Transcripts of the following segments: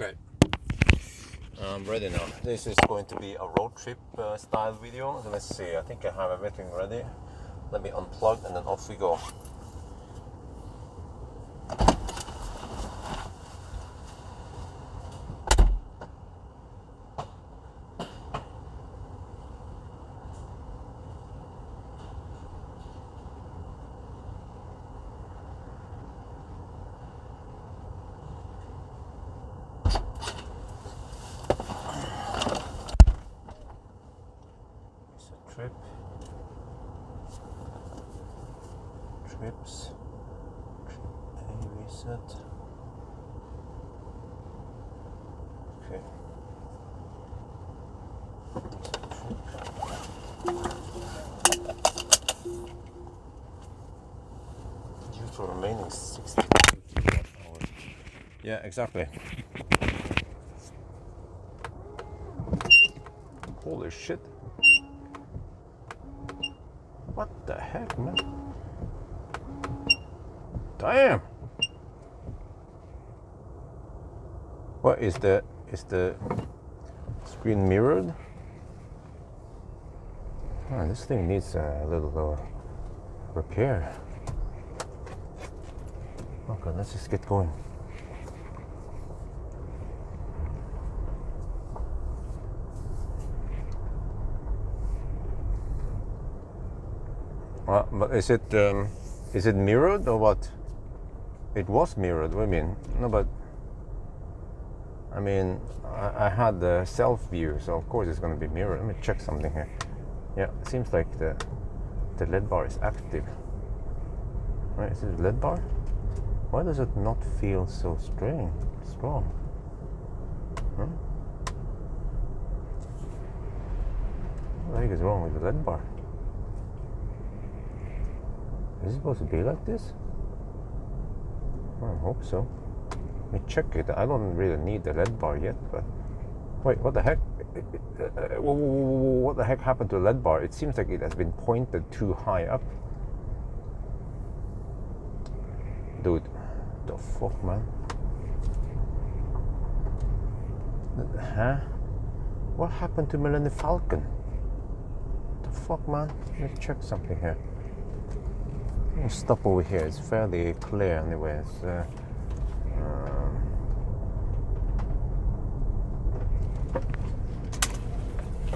Okay, I'm ready now. This is going to be a road trip style video. So let's see, I think I have everything ready. Let me unplug and then off we go. Trips, trip A reset. Okay. Due for remaining 62 kilowatt hours. Yeah, exactly. Holy shit. What the heck, man? Damn! What is the screen mirrored? Oh, this thing needs a little repair. Okay, let's just get going. But is it mirrored or what? It was mirrored. What do you mean? No, but I mean, I had the self view, so of course it's going to be mirrored. Let me check something here. Yeah, it seems like the LED bar is active. Right, is it LED bar? Why does it not feel so strong? Huh? What the heck is wrong with the LED bar? Is it supposed to be like this? I hope so. Let me check it. I don't really need the LED bar yet, but wait, what the heck? What the heck happened to the LED bar? It seems like it has been pointed too high up. Dude, the fuck, man? Huh? What happened to Millennium Falcon? The fuck, man? Let me check something here. I'll stop over here. It's fairly clear anyway.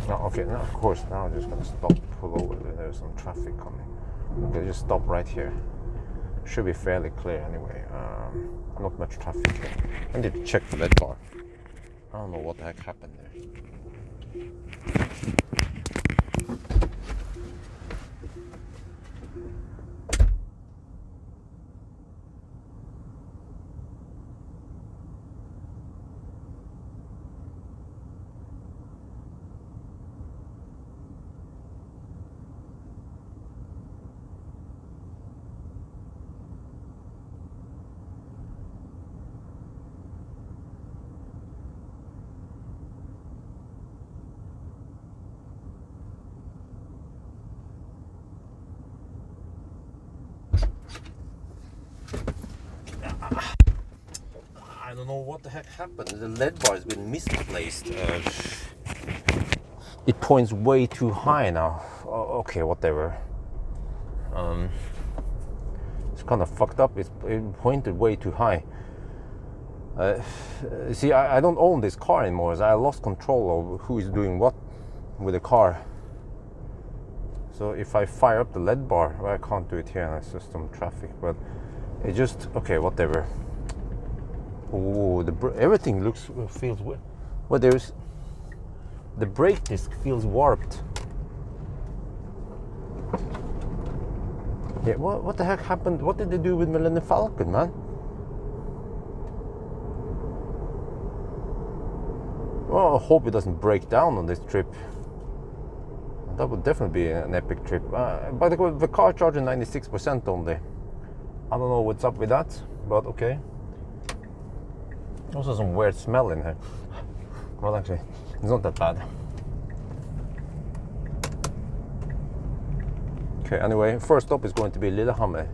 Okay, now of course, now I'm just gonna stop, pull over. There's some traffic coming. Okay, just stop right here. Should be fairly clear anyway. Not much traffic here. I need to check the LED bar. I don't know what the heck happened there. I don't know what the heck happened. The LED bar has been misplaced. It points way too high now. Okay, whatever. It's kind of fucked up. It pointed way too high. See, I don't own this car anymore. So I lost control of who is doing what with the car. So if I fire up the LED bar, well, I can't do it here. That's just some traffic. But it just, okay, whatever. Oh, everything feels weird. Well, the brake disc feels warped. Yeah, what the heck happened? What did they do with Millennium Falcon, man? Well, I hope it doesn't break down on this trip. That would definitely be an epic trip. By the way, the car charging 96% only. I don't know what's up with that, but okay. Also some weird smell in here. Well, actually, it's not that bad. Okay, anyway, first stop is going to be Lillehammer.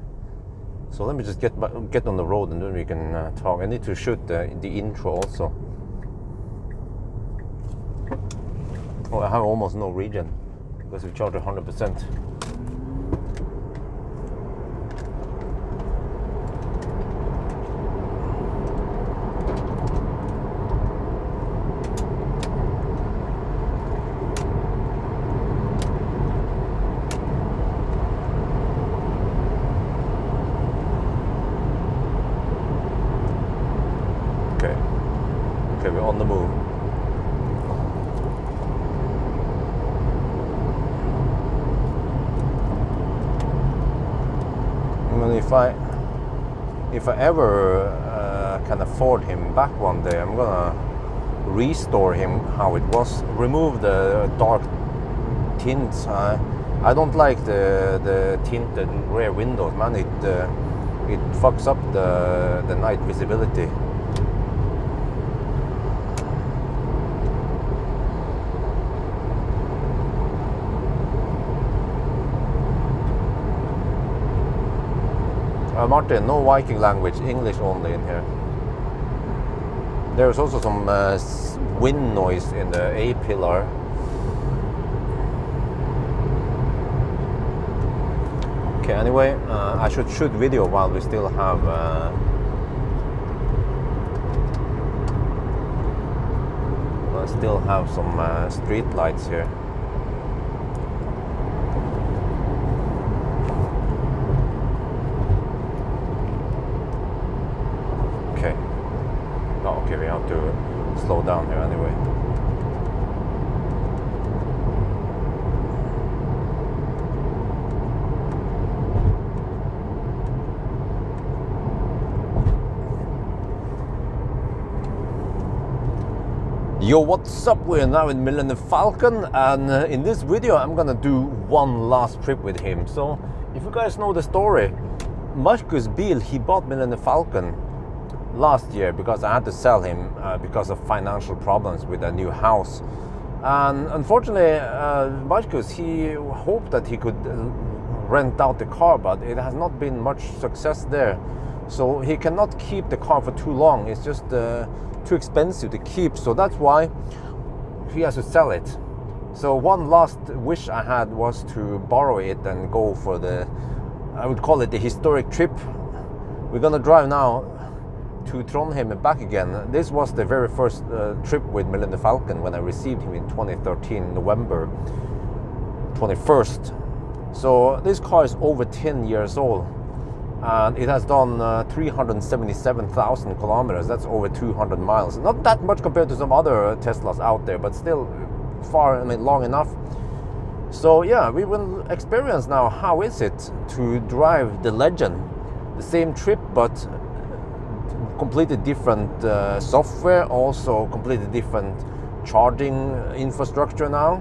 So let me just get on the road and then we can talk. I need to shoot the intro also. Well, I have almost no regen because we charge 100%. Okay, we're on the move. Well, if I ever can afford him back one day, I'm gonna restore him how it was. Remove the dark tints. I don't like the tinted rear windows, man. It fucks up the night visibility. Martin, no Viking language, English only in here. There's also some wind noise in the A-pillar. Okay, anyway, I should shoot video while we still have some street lights here. Okay, we have to slow down here anyway. Yo, what's up? We're now in Millennium Falcon, and in this video I'm gonna do one last trip with him. So, if you guys know the story, Marcus Biel, he bought Millennium Falcon last year because I had to sell him because of financial problems with a new house. And unfortunately, Marcus, he hoped that he could rent out the car, but it has not been much success there. So he cannot keep the car for too long. It's just too expensive to keep. So that's why he has to sell it. So one last wish I had was to borrow it and go for I would call it the historic trip. We're gonna drive now to Trondheim and back again. This was the very first trip with Millennium Falcon when I received him in 2013, November 21st. So this car is over 10 years old, and it has done 377,000 kilometers. That's over 200 miles. Not that much compared to some other Teslas out there, but still long enough. So yeah, we will experience now how is it to drive the Legend, the same trip, but completely different software, also completely different charging infrastructure now.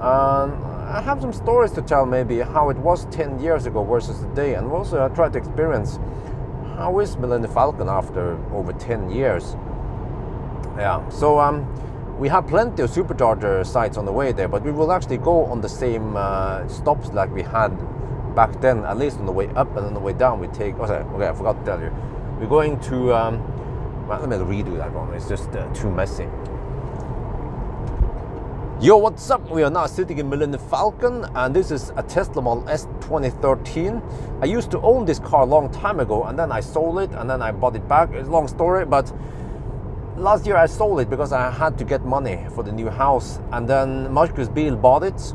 I have some stories to tell, maybe how it was 10 years ago versus today, and also I try to experience how is Millennium Falcon after over 10 years. Yeah, so we have plenty of supercharger sites on the way there, but we will actually go on the same stops like we had back then, at least on the way up, and on the way down we take, okay, I forgot to tell you. We're going to, well, let me redo that one, it's just too messy. Yo, what's up? We are now sitting in Millennium Falcon, and this is a Tesla Model S 2013. I used to own this car a long time ago, and then I sold it, and then I bought it back. It's a long story, but last year I sold it because I had to get money for the new house, and then Marcus Biel bought it.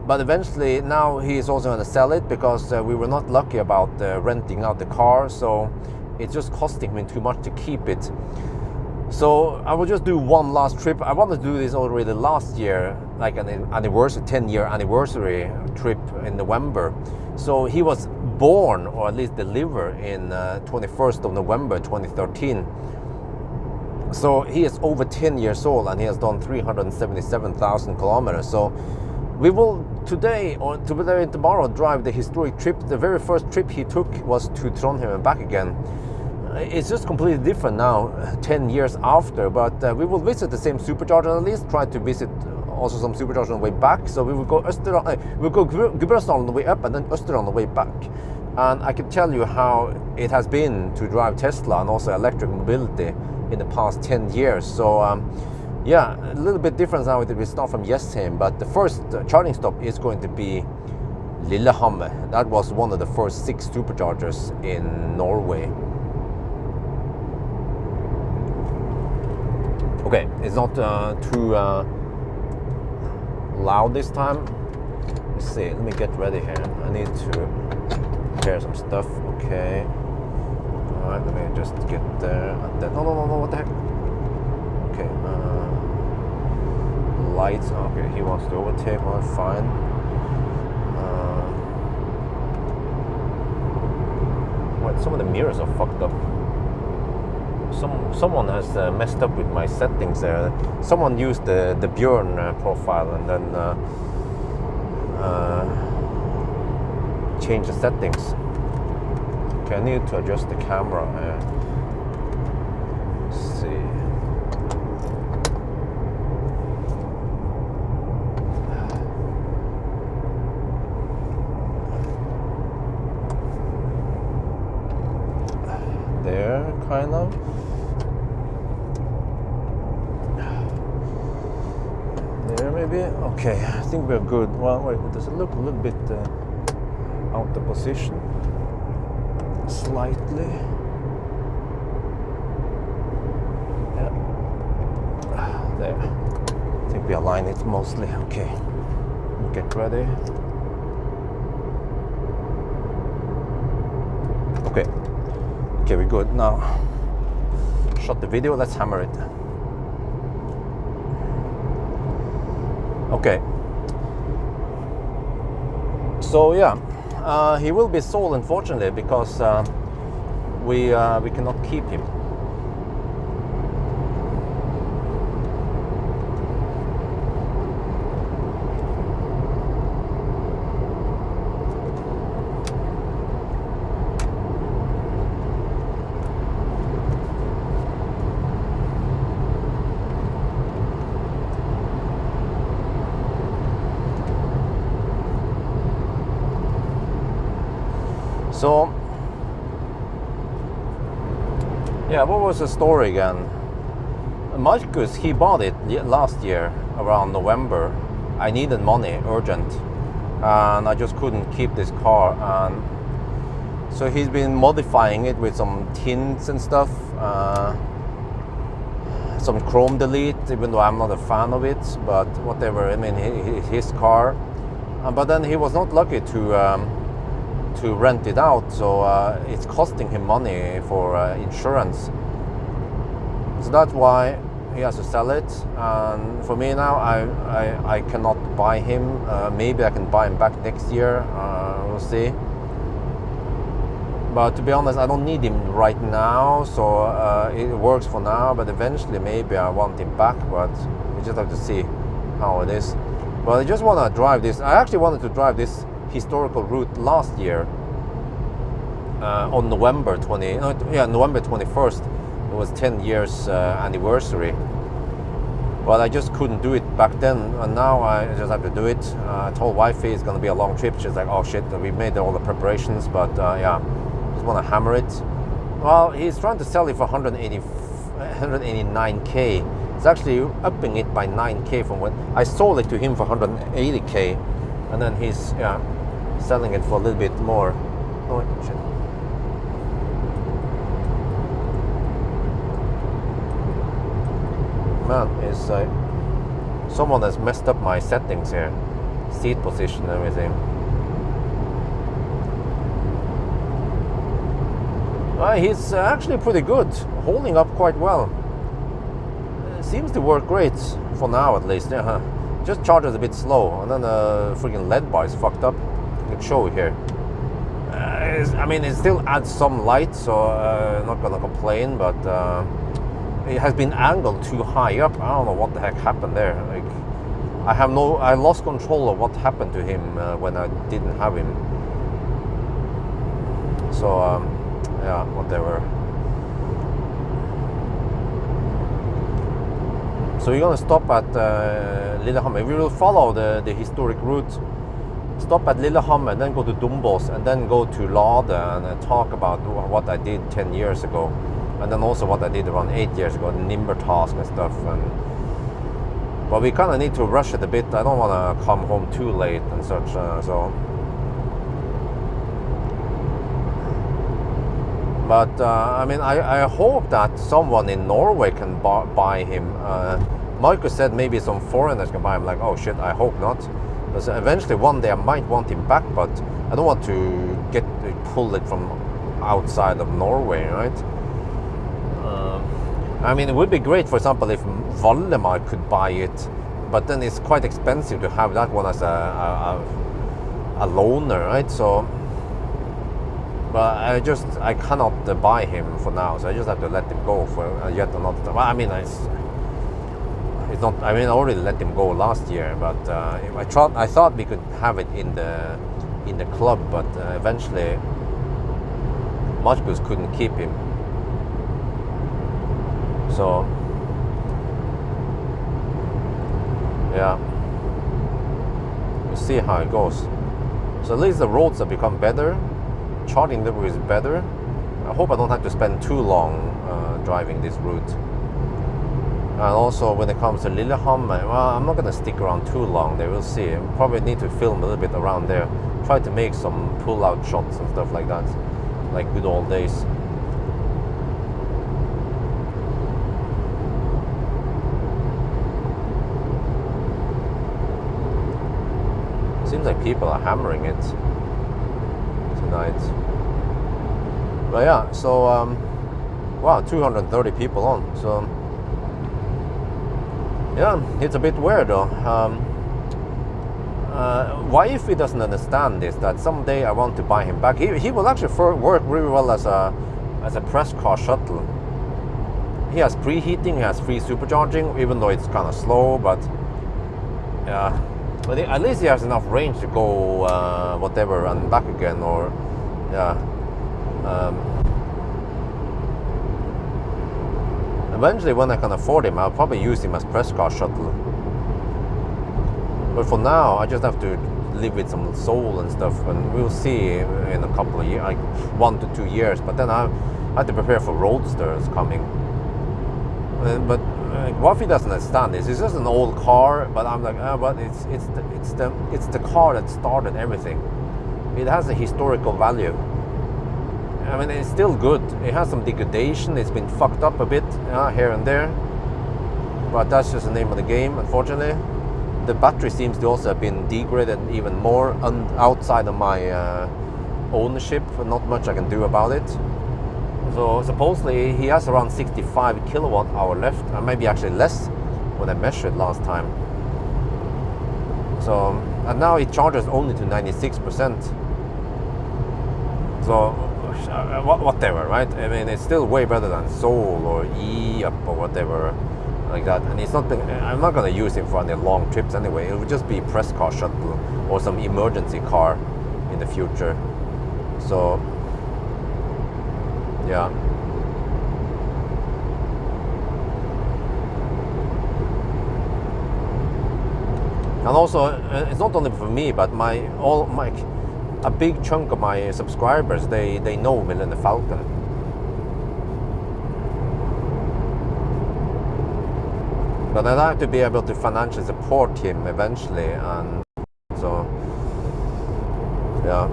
But eventually now he is also going to sell it because we were not lucky about renting out the car, so it's just costing me too much to keep it. So I will just do one last trip. I wanted to do this already last year, like an anniversary, 10-year anniversary trip in November. So he was born, or at least delivered, in 21st of November 2013. So he is over 10 years old, and he has done 377,000 kilometers. So we will today, or today and tomorrow, drive the historic trip. The very first trip he took was to Trondheim and back again. It's just completely different now, 10 years after, but we will visit the same supercharger, at least try to visit also some superchargers on the way back. So we will go Gudbrandsdal on the way up, and then Østerdal on the way back. And I can tell you how it has been to drive Tesla and also electric mobility in the past 10 years. So Yeah, a little bit different now. We start from Jessheim, but the first charging stop is going to be Lillehammer. That was one of the first 6 superchargers in Norway. Okay, it's not too loud this time. Let's see, let me get ready here. I need to prepare some stuff. Okay. Alright, let me just get there. And then, no, what the heck? Okay, lights. Okay, he wants to overtake. Well, fine. What? Some of the mirrors are fucked up. Someone has messed up with my settings there. Someone used the Björn profile and then changed the settings. Okay, I need to adjust the camera. Let's see. There, kind of. There, maybe. Okay, I think we're good. Well, wait, does it look a little bit out of position? Slightly. Yeah. There. I think we align it mostly. Okay. Get ready. Okay. Okay, we're good. Now, shot the video. Let's hammer it. Okay. So yeah. He will be sold, unfortunately, because we cannot keep him. So, yeah, what was the story again? Marcus, he bought it last year around November. I needed money, urgent, and I just couldn't keep this car. And so he's been modifying it with some tints and stuff, some chrome delete, even though I'm not a fan of it, but whatever. I mean, his car. But then he was not lucky to rent it out, so it's costing him money for insurance. So that's why he has to sell it. And for me now, I cannot buy him. Maybe I can buy him back next year. We'll see. But to be honest, I don't need him right now, so it works for now. But eventually, maybe I want him back. But we just have to see how it is. But I just want to drive this. I actually wanted to drive this historical route last year on November 21st. It was 10 years anniversary, but I just couldn't do it back then, and now I just have to do it. I told wifey it's going to be a long trip. She's like, oh shit, we made all the preparations, but yeah, just want to hammer it. Well, he's trying to sell it for 189k. It's actually upping it by 9k from when I sold it to him for 180k, and then he's selling it for a little bit more. Oh shit. Man, it's like someone has messed up my settings here, seat position and everything. He's actually pretty good, holding up quite well. Seems to work great for now, at least. Yeah, just charges a bit slow, and then the freaking LED bar is fucked up. I can show it here. I mean, it still adds some light, so not gonna complain, but it has been angled too high up. I don't know what the heck happened there. Like, I lost control of what happened to him when I didn't have him. So yeah, whatever. So we're gonna stop at Lillehammer. We will follow the historic route. Stop at Lillehammer, then go to Dombås, and then go to Lade and talk about what I did 10 years ago, and then also what I did around 8 years ago, the Nimber task and stuff. And but we kind of need to rush it a bit. I don't want to come home too late and such. But I mean, I hope that someone in Norway can buy him. Marcus said maybe some foreigners can buy him. Like, oh shit, I hope not. Because eventually one day I might want him back, but I don't want to pull it from outside of Norway, right? I mean, it would be great, for example, if Valdemar could buy it, but then it's quite expensive to have that one as a loaner, right? So, but I cannot buy him for now, so I just have to let him go for yet another time. Well, I mean, it's not. I mean, I already let him go last year, but I thought we could have it in the club, but eventually Marcus couldn't keep him. So yeah, we'll see how it goes. So at least the roads have become better. Charting level is better. I hope I don't have to spend too long driving this route. And also when it comes to Lillehammer, well, I'm not going to stick around too long there. We'll see. I probably need to film a little bit around there. Try to make some pull-out shots and stuff like that, like good old days. Seems like people are hammering it tonight. But yeah, so wow, 230 people on. So yeah, it's a bit weird though. Why if he doesn't understand this, that someday I want to buy him back. He will actually work really well as a press car shuttle. He has preheating, he has free supercharging, even though it's kind of slow, but yeah. But at least he has enough range to go whatever and back again, or yeah. Eventually, when I can afford him, I'll probably use him as press car shuttle. But for now, I just have to live with some soul and stuff, and we'll see in a couple of years, like 1 to 2 years. But then I have to prepare for roadsters coming. But what if he doesn't understand this? It's just an old car, but I'm like, but it's the car that started everything. It has a historical value. I mean, it's still good. It has some degradation. It's been fucked up a bit here and there, but that's just the name of the game, unfortunately. The battery seems to also have been degraded even more outside of my ownership. Not much I can do about it. So supposedly he has around 65 kilowatt hour left, or maybe actually less when I measured last time. So, and now it charges only to 96%. So whatever, right? I mean, it's still way better than Soul or E-Up or whatever like that. And it's not. I'm not gonna use it for any long trips anyway. It would just be a press car shuttle or some emergency car in the future. So yeah. And also, it's not only for me, but a big chunk of my subscribers, they know Millennium Falcon. But I'd have to be able to financially support him eventually, and so yeah.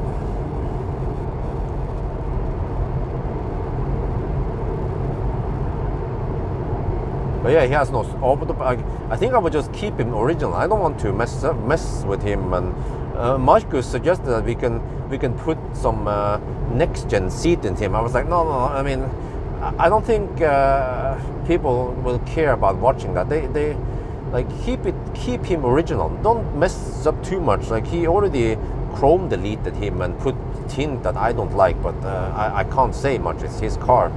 But yeah, he has no. I think I would just keep him original. I don't want to mess with him. And Marcus suggested that we can put some next gen seat in him. I was like, no. I mean, I don't think people will care about watching that. They like keep him original. Don't mess up too much. Like, he already chrome deleted him and put tint that I don't like. But I can't say much. It's his car.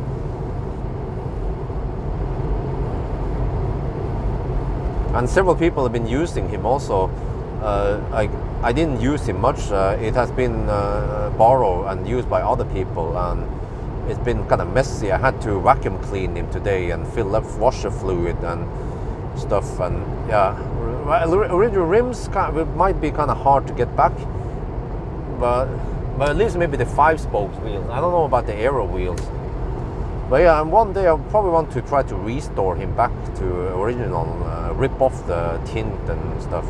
And several people have been using him also. I didn't use him much. It has been borrowed and used by other people, and it's been kind of messy. I had to vacuum clean him today and fill up washer fluid and stuff. And yeah, original rims might be kind of hard to get back, but at least maybe the 5-spoke wheels. I don't know about the aero wheels. But yeah, and one day I probably want to try to restore him back to original, rip off the tint and stuff,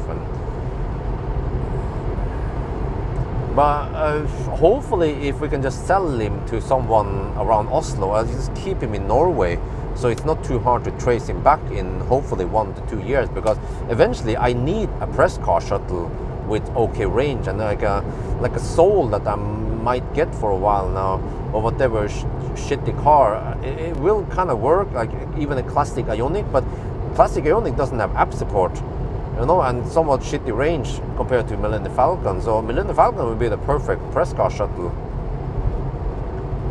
but hopefully if we can just sell him to someone around Oslo, I'll just keep him in Norway, so it's not too hard to trace him back in hopefully 1 to 2 years, because eventually I need a press car shuttle with okay range and like a Soul that I might get for a while now, or whatever shitty car. It will kind of work, like even a classic Ioniq, but classic Ioniq doesn't have app support, you know, and somewhat shitty range compared to Millennium Falcon. So Millennium Falcon would be the perfect press car shuttle.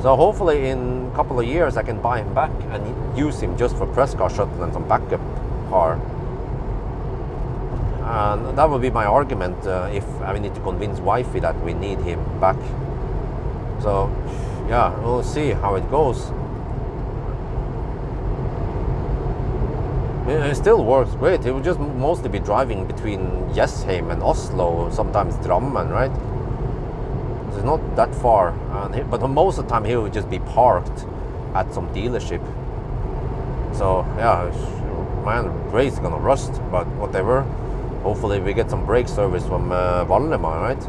So hopefully in a couple of years I can buy him back and use him just for press car shuttle and some backup car. And that would be my argument if I need to convince wifey that we need him back. So yeah, we'll see how it goes. It still works great. It will just mostly be driving between Jessheim and Oslo, sometimes Drammen, right? It's not that far, but most of the time he will just be parked at some dealership. So yeah, man, brakes gonna rust, but whatever. Hopefully we get some brake service from Valdemar, right?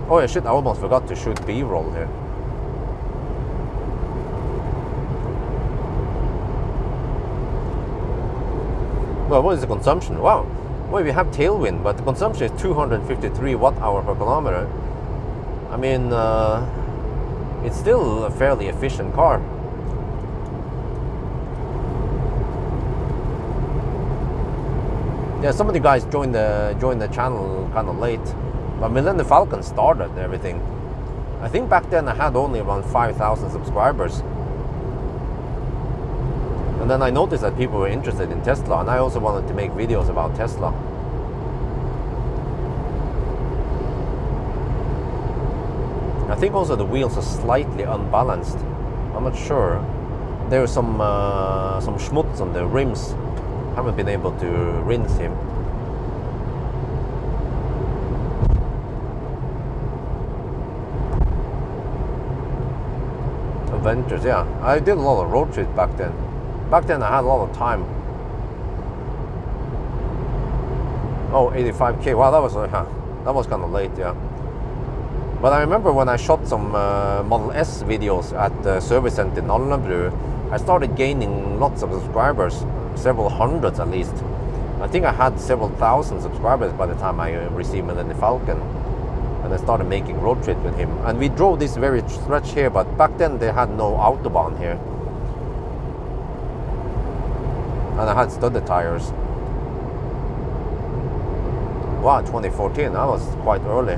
Oh yeah, shit, I almost forgot to shoot B-roll here. Well, what is the consumption? Wow, well, we have tailwind, but the consumption is 253 watt-hour per kilometer. I mean, it's still a fairly efficient car. Yeah, some of the guys joined the channel kind of late, but Millennium Falcon started everything. I think back then I had only around 5,000 subscribers. And then I noticed that people were interested in Tesla, and I also wanted to make videos about Tesla. I think also the wheels are slightly unbalanced. I'm not sure. There's some schmutz on the rims. Haven't been able to rinse him. Adventures, yeah. I did a lot of road trips back then. Back then I had a lot of time. Oh, 85k. Wow, that was kind of late, yeah. But I remember when I shot some Model S videos at the service center in Alnabru, I started gaining lots of subscribers, several hundreds at least. I think I had several thousand subscribers by the time I received Millennium Falcon, and I started making road trips with him. And we drove this very stretch here, but back then they had no autobahn here. And I had studded tires. Wow, 2014, that was quite early.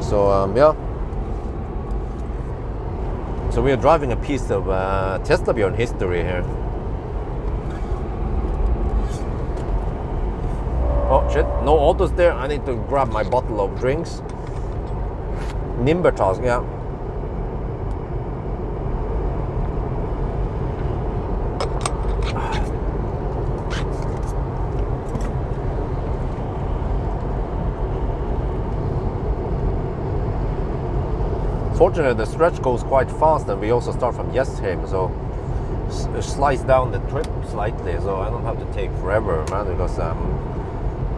So yeah. So we are driving a piece of Tesla Björn history here. Oh shit, no autos there. I need to grab my bottle of drinks. Nimbertas, yeah. Fortunately, the stretch goes quite fast, and we also start from Jessheim, so slice down the trip slightly, so I don't have to take forever, man, because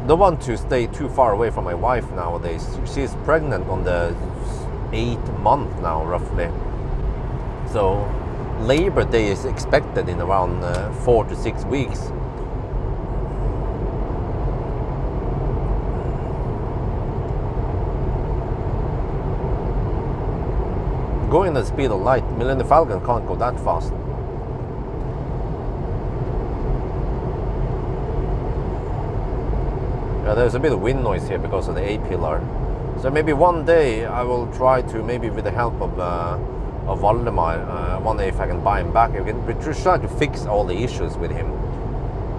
don't want to stay too far away from my wife nowadays. She's pregnant on the 8th month now, roughly. So Labor Day is expected in around 4 to 6 weeks. Going at the speed of light, Millennium Falcon can't go that fast. Yeah, there's a bit of wind noise here because of the A-pillar. So maybe one day I will try to, maybe with the help of Valdemar, one day if I can buy him back, we can try to fix all the issues with him.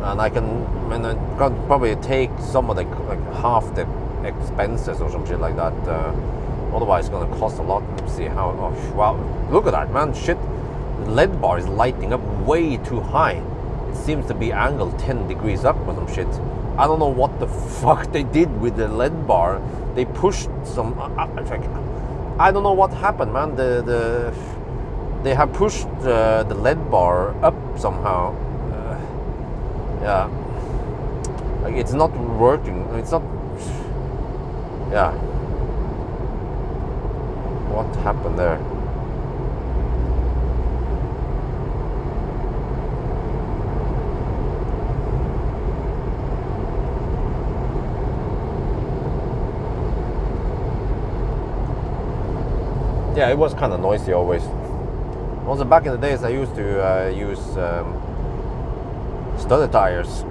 And I can probably take some of the, like half the expenses or some shit like that. Otherwise, it's going to cost a lot. Let's see how. Oh, wow, look at that, man! Shit, the LED bar is lighting up way too high. It seems to be angled 10 degrees up or some shit. I don't know what the fuck they did with the LED bar. They pushed some. I don't know what happened, man. They have pushed the lead bar up somehow. Yeah, like it's not working. It's not. Yeah. What happened there? Yeah, it was kind of noisy always. Also, back in the days, I used to use studded tires.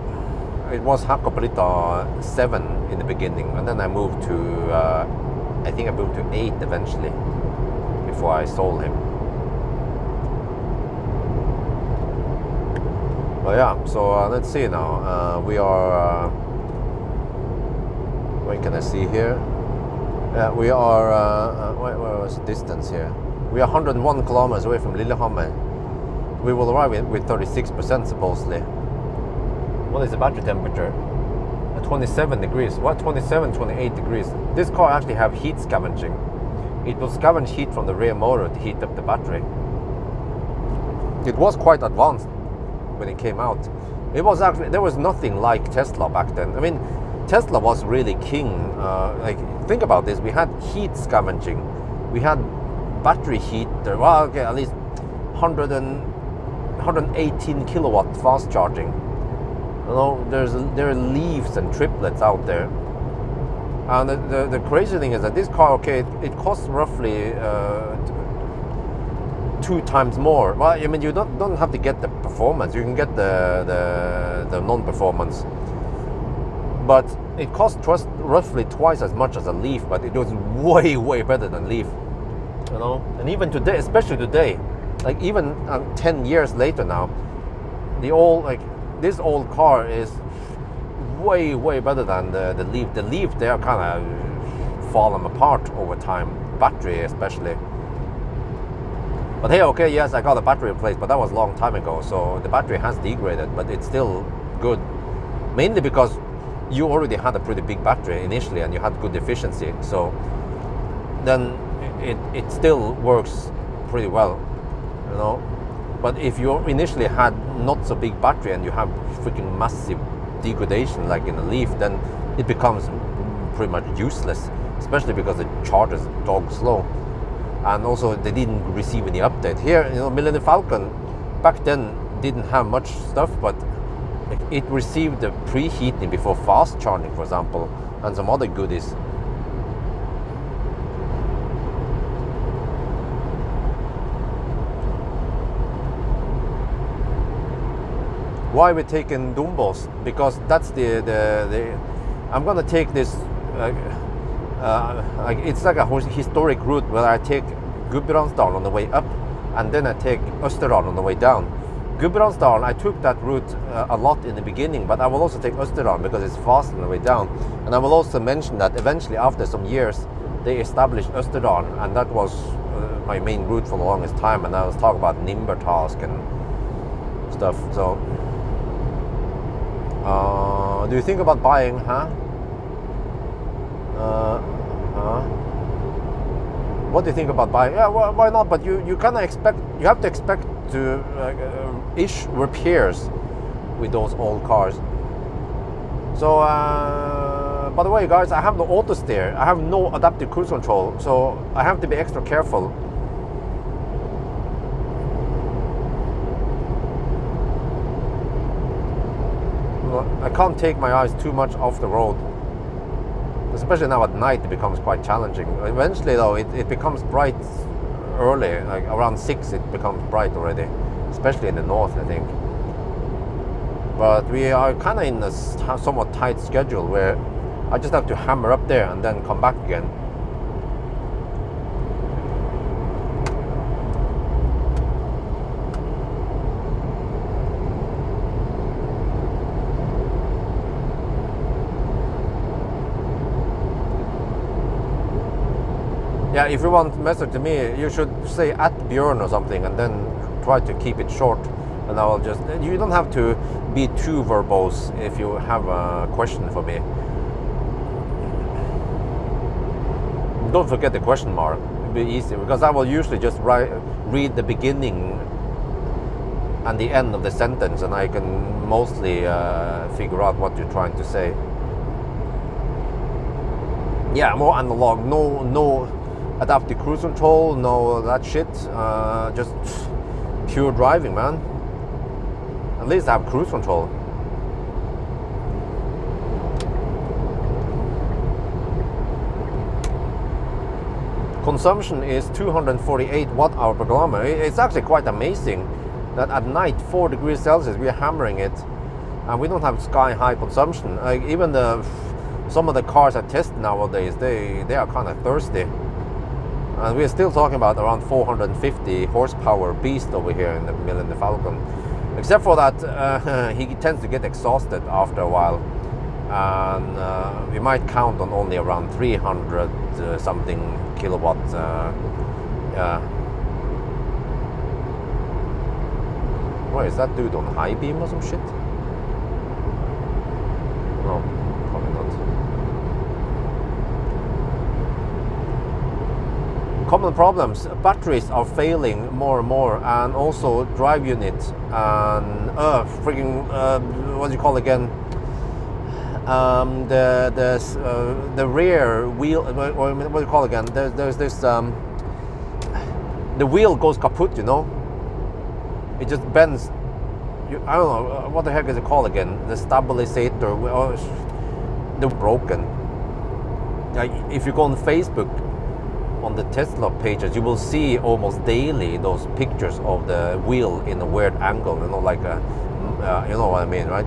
It was Hakkapeliitta 7 in the beginning, and then I moved to, I think I moved to 8 eventually, before I sold him. But yeah, so let's see now. We are, what can I see here? We are, where was the distance here? We are 101 kilometers away from Lillehammer. We will arrive with 36% supposedly. What is the battery temperature? 27 degrees. What? 27, 28 degrees. This car actually have heat scavenging. It will scavenge heat from the rear motor to heat up the battery. It was quite advanced when it came out. It was actually, there was nothing like Tesla back then. I mean, Tesla was really king. Like, think about this. We had heat scavenging. We had battery heat. Well, okay, at least 118 kilowatt fast charging. You know, there are leaves and triplets out there. And the crazy thing is that this car, okay, it costs roughly 2 times more. Well, I mean, you don't have to get the performance. You can get the non-performance. But it costs roughly twice as much as a Leaf, but it was way better than Leaf. You know, and even today, especially today, like even 10 years later now, this old car is way better than the Leaf. The Leaf, they are kind of fallen apart over time, battery especially. But hey, okay, yes, I got a battery replaced, but that was a long time ago, so the battery has degraded, but it's still good. Mainly because you already had a pretty big battery initially and you had good efficiency, so then it still works pretty well, you know. But if you initially had not so big battery and you have freaking massive degradation like in the Leaf, then it becomes pretty much useless, especially because it charges dog slow. And also they didn't receive any update. Here, you know, Millennium Falcon back then didn't have much stuff, but it received the preheating before fast charging, for example, and some other goodies. Why are we taking Dumbos? Because that's the I'm gonna take this like it's like a historic route where I take Gudbrandsdalen on the way up, and then I take Østerdalen on the way down. Gudbrandsdalen, I took that route a lot in the beginning, but I will also take Østerdalen because it's fast on the way down. And I will also mention that eventually, after some years, they established Østerdalen, and that was my main route for the longest time. And I was talking about Nimbertask and stuff. So, do you think about buying, huh? What do you think about buying? Yeah, well, why not? But you kind of expect, you have to expect to ish repairs with those old cars. So, by the way, guys, I have no auto steer. I have no adaptive cruise control, so I have to be extra careful. I can't take my eyes too much off the road. Especially now at night, it becomes quite challenging. Eventually, though, it becomes bright early, like around 6 it becomes bright already, especially in the north, I think. But we are kind of in a somewhat tight schedule where I just have to hammer up there and then come back again. Yeah, if you want to message to me, you should say @Björn or something, and then try to keep it short. And I will just, you don't have to be too verbose if you have a question for me. Don't forget the question mark. be easier, because I will usually just read the beginning and the end of the sentence, and I can mostly figure out what you're trying to say. Yeah, more analog. No adaptive cruise control, no that shit. Just pure driving, man. At least I have cruise control. Consumption is 248 watt-hour per kilometer. It's actually quite amazing that at night, 4 degrees Celsius, we're hammering it, and we don't have sky-high consumption. Even some of the cars I test nowadays, they are kind of thirsty. And we're still talking about around 450 horsepower beast over here in the Millennium Falcon. Except for that, he tends to get exhausted after a while. And we might count on only around 300 something kilowatts. Yeah. What is that dude on high beam or some shit? No, probably not. Common problems: batteries are failing more and more, and also drive unit and what do you call it again? The rear wheel, or what do you call it again? There's this the wheel goes kaput, you know. It just bends. I don't know what the heck is it called again. The stabilizer, the broken. If you go on Facebook, on the Tesla pages, you will see almost daily those pictures of the wheel in a weird angle. You know, like you know what I mean, right?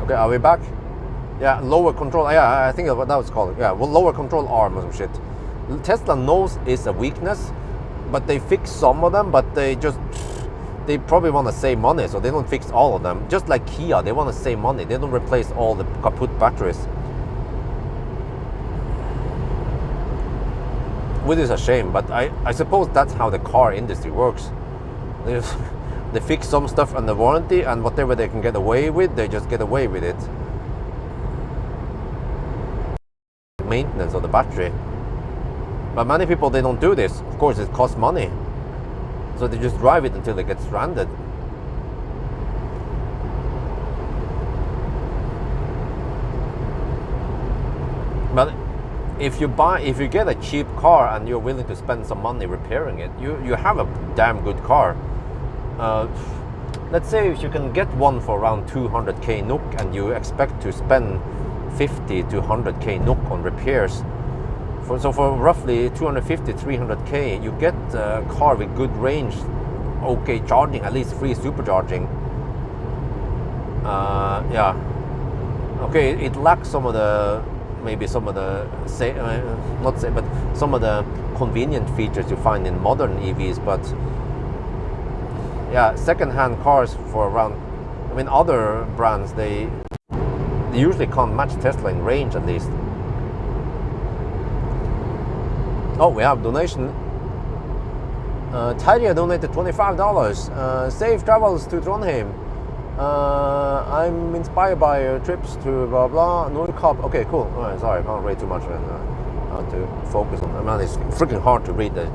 Okay, are we back? Yeah, lower control. Yeah, I think that was called. Yeah, well, lower control arm or some shit. Tesla knows it's a weakness, but they fix some of them. But they probably want to save money, so they don't fix all of them. Just like Kia, they want to save money. They don't replace all the kaput batteries, which is a shame. But I suppose that's how the car industry works. They fix some stuff under warranty, and whatever they can get away with, they just get away with it. Maintenance of the battery. But many people, they don't do this. Of course, it costs money. So they just drive it until they get stranded. But if you get a cheap car and you're willing to spend some money repairing it, you have a damn good car. Let's say if you can get one for around 200k NOK and you expect to spend 50 to 100k NOK on repairs. So for roughly 250, 300k, you get a car with good range, okay charging, at least free supercharging. Yeah. Okay, it lacks some of the, some of the convenient features you find in modern EVs, but yeah, second-hand cars for around, other brands, they usually can't match Tesla in range, at least. Oh, we have donation. Terje donated $25. Safe travels to Trondheim. I'm inspired by your trips to blah blah Nordkapp. Okay, cool. All right, sorry, I can't read too much. I have to focus on. It's freaking hard to read the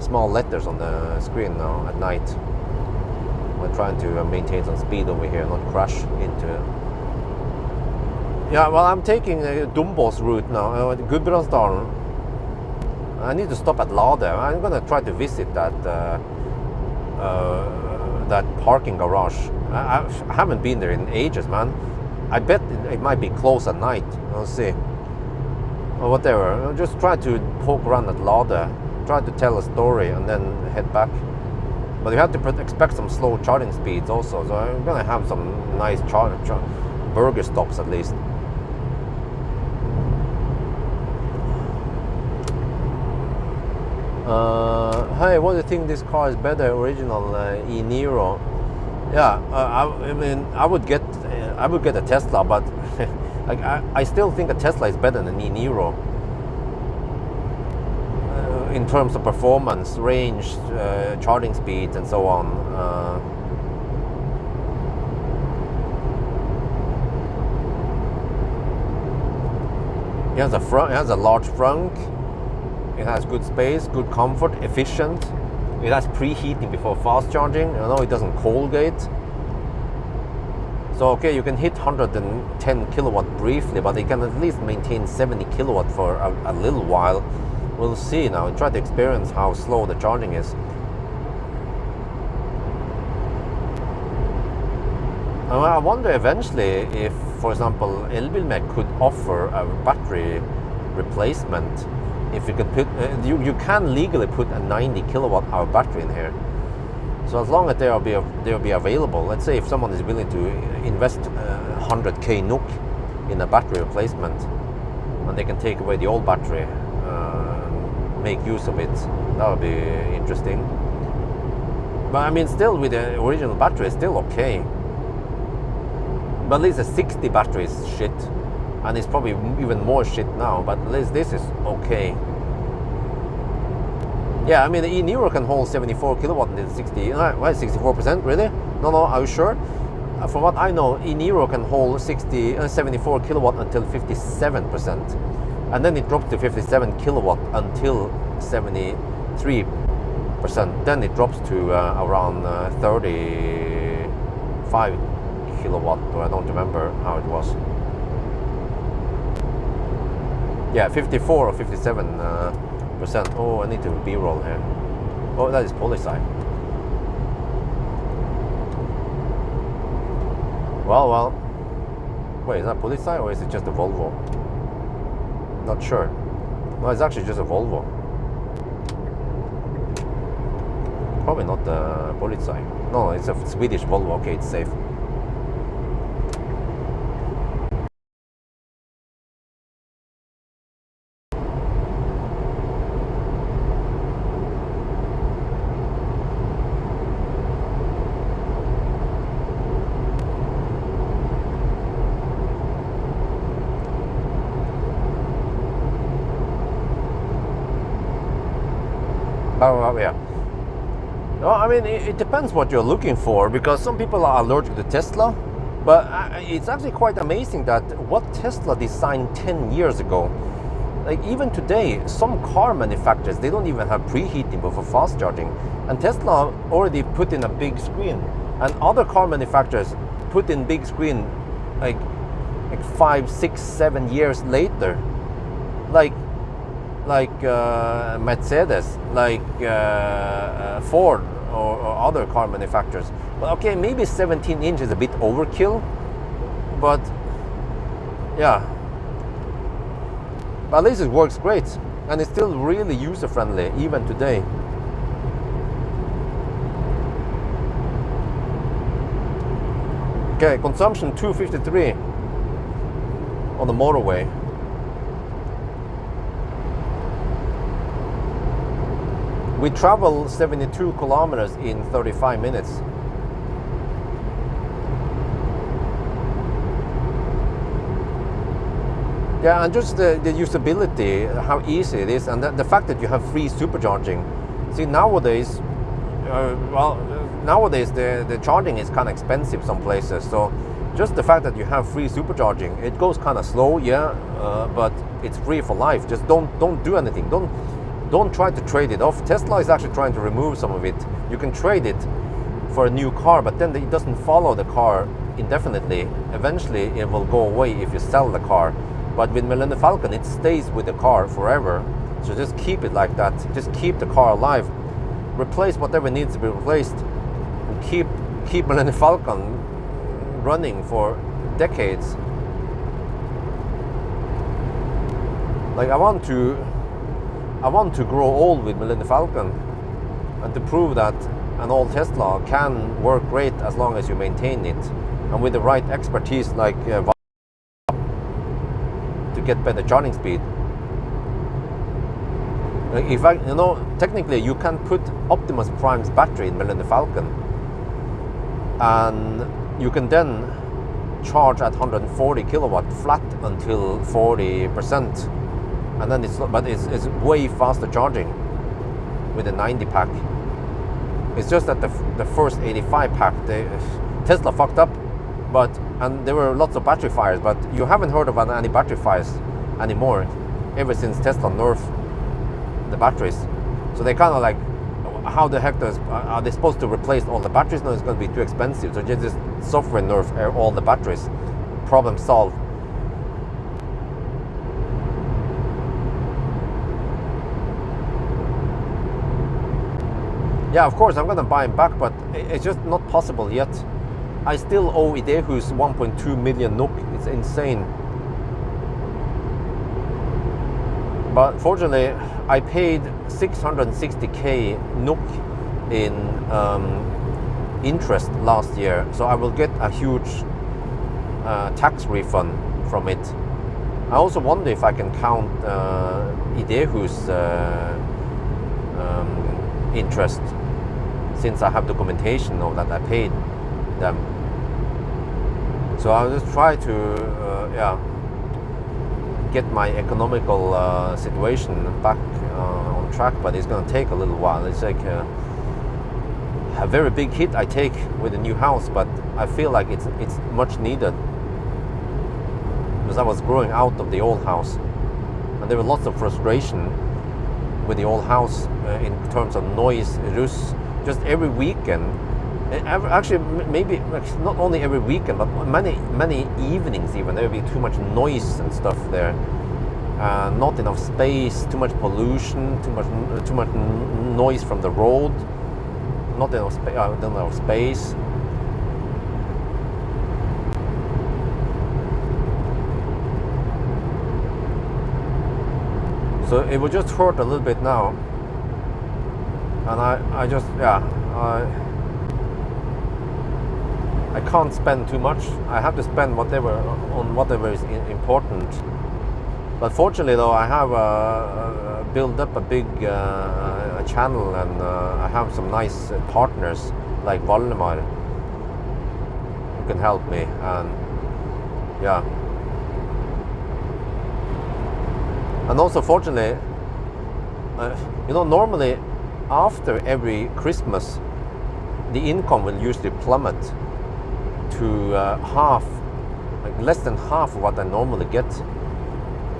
small letters on the screen now at night. I'm trying to maintain some speed over here, not crash into it. Yeah, well, I'm taking Dumbos route now, Gudbrandsdalen. I need to stop at Lade. I'm gonna try to visit that that parking garage. I haven't been there in ages, man. I bet it might be closed at night. We'll see. Or whatever. I'll just try to poke around at Lade, try to tell a story, and then head back. But you have to expect some slow charging speeds also. So I'm gonna have some nice burger stops at least. Hey, what do you think? This car is better, original e-Niro? Yeah, I would get a Tesla, but I still think a Tesla is better than e-Niro. in terms of performance, range, charging speed, and so on. It has a large trunk. It has good space, good comfort, efficient. It has preheating before fast charging. It doesn't cold gate. So okay, you can hit 110 kilowatt briefly, but it can at least maintain 70 kilowatt for a little while. We'll see now. Try to experience how slow the charging is. I wonder eventually if, for example, Elbilmek could offer a battery replacement. If you could put, you can legally put a 90 kilowatt hour battery in here. So as long as they'll be available, let's say if someone is willing to invest 100k NOK in a battery replacement, and they can take away the old battery, make use of it, that would be interesting. But I mean, still with the original battery, it's still okay. But at least a 60 battery is shit, and it's probably even more shit now, but at least this is okay. Yeah, I mean, the e-Niro can hold 74 kilowatt in the 60, why 64%, really? No, are you sure? From what I know, e-Niro can hold 74 kilowatt until 57%. And then it drops to 57 kilowatt until 73%. Then it drops to around 35 kilowatt, or I don't remember how it was. Yeah, 54 or 57%. Oh, I need to B-roll here. Oh, that is Polisai. Well. Wait, is that Polisai or is it just a Volvo? Not sure. No, it's actually just a Volvo. Probably not the Polisai. No, it's a Swedish Volvo. Okay, it's safe. Yeah. No, I mean, it depends what you're looking for, because some people are allergic to Tesla, but it's actually quite amazing that what Tesla designed 10 years ago, like even today, some car manufacturers, they don't even have preheating before fast charging, and Tesla already put in a big screen, and other car manufacturers put in big screen like 5, 6, 7 years later, like Mercedes, like Ford or other car manufacturers. Well, okay, maybe 17 inch is a bit overkill, but yeah. But at least it works great, and it's still really user-friendly even today. Okay, consumption 253 on the motorway. We travel 72 kilometers in 35 minutes. Yeah, and just the usability, how easy it is, and the fact that you have free supercharging. See, nowadays, nowadays the charging is kind of expensive some places. So just the fact that you have free supercharging, it goes kind of slow, yeah, but it's free for life. Just don't do anything. Don't try to trade it off. Tesla is actually trying to remove some of it. You can trade it for a new car, but then it doesn't follow the car indefinitely. Eventually, it will go away if you sell the car. But with Millennium Falcon, it stays with the car forever. So just keep it like that. Just keep the car alive. Replace whatever needs to be replaced. And keep Millennium Falcon running for decades. Like I want to grow old with Millennium Falcon, and to prove that an old Tesla can work great as long as you maintain it, and with the right expertise like to get better charging speed. In fact, technically you can put Optimus Prime's battery in Millennium Falcon, and you can then charge at 140 kilowatt flat until 40%. And then it's way faster charging. with the 90 pack. It's just that the first 85 pack, Tesla fucked up, and there were lots of battery fires, but you haven't heard of any battery fires anymore ever since Tesla nerfed the batteries. So they kind of like, how the heck are they supposed to replace all the batteries? No, it's going to be too expensive. So just software nerf all the batteries. Problem solved. Yeah, of course, I'm going to buy him back, but it's just not possible yet. I still owe Idehus 1.2 million NOK. It's insane. But fortunately, I paid 660k NOK in interest last year, so I will get a huge tax refund from it. I also wonder if I can count Idehus interest, since I have documentation of that I paid them. So I'll just try to get my economical situation back on track, but it's going to take a little while. It's like a very big hit I take with a new house, but I feel like it's much needed, because I was growing out of the old house, and there was lots of frustration with the old house in terms of noise, rush, just every weekend. Actually, maybe not only every weekend, but many evenings even. There would be too much noise and stuff there. Not enough space, too much pollution, too much noise from the road. Not enough space. So it will just hurt a little bit now, and I can't spend too much. I have to spend whatever is important. But fortunately, though, I have built up a big channel, and I have some nice partners like Valdemar who can help me, and yeah. And also, fortunately, normally after every Christmas, the income will usually plummet to half, like less than half of what I normally get.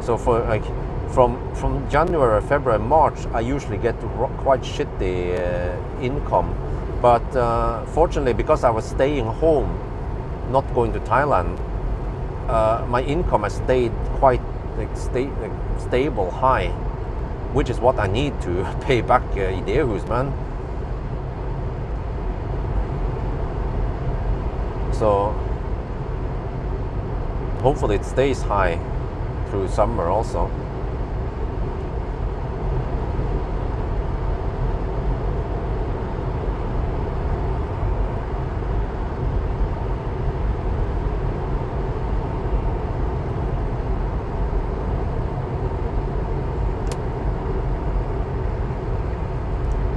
So for like from January, February, March, I usually get quite shitty income. But fortunately, because I was staying home, not going to Thailand, my income has stayed quite stable, high, which is what I need to pay back Idehus, man. So hopefully it stays high through summer also.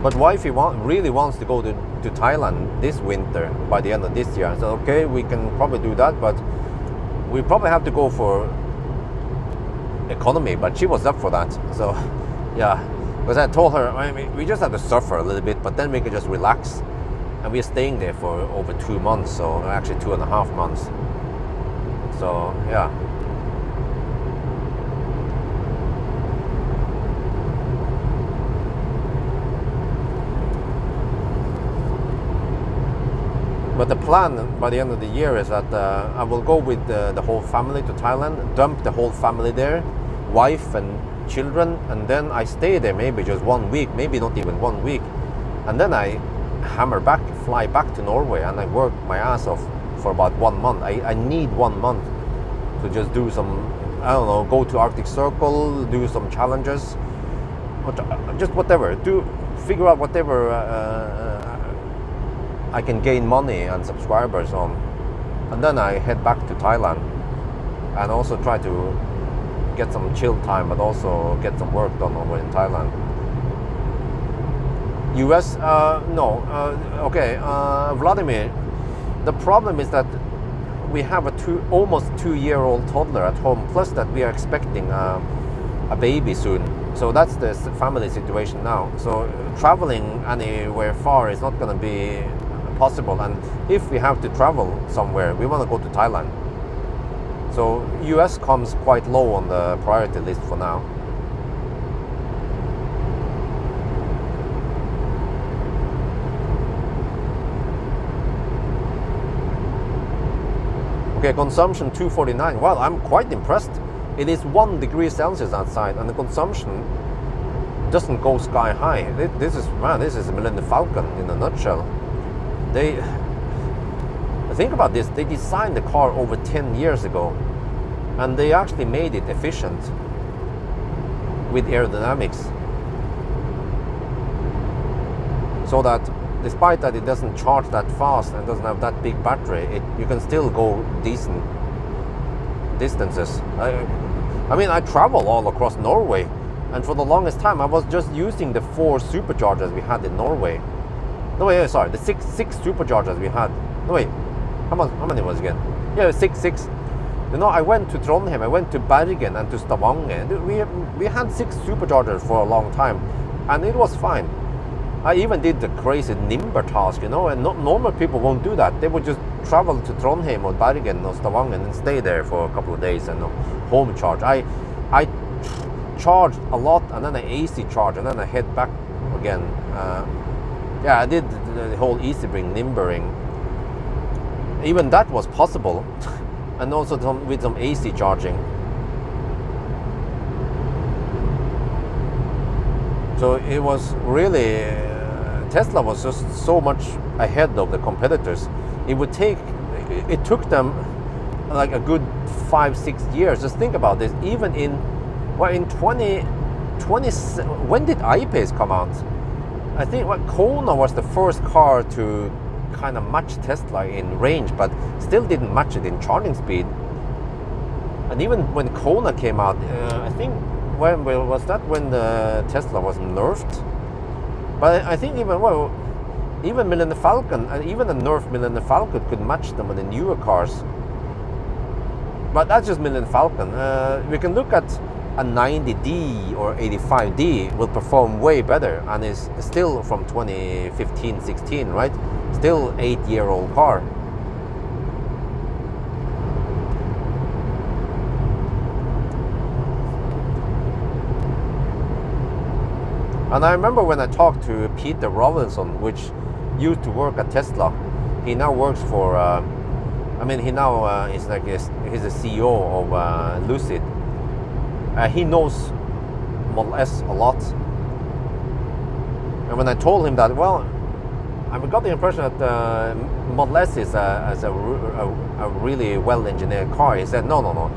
But wifey really wants to go to Thailand this winter by the end of this year. So okay, we can probably do that, but we probably have to go for economy. But she was up for that. So yeah, because I told her, I mean, we just have to suffer a little bit, but then we can just relax. And we're staying there for over 2 months, so actually 2.5 months. So yeah. But the plan by the end of the year is that I will go with the whole family to Thailand, dump the whole family there, wife and children, and then I stay there maybe just 1 week, maybe not even 1 week, and then I fly back to Norway, and I work my ass off for about 1 month. I need 1 month to just do some, I don't know, go to Arctic Circle, do some challenges, just whatever, figure out whatever I can gain money and subscribers on, and then I head back to Thailand and also try to get some chill time, but also get some work done over in Thailand. US, no, okay, Vladimir, the problem is that we have a almost 2-year-old toddler at home, plus that we are expecting a baby soon. So that's the family situation now. So traveling anywhere far is not going to be possible. And if we have to travel somewhere, we want to go to Thailand. So US comes quite low on the priority list for now. Okay, consumption 249. Well, I'm quite impressed. It is 1 degree Celsius outside, and the consumption doesn't go sky high. This is a Millennium Falcon in a nutshell. Think about this. They designed the car over 10 years ago, and they actually made it efficient with aerodynamics, so that despite that it doesn't charge that fast and doesn't have that big battery, you can still go decent distances. I mean, I travel all across Norway, and for the longest time I was just using the 4 superchargers we had in Norway. No, wait, sorry, the six superchargers we had. No, wait, how many was it again? Yeah, six. You know, I went to Trondheim, I went to Bergen and to Stavanger. We had 6 superchargers for a long time, and it was fine. I even did the crazy Nimber task, you know, and normal people won't do that. They would just travel to Trondheim or Bergen or Stavanger and stay there for a couple of days and home charge. I charged a lot, and then I AC charge, and then I head back again. Yeah, I did the whole easy bring, Nimbering. Even that was possible, and also with some AC charging. So it was really, Tesla was just so much ahead of the competitors. It took them like a good 5-6 years. Just think about this. Even in 2020, when did I-Pace come out? I think Kona was the first car to kind of match Tesla in range, but still didn't match it in charging speed. And even when Kona came out, I think, when was that when the Tesla was nerfed? But I think even Millennium Falcon, and even the nerfed Millennium Falcon could match them on the newer cars. But that's just Millennium Falcon. We can look at a 90D or 85D will perform way better, and is still from 2015-16, right? Still 8-year-old car. And I remember when I talked to Peter Rawlinson, which used to work at Tesla. He now works for, he now is like he's a CEO of Lucid. He knows Model S a lot. And when I told him that, well, I got the impression that Model S is a really well-engineered car. He said, no.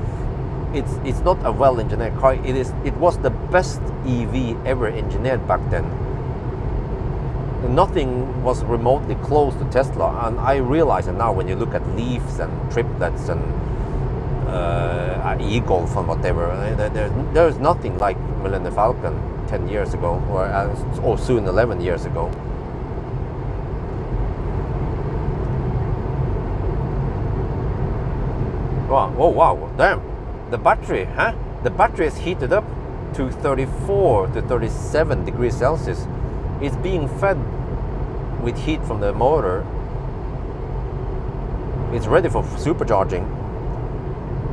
It's not a well-engineered car. It was the best EV ever engineered back then. Nothing was remotely close to Tesla, and I realize it now when you look at Leafs and triplets and e-Golf and whatever. There's nothing like Millennium Falcon 10 years ago, or soon 11 years ago. Wow! Oh wow! Damn! The battery, huh? The battery is heated up to 34 to 37 degrees Celsius. It's being fed with heat from the motor. It's ready for supercharging.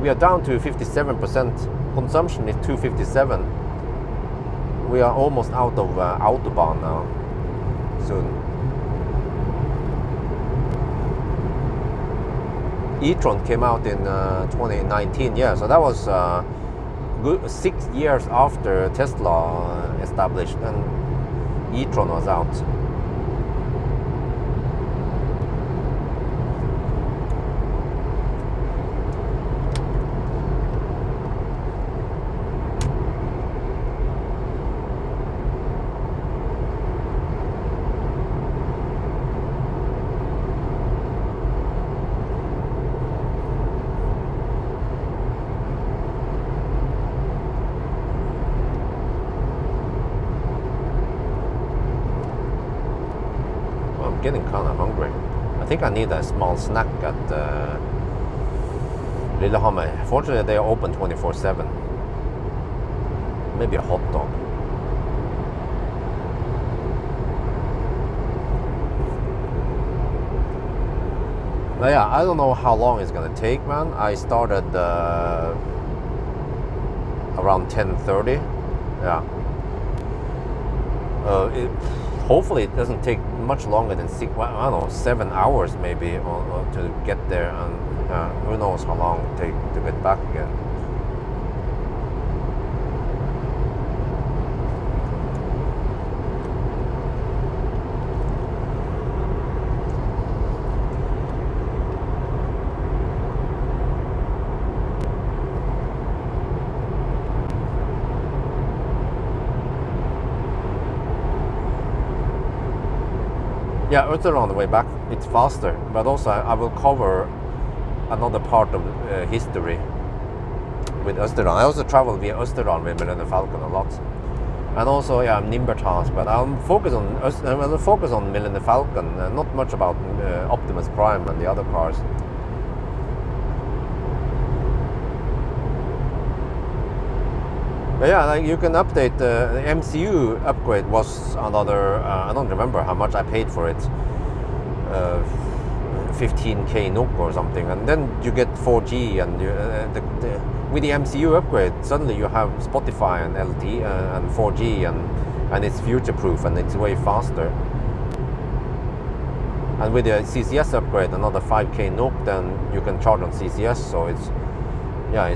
We are down to 57%. Consumption is 257. We are almost out of Autobahn now. Soon. e-tron came out in 2019, yeah, so that was good 6 years after Tesla established, and e-tron was out. Getting kind of hungry. I think I need a small snack at Lillehammer. Fortunately, they are open 24/7. Maybe a hot dog. But yeah, I don't know how long it's gonna take, man. I started around 10:30. Yeah. Hopefully it doesn't take much longer than I don't know, 7 hours maybe or to get there, and who knows how long it take to get back again. Yeah, Österland on the way back, it's faster, but also I will cover another part of history with Österland. I also travel via Österland with Millennium Falcon a lot, and also yeah, Nimbertas. But I'll focus on Millennium Falcon, not much about Optimus Prime and the other cars. But yeah, like you can update the MCU upgrade was another. I don't remember how much I paid for it. 15k NOK or something, and then you get 4G, and with the MCU upgrade, suddenly you have Spotify and LTE and 4G, and it's future-proof and it's way faster. And with the CCS upgrade, another 5k NOK, then you can charge on CCS. So it's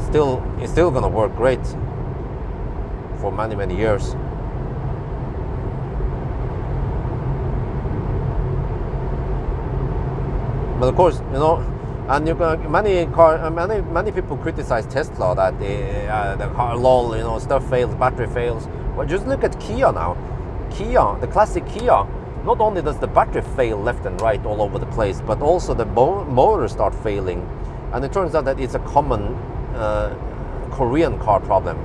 still gonna work great for many years. But of course, you know, and you can, many people criticize Tesla that the car, lol, you know, stuff fails, battery fails. Well, just look at Kia now. Kia, the classic Kia, not only does the battery fail left and right all over the place, but also the motors start failing. And it turns out that it's a common Korean car problem.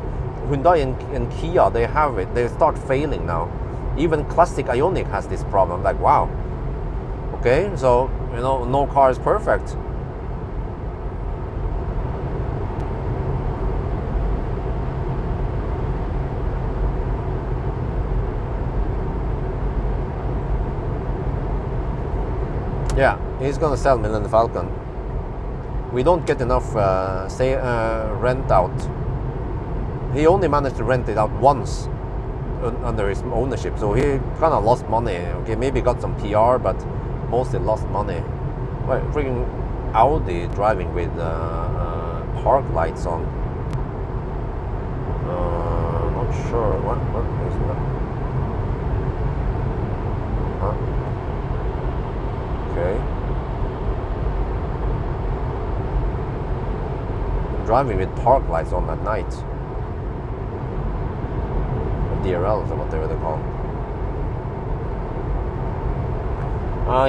Hyundai and Kia, they have it. They start failing now. Even classic Ioniq has this problem. Like, wow. Okay, so, you know, no car is perfect. Yeah, he's gonna sell Millennium Falcon. We don't get enough rent out. He only managed to rent it out once under his ownership, so he kind of lost money. Okay, maybe got some PR, but mostly lost money. Well, freaking Audi driving with park lights on. Not sure. What is that? Huh? Okay. Driving with park lights on at night. DRLs or whatever they're called.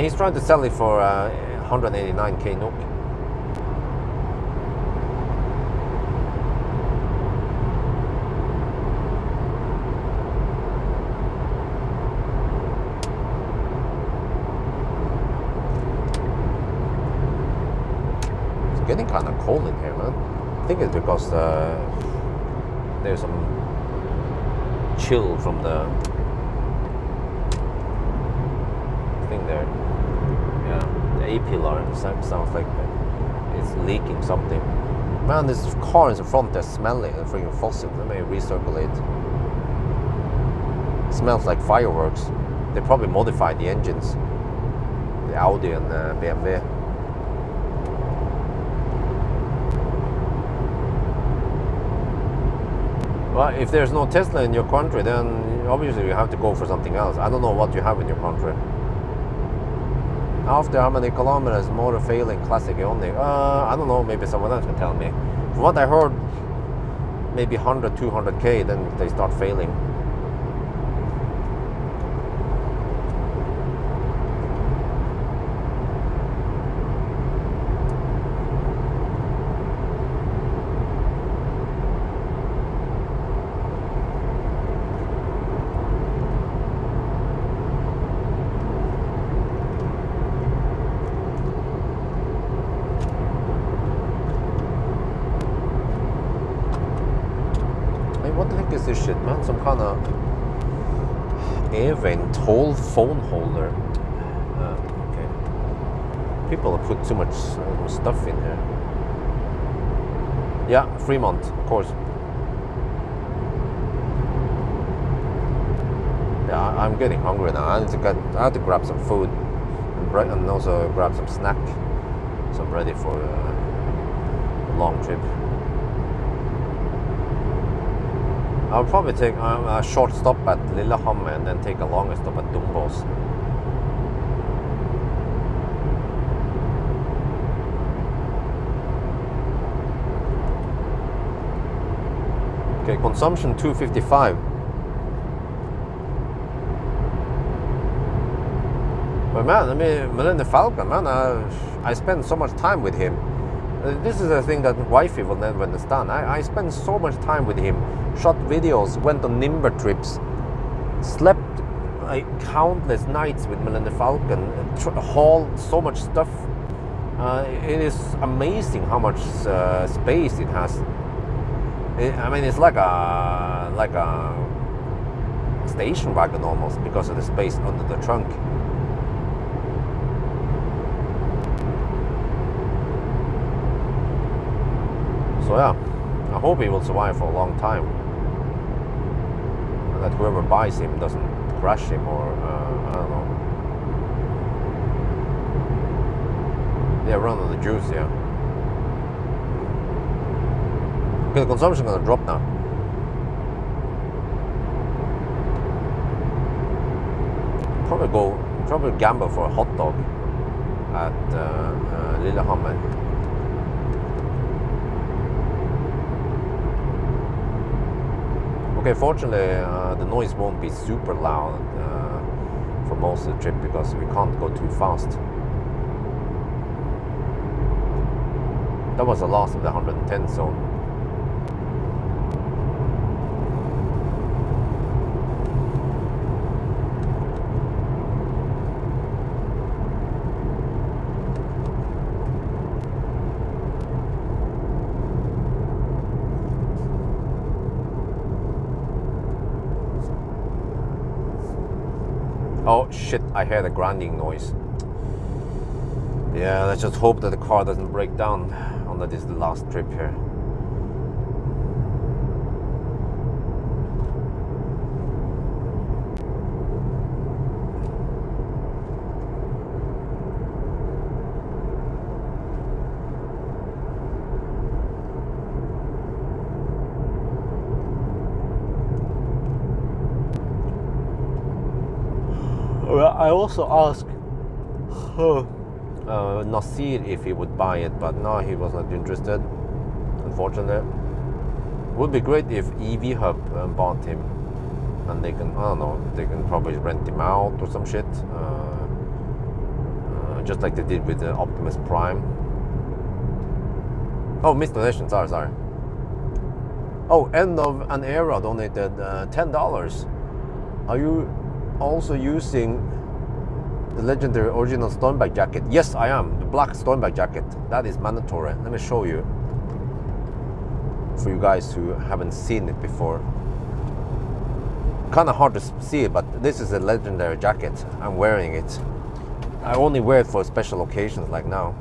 He's trying to sell it for 189k NOK. It's getting kind of cold in here, man. I think it's because there's some chill from the thing there. Yeah, the A-pillar sounds like it's leaking something. Man, this car in the front that's smelling a freaking fossil. Let me recirculate. It smells like fireworks. They probably modified the engines, the Audi and the BMW. Well, if there's no Tesla in your country, then obviously you have to go for something else. I don't know what you have in your country. After how many kilometers, motor failing, classic Ioniq? I don't know, maybe someone else can tell me. From what I heard, maybe 100, 200k, then they start failing. this shit, man? Some kind of airvane tall phone holder. Okay. People have put too much stuff in here. Yeah, Fremont, of course. Yeah, I'm getting hungry now. I have to grab some food and also grab some snack, so I'm ready for a long trip. I'll probably take a short stop at Lillehammer and then take a longer stop at Dombås. Okay, consumption 255. But man, I mean, Millennium Falcon, man, I spend so much time with him. This is a thing that wifey will never understand. I spent so much time with him, shot videos, went on Nimber trips, slept countless nights with Millennium Falcon, hauled so much stuff. It is amazing how much space it has. I mean, it's like a station wagon almost because of the space under the trunk. So yeah, I hope he will survive for a long time, and that whoever buys him doesn't crash him or I don't know. Yeah, run on the juice, yeah. Okay, the consumption is gonna drop now. Probably gamble for a hot dog at Lillehammer. Okay, fortunately, the noise won't be super loud for most of the trip because we can't go too fast. That was the last of the 110 zone. Oh shit, I heard a grinding noise. Yeah, let's just hope that the car doesn't break down on that is the last trip here. I also asked Nasir if he would buy it, but no, he was not interested, unfortunately. It would be great if EV Hub bought him, and they can, I don't know, they can probably rent him out or some shit, just like they did with the Optimus Prime. Oh, missed donation, sorry. Oh, End of an Era donated $10. Are you also using the legendary original Stormback jacket? Yes, I am. The black Stormback jacket. That is mandatory. Let me show you. For you guys who haven't seen it before. Kind of hard to see it, but this is a legendary jacket. I'm wearing it. I only wear it for special occasions like now.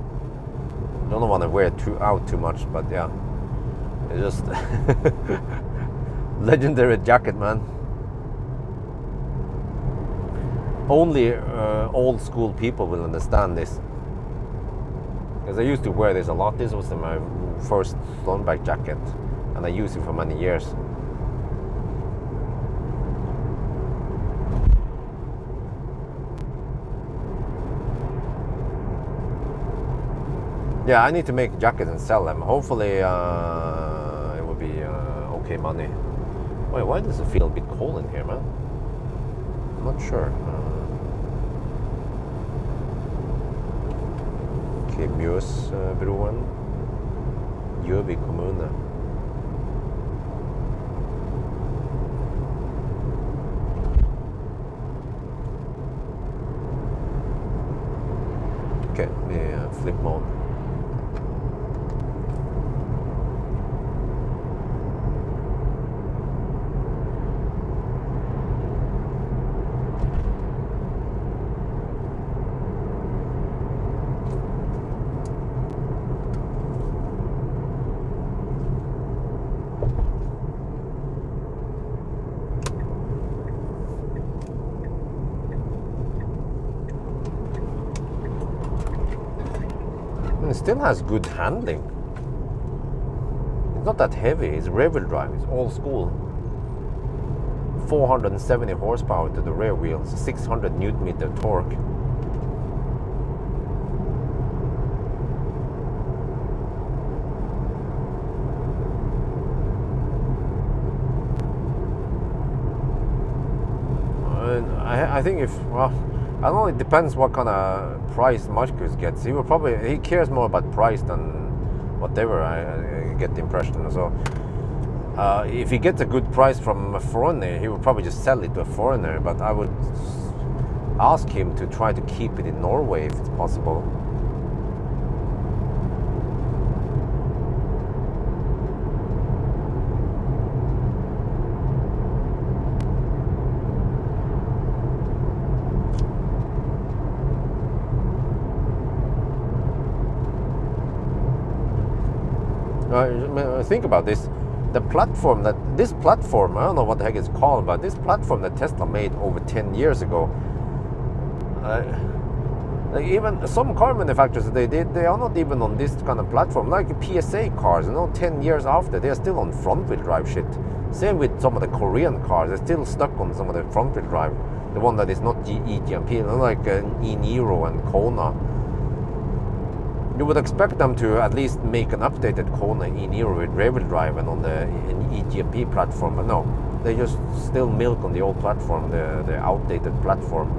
Don't want to wear it out too much, but yeah. It's just legendary jacket, man. Only old school people will understand this, because I used to wear this a lot. This was my first Stormback jacket, and I used it for many years. Yeah, I need to make jackets and sell them. Hopefully it will be okay money. Wait, why does it feel a bit cold in here, man? I'm not sure. Okay, Mjøsbroen, Gjøvik kommune. Okay, vi flip mode. And it still has good handling. It's not that heavy. It's rear-wheel drive. It's old school. 470 horsepower to the rear wheels, 600 newton meter torque. I think if, well, I don't know, it depends what kind of price Marcus gets. He cares more about price than whatever, I get the impression. So if he gets a good price from a foreigner, he would probably just sell it to a foreigner, but I would ask him to try to keep it in Norway if it's possible. Think about this. This platform, I don't know what the heck it's called, but this platform that Tesla made over 10 years ago, like even some car manufacturers, they are not even on this kind of platform. Like PSA cars, 10 years after, they are still on front-wheel drive shit. Same with some of the Korean cars, they're still stuck on some of the front-wheel drive. The one that is not eGMP, like e-Niro and Kona. You would expect them to at least make an updated Kona e-Niro with rear-wheel drive and on the eGMP platform, but no, they just still milk on the old platform, the outdated platform.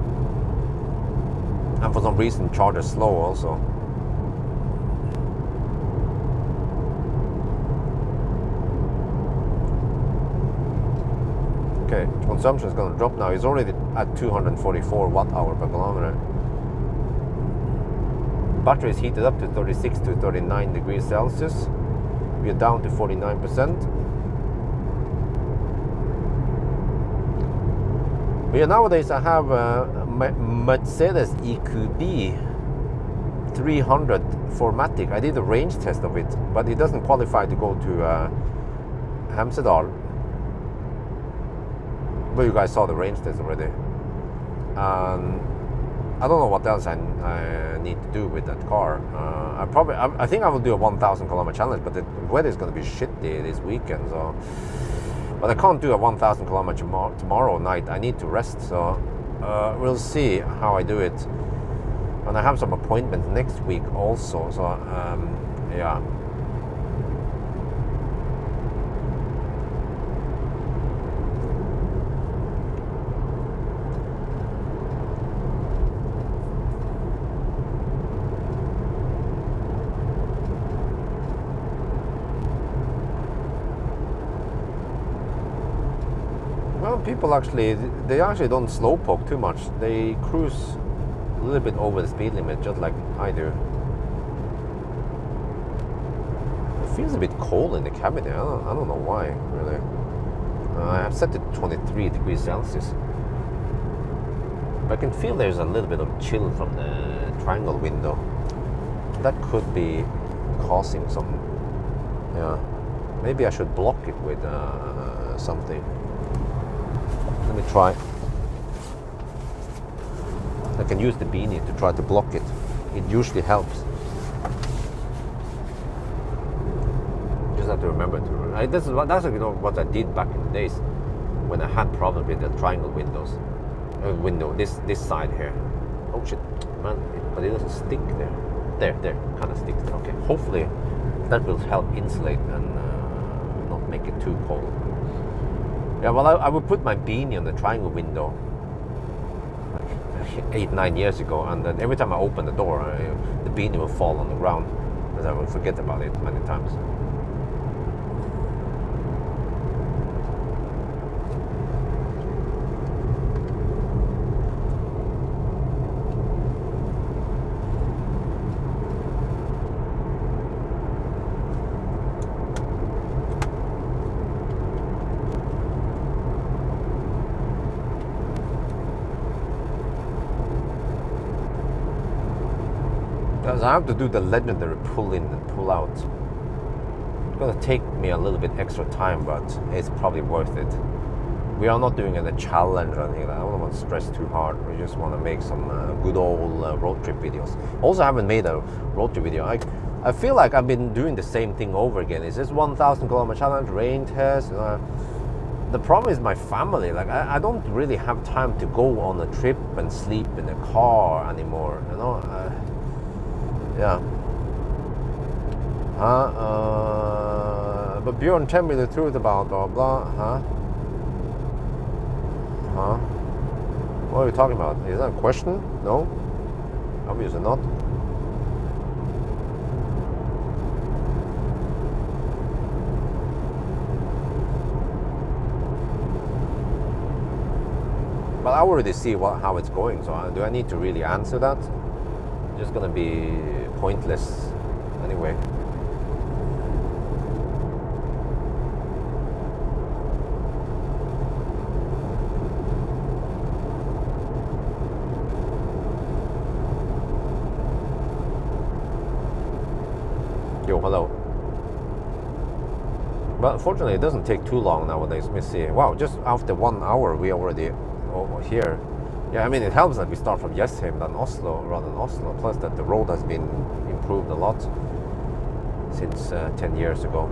And for some reason, charge is slow also. Okay, consumption is going to drop now. It's already at 244 watt-hour per kilometer. Battery is heated up to 36 to 39 degrees Celsius. We are down to 49%. But nowadays I have a Mercedes EQB 300 4MATIC. I did a range test of it, but it doesn't qualify to go to Hemsedal. But you guys saw the range test already. I don't know what else I need to do with that car. I think I will do a 1,000 kilometer challenge, but the weather is going to be shitty this weekend. So, but I can't do a 1,000 kilometer tomorrow night. I need to rest. So we'll see how I do it. And I have some appointments next week also. So yeah. People actually don't slowpoke too much. They cruise a little bit over the speed limit, just like I do. It feels a bit cold in the cabin there. I don't know why, really. I have set it to 23 degrees Celsius. But I can feel there's a little bit of chill from the triangle window. That could be causing some. Yeah, maybe I should block it with something. Let me try. I can use the beanie to try to block it. It usually helps. Just have to remember to. That's what I did back in the days when I had problems with the triangle windows. Window this side here. Oh shit, man! But it doesn't stick there. There, kind of sticks there. Okay. Hopefully that will help insulate and not make it too cold. Yeah, well, I would put my beanie on the triangle window like 8-9 years ago, and then every time I open the door, the beanie will fall on the ground, because I will forget about it many times. I have to do the legendary pull in and pull out. It's going to take me a little bit extra time, but it's probably worth it. We are not doing a challenge or anything like that. I don't want to stress too hard. We just want to make some good old road trip videos. Also, haven't made a road trip video. I feel like I've been doing the same thing over again. It's this 1,000 kilometer challenge, rain test. The problem is my family. Like I don't really have time to go on a trip and sleep in a car anymore. Yeah. But Bjorn, tell me the truth about blah blah. What are you talking about? Is that a question? No, obviously not. But I already see how it's going, so do I need to really answer that? It's just gonna be pointless anyway. Yo, hello. But fortunately, it doesn't take too long nowadays. Let me see. Wow, just after 1 hour, we already over here. Yeah, I mean, it helps that we start from Jessheim than Oslo rather than Oslo. Plus that the road has been improved a lot since 10 years ago.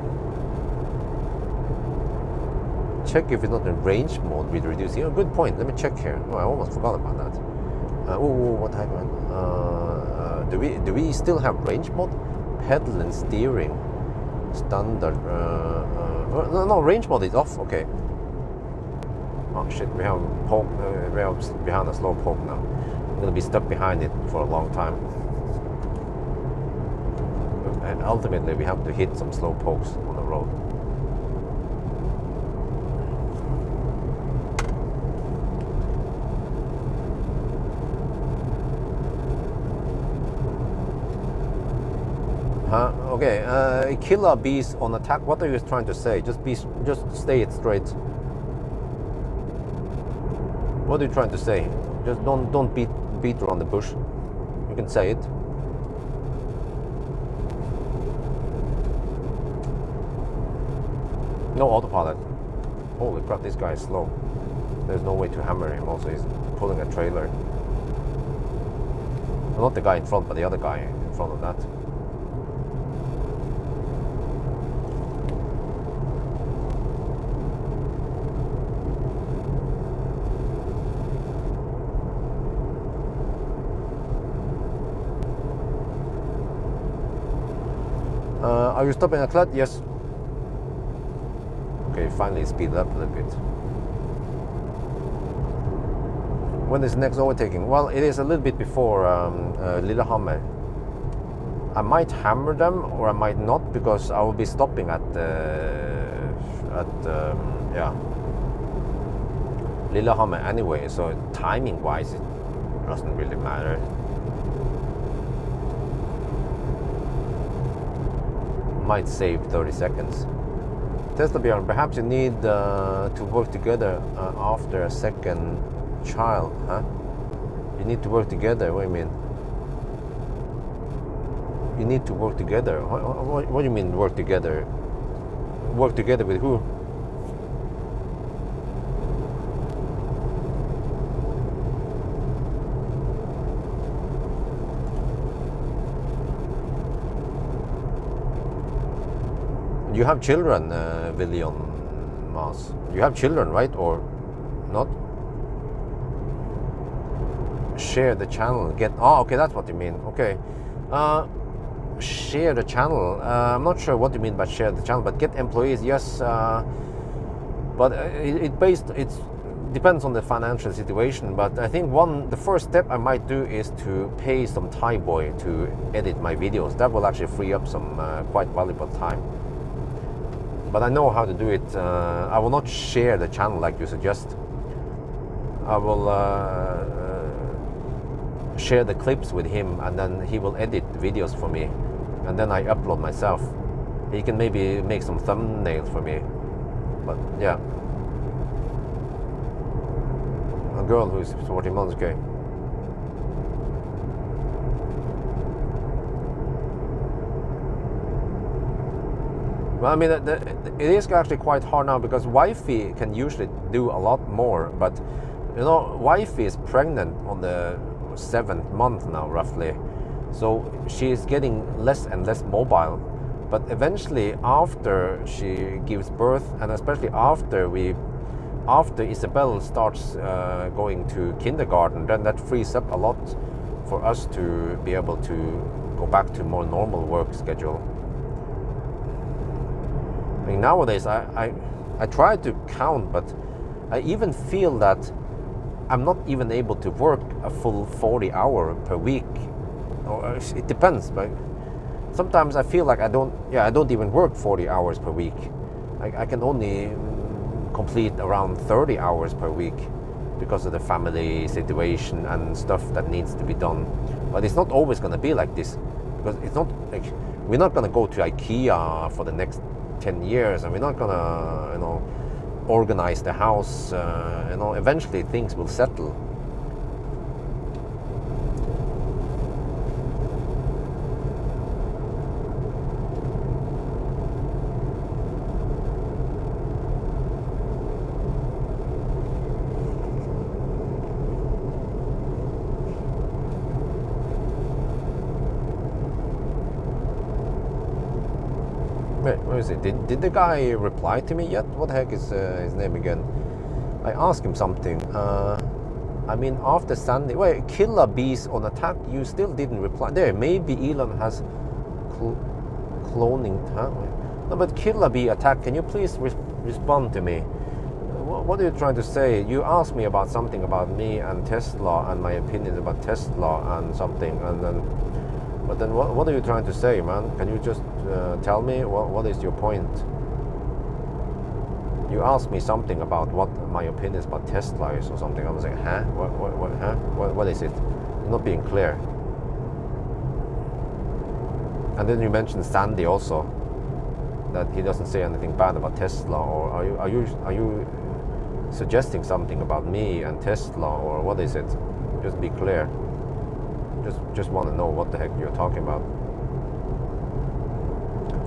Check if it's not in range mode with reducing. Oh, good point. Let me check here. Oh, I almost forgot about that. What happened? Do we still have range mode? Pedal and steering standard. No, range mode is off. Okay. Oh shit, we have poke. We are behind a slow poke now. I'm gonna be stuck behind it for a long time. And ultimately, we have to hit some slow pokes on the road. Okay, killer bees on attack. What are you trying to say? Just stay it straight. What are you trying to say? Just don't beat around the bush. You can say it. No autopilot. Holy crap, this guy is slow. There's no way to hammer him. Also, he's pulling a trailer. Well, not the guy in front, but the other guy in front of that. Are you stopping at Clut? Yes. Okay, finally speed up a little bit. When is next overtaking? Well, it is a little bit before Lillehammer. I might hammer them or I might not, because I will be stopping at Lillehammer anyway. So timing wise, it doesn't really matter. Might save 30 seconds. Tesla Bjorn, perhaps you need to work together after a second child, huh? You need to work together. What do you mean? You need to work together. What do you mean work together? Work together with who? You have children, William Mas. You have children, right? Or not? Share the channel. Okay, that's what you mean. Okay. Share the channel. I'm not sure what you mean by share the channel, but get employees, yes. But it depends on the financial situation. But I think the first step I might do is to pay some Thai boy to edit my videos. That will actually free up some quite valuable time. But I know how to do it. I will not share the channel like you suggest. I will share the clips with him, and then he will edit the videos for me, and then I upload myself. He can maybe make some thumbnails for me. But yeah, a girl who's 40 months, okay. Well, I mean, it is actually quite hard now, because Wi-Fi can usually do a lot more, but You know, wife is pregnant on the 7th month now, roughly. So she's getting less and less mobile. But eventually, after she gives birth, and especially after Isabel starts going to kindergarten, then that frees up a lot for us to be able to go back to more normal work schedule. I mean, nowadays I try to count, but I even feel that I'm not even able to work a full 40 hours per week. Or it depends, but sometimes I feel like I don't even work 40 hours per week. I can only complete around 30 hours per week because of the family situation and stuff that needs to be done. But it's not always going to be like this, because it's not like we're not going to go to IKEA for the next 10 years, and we're not going to, organize the house. Eventually things will settle. Wait, where is it? Did the guy reply to me yet? What the heck is his name again? I asked him something. After Sandy... Wait, killer bees on attack? You still didn't reply. There, maybe Elon has cloning... Huh? No, but killer bee attack, can you please respond to me? What are you trying to say? You asked me about something about me and Tesla and my opinions about Tesla and something, and then... But then what are you trying to say, man? Can you just tell me what is your point? You asked me something about what my opinions about Tesla is or something. I was like, huh? What is it? You're not being clear. And then you mentioned Sandy also, that he doesn't say anything bad about Tesla. Or are you suggesting something about me and Tesla, or what is it? Just be clear. Just want to know what the heck you're talking about.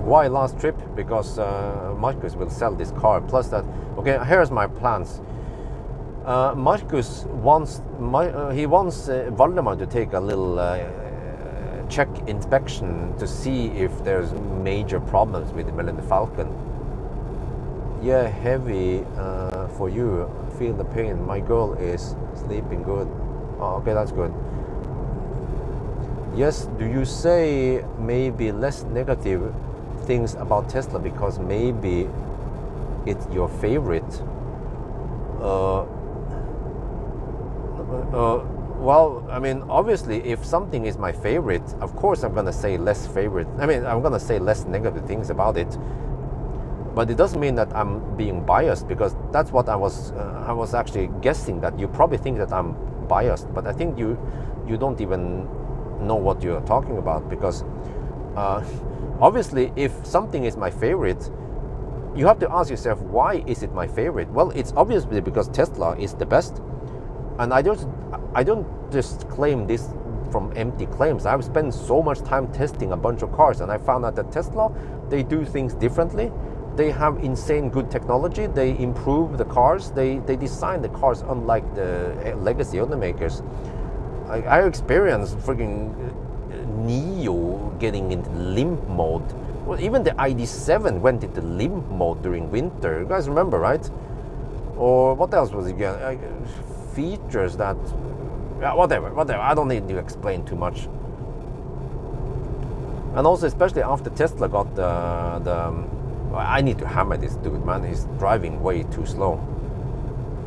Why last trip? Because Marcus will sell this car. Plus that, okay, here's my plans. Marcus wants Valdemar to take a little check inspection to see if there's major problems with the Millennium Falcon. Yeah, heavy for you. Feel the pain. My girl is sleeping good. Oh, okay, that's good. Yes, do you say maybe less negative things about Tesla because maybe it's your favorite? Well, I mean, obviously, if something is my favorite, of course I'm gonna say less favorite. I'm gonna say less negative things about it. But it doesn't mean that I'm being biased, because that's what I was actually guessing, that you probably think that I'm biased. But I think you don't even know what you're talking about, because obviously if something is my favorite, you have to ask yourself, why is it my favorite? Well, it's obviously because Tesla is the best, and I don't just claim this from empty claims. I've spent so much time testing a bunch of cars, and I found out that Tesla, they do things differently. They have insane good technology. They improve the cars. They design the cars unlike the legacy automakers. I experienced freaking Neo getting into limp mode. Well, even the ID7 went into limp mode during winter. You guys remember, right? Or what else was it again? Features that... whatever. I don't need to explain too much. And also, especially after Tesla got I need to hammer this dude, man. He's driving way too slow.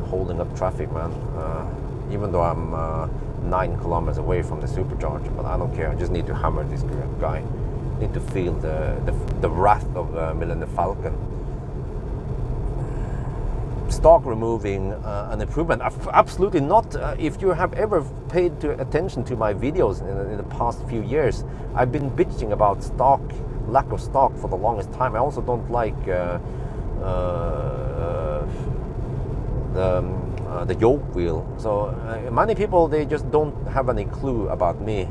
Holding up traffic, man. Even though I'm 9 kilometers away from the supercharger, but I don't care. I just need to hammer this guy. I need to feel the wrath of Millennium Falcon. Stock removing an improvement? Absolutely not. If you have ever paid attention to my videos in the past few years, I've been bitching about lack of stock for the longest time. I also don't like the yoke wheel. So many people, they just don't have any clue about me.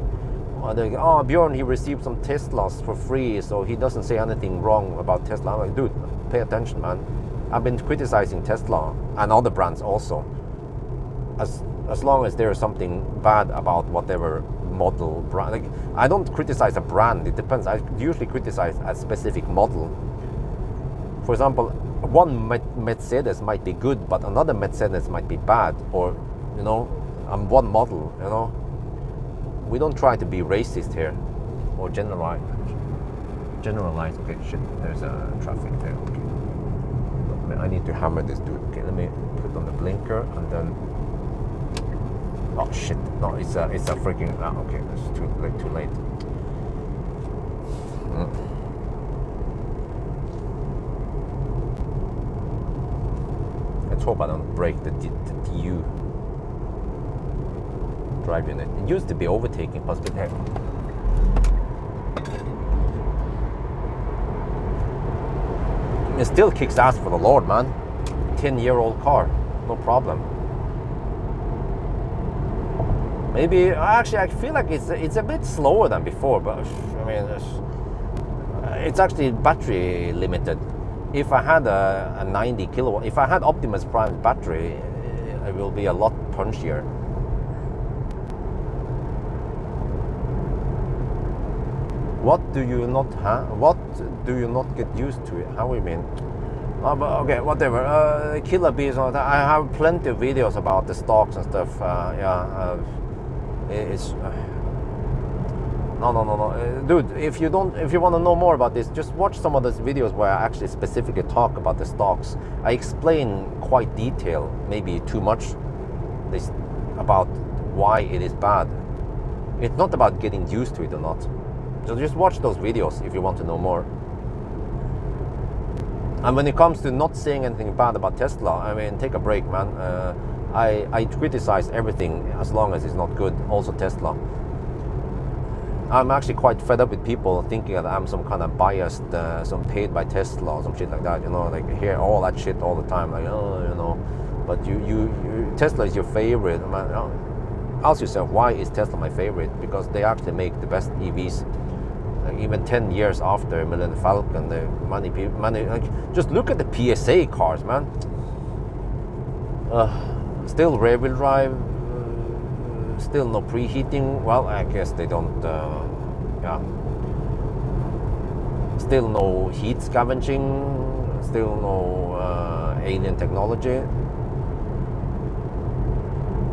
They go, oh, Bjorn, he received some Teslas for free, so he doesn't say anything wrong about Tesla. I'm like, dude, pay attention, man. I've been criticizing Tesla and other brands also as long as there is something bad about whatever model brand. Like, I don't criticize a brand. It depends. I usually criticize a specific model. For example, one Mercedes might be good, but another Mercedes might be bad, or one model. We don't try to be racist here or generalize. Okay, shit. There's a traffic there. Okay. I need to hammer this dude. Okay, let me put on the blinker and then. Oh shit! No, it's a freaking. Okay, it's too late. Let's hope I don't break the DU drive unit. It used to be overtaking possibility. It still kicks ass for the Lord, man. 10-year-old car, no problem. Maybe actually I feel like it's a bit slower than before, but I mean it's actually battery limited. If I had a 90 kilowatt, if I had Optimus Prime's battery, it will be a lot punchier. What do you not have? What do you not get used to? How do you mean? But okay, whatever. Killer bees. I have plenty of videos about the stocks and stuff. It's no, dude. If you want to know more about this, just watch some of those videos where I actually specifically talk about the stocks. I explain quite detail, maybe too much, about why it is bad. It's not about getting used to it or not. So just watch those videos if you want to know more. And when it comes to not saying anything bad about Tesla, I mean, take a break, man. I criticize everything as long as it's not good, also Tesla. I'm actually quite fed up with people thinking that I'm some kind of biased, some paid by Tesla or some shit like that, like hear all that shit all the time, like, but you Tesla is your favorite. Ask yourself, why is Tesla my favorite? Because they actually make the best EVs. Like, even 10 years after Millennium Falcon, the money, like, just look at the PSA cars, man. Still rear-wheel drive, still no preheating. Well, I guess they don't. Still no heat scavenging. Still no alien technology.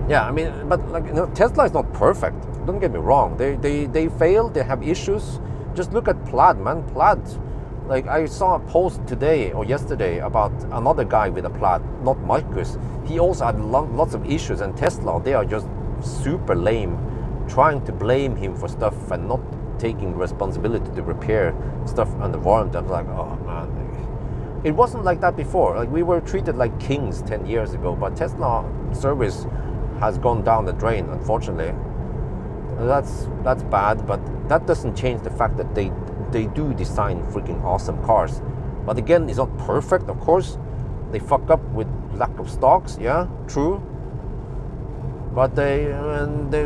Yeah, I mean, but like, Tesla is not perfect. Don't get me wrong. They fail. They have issues. Just look at Plaid, man. Plaid. Like, I saw a post today or yesterday about another guy with a Plaid, not Marcus. He also had lots of issues, and Tesla, they are just super lame, trying to blame him for stuff and not taking responsibility to repair stuff under warranty. I'm like, oh man, it wasn't like that before. Like, we were treated like kings 10 years ago, but Tesla service has gone down the drain, unfortunately. That's bad, but that doesn't change the fact that they do design freaking awesome cars. But again, it's not perfect, of course. They fuck up with lack of stocks, yeah, true. But there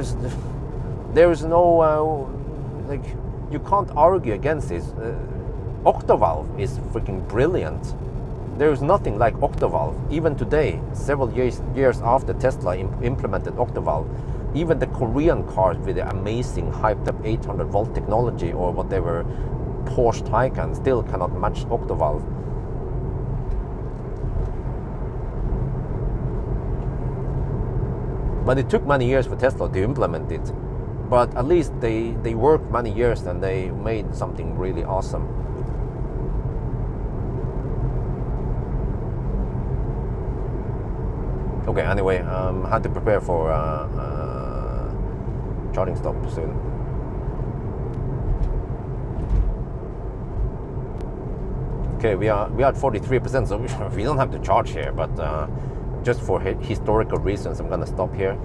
is no like, you can't argue against this. Octovalve is freaking brilliant. There is nothing like Octovalve. Even today, several years after Tesla implemented Octovalve, even the Korean cars with the amazing hyped up 800 volt technology or whatever Porsche Taycan still cannot match Octovalve. But it took many years for Tesla to implement it. But at least they worked many years and they made something really awesome. Okay, anyway, had to prepare for charging stop soon. Okay, we are at 43%, so we don't have to charge here, but just for historical reasons, I'm gonna stop here.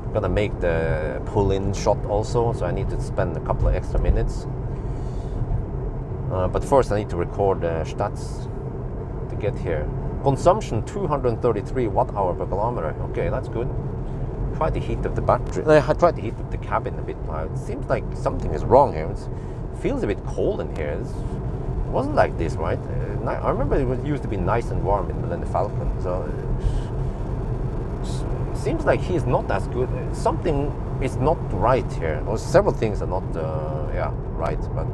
I'm gonna make the pull-in shot also, so I need to spend a couple of extra minutes. But first I need to record stats to get here. Consumption 233 watt-hour per kilometer. Okay, that's good. Try to heat up the battery. I tried to heat up the cabin a bit. It seems like something is wrong here. It feels a bit cold in here. It wasn't like this, right? I remember it used to be nice and warm in the Millennium Falcon. So seems like he's not as good. Something is not right here. Or several things are not, yeah, right. But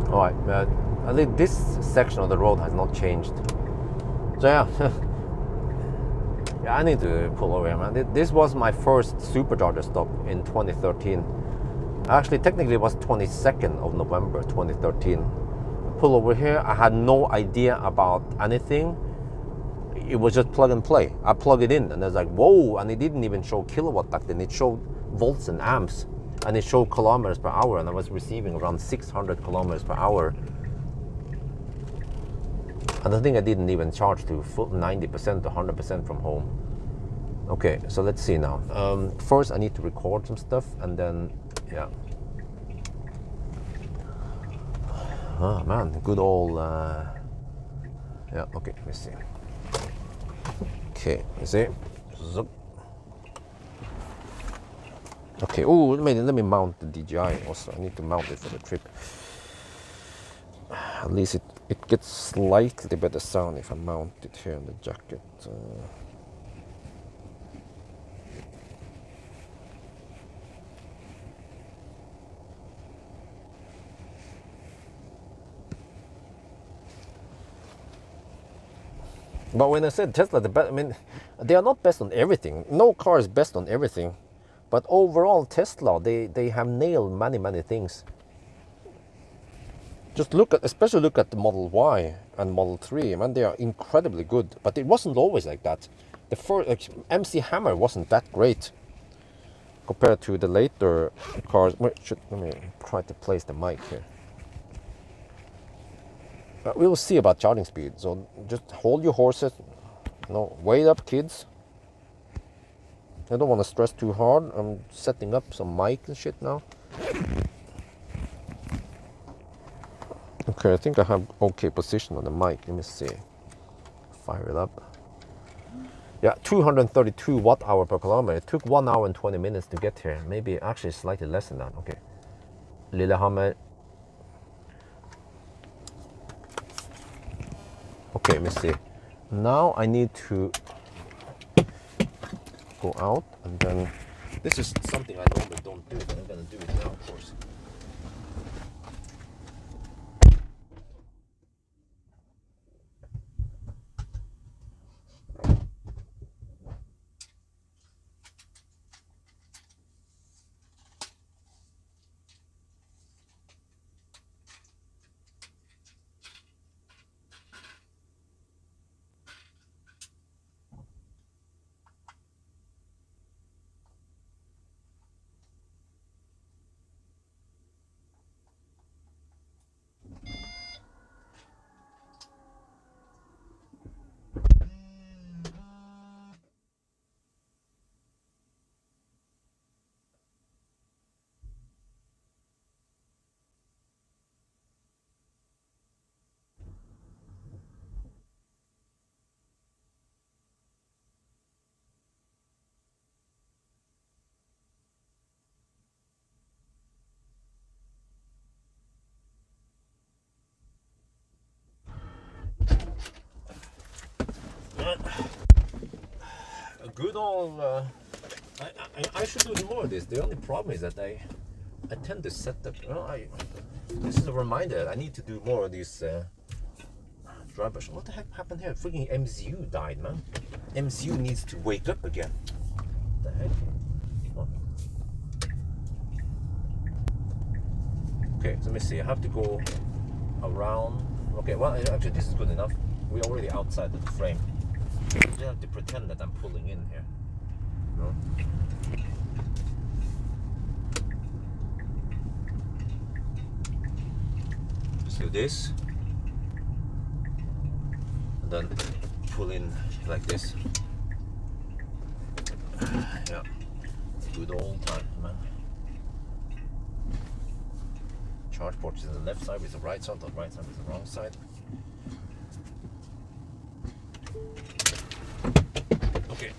all right, I think this section of the road has not changed. So yeah, yeah, I need to pull over here, man. This was my first supercharger stop in 2013. Actually, technically, it was 22nd of November 2013. Pull over here. I had no idea about anything. It was just plug and play. I plug it in, and it's like, whoa! And it didn't even show kilowatt back then. It showed volts and amps. And it showed kilometers per hour, and I was receiving around 600 kilometers per hour. And I think I didn't even charge to full 90% to 100% from home. Okay, so let's see now. First, I need to record some stuff, and then, yeah. Oh man, good old, yeah, okay, let's see. Okay, let's see. Zup. Okay, oh, let me mount the DJI also. I need to mount it for the trip. At least it gets slightly better sound if I mount it here in the jacket. But when I said Tesla, I mean, they are not best on everything. No car is best on everything. But overall, Tesla, they have nailed many things. Just especially look at the Model Y and Model 3. Man, they are incredibly good. But it wasn't always like that. The first MC Hammer wasn't that great compared to the later cars. Let me try to place the mic here. We will see about charging speed. So just hold your horses. No, wait up, kids. I don't want to stress too hard. I'm setting up some mic and shit now. Okay, I think I have okay position on the mic. Let me see. Fire it up. Yeah, 232 watt-hour per kilometer. It took 1 hour and 20 minutes to get here. Maybe actually slightly less than that. Okay. Lillehammer. Okay, let me see. Now I need to go out, and then this is something I normally don't do, but I'm gonna do it now, of course. A good old. I should do more of this. The only problem is that I tend to set up. This is a reminder. I need to do more of these drivers. What the heck happened here? Freaking MCU died, man. MCU needs to wake up again. What the heck? Oh. Okay, so let me see. I have to go around. Okay, well, actually, this is good enough. We're already outside the frame. I just have to pretend that I'm pulling in here. No? Just do this, and then pull in like this. Yeah. Good old time, man. Charge port is on the left side with the right side, the right side with the wrong side. Okay.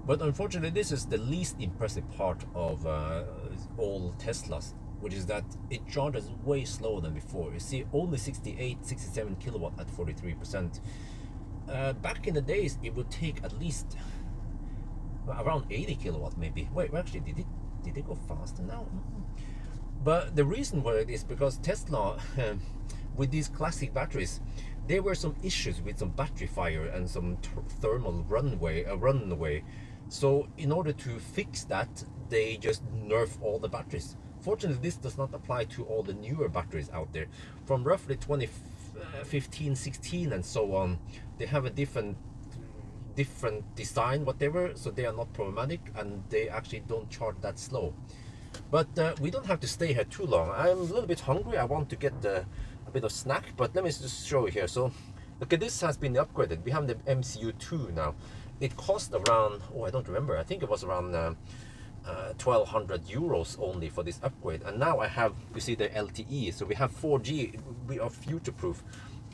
But unfortunately, this is the least impressive part of all Teslas, which is that it charges way slower than before. You see, only 68, 67 kilowatt at 43%. Back in the days, it would take at least around 80 kilowatt, maybe. Wait, actually, did it go faster now? But the reason for it is because Tesla, with these classic batteries, there were some issues with some battery fire and some thermal runaway. So in order to fix that, they just nerf all the batteries. Fortunately, this does not apply to all the newer batteries out there. From roughly 2015, 16 and so on, they have a different design, whatever, so they are not problematic and they actually don't charge that slow. But we don't have to stay here too long. I'm a little bit hungry. I want to get a bit of snack, but let me just show you here. So okay, this has been upgraded. We have the MCU2 now. It cost around, oh, I don't remember, I think it was around 1200 euros only for this upgrade. And now I have, you see the LTE, so we have 4G. We are future proof.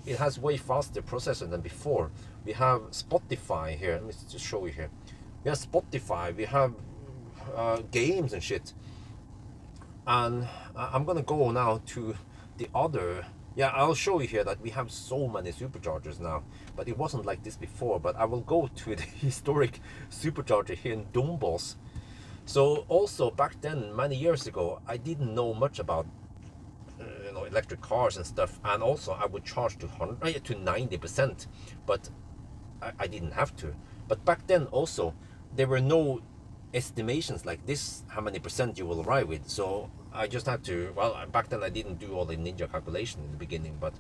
It has way faster processor than before. We have Spotify here. Let me just show you here. We have Spotify, we have games and shit. And I'm gonna go now to the other, yeah, I'll show you here that we have so many superchargers now, but it wasn't like this before. But I will go to the historic supercharger here in Dombås. So also back then, many years ago, I didn't know much about electric cars and stuff, and also I would charge to 90%, but I didn't have to. But back then also there were no estimations like this, how many percent you will arrive with. So I just had to, well, back then I didn't do all the ninja calculation in the beginning, but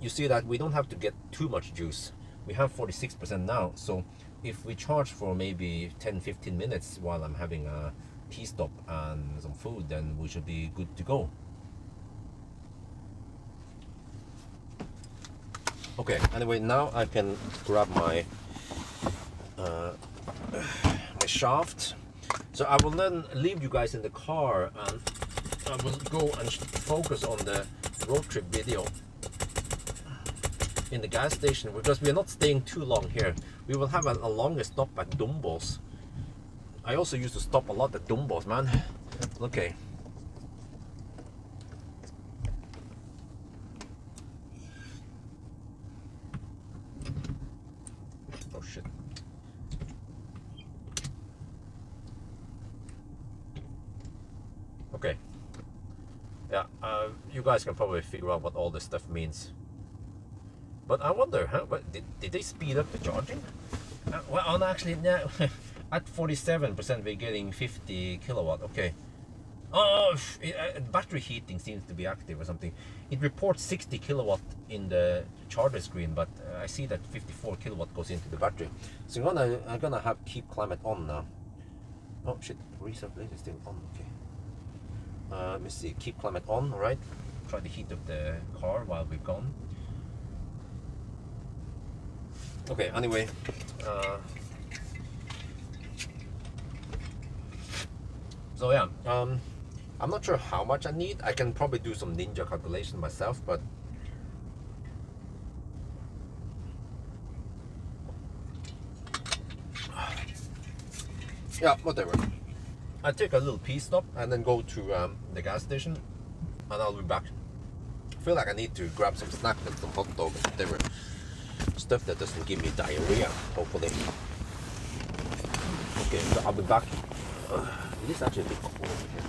you see that we don't have to get too much juice. We have 46% now, so if we charge for maybe 10-15 minutes while I'm having a tea stop and some food, then we should be good to go. Okay, anyway, now I can grab my my shaft. So I will then leave you guys in the car, and I will go and focus on the road trip video in the gas station, because we are not staying too long here. We will have a longer stop at Dumbos. I also used to stop a lot at Dumbos, man. Okay. Oh shit. Okay. Yeah, you guys can probably figure out what all this stuff means. But I wonder, huh? Did they speed up the charging? Well, actually, yeah, at 47% we're getting 50 kilowatt. Okay. Oh, battery heating seems to be active or something. It reports 60 kilowatt in the charger screen, but I see that 54 kilowatt goes into the battery. So I'm gonna have keep climate on now. Oh shit, reset plate is still on. Okay. Let me see. Keep climate on. All right. Try to heat up the car while we're gone. Okay, anyway, so yeah, I'm not sure how much I need. I can probably do some ninja calculation myself, but yeah, whatever. I take a little pee stop and then go to the gas station, and I'll be back. I feel like I need to grab some snack and some hot dog and whatever stuff that doesn't give me diarrhea, hopefully. Okay, so I'll be back. It is actually a bit cold over here.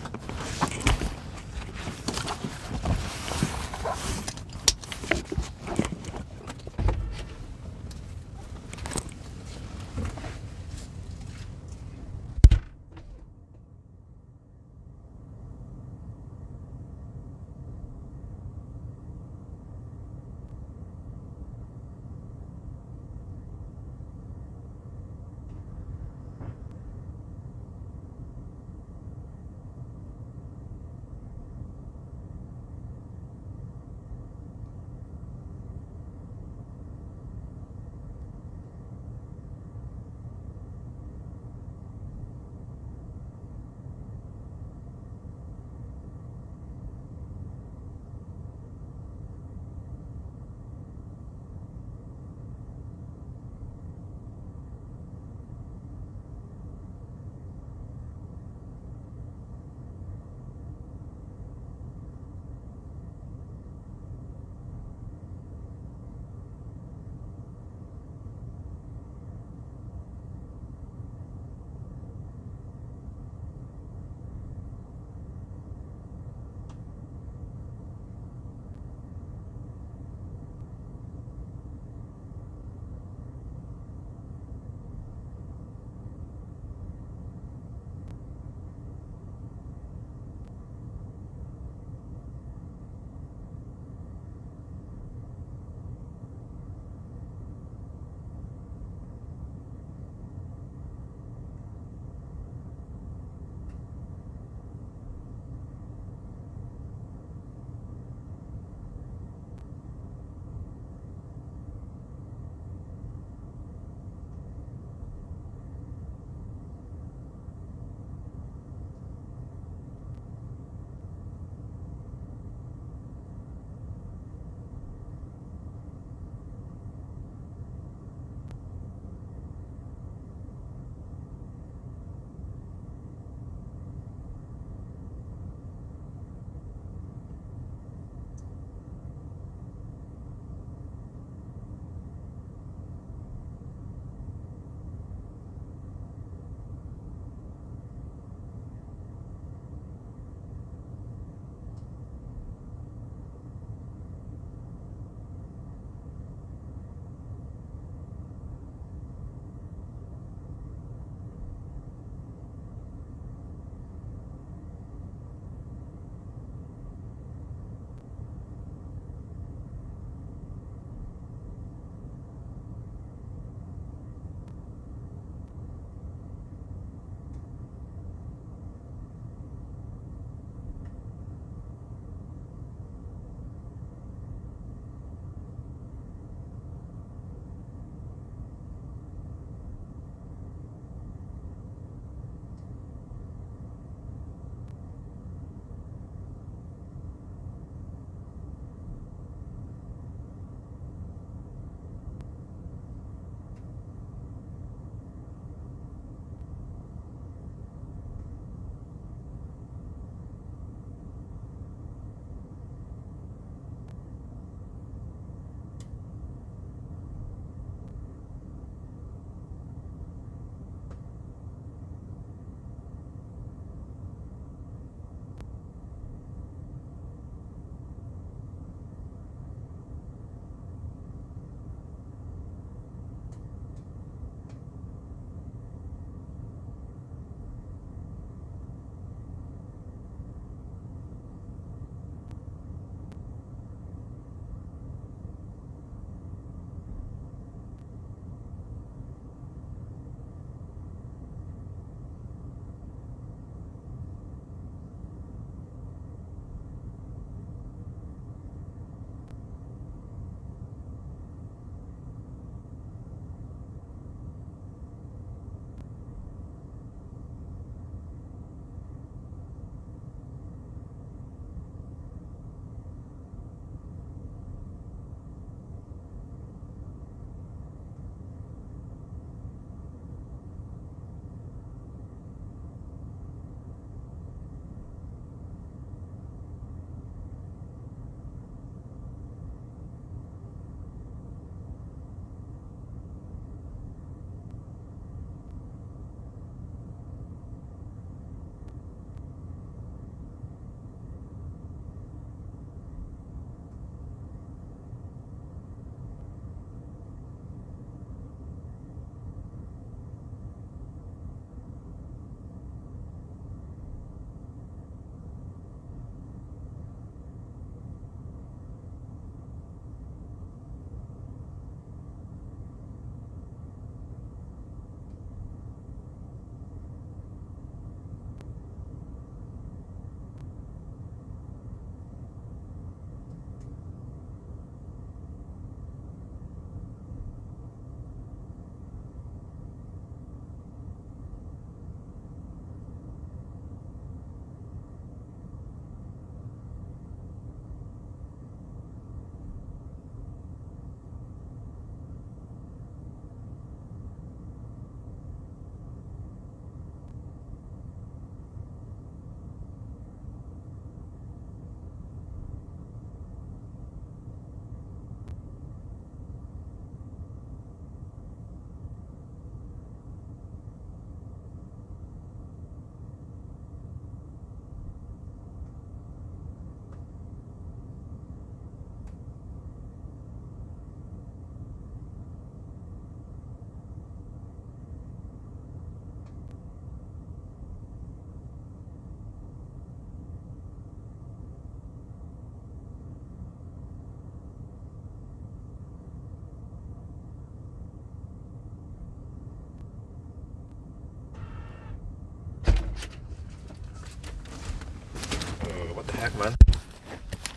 back, man.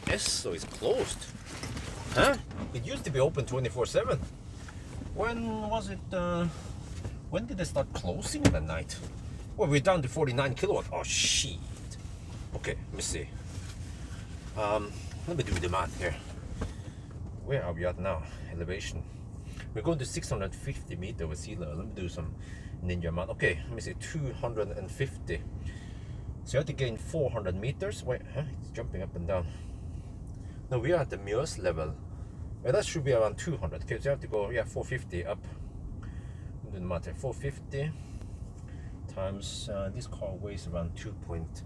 Yes, so it's closed. Huh? It used to be open 24/7. When was it? When did they start closing at night? Well, we're down to 49 kilowatt. Oh shit. Okay, let me see. Let me do the math here. Where are we at now? Elevation. We're going to 650 meters over sea level. Let me do some ninja math. Okay, let me see. 250. So you have to gain 400 meters. Wait, huh? It's jumping up and down. No, we are at the Mjøs level. Well, that should be around 200. Okay, so you have to go, yeah, 450 up. Do the math here. 450 times, this car weighs around 2.2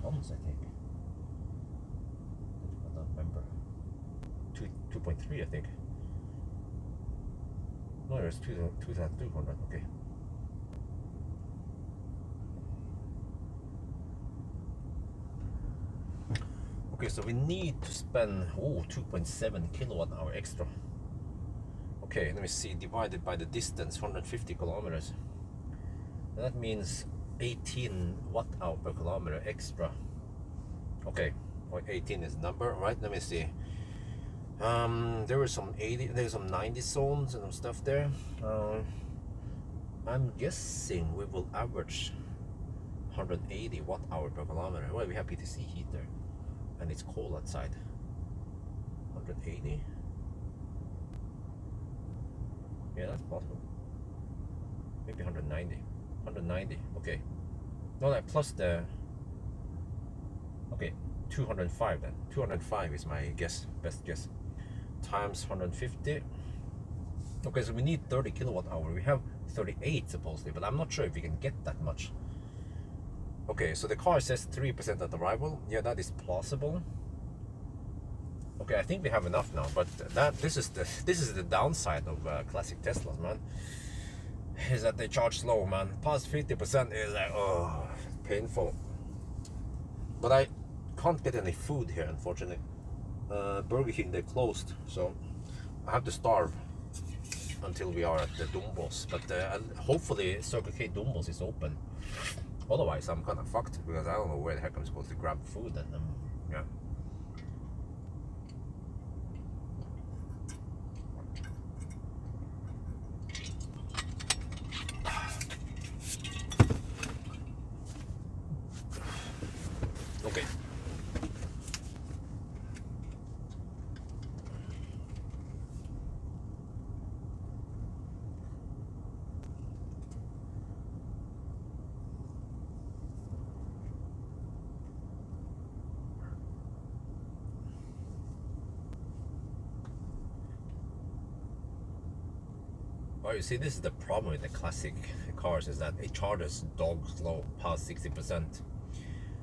tons, I think. I don't remember. 2.3, I think. No, it's 2,200. Okay. Okay, so we need to spend 2.7 kilowatt hour extra. Okay, let me see, divided by the distance, 150 kilometers. And that means 18 watt hour per kilometer extra. Okay, well, 18 is the number, right? Let me see. There were some 80, there's some 90 zones and some stuff there. I'm guessing we will average 180 watt hour per kilometer. Well, we have PTC heater and it's cold outside. 180. Yeah, that's possible. Maybe 190. 190. Okay. No, that plus the. Okay, 205 then. 205 is my guess, best guess. Times 150. Okay, so we need 30 kilowatt hour. We have 38 supposedly, but I'm not sure if we can get that much. Okay, so the car says 3% at arrival. Yeah, that is plausible. Okay, I think we have enough now, but this is the downside of classic Teslas, man. Is that they charge slow, man. Past 50% is like, oh, painful. But I can't get any food here, unfortunately. Burger King, they closed, so I have to starve until we are at the Dombos. But hopefully Circle K Dombos is open. Otherwise, I'm kind of fucked because I don't know where the heck I'm supposed to grab food, and yeah. Okay. Well, you see, this is the problem with the classic cars, is that it charges dog slow past 60%.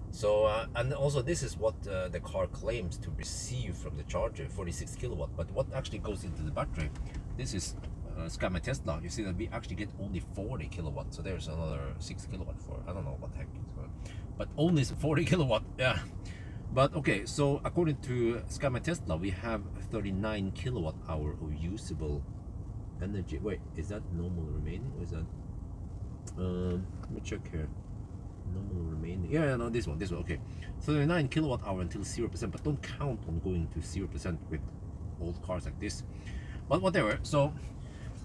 So, and also this is what the car claims to receive from the charger, 46 kilowatt. But what actually goes into the battery, this is Scam Tesla. You see that we actually get only 40 kilowatt. So there's another 6 kilowatt for, I don't know what the heck it's called. But only 40 kilowatt, yeah. But okay, so according to Scam Tesla, we have 39 kilowatt hour of usable energy. Wait, is that normal remaining, or is that let me check here. Normal remaining, yeah, no, this one, okay. 39 kilowatt hour until 0%, but don't count on going to 0% with old cars like this. But whatever, so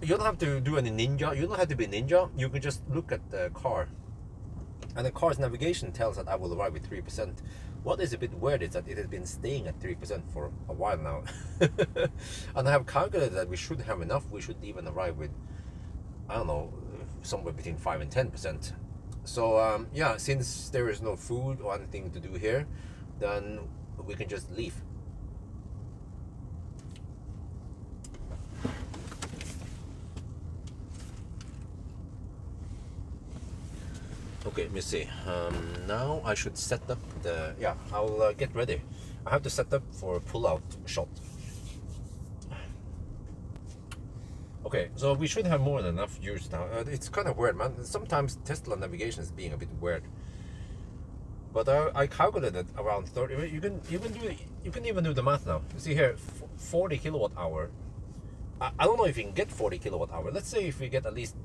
you don't have to do any ninja, you don't have to be ninja. You can just look at the car, and the car's navigation tells that I will arrive with 3%. What is a bit weird is that it has been staying at 3% for a while now. And I have calculated that we should have enough. We should even arrive with, I don't know, somewhere between 5 and 10%. So yeah, since there is no food or anything to do here, then we can just leave. Okay, let me see. Now I should set up the, yeah, I'll get ready. I have to set up for a pull-out shot. Okay, so we should have more than enough use now. It's kind of weird, man. Sometimes Tesla navigation is being a bit weird. But I calculated around 30. You can even do the math now. You see here, 40 kilowatt hour. I don't know if you can get 40 kilowatt hour. Let's say if we get at least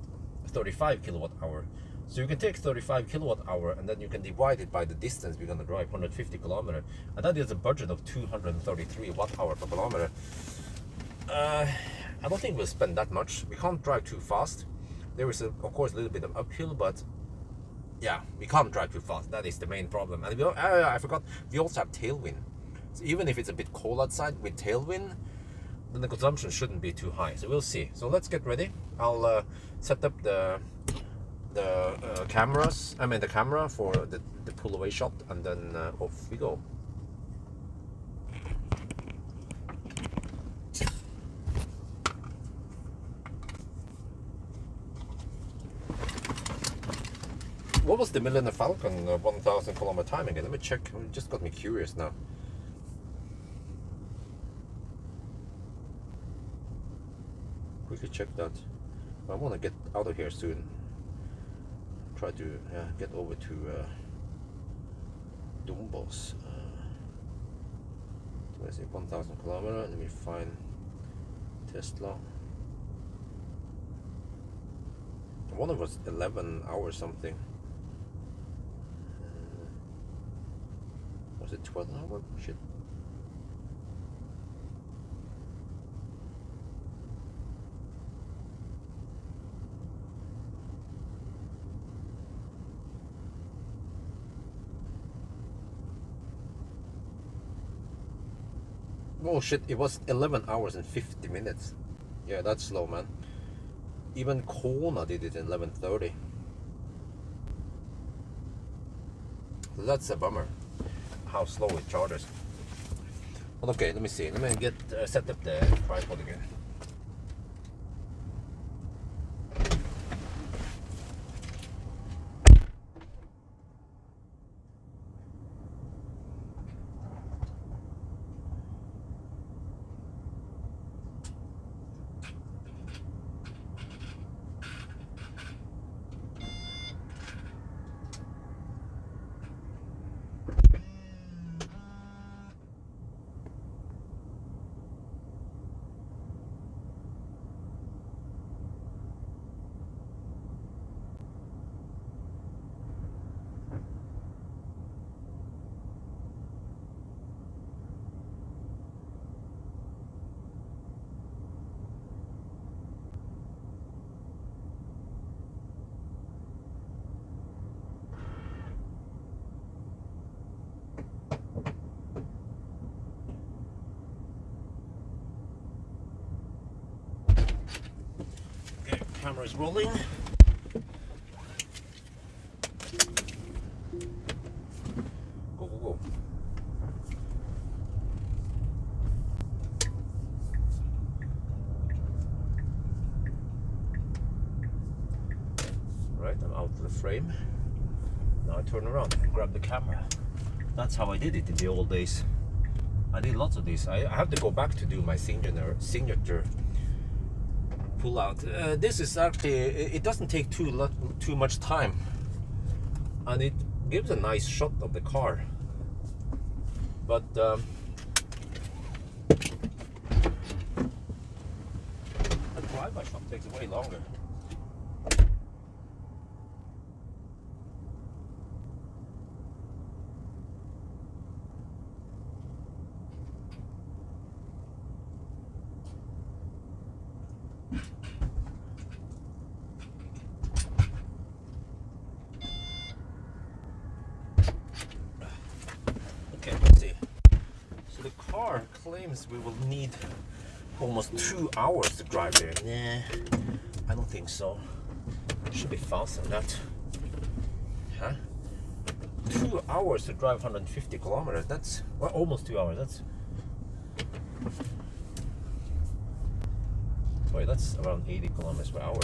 35 kilowatt hour. So you can take 35 kilowatt hour and then you can divide it by the distance we're going to drive, 150 kilometer, and that is a budget of 233 watt hour per kilometer. I don't think we'll spend that much. We can't drive too fast. There is of course a little bit of uphill, but yeah, we can't drive too fast. That is the main problem. And I forgot, we also have tailwind. So even if it's a bit cold outside with tailwind, then the consumption shouldn't be too high. So we'll see. So let's get ready. I'll set up the cameras. I mean the camera for the pull away shot, and then off we go. What was the Millennium Falcon 1,000 kilometer time again? Let me check. It just got me curious now. Quickly check that. I want to get out of here soon. Try to get over to Dombos. Let's see, 1,000 kilometer. Let me find Tesla. One of us 11 hours something. Was it 12 hours? Shit. Oh shit, it was 11 hours and 50 minutes. Yeah, that's slow, man. Even Kona did it in 11:30. That's a bummer, how slow it charges. But okay, let me see. Let me get set up the tripod again. Camera is rolling. Go, go, go. Right, I'm out of the frame. Now I turn around and grab the camera. That's how I did it in the old days. I did lots of these. I have to go back to do my signature pull out. This is actually, it doesn't take too much time, and it gives a nice shot of the car, but a drive-by shot takes way longer. Claims we will need almost 2 hours to drive there. Nah, I don't think so. It should be faster than that. Huh? 2 hours to drive 150 kilometers. That's, well, almost 2 hours. That's, wait, that's around 80 kilometers per hour.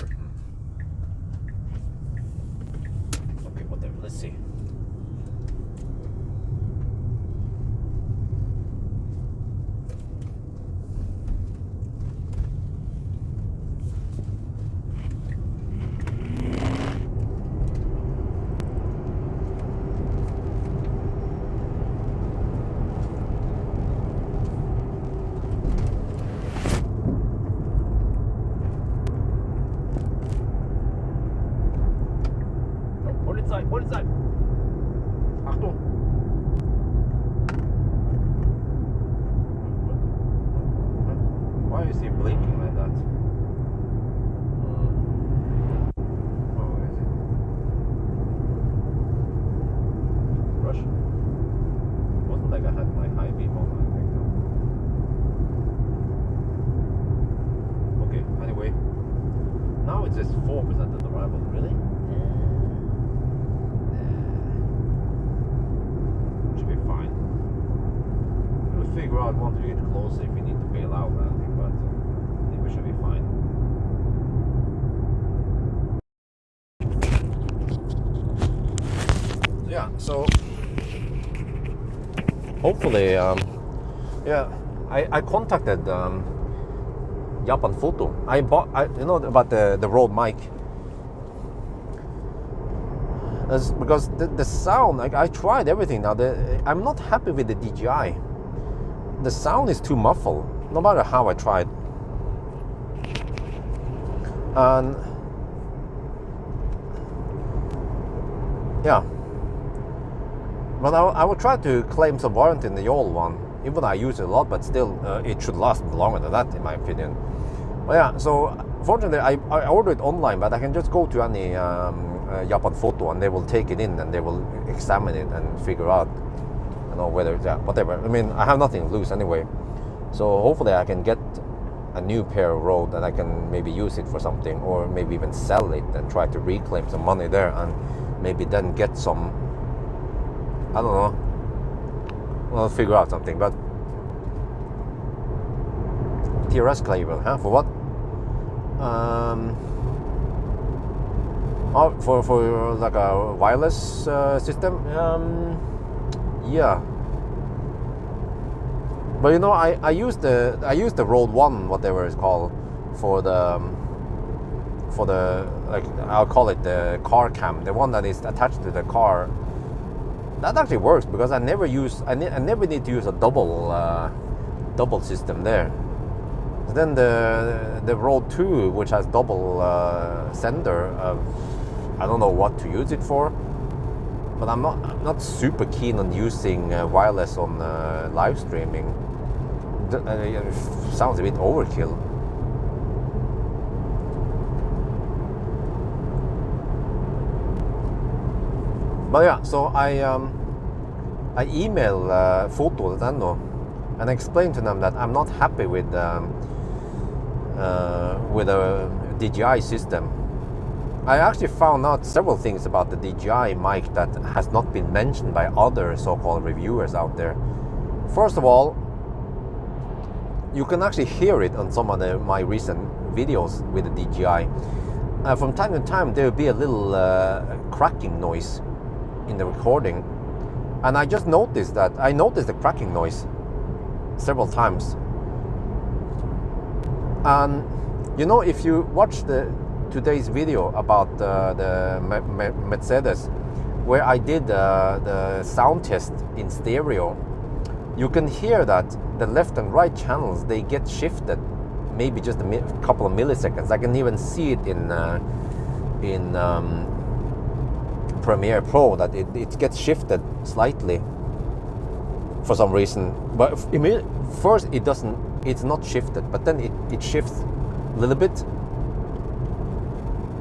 Okay, whatever. Let's see. inside. One inside. Achtung. Why is he blinking like that? Oh, is it? Rush? Wasn't like I had my high beam on, I think. Okay, anyway. Now it says 4% of the arrival. Really? Should be fine. We'll figure out once we get closer if we need to bail out, I think, but I think we should be fine. Yeah, so hopefully, yeah, I contacted Japan Photo. I bought, you know, about the Rode mic. Because the sound, like, I tried everything. Now I'm not happy with the DJI. The sound is too muffled, no matter how I tried. And yeah, but I will try to claim some warranty in the old one. Even I use it a lot, but still, it should last longer than that, in my opinion. But yeah, so fortunately, I ordered it online, but I can just go to any Japan Photo, and they will take it in, and they will examine it and figure out, you know, whether, yeah, whatever. I mean, I have nothing to lose anyway, so hopefully I can get a new pair of Rode, and I can maybe use it for something, or maybe even sell it and try to reclaim some money there, and maybe then get some, I don't know, I'll figure out something. But TRS cable, huh? For what? Oh, for like a wireless system. Yeah. But you know, I used the Rode 1, whatever it's called, for the like, I'll call it the car cam, the one that is attached to the car. That actually works, because I never need to use a double system there. Then the Rode 2, which has double sender, I don't know what to use it for, but I'm not super keen on using wireless on live streaming. It sounds a bit overkill. But yeah, so I emailed Photo.no and explained to them that I'm not happy with a DJI system. I actually found out several things about the DJI mic that has not been mentioned by other so-called reviewers out there. First of all, you can actually hear it on some of my recent videos with the DJI. From time to time, there will be a little cracking noise in the recording, and I just noticed that. I noticed the cracking noise several times. And you know, if you watch today's video about the Mercedes, where I did the sound test in stereo, you can hear that the left and right channels, they get shifted maybe just a couple of milliseconds. I can even see it in Premiere Pro, that it gets shifted slightly for some reason. But first it doesn't, it's not shifted, but then it shifts a little bit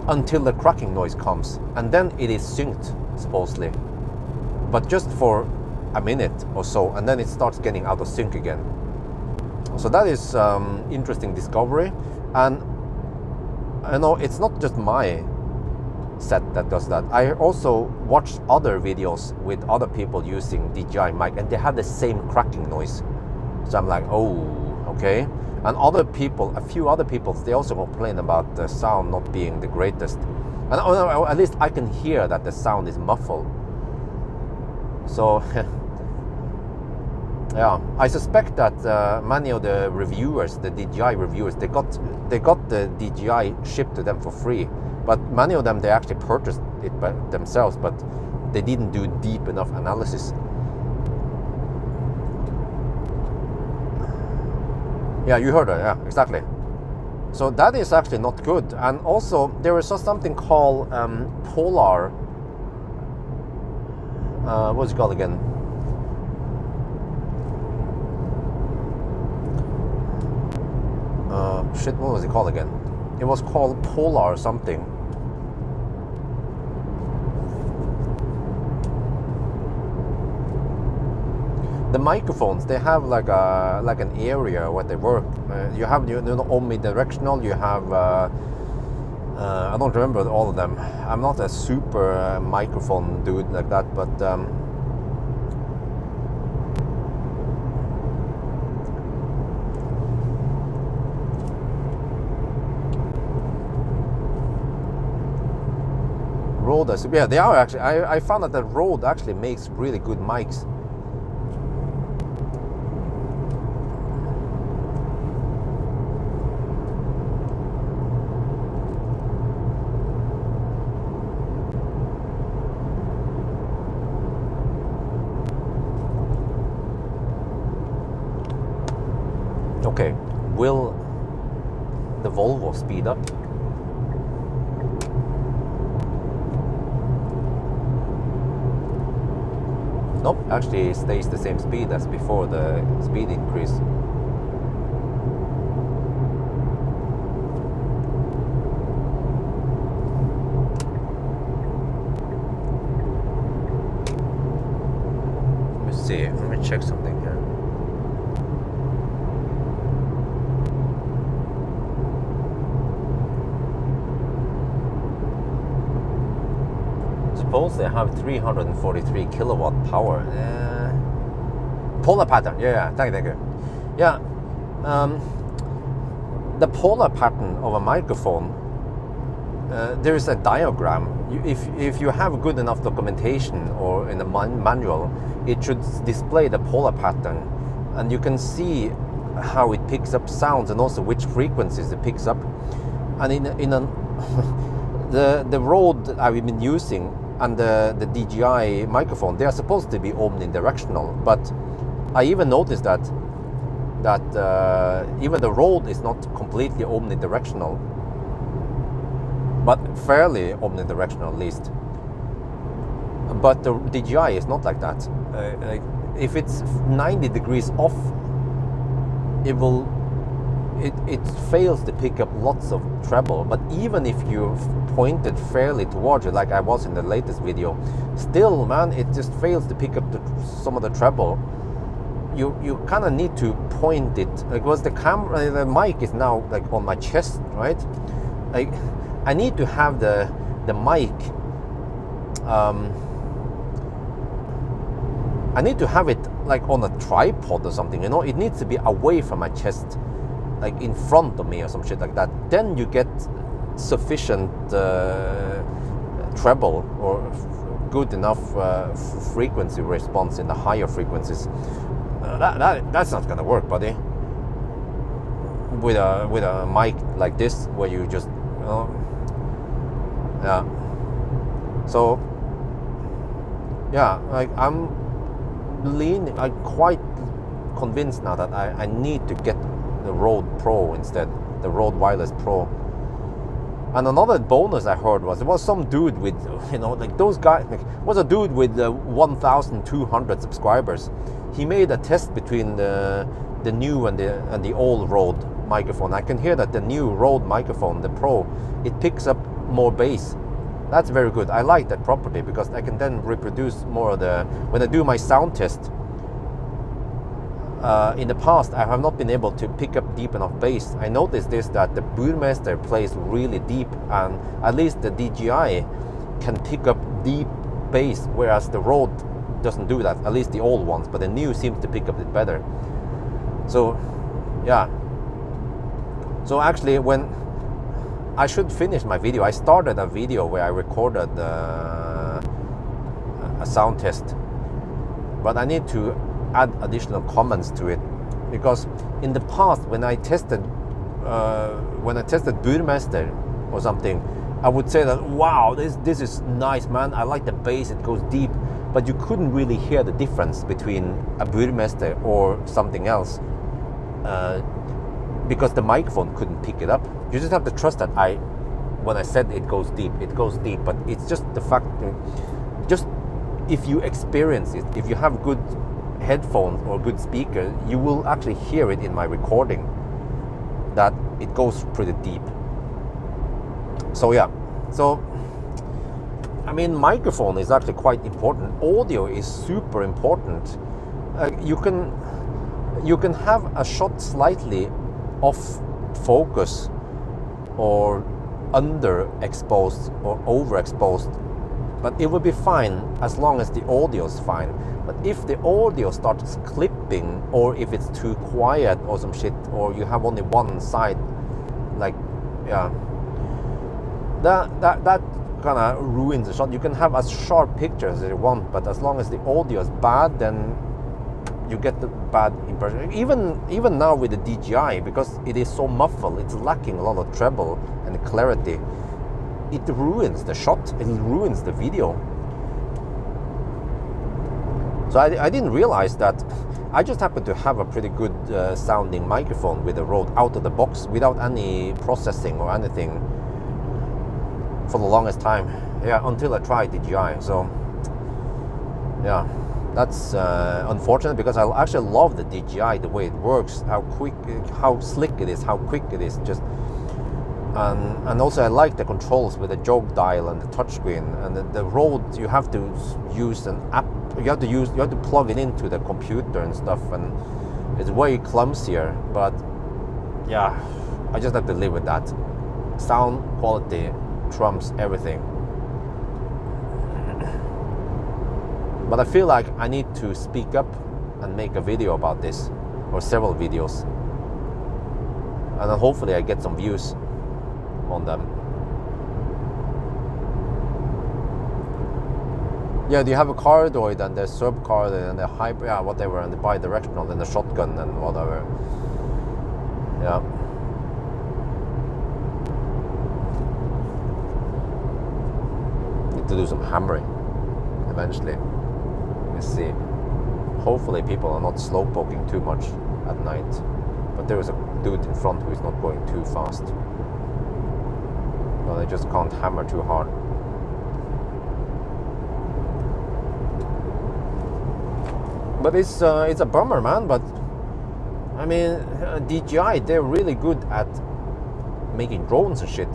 until the cracking noise comes, and then it is synced supposedly, but just for a minute or so, and then it starts getting out of sync again. So that is interesting discovery. And I know it's not just my set that does that. I also watched other videos with other people using DJI mic, and they have the same cracking noise. So I'm like, oh, okay. And other people, a few other people, they also complain about the sound not being the greatest. And at least I can hear that the sound is muffled. So yeah, I suspect that many of the reviewers, the DJI reviewers, they got the DJI shipped to them for free. But many of them, they actually purchased it by themselves, but they didn't do deep enough analysis. Yeah, you heard it. Yeah, exactly. So that is actually not good. And also, there is something called polar What's it called again? Shit, what was it called again? It was called Polar or something. The microphones, they have like an area where they work. You have omnidirectional. You have I don't remember all of them. I'm not a super microphone dude like that, but Rode, yeah, they are actually. I found that the Rode actually makes really good mics. Okay, will the Volvo speed up? Nope, actually it stays the same speed as before the speed increase. Let me see, let me check something here. Suppose they have 343 kilowatt power. Polar pattern, yeah, thank you. Yeah, the polar pattern of a microphone, there is a diagram. If you have good enough documentation or in a manual, it should display the polar pattern, and you can see how it picks up sounds and also which frequencies it picks up. And the Rode that I've been using and the DJI microphone, they are supposed to be omnidirectional, but I even noticed that even the Rode is not completely omnidirectional, but fairly omnidirectional at least. But the DJI is not like that. If it's 90 degrees off, it fails to pick up lots of treble. But even if you pointed fairly towards it, like I was in the latest video, still, man, it just fails to pick up some of the treble. You kind of need to point it, because the mic is now like on my chest, right? I need to have the mic. I need to have it like on a tripod or something, you know. It needs to be away from my chest, like in front of me or some shit like that. Then you get sufficient treble or good enough frequency response in the higher frequencies. That's not gonna work, buddy. With a mic like this, where you just, you know, yeah. So yeah, like I'm quite convinced now that I need to get the Rode Pro instead, the Rode Wireless Pro. And another bonus I heard was, there was some dude with, you know, like those guys, like, was a dude with 1,200 subscribers. He made a test between the new and the old Rode microphone. I can hear that the new Rode microphone, the Pro, it picks up more bass. That's very good. I like that property, because I can then reproduce more of the, when I do my sound test. In the past, I have not been able to pick up deep enough bass. I noticed this, that the Burmester plays really deep, and at least the DJI can pick up deep bass, whereas the Rode doesn't do that, at least the old ones, but the new seems to pick up it better. So yeah, so actually, when I should finish my video, I started a video where I recorded a sound test, but I need to add additional comments to it, because in the past, when I tested Burmester or something, I would say that, wow, this is nice, man, I like the bass, it goes deep, but you couldn't really hear the difference between a Burmester or something else, because the microphone couldn't pick it up. You just have to trust that when I said it goes deep, but it's just the fact, just if you experience it, if you have good headphones or good speakers, you will actually hear it in my recording that it goes pretty deep. So yeah, so I mean, microphone is actually quite important. Audio is super important. You can have a shot slightly off focus or underexposed or overexposed, but it will be fine as long as the audio is fine. But if the audio starts clipping, or if it's too quiet or some shit, or you have only one side, like, yeah, that kind of ruins the shot. You can have as sharp pictures as you want, but as long as the audio is bad, then you get the bad impression. Even now with the DJI, because it is so muffled, it's lacking a lot of treble and clarity. It ruins the shot. It ruins the video. So I didn't realize that. I just happened to have a pretty good sounding microphone with the Rode out of the box without any processing or anything for the longest time. Yeah, until I tried DJI. So yeah, that's unfortunate, because I actually love the DJI, the way it works, how quick, how slick it is, how quick it is. Just and also I like the controls with the jog dial and the touchscreen. And the Rode, you have to use an app. You have to plug it into the computer and stuff, and it's way clumsier. But yeah, I just have to live with that. Sound quality trumps everything. But I feel like I need to speak up and make a video about this, or several videos, and then hopefully I get some views on them. Yeah, you have a cardioid and the subcardioid and the hybrid, yeah, whatever, and the bi-directional and the shotgun and whatever. Yeah. Need to do some hammering eventually. Let's see. Hopefully people are not slow poking too much at night. But there is a dude in front who is not going too fast. Well, they just can't hammer too hard. But it's a bummer, man. But I mean, DJI, they're really good at making drones and shit,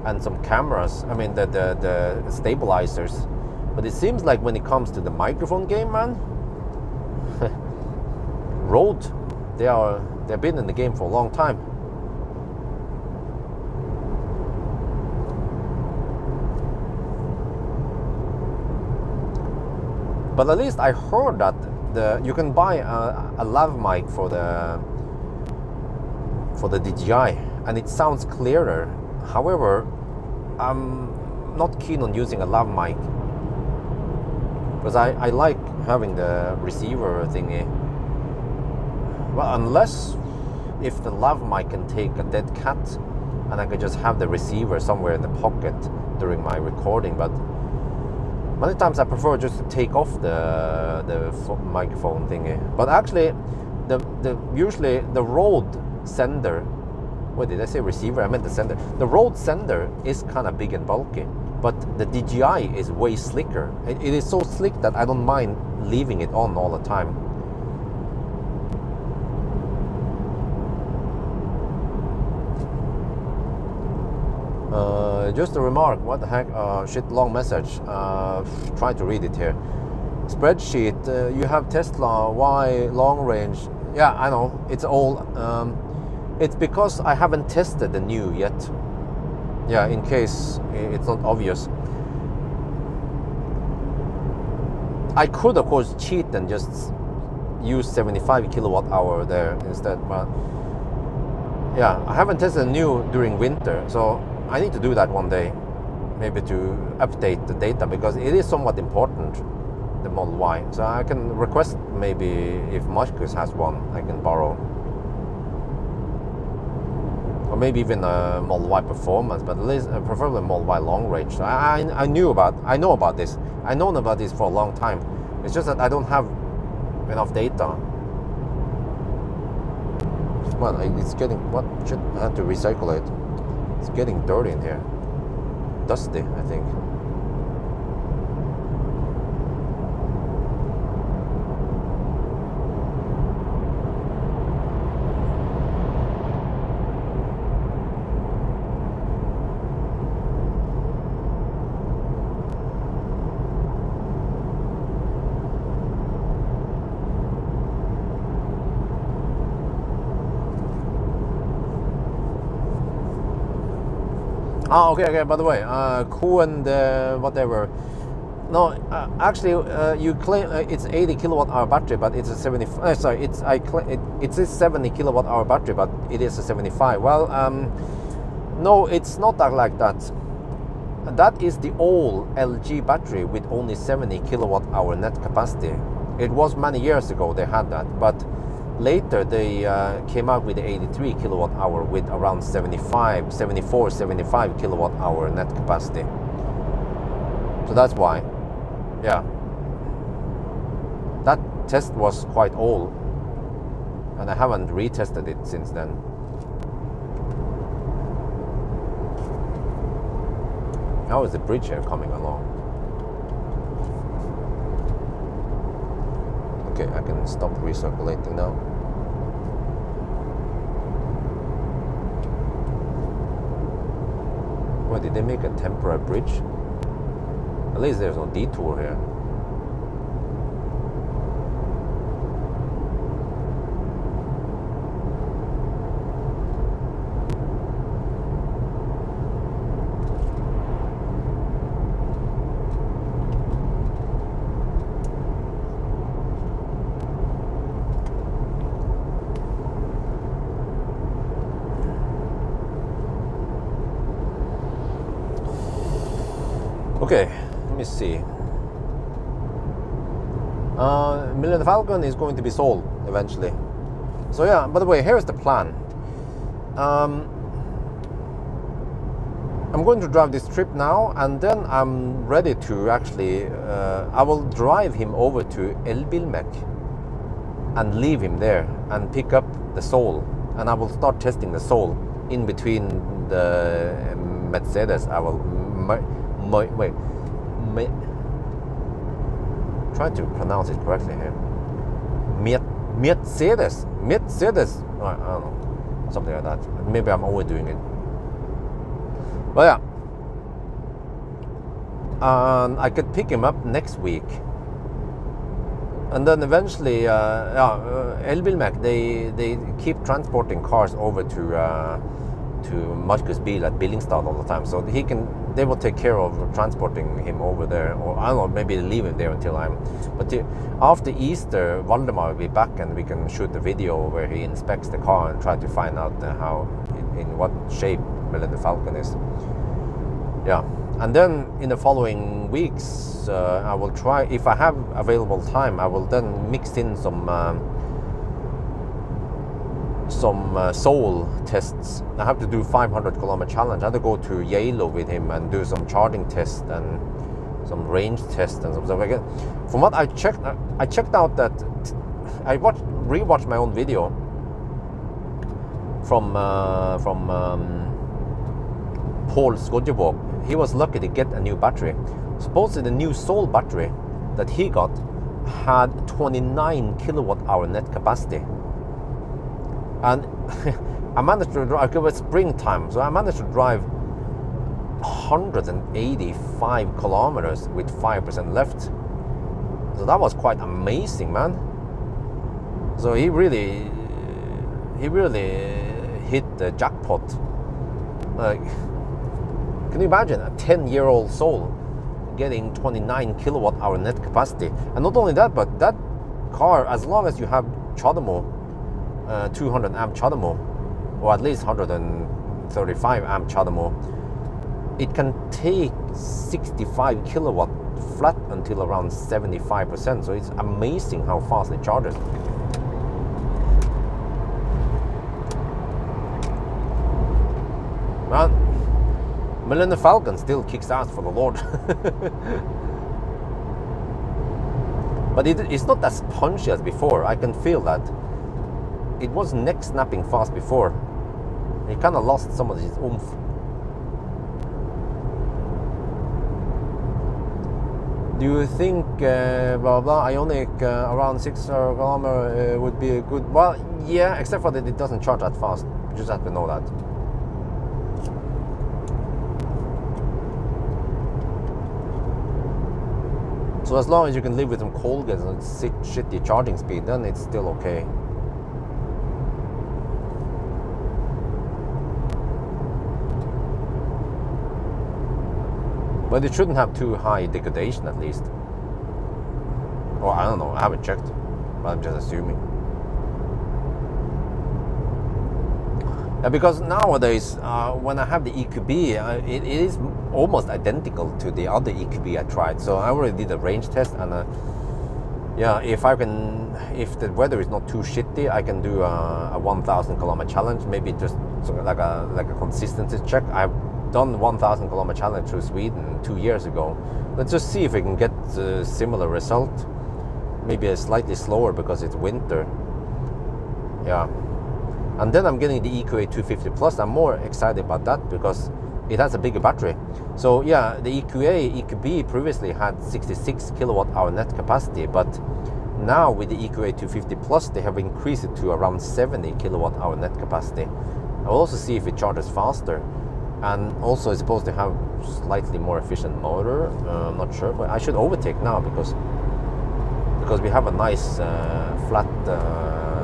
and some cameras. I mean, the stabilizers. But it seems like when it comes to the microphone game, man, Rode, they've been in the game for a long time. But at least I heard that you can buy a lav mic for the DJI, and it sounds clearer. However, I'm not keen on using a lav mic, because I like having the receiver thingy. Well, unless if the lav mic can take a dead cat, and I can just have the receiver somewhere in the pocket during my recording. But many times I prefer just to take off the microphone thingy. But actually, usually the Rode sender. What did I say? Receiver? I meant the sender. The Rode sender is kind of big and bulky, but the DJI is way slicker. It is so slick that I don't mind leaving it on all the time. Just a remark. What the heck? Shit, long message. Try to read it here. Spreadsheet. You have Tesla. Why long range? Yeah, I know. It's all. It's because I haven't tested the new yet. Yeah, in case it's not obvious. I could, of course, cheat and just use 75 kilowatt hour there instead. But yeah, I haven't tested the new during winter, so I need to do that one day, maybe to update the data, because it is somewhat important, the Model Y. So I can request, maybe if Marcus has one, I can borrow. Or maybe even a Model Y Performance, but at least preferably Model Y long range. So I know about this. I've known about this for a long time. It's just that I don't have enough data. Well, it's getting, what shit, I have to recycle it. It's getting dirty in here. Dusty, I think. Ah, okay. By the way, cool and whatever. No, actually, you claim it's 80 kilowatt hour battery, but it's a 70. Sorry, it's a 70 kilowatt hour battery, but it is a 75. Well, no, it's not like that. That is the old LG battery with only 70 kilowatt hour net capacity. It was many years ago they had that, but later they came out with the 83 kilowatt hour with around 75 kilowatt hour net capacity. So that's why, yeah, that test was quite old and I haven't retested it since then. How is the bridge here coming along? Okay, I can stop recirculating now. Why did they make a temporary bridge? At least there's no detour here. Okay, let me see. Millennium Falcon is going to be sold eventually. So yeah, by the way, here's the plan. I'm going to drive this trip now, and then I'm ready to actually, I will drive him over to Elbilmek and leave him there and pick up the Soul, and I will start testing the Soul in between the Mercedes. I will try to pronounce it correctly here. Mercedes. I don't know, something like that. Maybe I'm overdoing it. But yeah, I could pick him up next week, and then eventually, Elbilmek, they keep transporting cars over to Markus Bil at Billingstad all the time, so they will take care of transporting him over there, or I don't know, maybe leave him there until after Easter, Valdemar will be back and we can shoot the video where he inspects the car and try to find out in what shape Millennium Falcon is. Yeah, and then in the following weeks, I will try, if I have available time, I will then mix in some Soul tests. I have to do 500 kilometer challenge. I have to go to Yale with him and do some charging tests and some range tests and some stuff like that. From what I checked out that I rewatched my own video from Paul Skodjebog. He was lucky to get a new battery. Supposedly the new Soul battery that he got had 29 kilowatt hour net capacity. And I managed to drive, it was springtime, so I managed to drive 185 kilometers with 5% left. So that was quite amazing, man. So he really hit the jackpot. Like, can you imagine a 10-year-old Soul getting 29 kilowatt hour net capacity? And not only that, but that car, as long as you have CHAdeMO, 200 amp CHAdeMO, or at least 135 amp CHAdeMO, it can take 65 kilowatt flat until around 75%. So it's amazing how fast it charges. Man, Millennium Falcon still kicks ass for the Lord. But it's not as punchy as before. I can feel that. It was neck snapping fast before. It kind of lost some of its oomph. Do you think Ionic around 600 kilometers would be a good? Well, yeah, except for that it doesn't charge that fast. You just have to know that. So as long as you can live with some Colgates and shitty charging speed, then it's still okay. But it shouldn't have too high degradation at least. Or I don't know, I haven't checked, but I'm just assuming. Yeah, because nowadays, when I have the EQB, it is almost identical to the other EQB I tried. So I already did a range test, and yeah, if the weather is not too shitty, I can do a 1,000 kilometer challenge. Maybe just like a consistency check. I've done 1,000 kilometer challenge through Sweden 2 years ago. Let's just see if we can get a similar result. Maybe a slightly slower because it's winter. Yeah. And then I'm getting the EQA 250 Plus. I'm more excited about that because it has a bigger battery. So yeah, the EQB previously had 66 kilowatt hour net capacity, but now with the EQA 250 Plus, they have increased it to around 70 kilowatt hour net capacity. I'll also see if it charges faster. And also it's supposed to have slightly more efficient motor. I'm not sure, but I should overtake now because we have a nice flat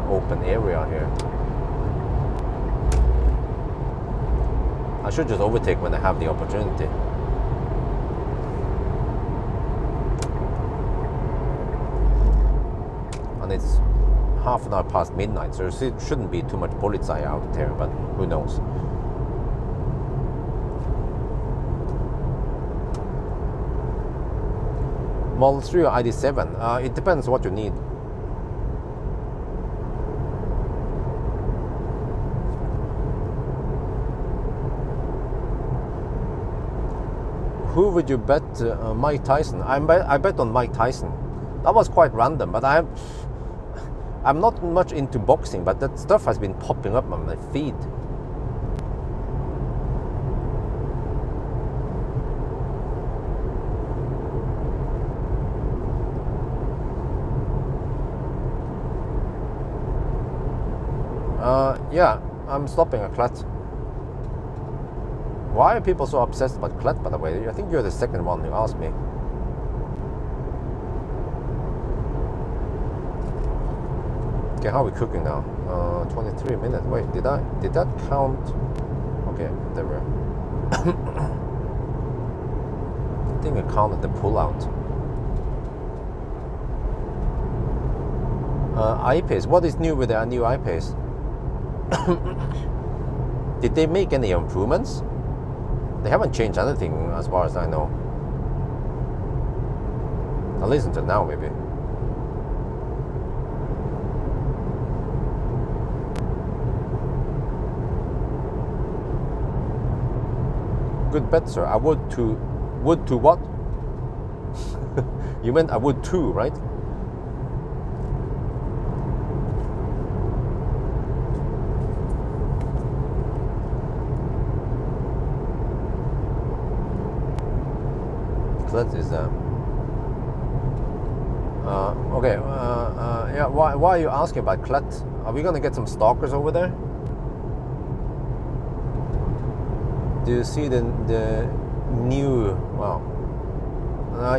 open area here. I should just overtake when I have the opportunity. And it's half an hour past midnight, so it shouldn't be too much polizei out there, but who knows. Model 3 or ID7, it depends what you need. Who would you bet? Mike Tyson. I bet on Mike Tyson. That was quite random, but I'm not much into boxing, but that stuff has been popping up on my feed. Yeah, I'm stopping a Clet. Why are people so obsessed about Clet, by the way? I think you're the second one who asked me. Okay, how are we cooking now? 23 minutes. Wait, did that count? Okay, there we are. I think I counted the pull-out. I-Pace. What is new with the new I-Pace? Did they make any improvements? They haven't changed anything as far as I know. I'll listen to it now, maybe. Good bet, sir. I would to what? You meant I would too, right? That is okay. Yeah. Why are you asking about Clet? Are we gonna get some stalkers over there? Do you see the new? Well,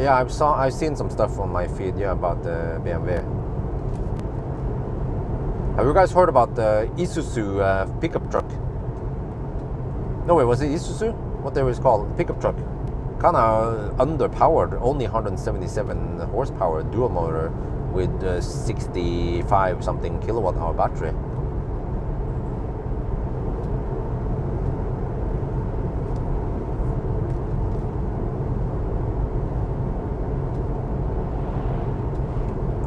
yeah. I've seen some stuff on my feed. Yeah, about the BMW. Have you guys heard about the Isuzu pickup truck? No, wait. Was it Isuzu? What they was called? Pickup truck. Kind of underpowered, only 177 horsepower dual motor with 65 something kilowatt hour battery.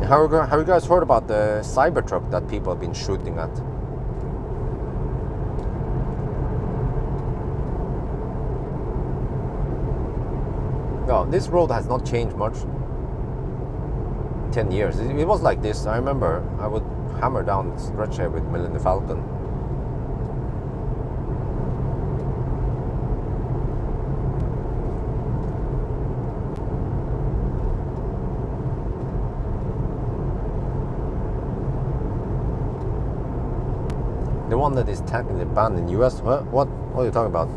Have you guys heard about the Cybertruck that people have been shooting at? No, this road has not changed much. 10 years. It was like this. I remember I would hammer down the stretch here with Millennium Falcon. The one that is technically banned in US. What are you talking about?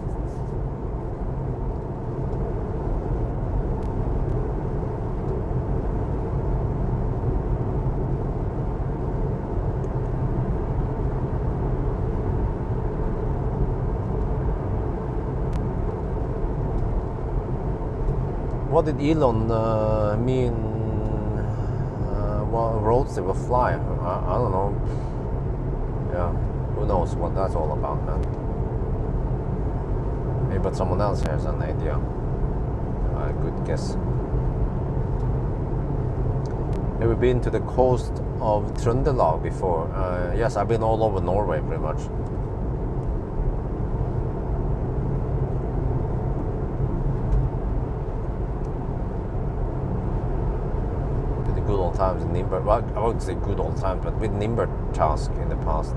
What did Elon mean? What roads they will fly? I don't know. Yeah, who knows what that's all about, man. Maybe but someone else has an idea. Good guess. Have you been to the coast of Trondheim before? Yes, I've been all over Norway pretty much. With the good old times in Nimber. Well, I wouldn't say good old times, but with Nimber task in the past.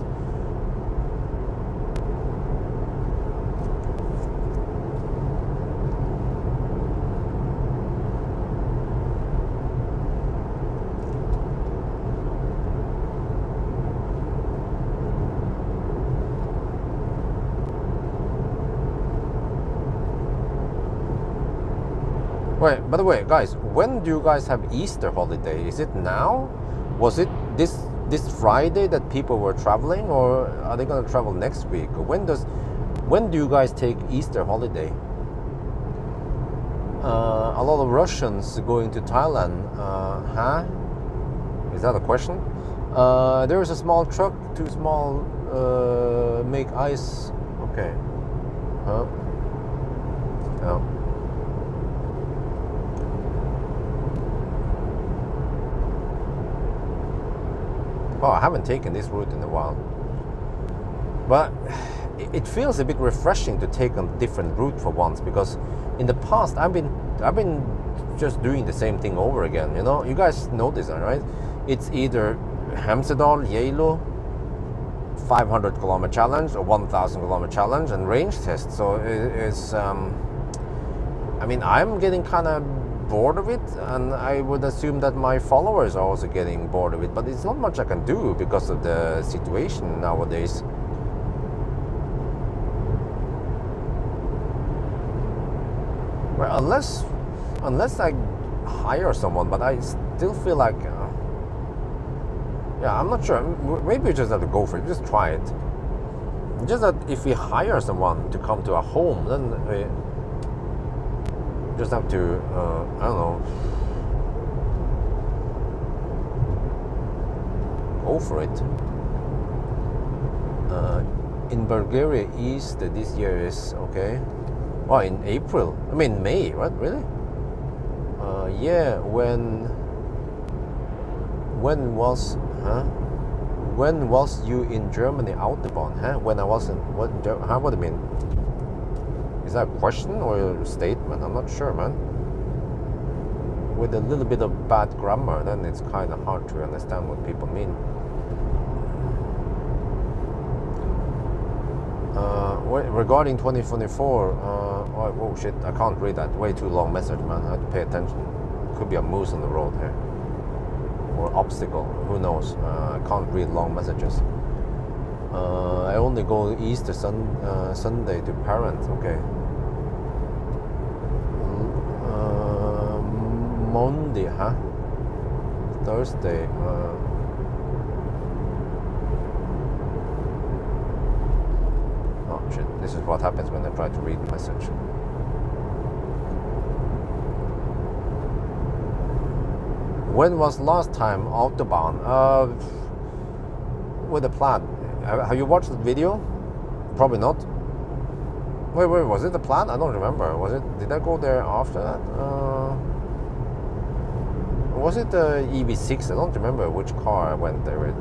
Wait, by the way, guys, when do you guys have Easter holiday? Is it now? Was it this Friday that people were traveling, or are they going to travel next week? When do you guys take Easter holiday? A lot of Russians going to Thailand. Huh? Is that a question? There is a small truck, too small. Make ice. Okay. Huh? Yeah. Oh, I haven't taken this route in a while, but it feels a bit refreshing to take a different route for once, because in the past I've been just doing the same thing over again. You know, you guys know this, right? It's either Hemsedal, Yalo, 500 kilometer challenge or 1,000 kilometer challenge and range test. So it's I mean, I'm getting kind of bored of it, and I would assume that my followers are also getting bored of it, but it's not much I can do because of the situation nowadays. Well, unless I hire someone, but I still feel like yeah, I'm not sure. Maybe we just have to go for it, just try it. Just that if we hire someone to come to our home, then we just have to, I don't know, go for it. In Bulgaria, Easter this year is okay. Well, in April. I mean May, right? Really? Yeah. When was? Huh? When was you in Germany Autobahn? Huh? When I wasn't. What? How? What do you mean? Is that a question or a statement? I'm not sure, man. With a little bit of bad grammar, then it's kind of hard to understand what people mean. Regarding 2024, oh shit, I can't read that. Way too long message, man. I have to pay attention. Could be a moose on the road here. Or obstacle, who knows. I can't read long messages. I only go Easter Sunday to parents, okay. Monday, huh? Thursday. Oh shit, this is what happens when I try to read the message. When was last time Autobahn? With a plan. Have you watched the video? Probably not. Wait, was it the plan? I don't remember. Was it? Did I go there after that? Was it the EV6? I don't remember which car I went there with.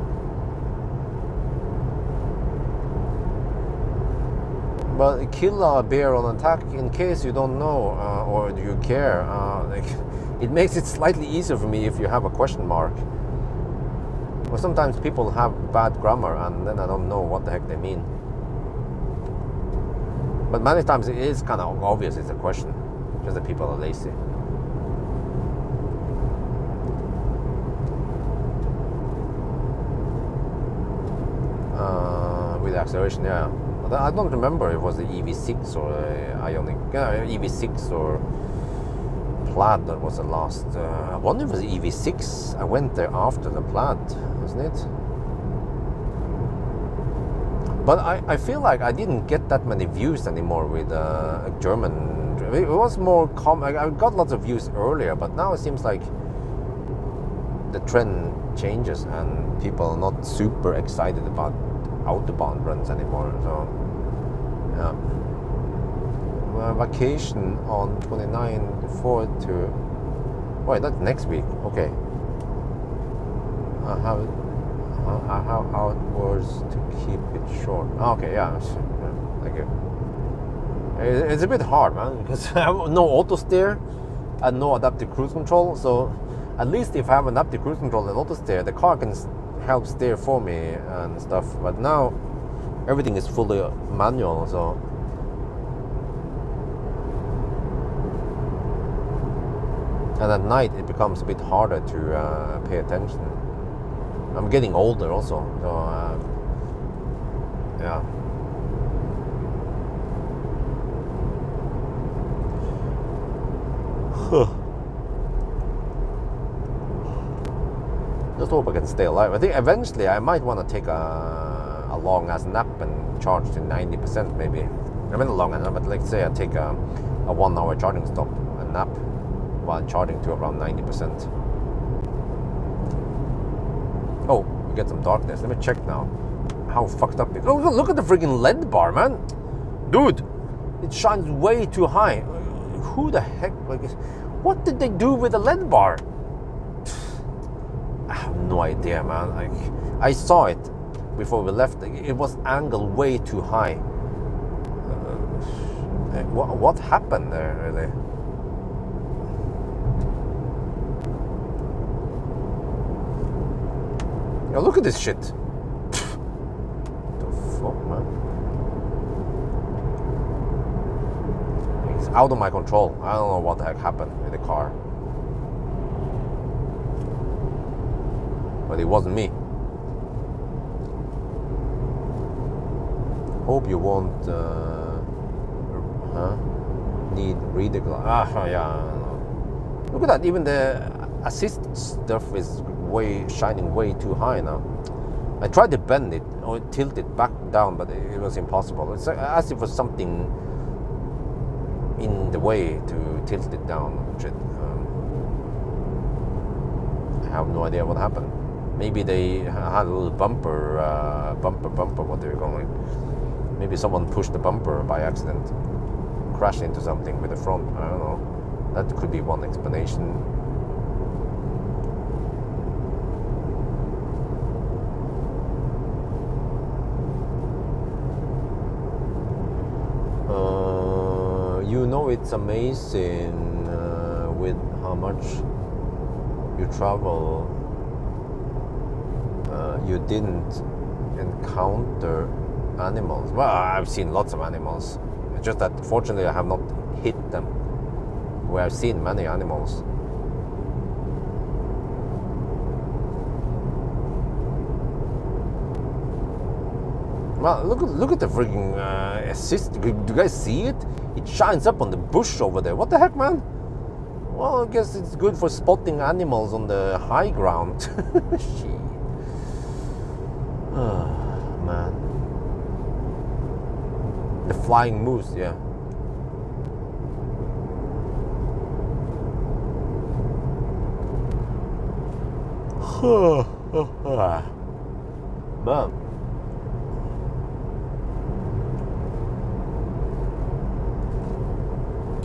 But kill a bear on attack, in case you don't know or you care. Like, it makes it slightly easier for me if you have a question mark. Well, sometimes people have bad grammar and then I don't know what the heck they mean. But many times it is kind of obvious it's a question, just that people are lazy. With acceleration, yeah. But I don't remember if it was the EV6 or Ionic, EV6 or Plaid that was the last. I wonder if it was the EV6. I went there after the Plaid, wasn't it? But I feel like I didn't get that many views anymore with German It was more common. I got lots of views earlier, but now it seems like the trend changes and people are not super excited about autobahn runs anymore. So, yeah. Vacation on 29 forward to. Wait, that's next week. Okay. How outwards to keep it short. Okay, yeah. Thank you. It's a bit hard, man, because I have no auto steer and no adaptive cruise control. So at least if I have an adaptive cruise control and auto steer, the car can help steer for me and stuff. But now everything is fully manual, so and at night it becomes a bit harder to pay attention. I'm getting older also, so yeah. Just hope I can stay alive. I think eventually I might want to take a long ass nap and charge to 90% maybe. I mean, long enough, but let's say I take a 1 hour charging stop and nap while charging to around 90%. Oh, we get some darkness. Let me check now. How fucked up it is. Oh, look at the freaking LED bar, man. Dude, it shines way too high. Who the heck? Like, what did they do with the LED bar? I have no idea, man. Like, I saw it before we left. It was angled way too high. What happened there, really? Yeah, look at this shit. What the fuck, man? It's out of my control. I don't know what the heck happened with the car. But it wasn't me. Hope you won't need reader glass. Yeah. Look at that. Even the assist stuff is shining way too high now. I tried to bend it or tilt it back down, but it was impossible. It's as if it was something in the way to tilt it down. Shit. I have no idea what happened. Maybe they had a little bumper, what they're calling it. Maybe someone pushed the bumper by accident, crashed into something with the front. I don't know. That could be one explanation. You know, it's amazing with how much you travel. You didn't encounter animals. Well, I've seen lots of animals. It's just that fortunately I have not hit them. Where I've seen many animals. Well, look at the freaking assist. Do you guys see it? It shines up on the bush over there. What the heck, man? Well, I guess it's good for spotting animals on the high ground. Shit. Oh, man. The flying moose, yeah. Man.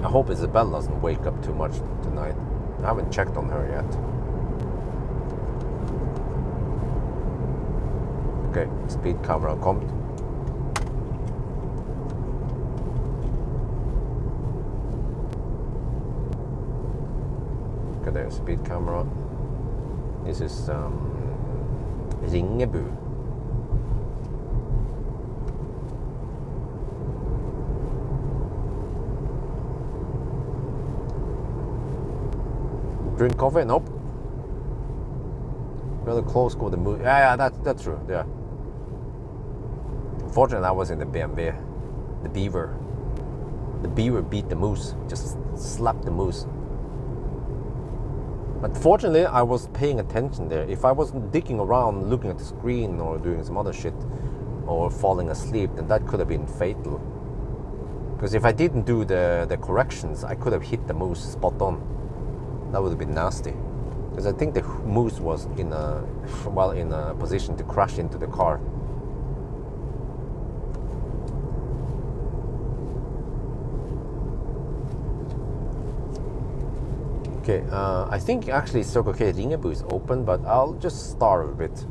I hope Isabel doesn't wake up too much tonight. I haven't checked on her yet. Okay, speed camera kommt. Okay, there's speed camera. This is Ringebu. Drink coffee? Nope. Really close call the moose. Yeah, that's true. Yeah. Fortunately, I was in the BMW. The beaver. The beaver beat the moose. Just slapped the moose. But fortunately, I was paying attention there. If I was dicking around, looking at the screen or doing some other shit, or falling asleep, then that could have been fatal. Because if I didn't do the corrections, I could have hit the moose spot on. That would have been nasty. Because I think the moose was in a position to crash into the car. Okay, I think actually Circle K Ringebu is open, but I'll just starve a bit.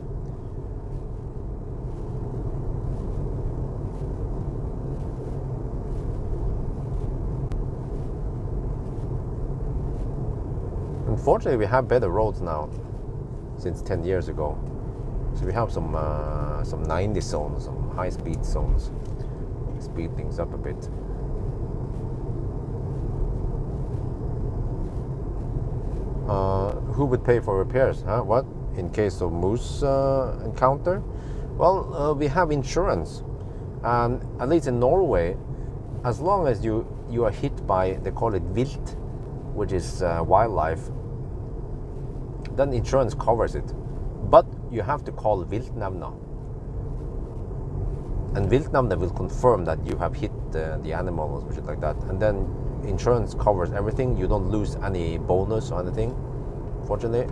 Unfortunately, we have better roads now since 10 years ago. So we have some 90 zones, some high-speed zones. Speed things up a bit. Who would pay for repairs? Huh? What? In case of moose encounter? Well, we have insurance. And at least in Norway, as long as you are hit by, they call it vilt, which is wildlife, then insurance covers it. But you have to call viltnemnda. And viltnemnda will confirm that you have hit the animal or shit like that. And then insurance covers everything. You don't lose any bonus or anything, fortunately.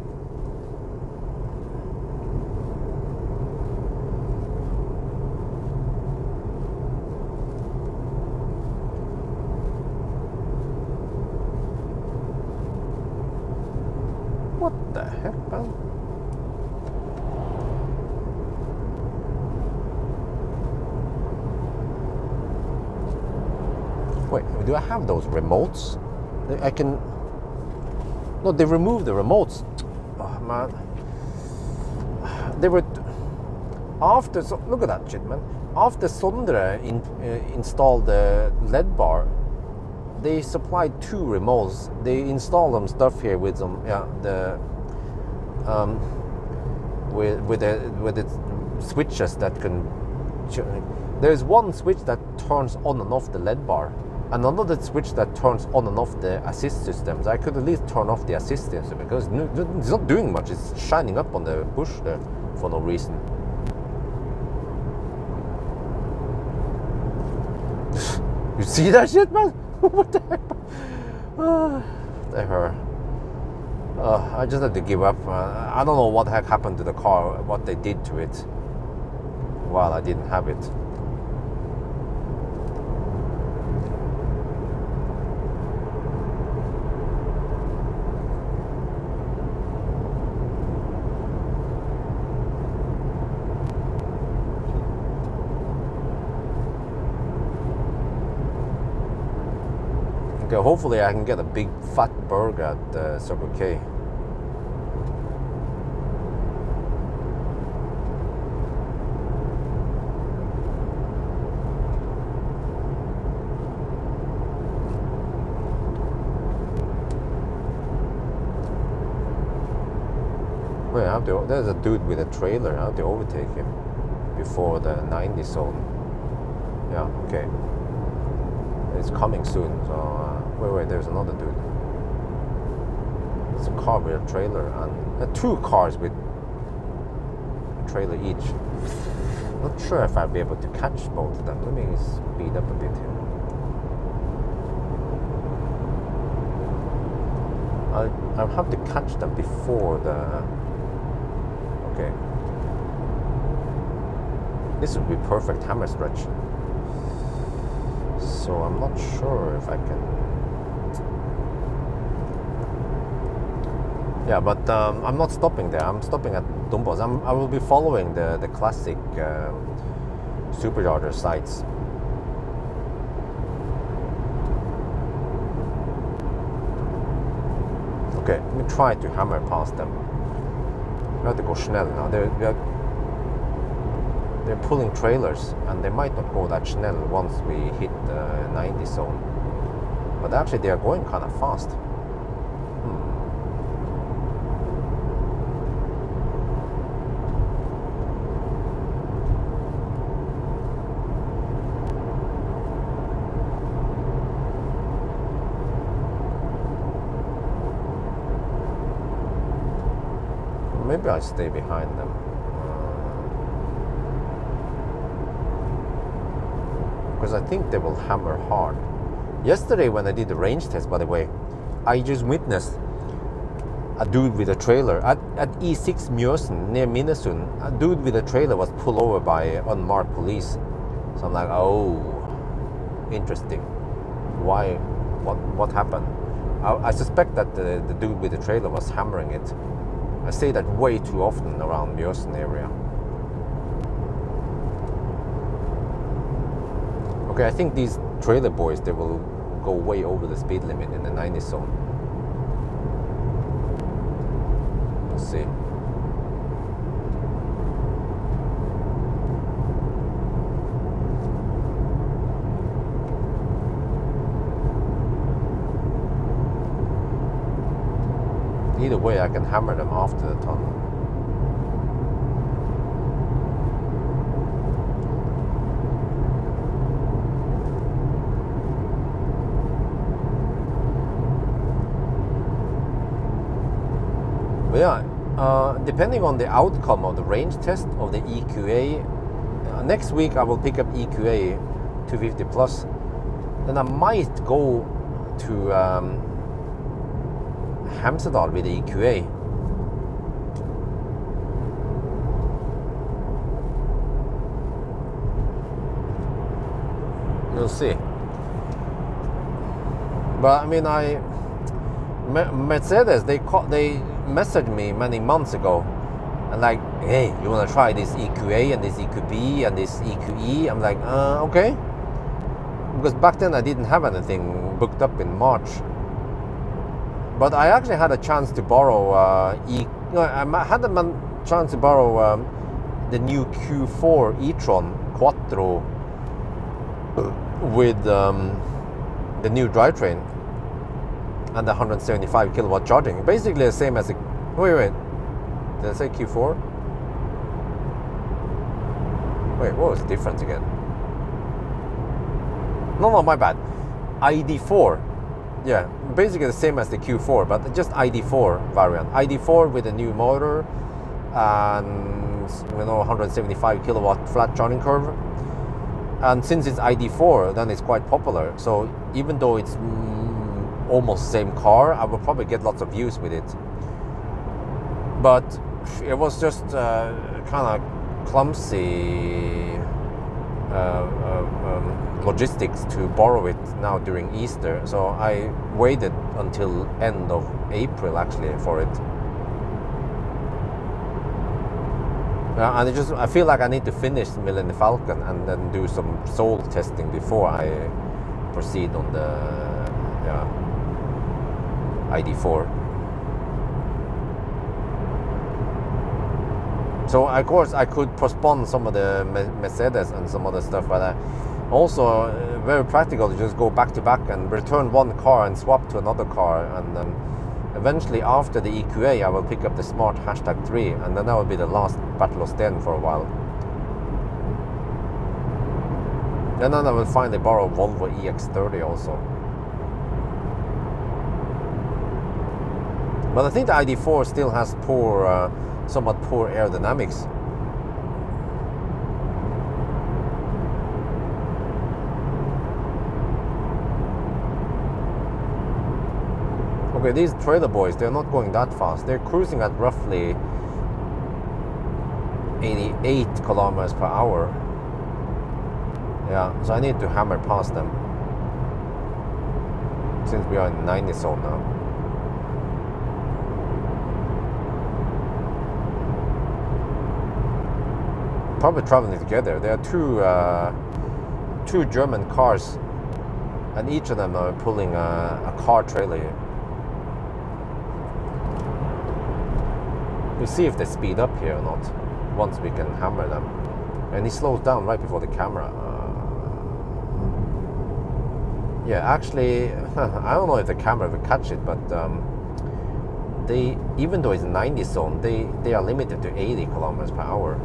What the heck, man? Wait, do I have those remotes? I can... No, they removed the remotes. Oh, man. They were... After... So, look at that shit, man. After Sondre installed the LED bar, they supplied 2 remotes. They installed some stuff here with some... Yeah, the... with the switches that can... There's one switch that turns on and off the LED bar. And another switch that turns on and off the assist systems. I could at least turn off the assist system because it's not doing much. It's shining up on the bush there for no reason. You see that shit, man? What the heck? They hurt. I just had to give up. I don't know what the heck happened to the car, what they did to it while I didn't have it. Okay, hopefully I can get a big fat burger at Circle K. Wait, I have to, there's a dude with a trailer. I have to overtake him before the 90 zone. Yeah, okay. It's coming soon, so... Wait, there's another dude. It's a car with a trailer and 2 cars with a trailer each. Not sure if I'll be able to catch both of them. Let me speed up a bit here. I'll have to catch them before the... Okay. This would be perfect hammer stretch. So I'm not sure if I can... Yeah, but I'm not stopping there. I'm stopping at Dombås. I will be following the classic supercharger sites. Okay, let me try to hammer past them. We have to go snell now. They're pulling trailers, and they might not go that snell once we hit the 90 zone. But actually, they are going kind of fast. Maybe I stay behind them. Because because I think they will hammer hard. Yesterday when I did the range test, by the way, I just witnessed a dude with a trailer at E6 Mjøsen near Minnesund. A dude with a trailer was pulled over by unmarked police. So I'm like, oh, interesting. Why? What happened? I suspect that the dude with the trailer was hammering it. I say that way too often around Mjøsen area. Okay, I think these trailer boys, they will go way over the speed limit in the 90 zone. Let's see. Either way, I can hammer them after the tunnel. But yeah, depending on the outcome of the range test of the EQA, next week I will pick up EQA 250 plus. Then I might go to Hemsedal with the EQA. We'll see. But I mean, Mercedes, they messaged me many months ago and like, hey, you want to try this EQA and this EQB and this EQE? I'm like, okay. Because back then I didn't have anything booked up in March. But I actually had a chance to borrow I had a chance to borrow the new Q4 e-tron Quattro with the new drivetrain and the 175 kilowatt charging. Basically the same as a... Wait. Did I say Q4? Wait, what was the difference again? No, my bad. ID4. Yeah, basically the same as the Q4, but just ID4 variant. ID4 with a new motor and 175 kilowatt flat charging curve. And since it's ID4, then it's quite popular. So even though it's almost the same car, I will probably get lots of views with it. But it was just kind of clumsy logistics to borrow it now during Easter, so I waited until end of April actually for it. And I feel like I need to finish Millennium Falcon and then do some soul testing before I proceed on the ID4. So of course I could postpone some of the Mercedes and some other stuff, but also very practical to just go back to back and return one car and swap to another car, and then eventually after the EQA I will pick up the Smart #3, and then that will be the last Battle of Sten for a while. And then I will finally borrow Volvo EX30 also. But I think the ID4 still has somewhat poor aerodynamics. Okay, these trailer boys, they're not going that fast. They're cruising at roughly 88 kilometers per hour. Yeah, so I need to hammer past them since we are in 90 zone now. Probably traveling together. There are two German cars, and each of them are pulling a car trailer. We'll see if they speed up here or not once we can hammer them. And he slows down right before the camera. Yeah, actually, I don't know if the camera will catch it, but even though it's 90 zone, they are limited to 80 kilometers per hour.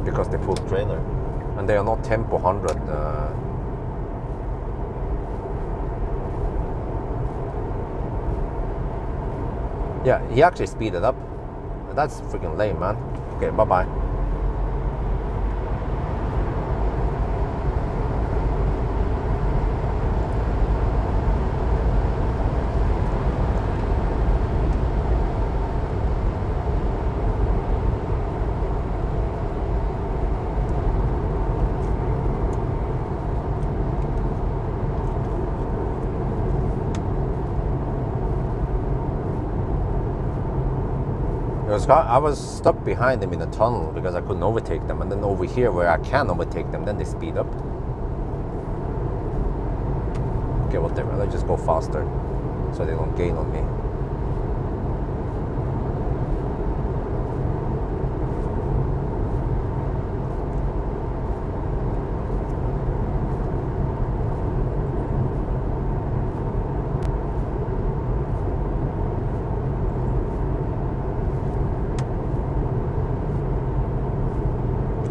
Because they pull trailer, and they are not tempo 100. Yeah, he actually speeded up. That's freaking lame, man. Okay, bye-bye. Because I was stuck behind them in a tunnel because I couldn't overtake them, and then over here where I can overtake them, then they speed up. Okay, whatever. Let's just go faster so they don't gain on me.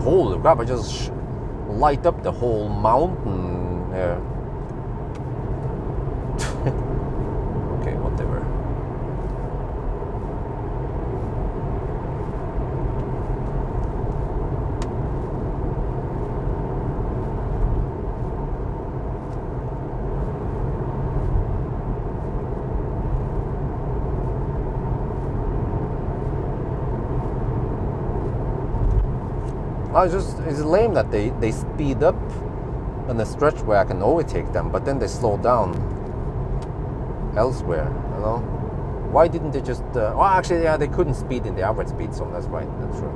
Holy crap, I just light up the whole mountain there. Okay, whatever. It's lame that they speed up on a stretch where I can overtake them, but then they slow down elsewhere, you know? Why didn't they just... well, actually, yeah, they couldn't speed in the average speed zone, that's right, that's true.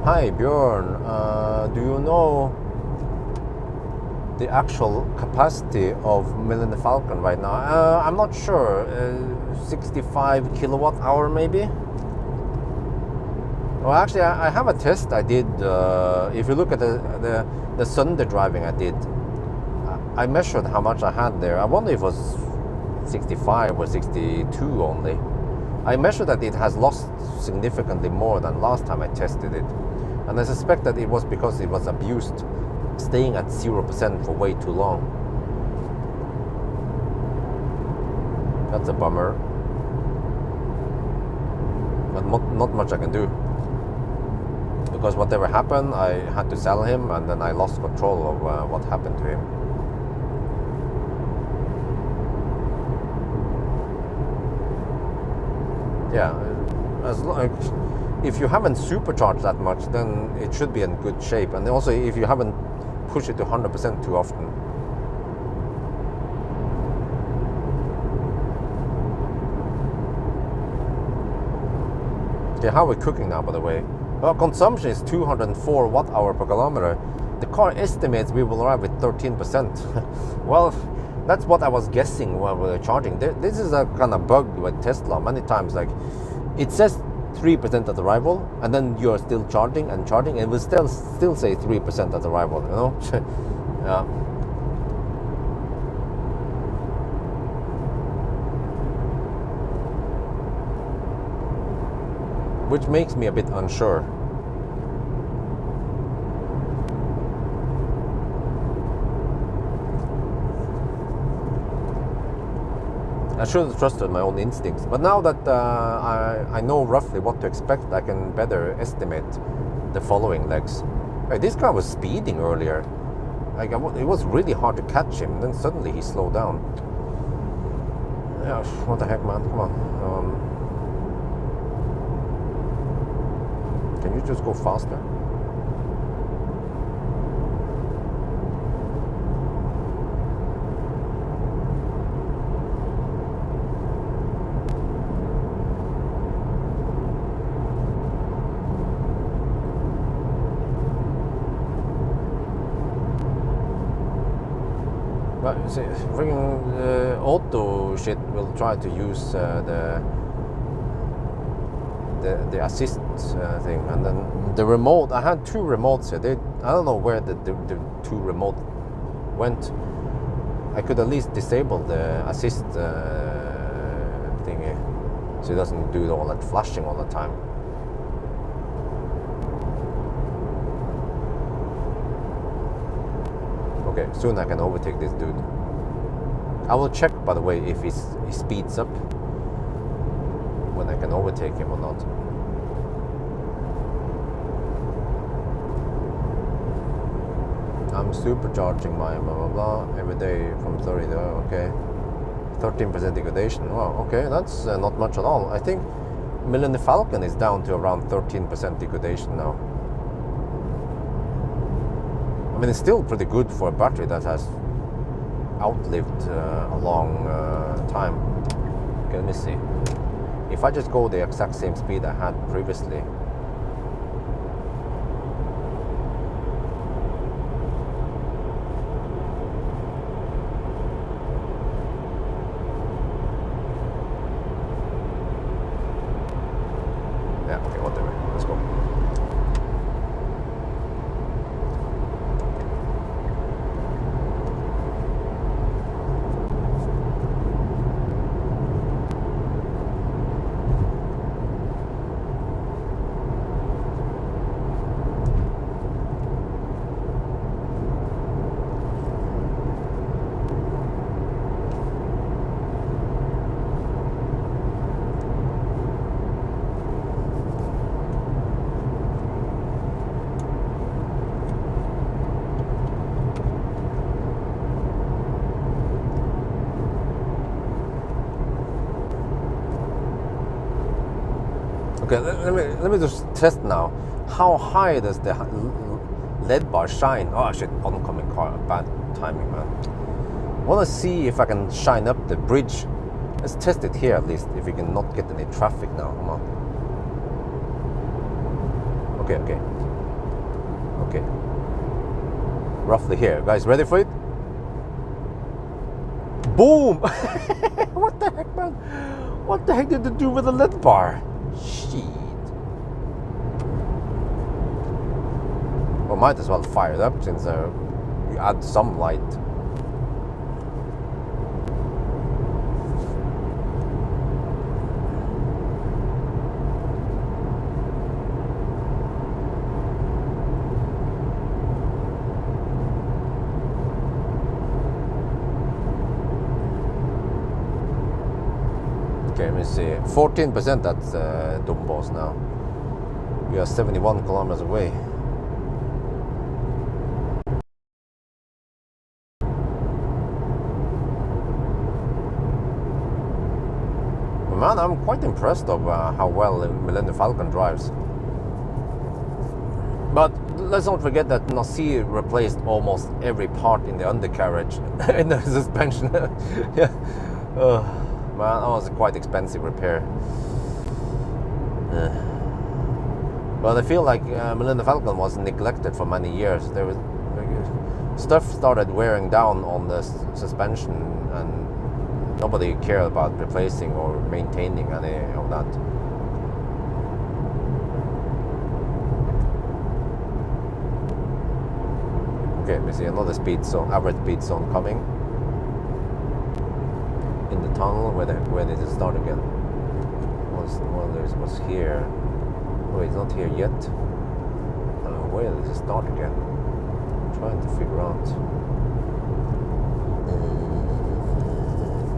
Hi, Björn. Do you know the actual capacity of Millennium Falcon right now? I'm not sure. 65 kilowatt hour maybe? Well, actually, I have a test I did. If you look at the Sunday driving I did, I measured how much I had there. I wonder if it was 65 or 62 only. I measured that it has lost significantly more than last time I tested it. And I suspect that it was because it was abused, staying at 0% for way too long. That's a bummer. But not much I can do. Because whatever happened, I had to sell him, and then I lost control of what happened to him. Yeah, if you haven't supercharged that much, then it should be in good shape. And also, if you haven't pushed it to 100% too often. Okay, how are we cooking now, by the way? Well, consumption is 204 watt-hour per kilometer. The car estimates we will arrive with 13%. Well, that's what I was guessing while we were charging. This is a kind of bug with Tesla. Many times, like, it says 3% at arrival, and then you're still charging, and it will still say 3% at arrival, you know? Yeah. Which makes me a bit unsure. I should have trusted my own instincts, but now that I know roughly what to expect, I can better estimate the following legs. Hey, this guy was speeding earlier. Like, it was really hard to catch him, then suddenly he slowed down. Yeah, what the heck, man, come on. Can you just go faster? But see, freaking auto shit will try to use the assist thing, and then the remote. I had two remotes here. I don't know where the two remote went. I could at least disable the assist thingy, so it doesn't do all that flashing all the time. Okay, soon I can overtake this dude. I will check, by the way, if he speeds up when I can overtake him or not. I'm supercharging my blah blah blah every day from 30 to okay. 13% degradation. Wow, okay, that's not much at all. I think Millennium Falcon is down to around 13% degradation now. I mean, it's still pretty good for a battery that has outlived a long time. Okay, let me see. If I just go the exact same speed I had previously. Yeah, okay, whatever. Let's go. Okay, let me just test now. How high does the LED bar shine? Oh shit, oncoming car. Bad timing, man. Want to see if I can shine up the bridge. Let's test it here at least, if we can not get any traffic now. Come on. Okay. Roughly here. Guys, ready for it? Boom! What the heck, man? What the heck did it do with the LED bar? Shit. Well, might as well fire it up since you add some light. Okay, let me see. 14%, that's Dumbos now. We are 71 kilometers away. Man, I'm quite impressed of how well the Millennium Falcon drives. But let's not forget that Nasir replaced almost every part in the undercarriage in the suspension. Yeah. Man, that was a quite expensive repair. But I feel like Millennium Falcon was neglected for many years. There was stuff started wearing down on the suspension, and nobody cared about replacing or maintaining any of that. Okay, let me see another speed zone, average speed zone coming. In the tunnel, where did it start again? Was here. Oh, it's not here yet. Where does it start again? I'm trying to figure out.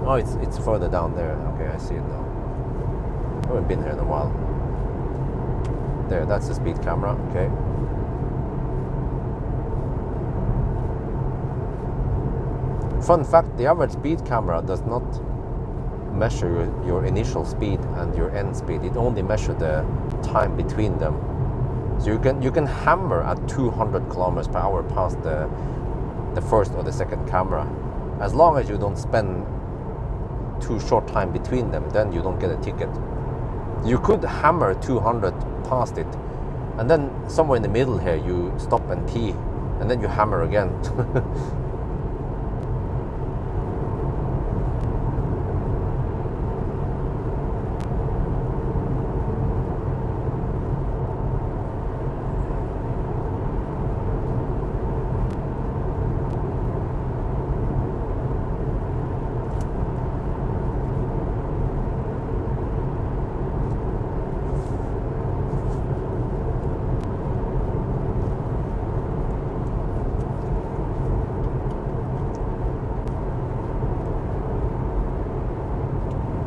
Oh, it's further down there. Okay, I see it now. I haven't been here in a while. There, that's the speed camera. Okay. Fun fact, the average speed camera does not measure your initial speed and your end speed. It only measures the time between them. So you can hammer at 200 kilometers per hour past the first or the second camera. As long as you don't spend too short time between them, then you don't get a ticket. You could hammer 200 past it, and then somewhere in the middle here you stop and pee, and then you hammer again.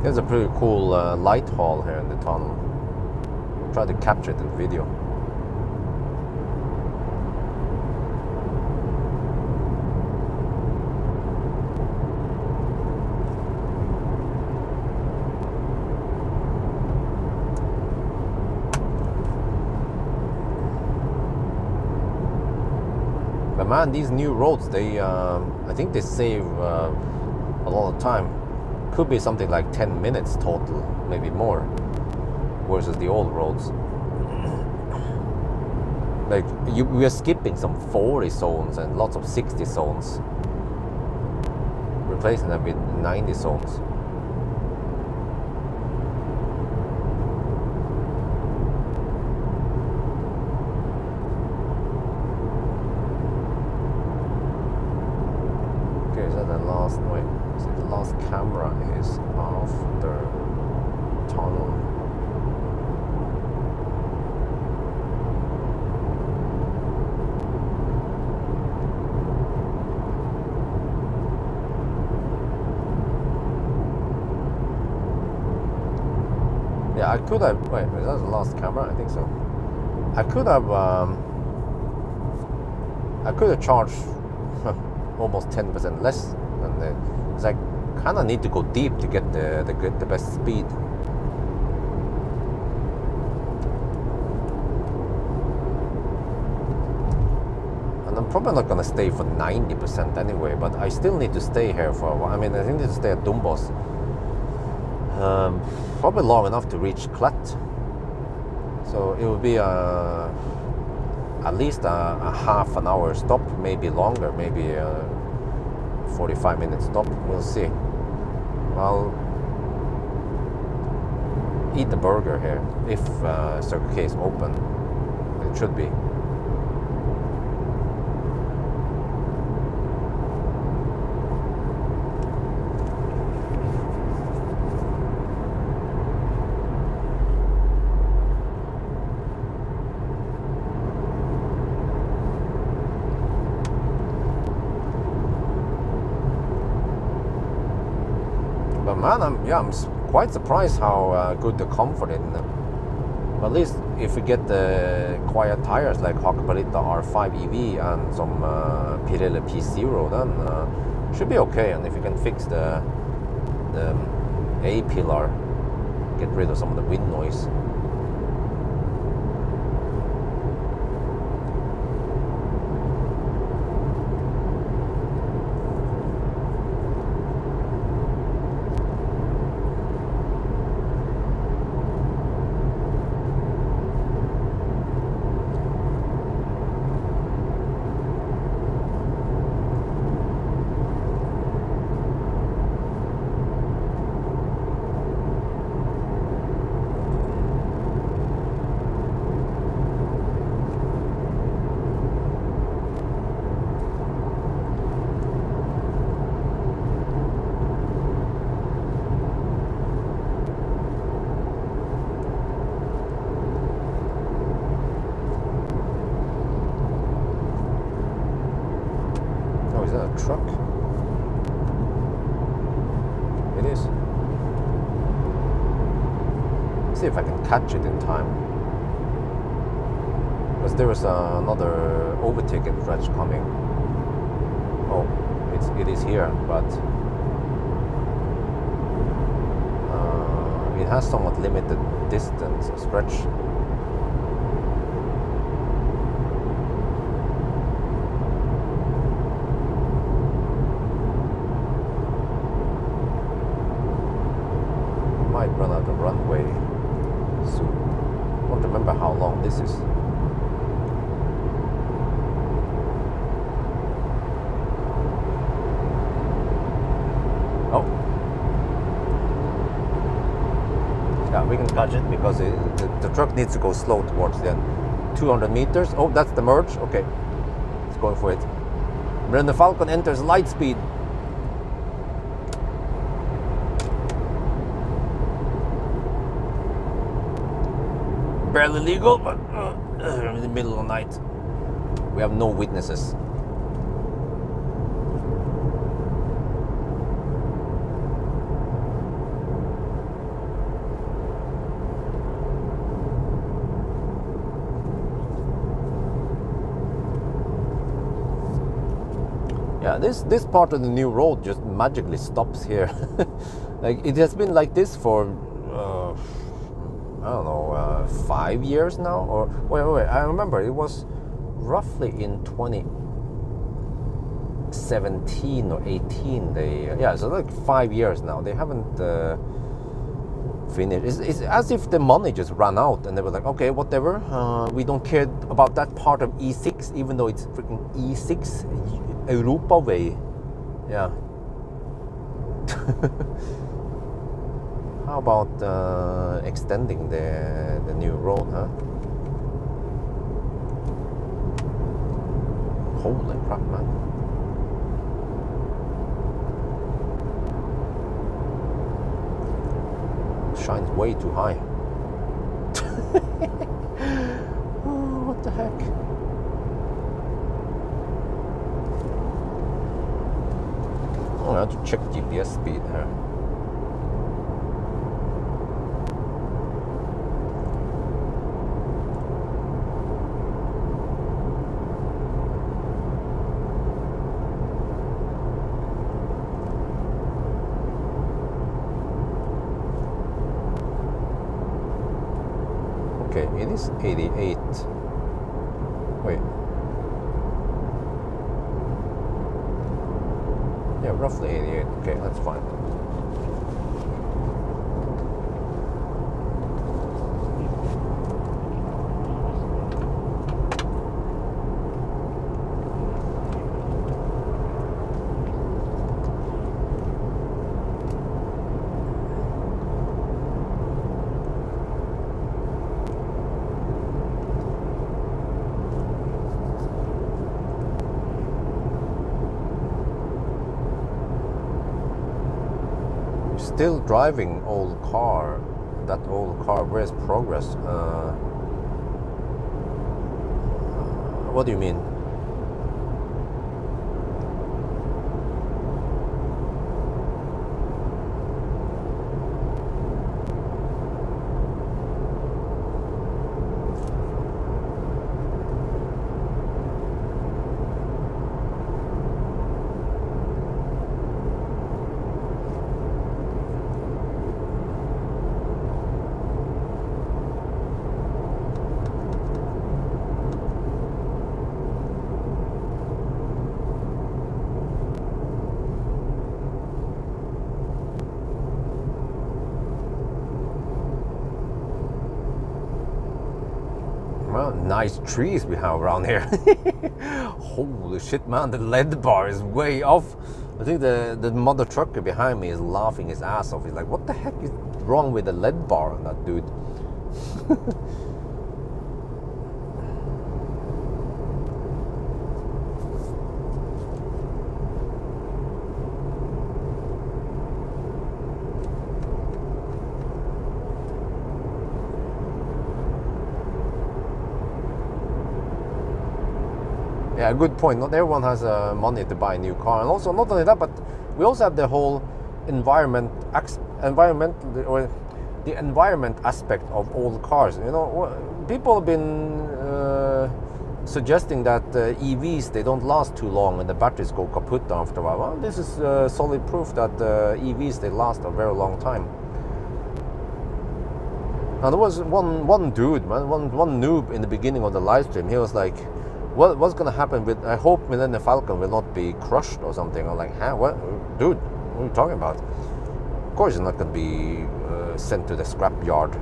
There's a pretty cool light hall here in the tunnel. Try to capture it in video. But man, these new roads, they I think they save a lot of time. Could be something like 10 minutes total, maybe more, versus the old roads. Like we are skipping some 40 zones and lots of 60 zones, replacing them with 90 zones. Okay, so the last, wait, so the last camera is after tunnel. Yeah, I could have, wait, is that the last camera? I think so. I could have charged almost 10% less than the, because I kind of need to go deep to get the best speed. And I'm probably not gonna stay for 90% anyway, but I still need to stay here for a while. I mean, I need to stay at Dombås. Probably long enough to reach Klett. So it will be at least a half an hour stop, maybe longer, maybe a 45-minute stop. We'll see. I'll eat the burger here if Circle K is open. It should be. But man, I'm quite surprised how good the comfort in them. But at least if we get the quiet tires like Hakkapeliitta R5 EV and some Pirelli P0, then should be okay. And if you can fix the A-pillar, get rid of some of the wind noise. Oh, is that a truck? It is. Let's see if I can catch it in time. Because there is another overtaken stretch coming. Oh, it is here, but it has somewhat limited distance stretch. Might run out of runway soon. I don't remember how long this is. Oh. Yeah, we can catch it because the truck needs to go slow towards the end. 200 meters. Oh, that's the merge. Okay. It's going for it. Millennium Falcon enters light speed. Barely legal, but in the middle of the night. We have no witnesses. Yeah, this part of the new road just magically stops here. Like it has been like this for I don't know, 5 years now, or wait, I remember it was roughly in 20. 17 or 18. Yeah, so like 5 years now. They haven't finished. It's as if the money just ran out, and they were like, okay, whatever. We don't care about that part of E6, even though it's freaking E6 Europa way. Yeah. How about extending the new road, huh? Holy crap, man. Shines way too high. Oh, what the heck? Oh, I have to check GPS speed here. Okay, it is 88. Wait. Yeah, roughly 88. Okay, that's fine. Still driving old car. That old car. Where's progress? What do you mean? Well, nice trees we have around here. Holy shit, man, the lead bar is way off. I think the mother trucker behind me is laughing his ass off. He's like, what the heck is wrong with the lead bar on that dude? Yeah, good point. Not everyone has money to buy a new car, and also not only that, but we also have the whole environment or the environment aspect of old cars. You know, people have been suggesting that EVs, they don't last too long and the batteries go kaput after a while. Well, this is solid proof that EVs, they last a very long time. Now there was one dude, man, one noob in the beginning of the live stream. He was like, what's gonna happen with, I hope Millennium Falcon will not be crushed or something. I'm like, huh, what, dude, what are you talking about? Of course it's not gonna be sent to the scrap yard.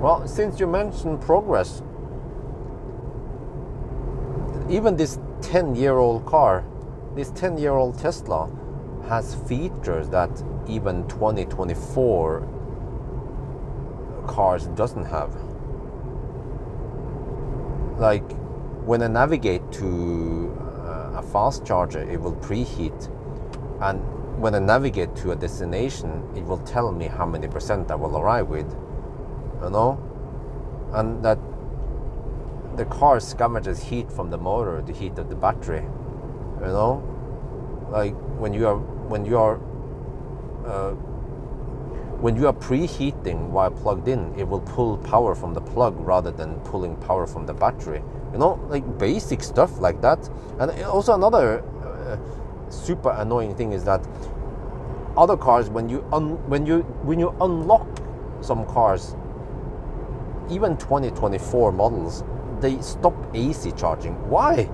Well, since you mentioned progress, even this 10-year-old car, this 10-year-old Tesla has features that even 2024 cars doesn't have. Like when I navigate to a fast charger, it will preheat, and when I navigate to a destination, it will tell me how many % I will arrive with. You know, and that the car scavenges heat from the motor, the heat of the battery. You know, like when you are preheating while plugged in, it will pull power from the plug rather than pulling power from the battery. You know, like basic stuff like that. And also another super annoying thing is that other cars, when you unlock some cars, even 2024 models, they stop AC charging. Why?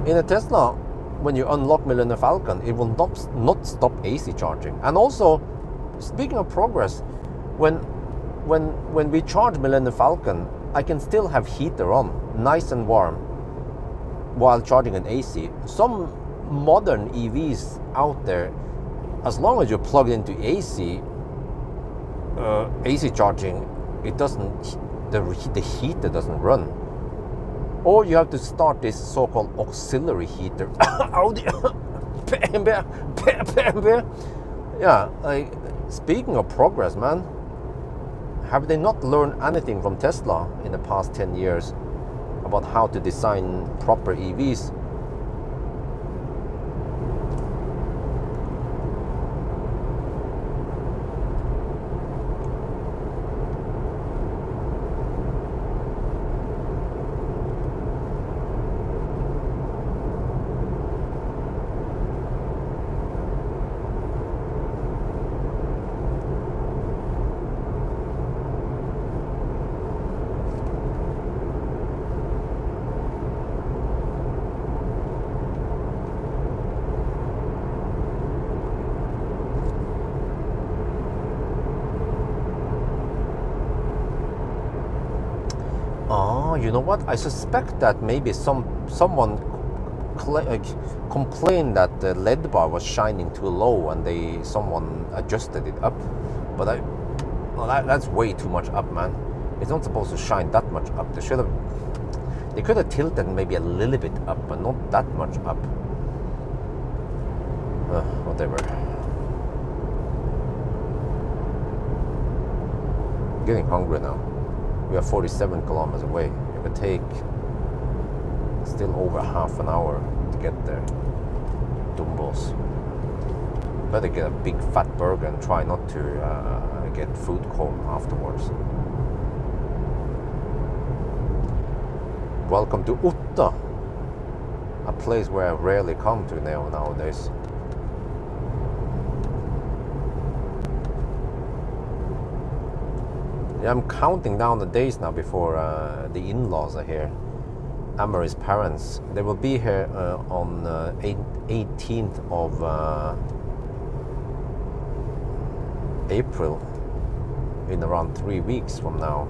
In a Tesla, when you unlock Millennium Falcon, it will not stop AC charging. And also, speaking of progress, when we charge Millennium Falcon, I can still have heater on, nice and warm, while charging an AC. Some modern EVs out there, as long as you're plugged into AC charging, it doesn't, the heater doesn't run. Or you have to start this so-called auxiliary heater. Yeah, like, speaking of progress, man, have they not learned anything from Tesla in the past 10 years about how to design proper EVs? Oh, you know what? I suspect that maybe someone complained that the LED bar was shining too low, and someone adjusted it up. But that's way too much up, man. It's not supposed to shine that much up. They could have tilted maybe a little bit up, but not that much up. Whatever. I'm getting hungry now. We are 47 kilometers away. It would take still over half an hour to get there. Dumbos. Better get a big fat burger and try not to get food coma afterwards. Welcome to Otta, a place where I rarely come to nowadays. Yeah, I'm counting down the days now before the in-laws are here. Amory's parents. They will be here on 18th of April, in around 3 weeks from now.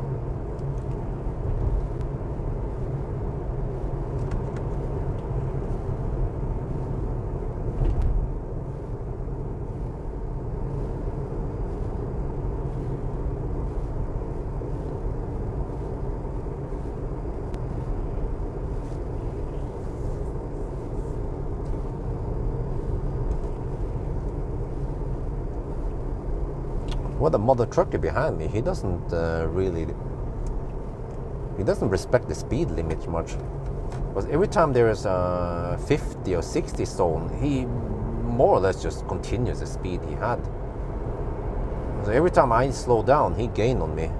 What a mother trucker behind me. He doesn't respect the speed limit much. Because every time there is a 50 or 60 zone, he more or less just continues the speed he had. So every time I slow down, he gained on me.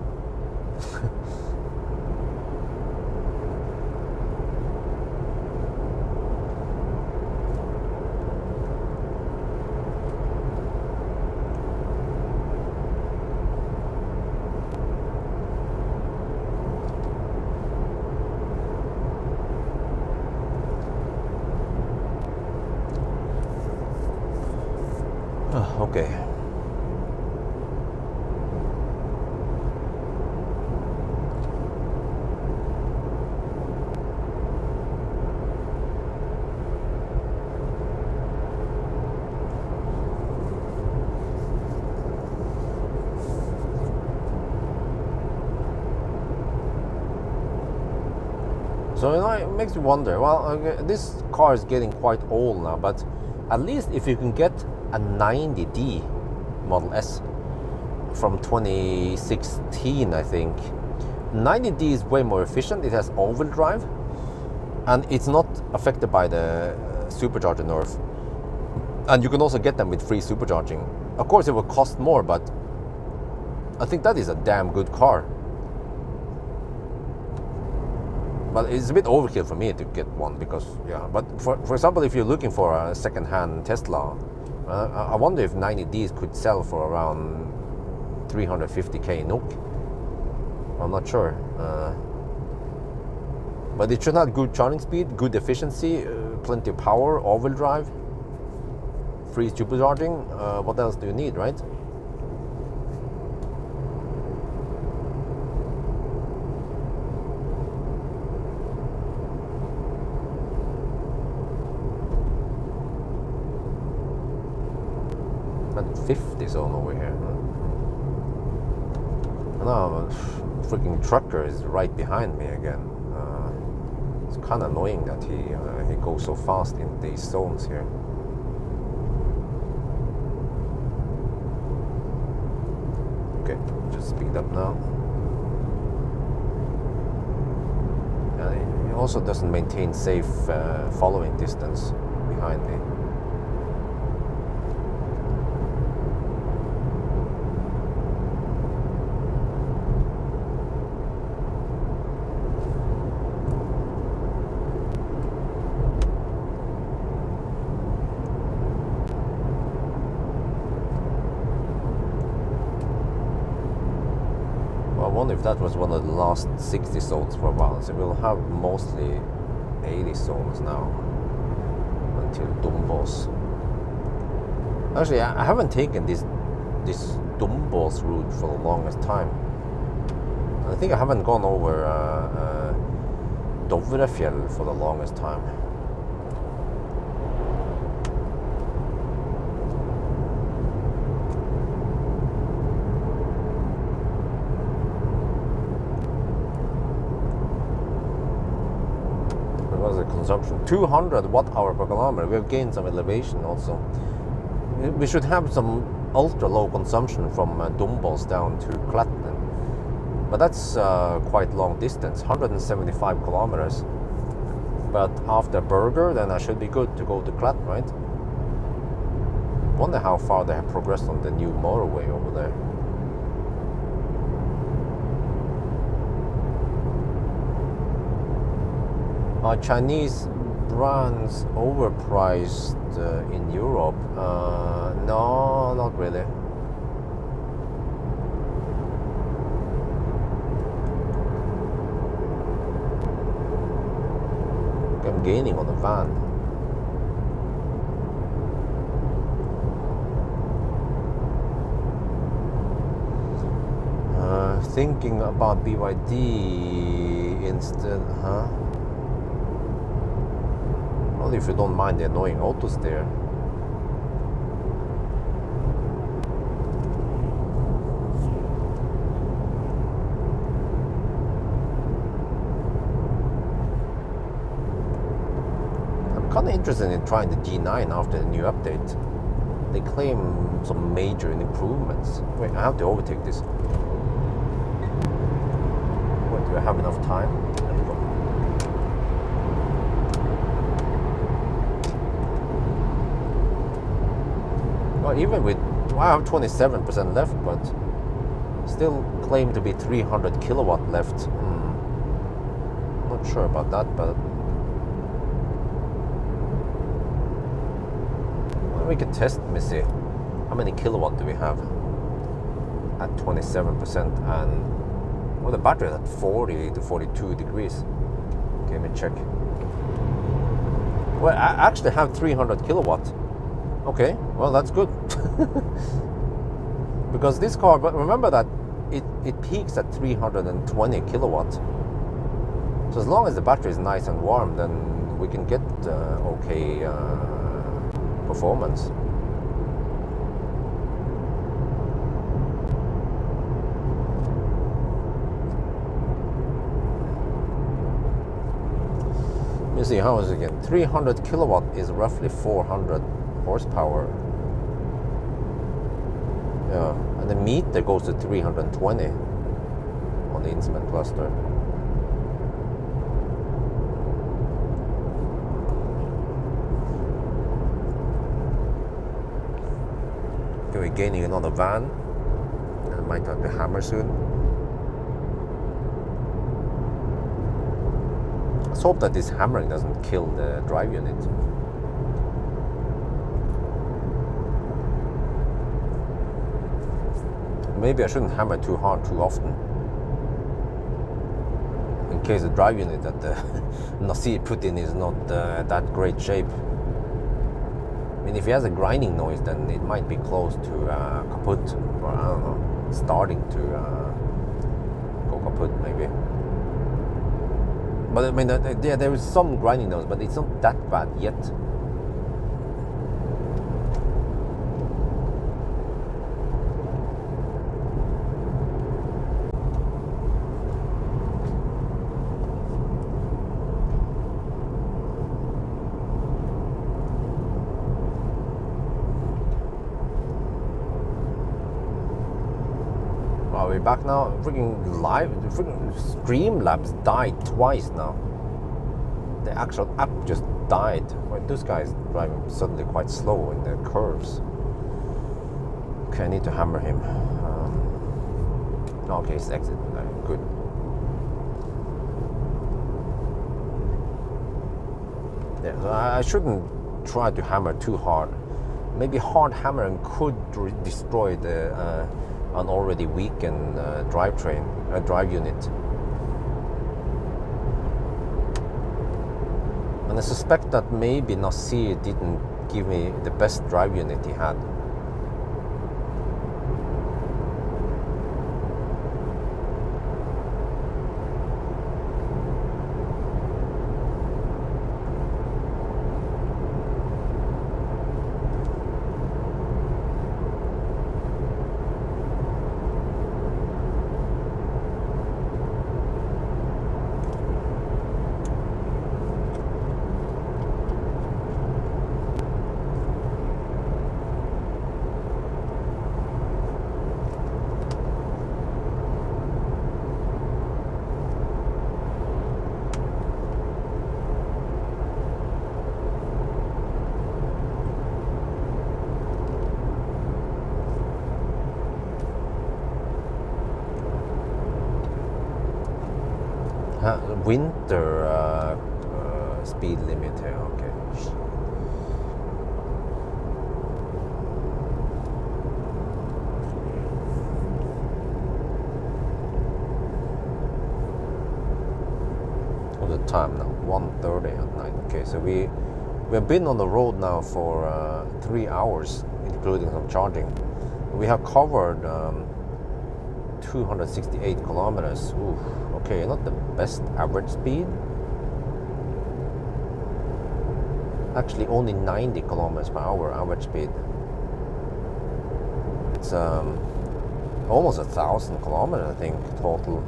Okay. So, you know, it makes you wonder, well, okay, this car is getting quite old now, but at least if you can get a 90D Model S from 2016, I think, 90D is way more efficient. It has all-wheel drive, and it's not affected by the supercharger nerf. And you can also get them with free supercharging. Of course, it will cost more, but I think that is a damn good car. But it's a bit overkill for me to get one because, yeah. But for example, if you're looking for a second-hand Tesla, I wonder if 90Ds could sell for around 350k NOK. I'm not sure. But it should have good charging speed, good efficiency, plenty of power, all-wheel drive, free supercharging. What else do you need, right? At 50 zone over here. Now, freaking trucker is right behind me again. It's kind of annoying that he goes so fast in these zones here. Okay, just speed up now. And he also doesn't maintain safe following distance behind me. I wonder if that was one of the last 60 zones for a while. So we'll have mostly 80 zones now until Dombås. Actually, I haven't taken this Dombås route for the longest time. I think I haven't gone over Dovrefjell for the longest time. Consumption 200 watt-hour per kilometer. We've gained some elevation also. We should have some ultra low consumption from Dombås down to Kletten, but that's quite long distance, 175 kilometers. But after Berger, then I should be good to go to Kletten, right? Wonder how far they have progressed on the new motorway over there. Are Chinese brands overpriced in Europe? No, not really. I'm gaining on the van. Thinking about BYD instead, huh? If you don't mind the annoying autos there. I'm kind of interested in trying the G9 after the new update. They claim some major improvements. Wait, I have to overtake this. Wait, do I have enough time? There we go. Even with, I have 27% left, but still claim to be 300 kilowatt left. Not sure about that, but well, we can test. Let me see. How many kilowatt do we have at 27%? And well, the battery is at 40 to 42 degrees. Okay, let me check. Well, I actually have 300 kilowatt. Okay, well that's good. Because this car, but remember that it peaks at 320 kilowatt. So as long as the battery is nice and warm, then we can get okay performance. Let me see, how is it again? 300 kilowatt is roughly 400 horsepower. Yeah, and the meter goes to 320 on on the instrument cluster. Okay, we're gaining another van. I might have to hammer soon. Let's hope that this hammering doesn't kill the drive unit. Maybe I shouldn't hammer too hard too often, in case the drive unit that the Nasir put in is not that great shape. I mean, if he has a grinding noise, then it might be close to kaput, or I don't know, starting to go kaput maybe. But I mean, yeah, there is some grinding noise, but it's not that bad yet. We're back now. Freaking live. Freaking Streamlabs died twice now. The actual app just died. Well, this guy's driving suddenly quite slow in the curves. Okay, I need to hammer him. Okay, it's exit. Good. Yeah, so I shouldn't try to hammer too hard. Maybe hard hammering could destroy the an already weakened drive unit. And I suspect that maybe Nasir didn't give me the best drive unit he had. Winter speed limit here, okay. What's the time now? 1:30 at night. Okay, so we have been on the road now for 3 hours, including some charging. We have covered 268 kilometers. Oof. Okay, not the best average speed. Actually, only 90 kilometers per hour average speed. It's almost 1,000 kilometers, I think, total.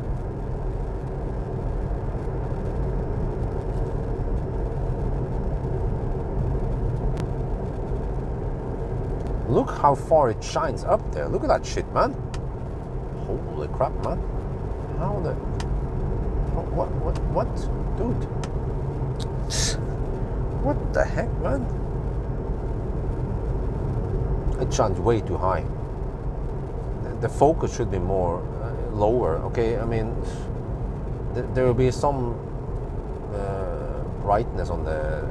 Look how far it shines up there. Look at that shit, man. Holy crap, man. How the... What? Dude. What the heck, man? It shines way too high. The focus should be more lower. Okay, I mean, there will be some brightness on the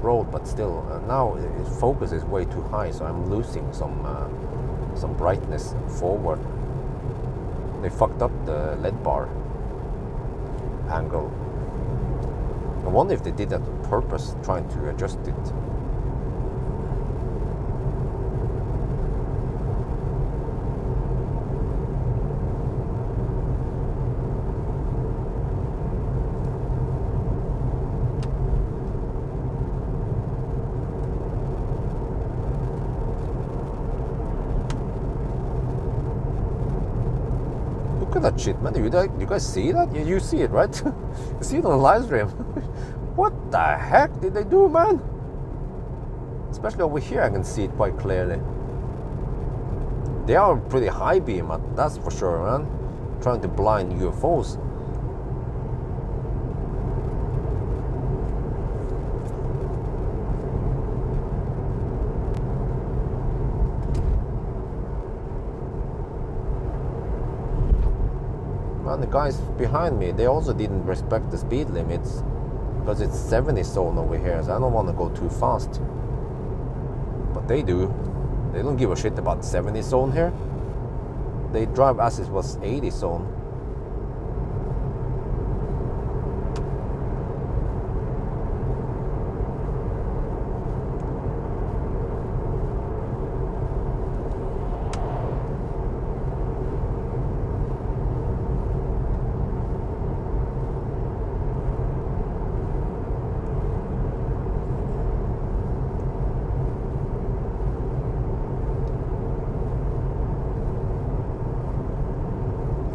road, but still, now its focus is way too high, so I'm losing some brightness forward. They fucked up the LED bar angle. I wonder if they did that on purpose, trying to adjust it. Look at that shit, man. You guys see that? You see it, right? You see it on the live stream. What the heck did they do, man? Especially over here, I can see it quite clearly. They are pretty high beam, that's for sure, man. trying to blind UFOs. And the guys behind me, they also didn't respect the speed limits because it's 70 zone over here, so I don't want to go too fast. But they do. They don't give a shit about 70 zone here. They drive as it was 80 zone.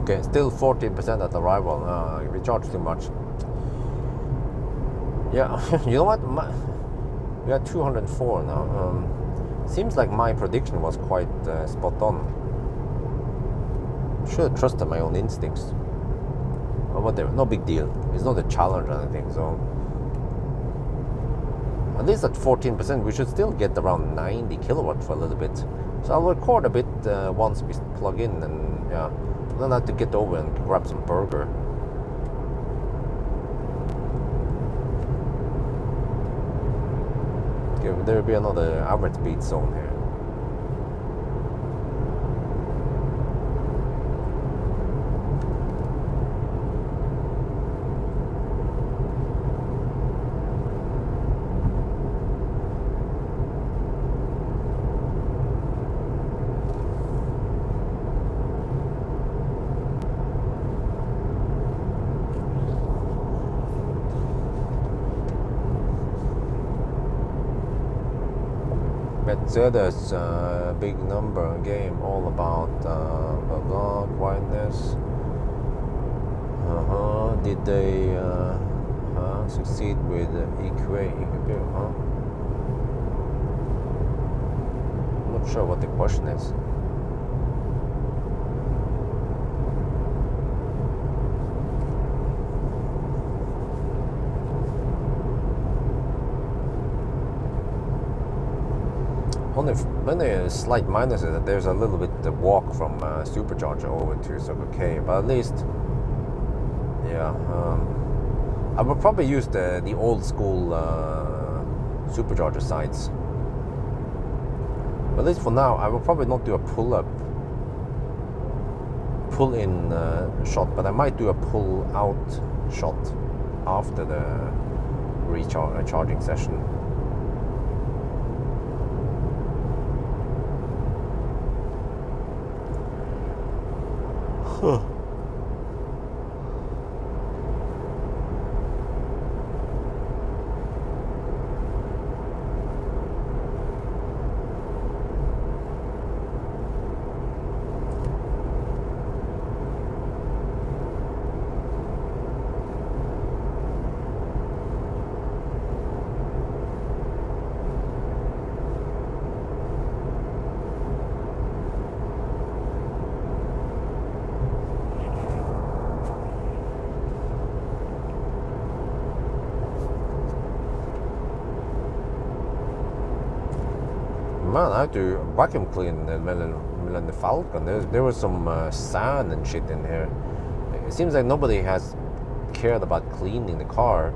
Okay, still 14% at arrival. We charge too much. Yeah, you know what? We are 204 now. Seems like my prediction was quite spot on. Should have trusted my own instincts. But whatever, no big deal. It's not a challenge or anything, so. At least at 14%, we should still get around 90 kilowatts for a little bit. So I'll record a bit once we plug in, and yeah. Then I have to get over and grab some burger. Okay, there will be another average speed zone here. Mercedes, big number game, all about blah blah, quietness. Did they succeed with EQA? I'm not sure what the question is. Only slight minus is that there's a little bit of walk from supercharger over to Circle K, but at least, yeah, I will probably use the old school supercharger sites. But at least for now, I will probably not do a pull-in shot, but I might do a pull-out shot after the recharging session. Man, I had to vacuum clean the Millennium Falcon. There was some sand and shit in here. It seems like nobody has cared about cleaning the car.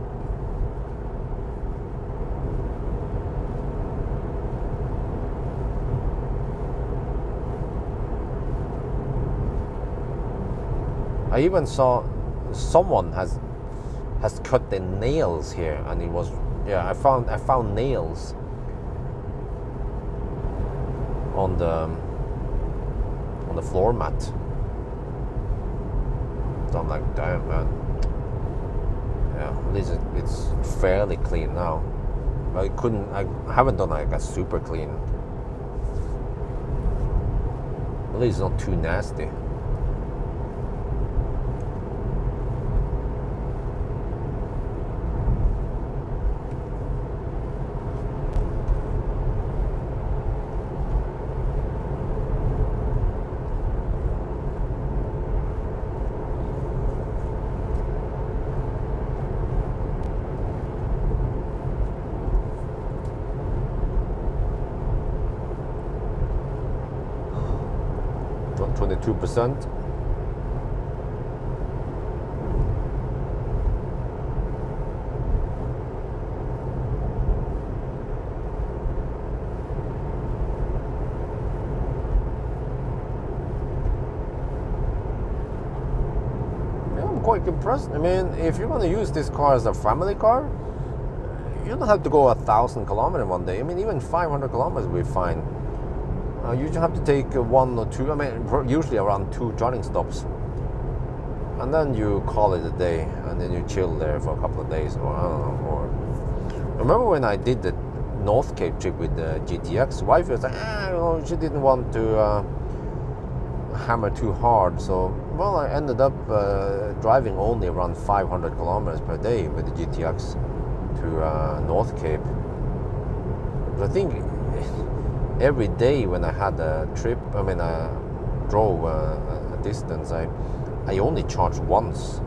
I even saw someone has cut the nails here, and it was, yeah, I found nails on the floor mat. So I'm like, damn, man. Yeah, at least it's fairly clean now. I haven't done like a super clean. At least it's not too nasty. the 2%. Quite impressed. I mean, if you're going to use this car as a family car, you don't have to go 1,000 kilometers one day. I mean, even 500 kilometers will be fine. You just have to take 1 or 2, I mean, usually around 2 charging stops. And then you call it a day, and then you chill there for a couple of days, or I don't know. Or remember when I did the North Cape trip with the GTX, wife was like, she didn't want to hammer too hard, so well, I ended up driving only around 500 kilometers per day with the GTX to North Cape. But I think every day when I had a trip, I mean, I drove a distance, I only charged once,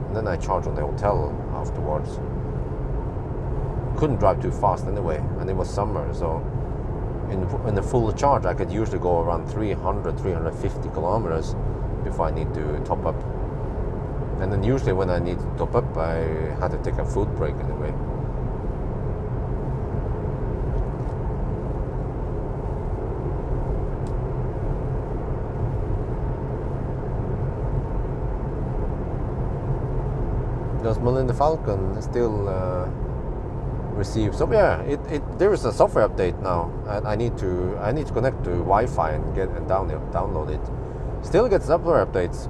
and then I charged on the hotel afterwards. Couldn't drive too fast anyway, and it was summer, so in the full charge I could usually go around 300-350 kilometers before I need to top up. And then usually when I need to top up, I had to take a food break anyway. Does Millennium Falcon still receive? So yeah, there is a software update now, and I need to connect to Wi-Fi and download it. Still gets software updates.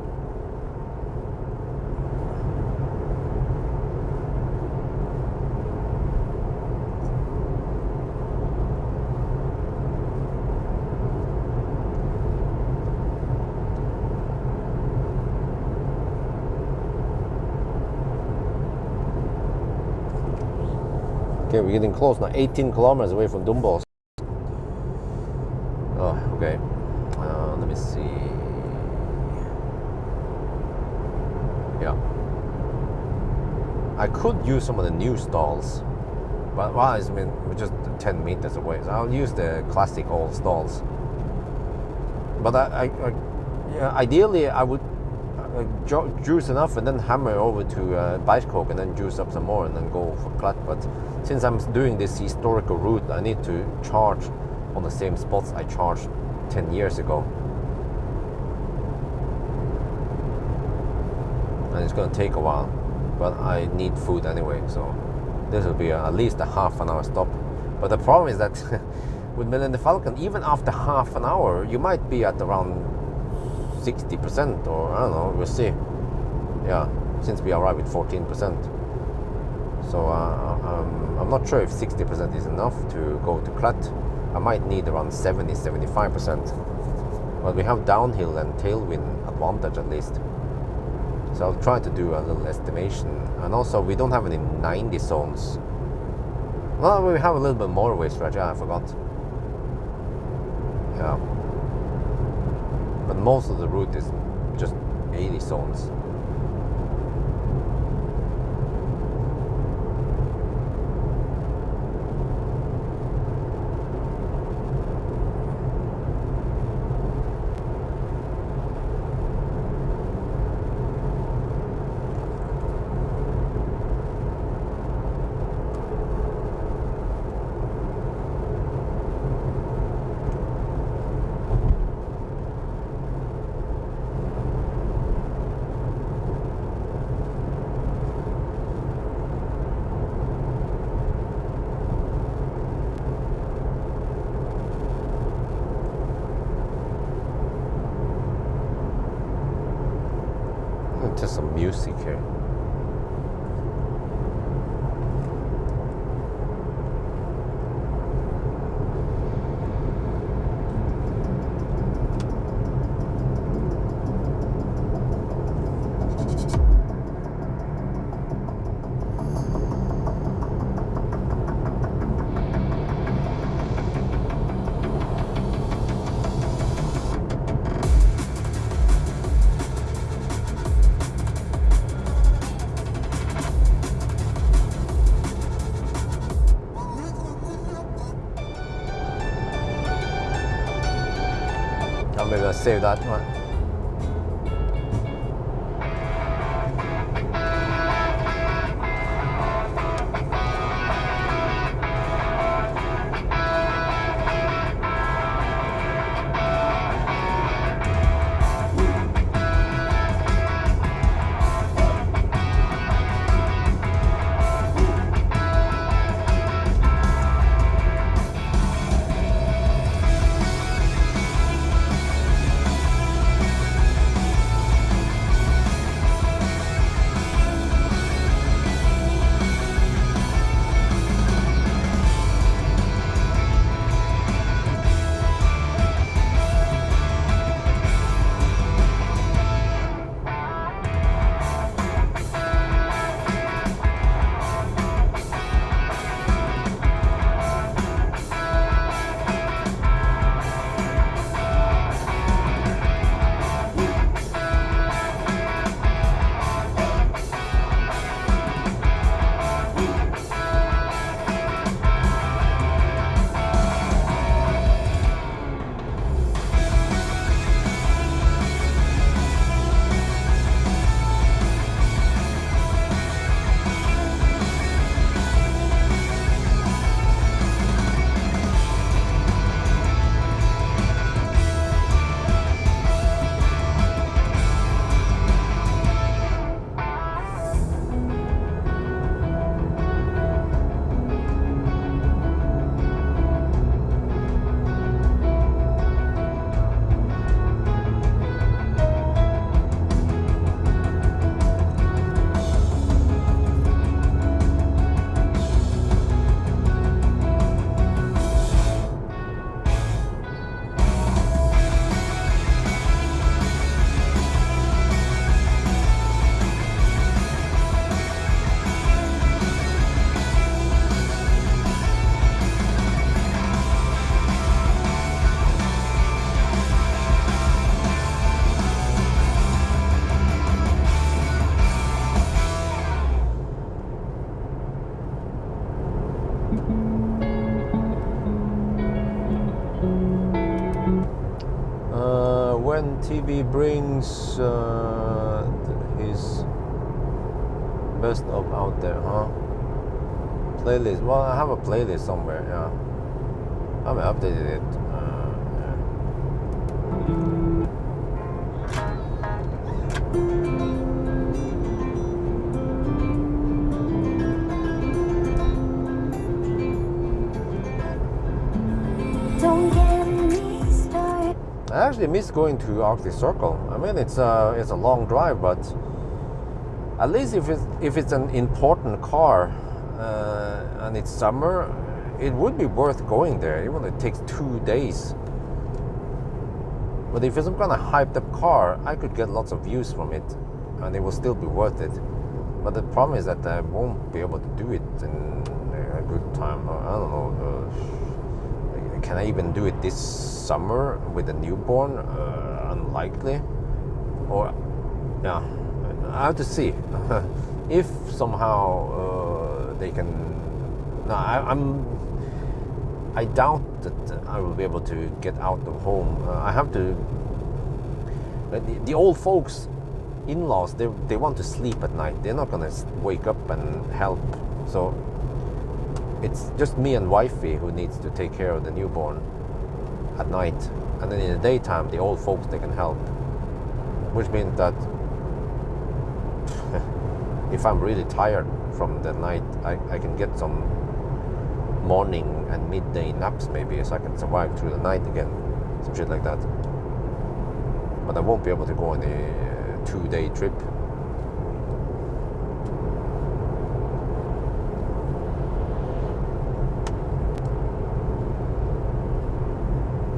Okay, we're getting close now, 18 kilometers away from Dumbos. Oh, okay. Let me see. Yeah. I could use some of the new stalls, but well, I mean, we're just 10 meters away, so I'll use the classic old stalls. But yeah, ideally, I would juice enough and then hammer over to Bikecoke and then juice up some more and then go for Clat. But since I'm doing this historical route, I need to charge on the same spots I charged 10 years ago. And it's going to take a while, but I need food anyway, so this will be at least a half an hour stop. But the problem is that with Millennium Falcon, even after half an hour, you might be at around 60%, or I don't know, we'll see. Yeah, since we arrived with 14%. So I'm not sure if 60% is enough to go to Clat. I might need around 70-75%. But we have downhill and tailwind advantage at least. So I'll try to do a little estimation. And also, we don't have any 90 zones. Well, we have a little bit motorway stretch. Yeah, I forgot. Yeah. But most of the route is just 80 zones. Just some music here. Maybe I'll save that one. TV brings his best of out there, huh? Playlist. Well, I have a playlist somewhere. Yeah, I haven't updated it. Don't get me started. I actually miss going to Arctic Circle. I mean, it's a long drive, but at least if it's an important car and it's summer, it would be worth going there, even though it takes 2 days. But if it's some kind of hyped up car, I could get lots of views from it, and it will still be worth it. But the problem is that I won't be able to do it in a good time. I don't know. Can I even do it this summer with a newborn? Unlikely. Or, yeah, I have to see. If somehow they can. No, I doubt that I will be able to get out of home. I have to. The old folks, in-laws, they want to sleep at night. They're not gonna wake up and help. So it's just me and wifey who needs to take care of the newborn at night, and then in the daytime the old folks, they can help, which means that if I'm really tired from the night, I can get some morning and midday naps maybe, so I can survive through the night again, some shit like that. But I won't be able to go on a 2-day trip.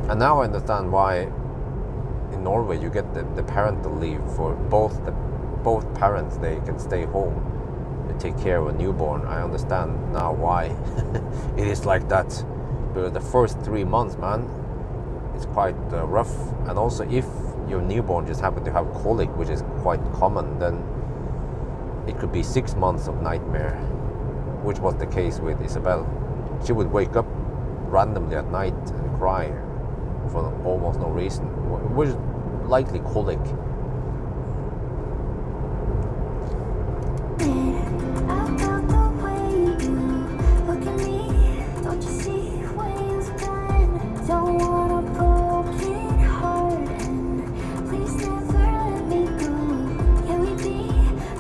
And now I understand why in Norway you get the parental leave for both parents. They can stay home to take care of a newborn. I understand now why it is like that. But the first 3 months, man, it's quite rough. And also, if your newborn just happen to have colic, which is quite common, then it could be 6 months of nightmare, which was the case with Isabel. She would wake up randomly at night and cry for almost no reason, which is likely colic. About the way you look at me, don't you see where you've gone? Don't want a broken heart, and please never let me go. Can we be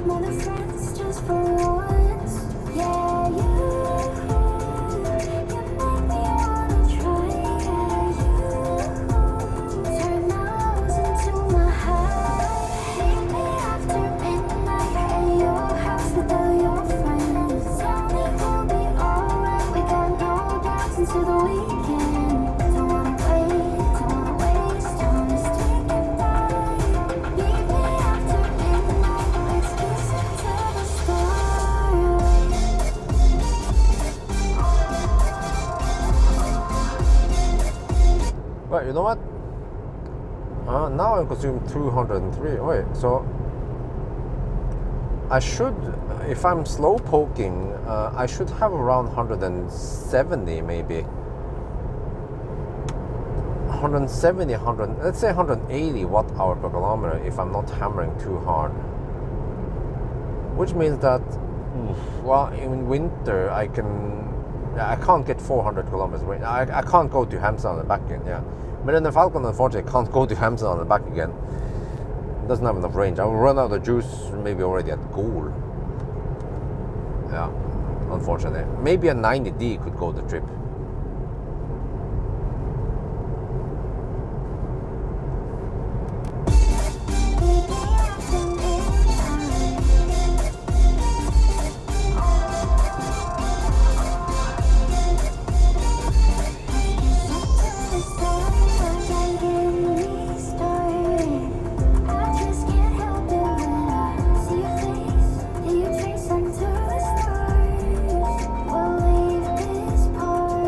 more than friends just for once? Yeah, you make me wanna try. Yeah, you turn those into my heart. Meet me after midnight at your house with all your friends. Tell me we'll be alright. We got no doubts until the weekend. Don't wanna waste time. Just take it back. Meet me after midnight. Let's kiss until the stars. Well, you know what? Now I'm consuming 203. Wait, so I should, if I'm slow poking, I should have around 170 maybe. 170, let's say 180 watt-hour per kilometer if I'm not hammering too hard. Which means that, well, in winter I can't get 400 kilometers range. I can't go to Hamstad and back again, yeah. Millennium Falcon, unfortunately, can't go to Hamstad and back again. It doesn't have enough range. I will run out of juice maybe already at goal. Yeah, unfortunately. Maybe a 90D could go the trip. We'll leave this part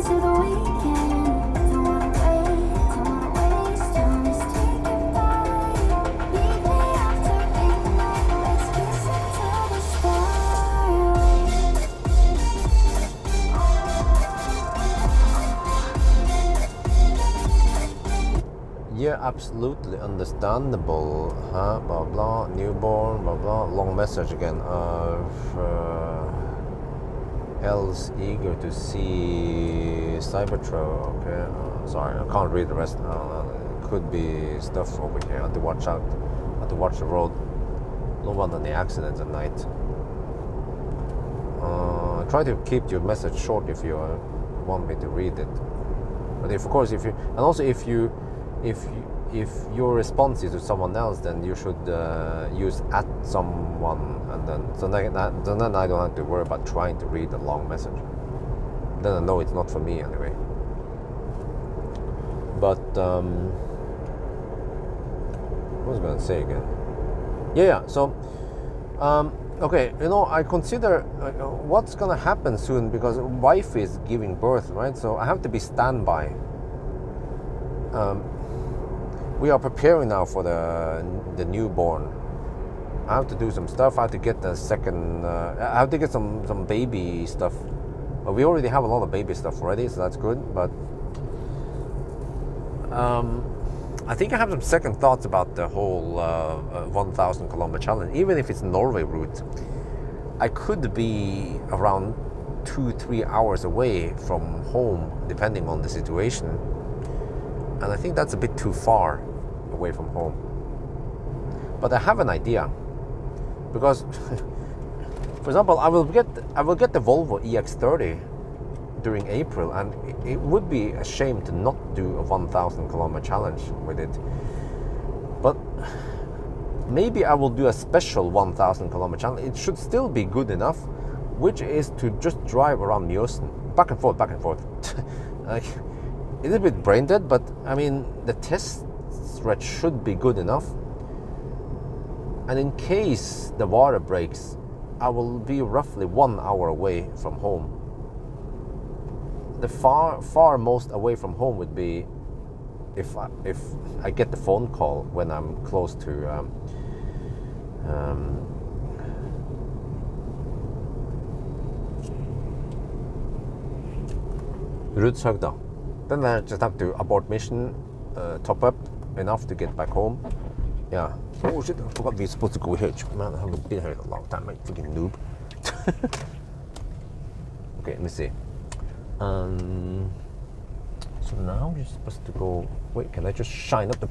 to the weekend. Don't wanna waste time. Let's take it by. Meet me after midnight. Let's listen to the stars. Yeah, absolutely understandable. Huh? Blah blah. Newborn. Blah blah. Long message again. Else eager to see Cybertro. Okay. Sorry, I can't read the rest. Could be stuff over here. I have to watch out. I have to watch the road. Don't want any accidents at night. Try to keep your message short if you want me to read it. But if your response is to someone else, then you should use at someone, and then I don't have to worry about trying to read a long message. Then I know it's not for me anyway. But what was I going to say again? Yeah. So okay, I consider what's going to happen soon, because wife is giving birth, right? So I have to be standby. We are preparing now for the newborn. I have to do some stuff. I have to get the second. I have to get some baby stuff. We already have a lot of baby stuff already, so that's good. But I think I have some second thoughts about the whole 1,000 kilometer challenge. Even if it's Norway route, I could be around 2-3 hours away from home, depending on the situation. And I think that's a bit too far away from home. But I have an idea, because, for example, I will get the Volvo EX30 during April, and it would be a shame to not do a 1,000 kilometer challenge with it. But maybe I will do a special 1,000 kilometer challenge. It should still be good enough, which is to just drive around Mjøsen, back and forth. Like, it's a bit brain dead, but I mean, the test stretch should be good enough. And in case the water breaks, I will be roughly 1 hour away from home. The far most away from home would be if I get the phone call when I'm close to Rudshøgda. Then I just have to abort mission, top up enough to get back home. Yeah. Oh shit, I forgot we're supposed to go here. Man, I haven't been here in a long time, mate. Freaking noob. Okay, let me see. So now you're supposed to go. Wait, can I just shine up the.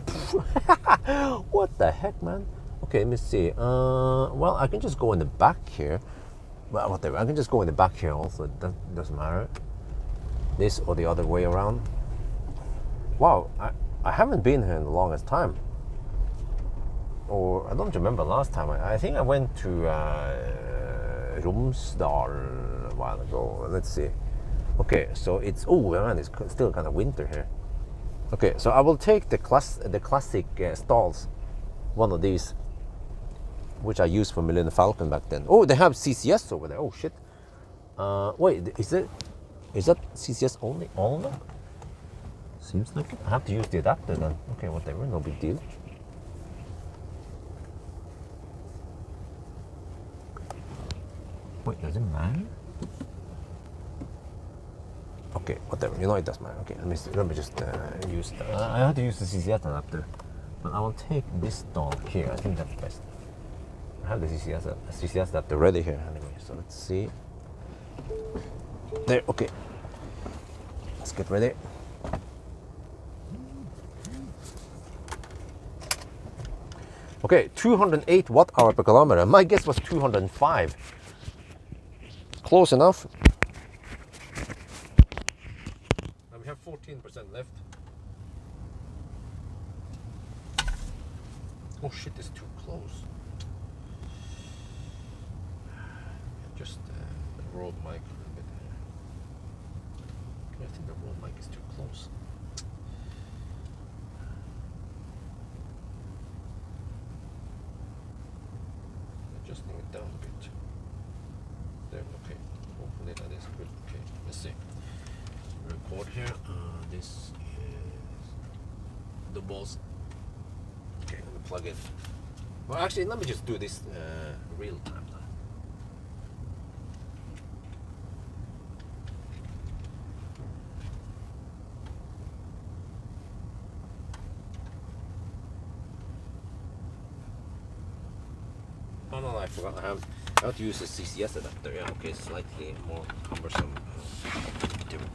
What the heck, man? Okay, let me see. Well, I can just go in the back here. Well, whatever. I can just go in the back here also. That doesn't matter. This or the other way around. Wow, I haven't been here in the longest time. Or I don't remember last time. I think I went to Romsdal a while ago. Let's see. Okay, so it's man, it's still kind of winter here. Okay, so I will take the classic stalls, one of these, which I used for Millennium Falcon back then. Oh, they have CCS over there. Oh shit. Wait, is that CCS only? All of them? Seems like it. I have to use the adapter then. Okay, whatever, no big deal. Wait, does it matter? Okay, whatever. It does matter. Okay, let me just use. I have to use the CCS adapter, but I will take this stall here. I think that's best. I have the CCS adapter ready here anyway. So let's see. There. Okay. Let's get ready. Okay, 208 watt-hour per kilometer. My guess was 205. Close enough. And we have 14% left. Oh shit, it's too close. Just roll the mic a little bit. I think the roll mic is too close. Adjusting it down a bit. There, okay. Hopefully that is good. Okay, let's see. Record. board here. This is the balls. Okay, let me plug it. Well, actually, let me just do this real time now. Oh no, I forgot. I have to use the CCS adapter. Yeah, okay, slightly more cumbersome.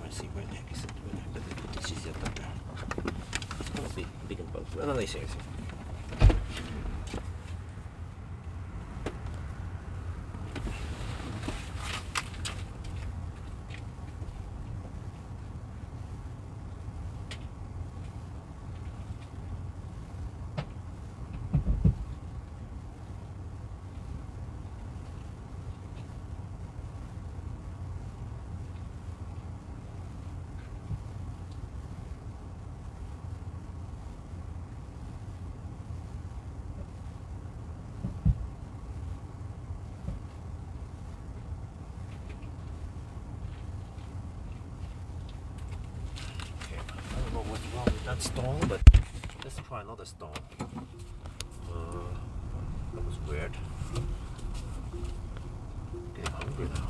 Let's see, where the heck is it? Where the heck did I put the CCS adapter? It's gonna be big and bulky. No, no, seriously. That stall, but let's try another stall. That was weird. Getting hungry now.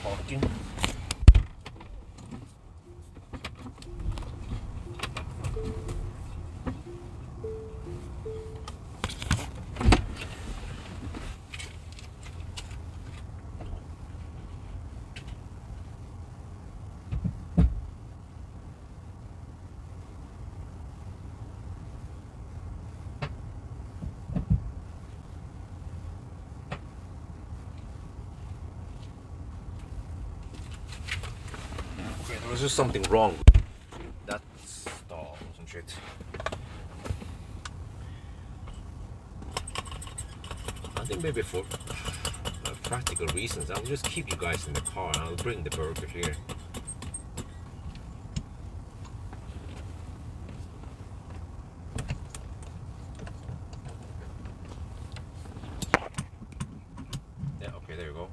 Parking. There was just something wrong with that stall, wasn't it? I think maybe for practical reasons, I'll just keep you guys in the car and I'll bring the burger here. Yeah, okay, there you go.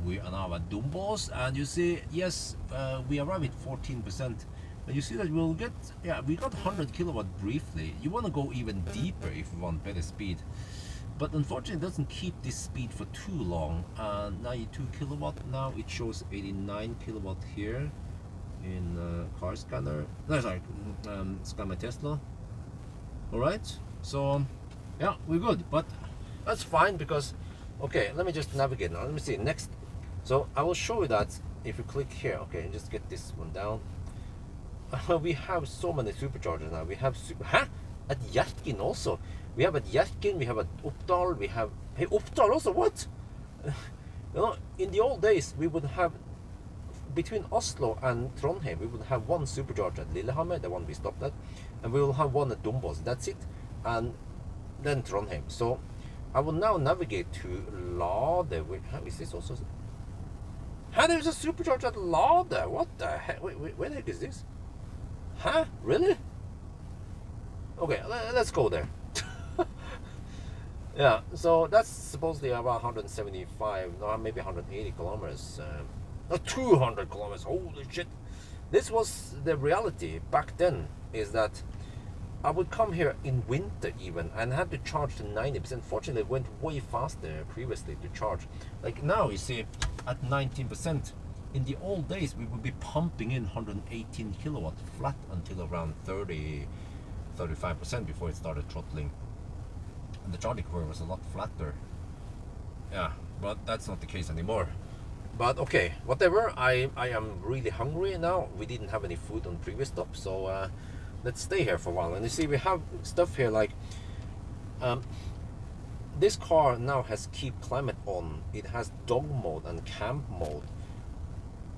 We are now at Dumbos, and you see, yes, we arrive at 14%. But you see that we'll get, yeah, we got 100 kilowatt briefly. You want to go even deeper if you want better speed. But unfortunately, it doesn't keep this speed for too long. 92 kilowatt, now it shows 89 kilowatt here in car scanner. No, sorry, scan my Tesla. Alright, so yeah, we're good. But that's fine because, okay, let me just navigate now. Let me see, next. So I will show you that if you click here, okay, just get this one down. We have so many superchargers now. We have at Hjerkinn also. We have at Hjerkinn, we have at Oppdal, we have Oppdal also. What? You know, in the old days we would have between Oslo and Trondheim, we would have one supercharger at Lillehammer, the one we stopped at, and we will have one at Dumbos. That's it, and then Trondheim. So I will now navigate to Lade. Is this also? Huh? There's a supercharger at Lade. What the heck? Wait, where the heck is this? Huh? Really? Okay, let's go there. Yeah, so that's supposedly about 175, no, maybe 180 kilometers. 200 kilometers. Holy shit! This was the reality back then. Is that I would come here in winter even and had to charge to 90%. Fortunately, it went way faster previously to charge. Like now, you see, at 19%. In the old days, we would be pumping in 118 kilowatt flat until around 35% before it started throttling. And the charging curve was a lot flatter. Yeah, but that's not the case anymore. But okay, whatever. I am really hungry now. We didn't have any food on previous stop, so let's stay here for a while. And you see, we have stuff here like this car now has keep climate on. It has dog mode and camp mode,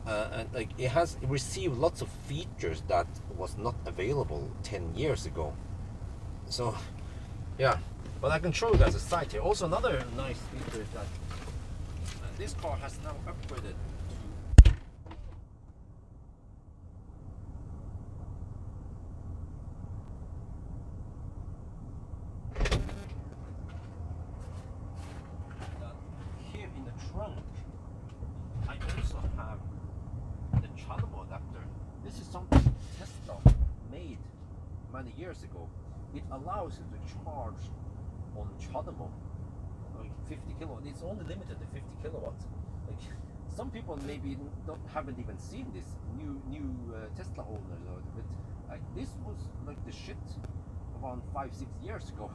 and like it has received lots of features that was not available 10 years ago. So yeah, but I can show you guys a site here. Also, another nice feature is that this car has now upgraded to here in the trunk. I also have the CHAdeMO adapter. This is something Tesla made many years ago. It allows you to charge on CHAdeMO. 50 kilowatt. It's only limited to 50 kilowatts. Like some people maybe haven't even seen this new Tesla owners, but like this was like the shit around 5-6 years ago.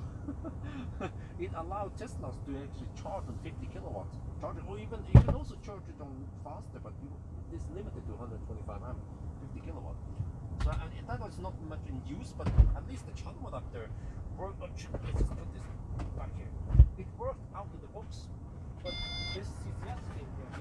It allowed Teslas to actually charge on 50 kilowatt charger, or even you can also charge it on faster, but it is limited to 125 amp, 50 kilowatt. So that was not much in use, but at least the CHAdeMO adapter worked. Let's just put this back here. It worked out of the box, but this CCS thing here.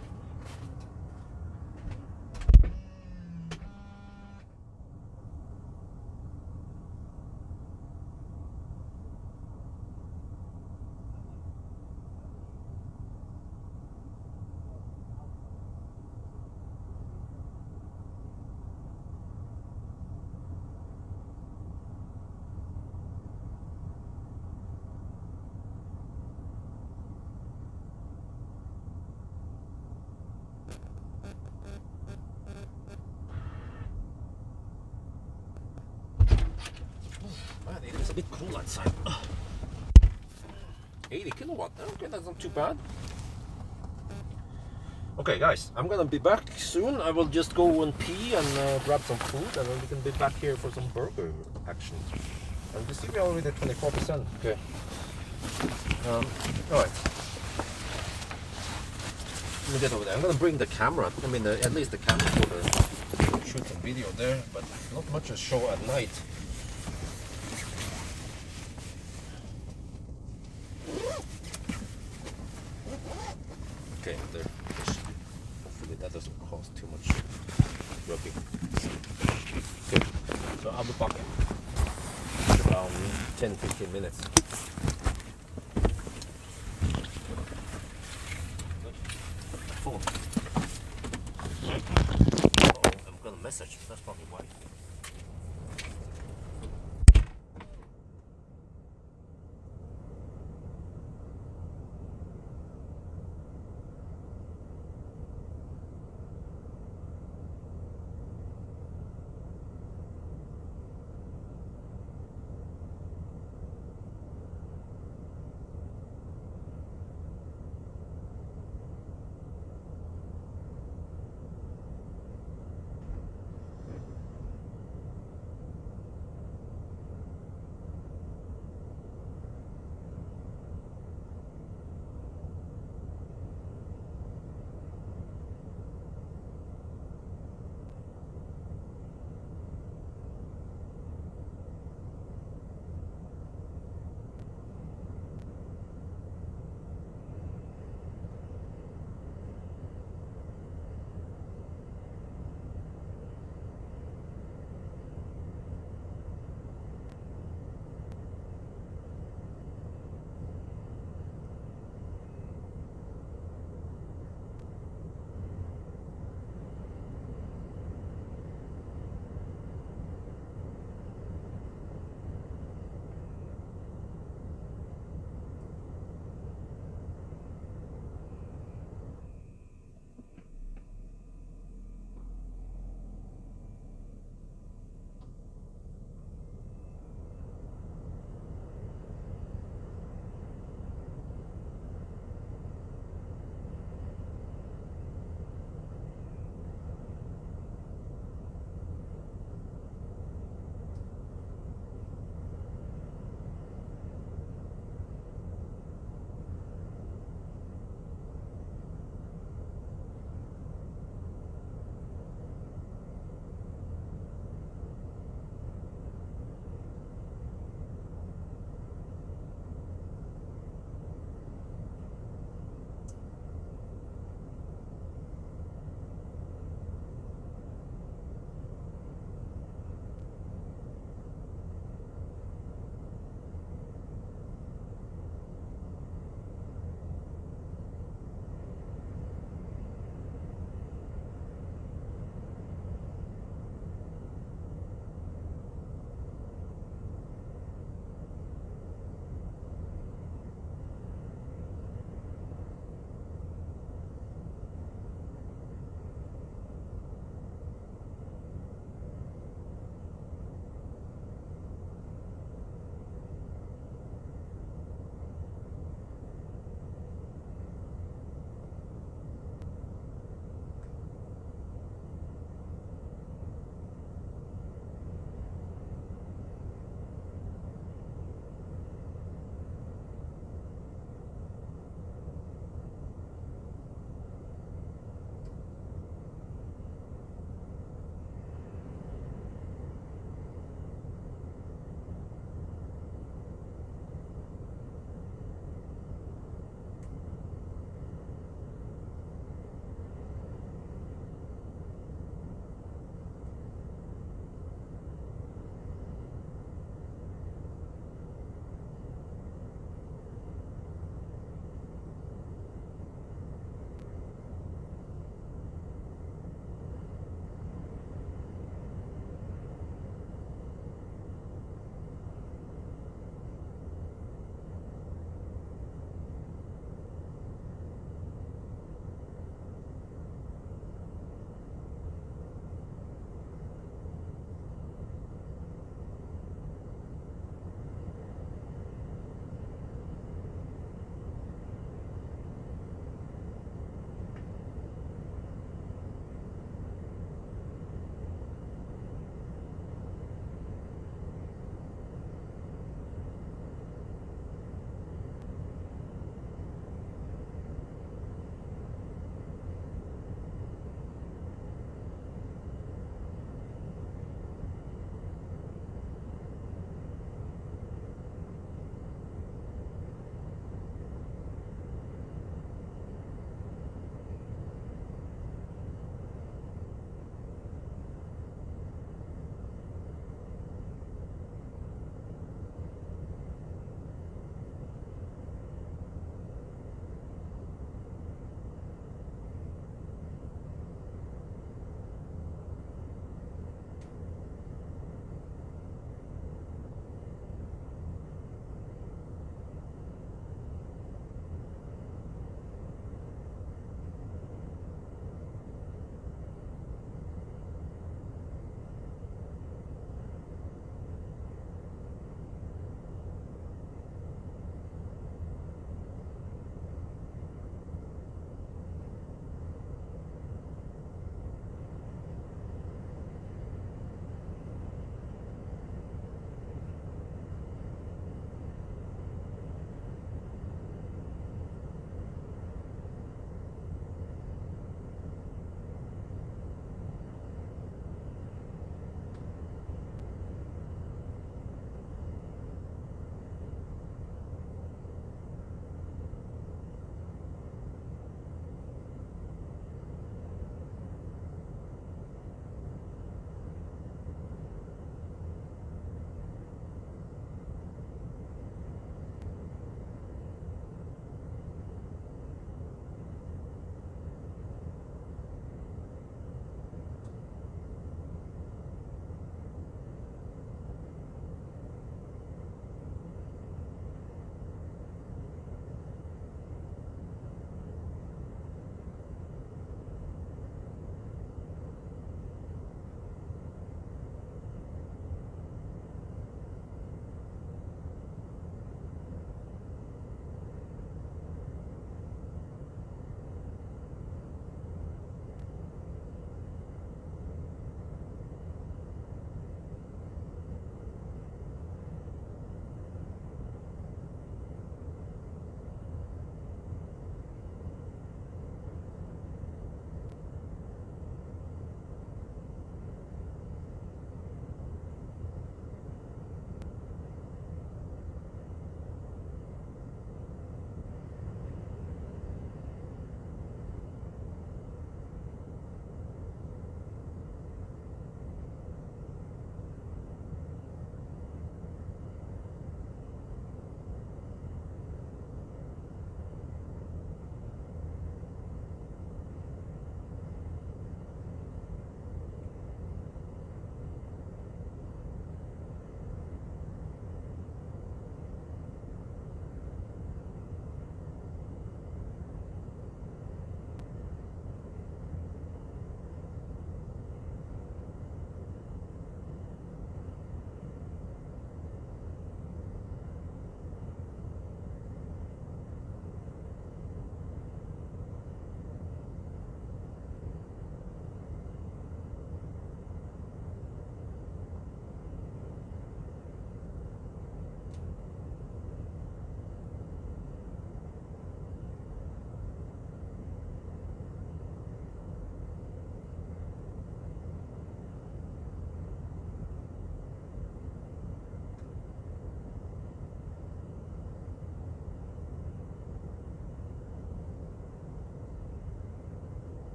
Man, it is a bit cool outside. 80 kilowatt. Okay, that's not too bad. Okay, guys, I'm gonna be back soon. I will just go and pee and grab some food, and then we can be back here for some burger action. And you see, we're already at 24%. Okay. All right. Let me get over there. I'm gonna bring the camera. I mean, at least the camera for shoot some video there, but not much to show at night. Okay, there. Hopefully that doesn't cause too much rubbing. Okay, so I'll be back in around 10-15 minutes. Phone. Oh, I'm gonna message. That's probably why.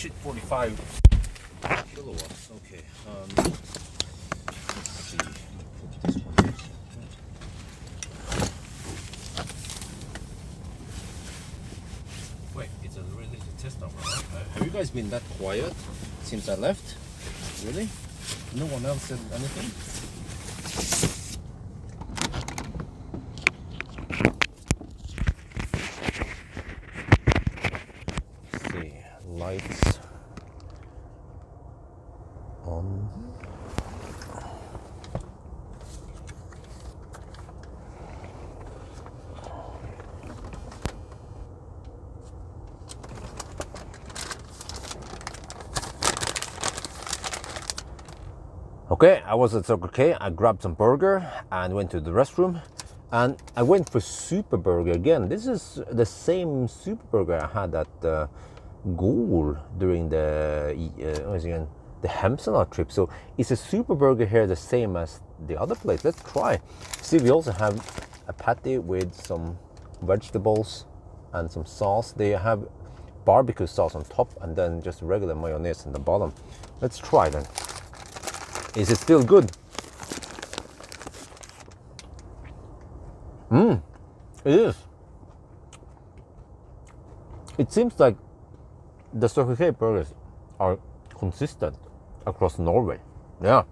shit, 45 kilowatts. Okay. Let's see. Put this one here. Wait, it's a really test number. Right? Have you guys been that quiet since I left? Really? No one else said anything? Let's see. Lights on. Okay, I was at Circle K. I grabbed some burger and went to the restroom, and I went for Super Burger again. This is the same Super Burger I had at Goal during the the Hemsena trip. So is a Super Burger here the same as the other place? Let's try. See, we also have a patty with some vegetables and some sauce. They have barbecue sauce on top and then just regular mayonnaise in the bottom. Let's try then. Is it still good? It is. It seems like the Circle K burgers are consistent across Norway. Yeah.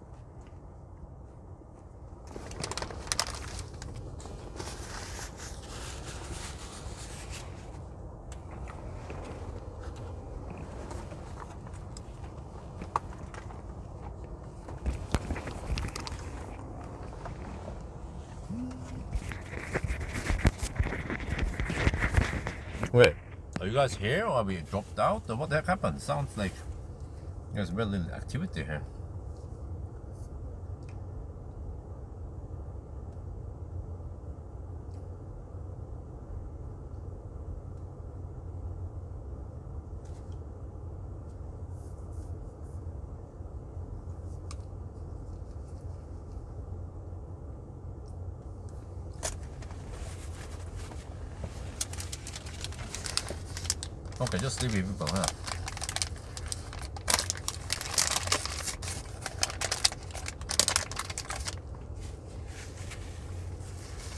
Wait, are you guys here or are we dropped out or what the heck happened? Sounds like there's very little activity here. Okay, just leave people here.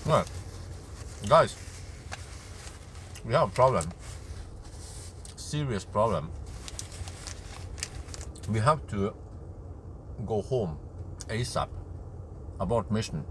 Right, guys, we have a problem. Serious problem. We have to go home ASAP. Abort mission.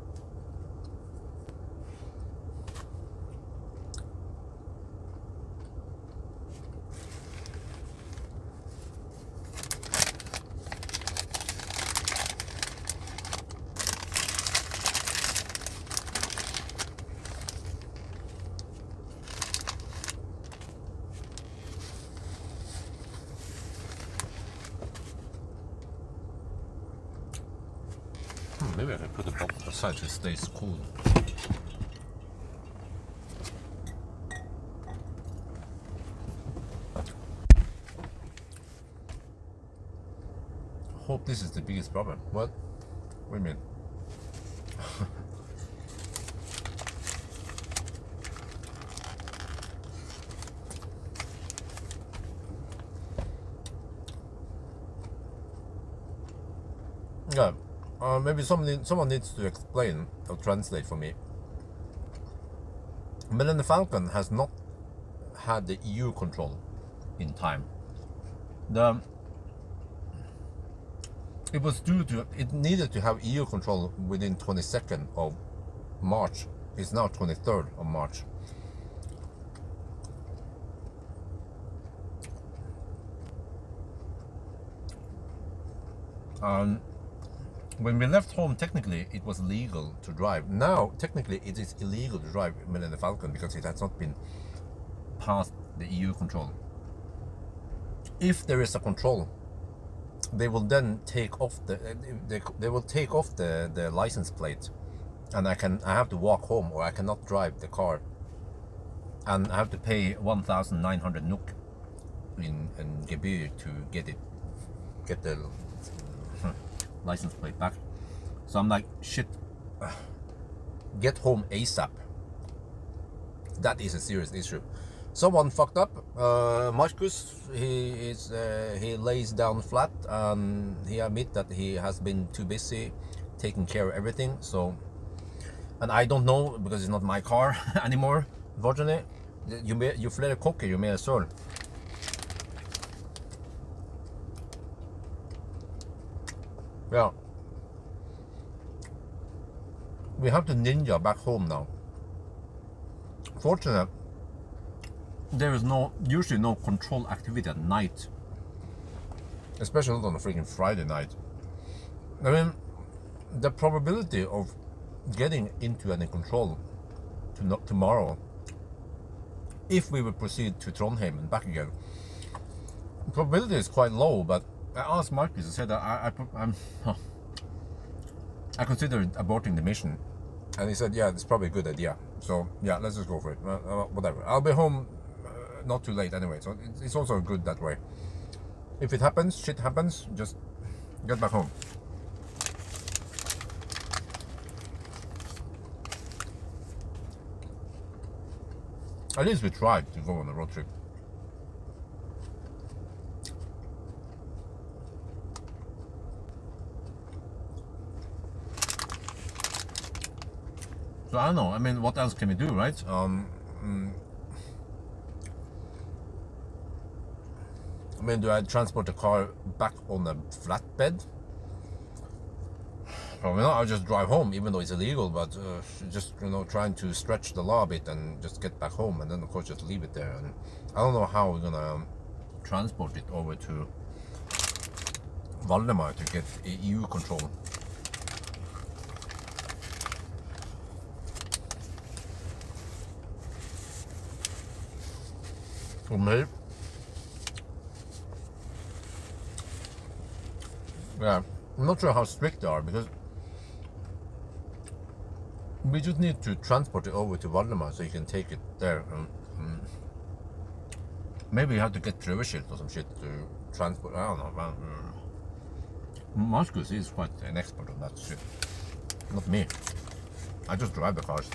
Maybe I can put the bottle aside so it stays cool. Hope this is the biggest problem. What? Wait a minute. Yeah. Maybe someone needs to explain or translate for me. Millennium Falcon has not had the EU control in time. It needed to have EU control within 22nd of March. It's now 23rd of March. When we left home, technically it was legal to drive. Now, technically it is illegal to drive Millennium Falcon because it has not been past the EU control. If there is a control, they will then take off the license plate, and I have to walk home, or I cannot drive the car, and I have to pay 1,900 NOK in gebyr to get the license plate back. So I'm like, shit, get home ASAP. That is a serious issue. Someone fucked up. Marcus, he lays down flat, and he admit that he has been too busy taking care of everything. So, and I don't know because it's not my car anymore. Unfortunately, you flere kokker, jo mer søl. Yeah. We have to ninja back home now. Fortunately, there is usually no control activity at night. Especially not on a freaking Friday night. I mean, the probability of getting into any control tomorrow, if we would proceed to Trondheim and back again, the probability is quite low, but I asked Marcus, I said that I considered aborting the mission, and he said, yeah, it's probably a good idea. So yeah, let's just go for it. Whatever. I'll be home not too late anyway, so it's also good that way. If it happens, shit happens, just get back home. At least we tried to go on a road trip. So I don't know. I mean, what else can we do, right? I mean, do I transport the car back on a flatbed? Probably not. I'll just drive home, even though it's illegal. But just trying to stretch the law a bit and just get back home, and then of course just leave it there. And I don't know how we're gonna transport it over to Valdemar to get EU control. From here. Yeah, I'm not sure how strict they are, because we just need to transport it over to Valdemar so you can take it there. Maybe you have to get prøveskilt or some shit to transport. I don't know, man. Marcus is quite an expert on that shit. Not me. I just drive the cars.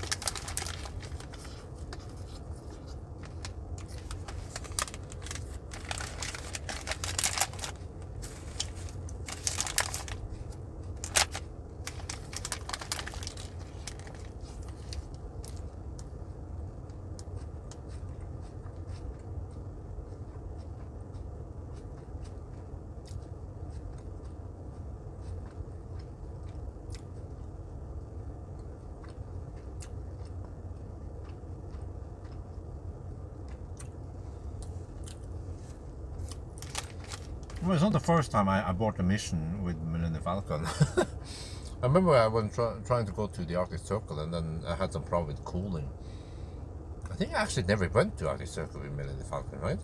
Well, it's not the first time I abort a mission with Millennium Falcon. I remember I was trying to go to the Arctic Circle, and then I had some problem with cooling. I think I actually never went to Arctic Circle with Millennium Falcon, right?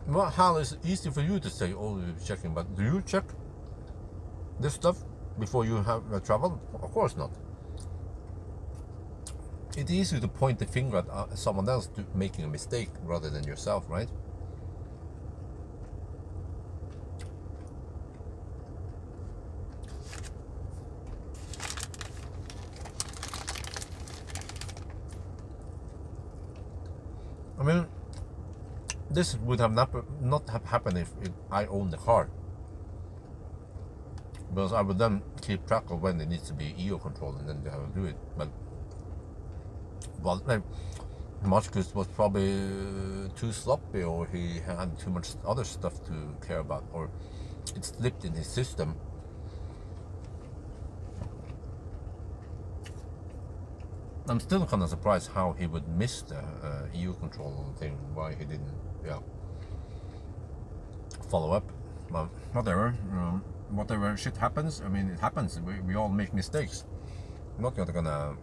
Well, Hal, it's easy for you to say, oh, you're checking, but do you check this stuff before you have travel? Of course not. It's easy to point the finger at someone else making a mistake rather than yourself, right? I mean, this would have not have happened if I owned the car, because I would then keep track of when it needs to be EU control, and then they have to do it. But well, Marcus was probably too sloppy, or he had too much other stuff to care about, or it slipped in his system. I'm still kind of surprised how he would miss the EU control thing, why he didn't, follow up. But whatever, whatever shit happens, I mean, it happens. We all make mistakes. I'm not gonna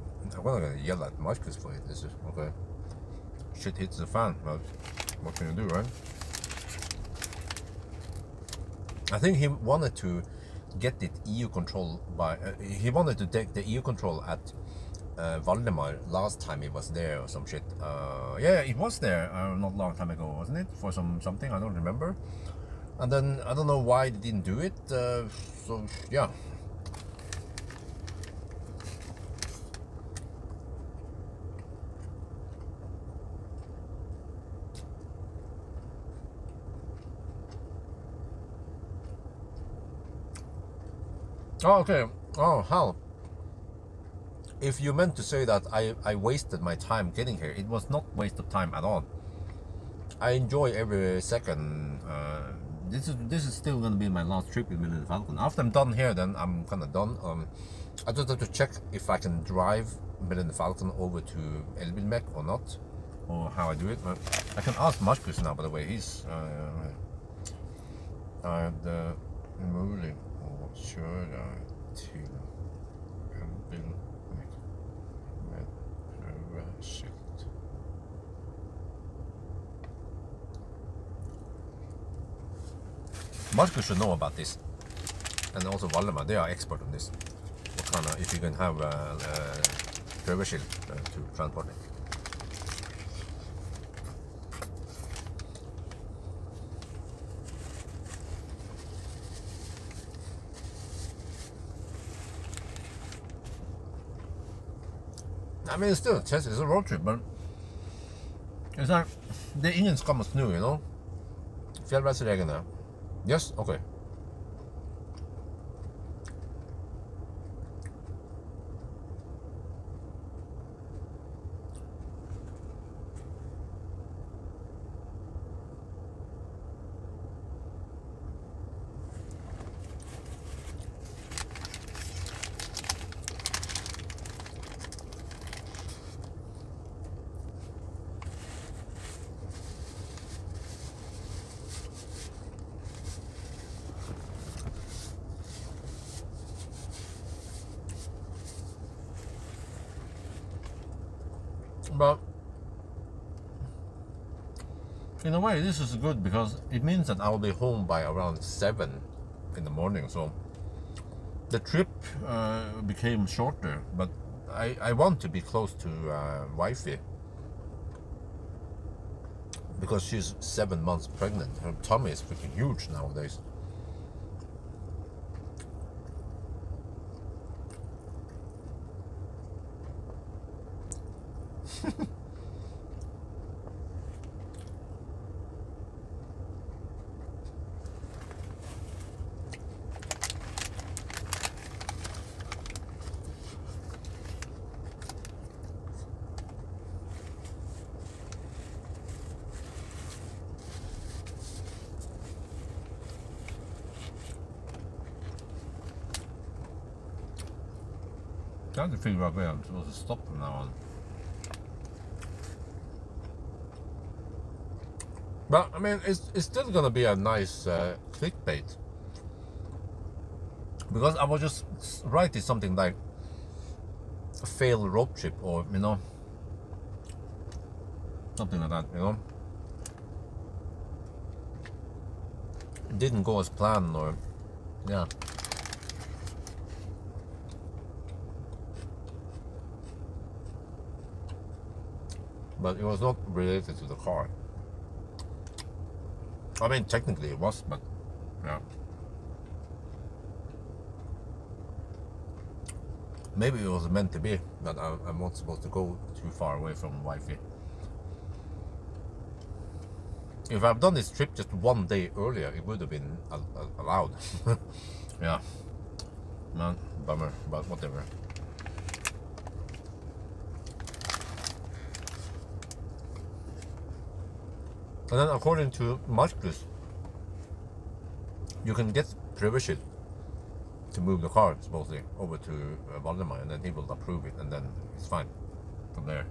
yell at Marcus for it. It's just, okay, shit hits the fan, but what can you do, right? I think he wanted to get the EU control by, he wanted to take the EU control at Valdemar last time he was there or some shit. Yeah, it was there not long time ago, wasn't it? For something I don't remember. And then I don't know why they didn't do it. So yeah. Oh, okay. Oh, hell. If you meant to say that I wasted my time getting here, it was not waste of time at all. I enjoy every second. This is still gonna be my last trip with Millennium Falcon. After I'm done here, then I'm kind of done. I just have to check if I can drive Millennium Falcon over to Elbilmek or not, or how I do it. I can ask Marcus now. By the way, he's the mulig å kjøre til Elbilmek med prøveskilt. Marcus should know about this, and also Valdemar. They are expert on this. What kind of, if you can have prøveskilt to transport it. I mean, it's still a test. It's a road trip, but it's like det är ingen skam att snö, you know. Fjällrättsregeln. Yes, okay. But in a way, this is good because it means that I will be home by around 7 in the morning. So the trip became shorter, but I want to be close to wifey because she's 7 months pregnant. Her tummy is freaking huge nowadays. Trying to figure out where I'm supposed to stop from now on. But I mean, it's still gonna be a nice clickbait because I was just writing something like a failed road trip, or you know, something like that. You know, it didn't go as planned, or yeah. But it was not related to the car. I mean, technically it was, but yeah. Maybe it was meant to be that I'm not supposed to go too far away from wifey. If I've done this trip just one day earlier, it would have been allowed. Yeah. Man, bummer, but whatever. And then according to Marcus, you can get permission to move the car supposedly over to Valdemar, and then he will approve it, and then it's fine from there.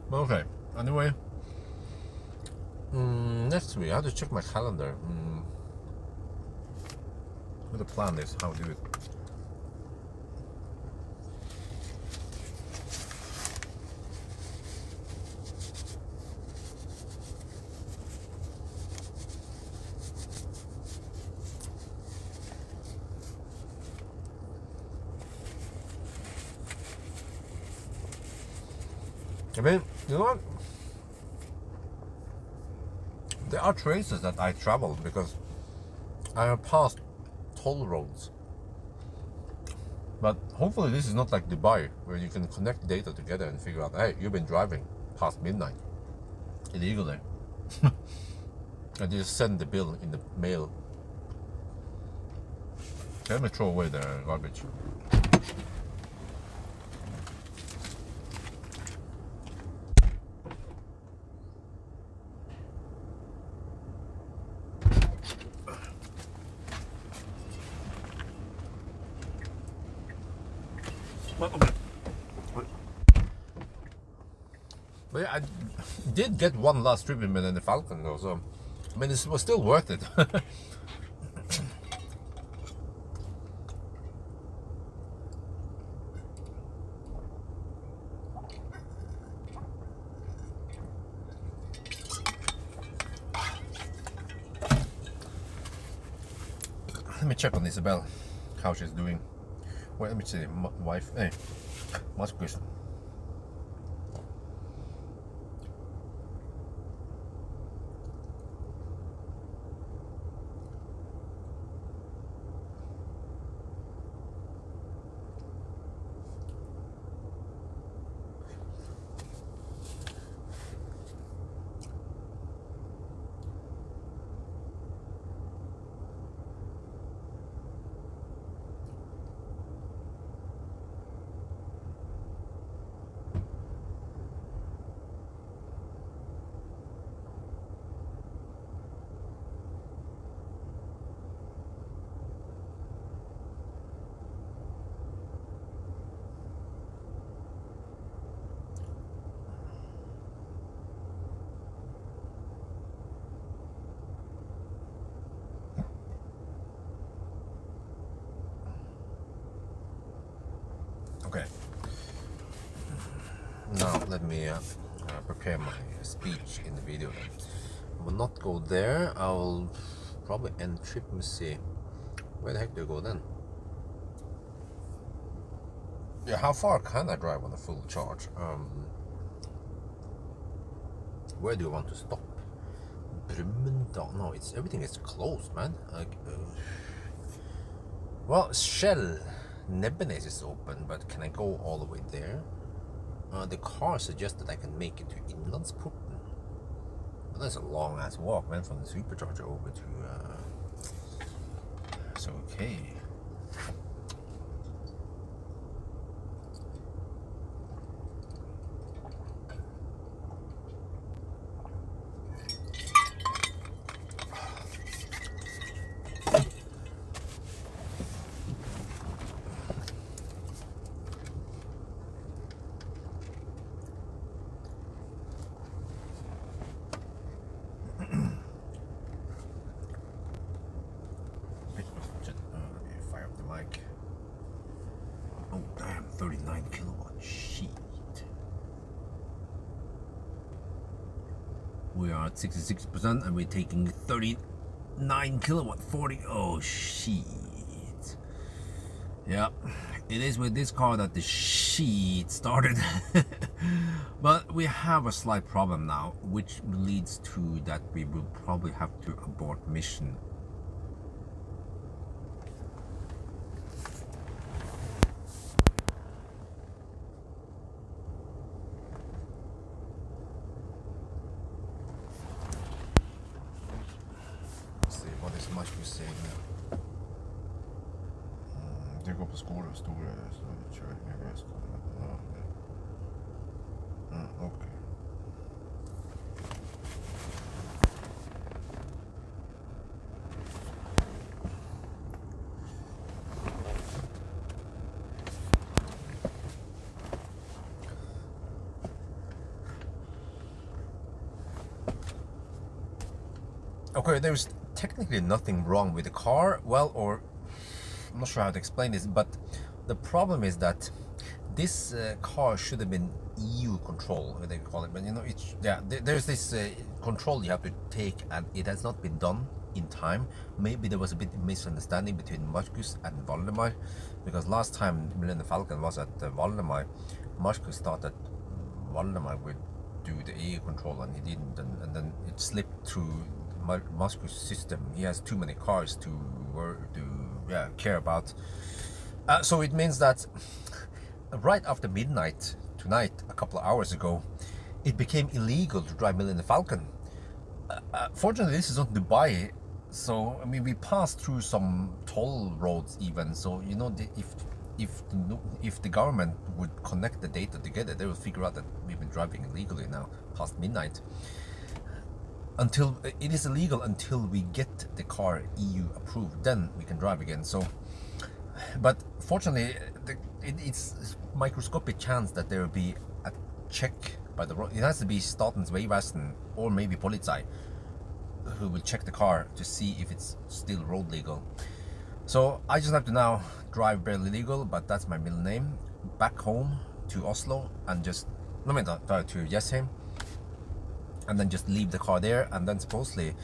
Okay, anyway, next week I have to check my calendar. What the plan is, how to do it. I mean, you know what? There are traces that I traveled because I have passed toll roads. But hopefully this is not like Dubai, where you can connect data together and figure out, hey, you've been driving past midnight illegally. And you just send the bill in the mail. Let me throw away the garbage. But yeah, I did get one last trip in Millennium Falcon though, so I mean it was still worth it. Let me check on Isabel, how she's doing. Wait, let me see, wife, hey, much question. Okay. Now let me prepare my speech in the video. I will not go there. I'll probably end trip. Let me see. Where the heck do I go then? Yeah, how far can I drive on a full charge? Where do you want to stop? Brumunddal? No, everything is closed, man. Like, well, Shell Nebbenes is open, but can I go all the way there? The car suggested I can make it to Inlandsporten. Well, that's a long ass walk, man, from the supercharger over to. So okay. Fire up the mic. Oh damn, 39 kilowatt. Shit. We are at 66% and we're taking 39 kilowatt 40. Oh shit. Yeah, it is with this car that the shit started. But we have a slight problem now, which leads to that we will probably have to abort mission. Let's see, what is much we saying now? Det går på skole och stora så kör jag resten. Okej. okay, there's technically nothing wrong with the car. Well, or I'm not sure how to explain this, but the problem is that this car should have been EU control, what they call it. But you know, it's, yeah, there's this control you have to take, and it has not been done in time. Maybe there was a bit of misunderstanding between Marcus and Valdemar, because last time Millennium Falcon was at Valdemar, Marcus thought that Valdemar would do the EU control, and he didn't, and then it slipped through Marcus' system. He has too many cars to care about. So it means that right after midnight tonight, a couple of hours ago, it became illegal to drive Millennium Falcon. Fortunately, this is not Dubai, so I mean we passed through some toll roads even. So you know, if the government would connect the data together, they will figure out that we've been driving illegally now past midnight. Until it is illegal until we get the car EU approved, then we can drive again. So, but fortunately, it's microscopic chance that there will be a check by the road. It has to be Statens Vegvesen or maybe Polizei who will check the car to see if it's still road legal. So I just have to now drive barely legal, but that's my middle name, back home to Oslo and just to Jessheim, and then just leave the car there. And then supposedly,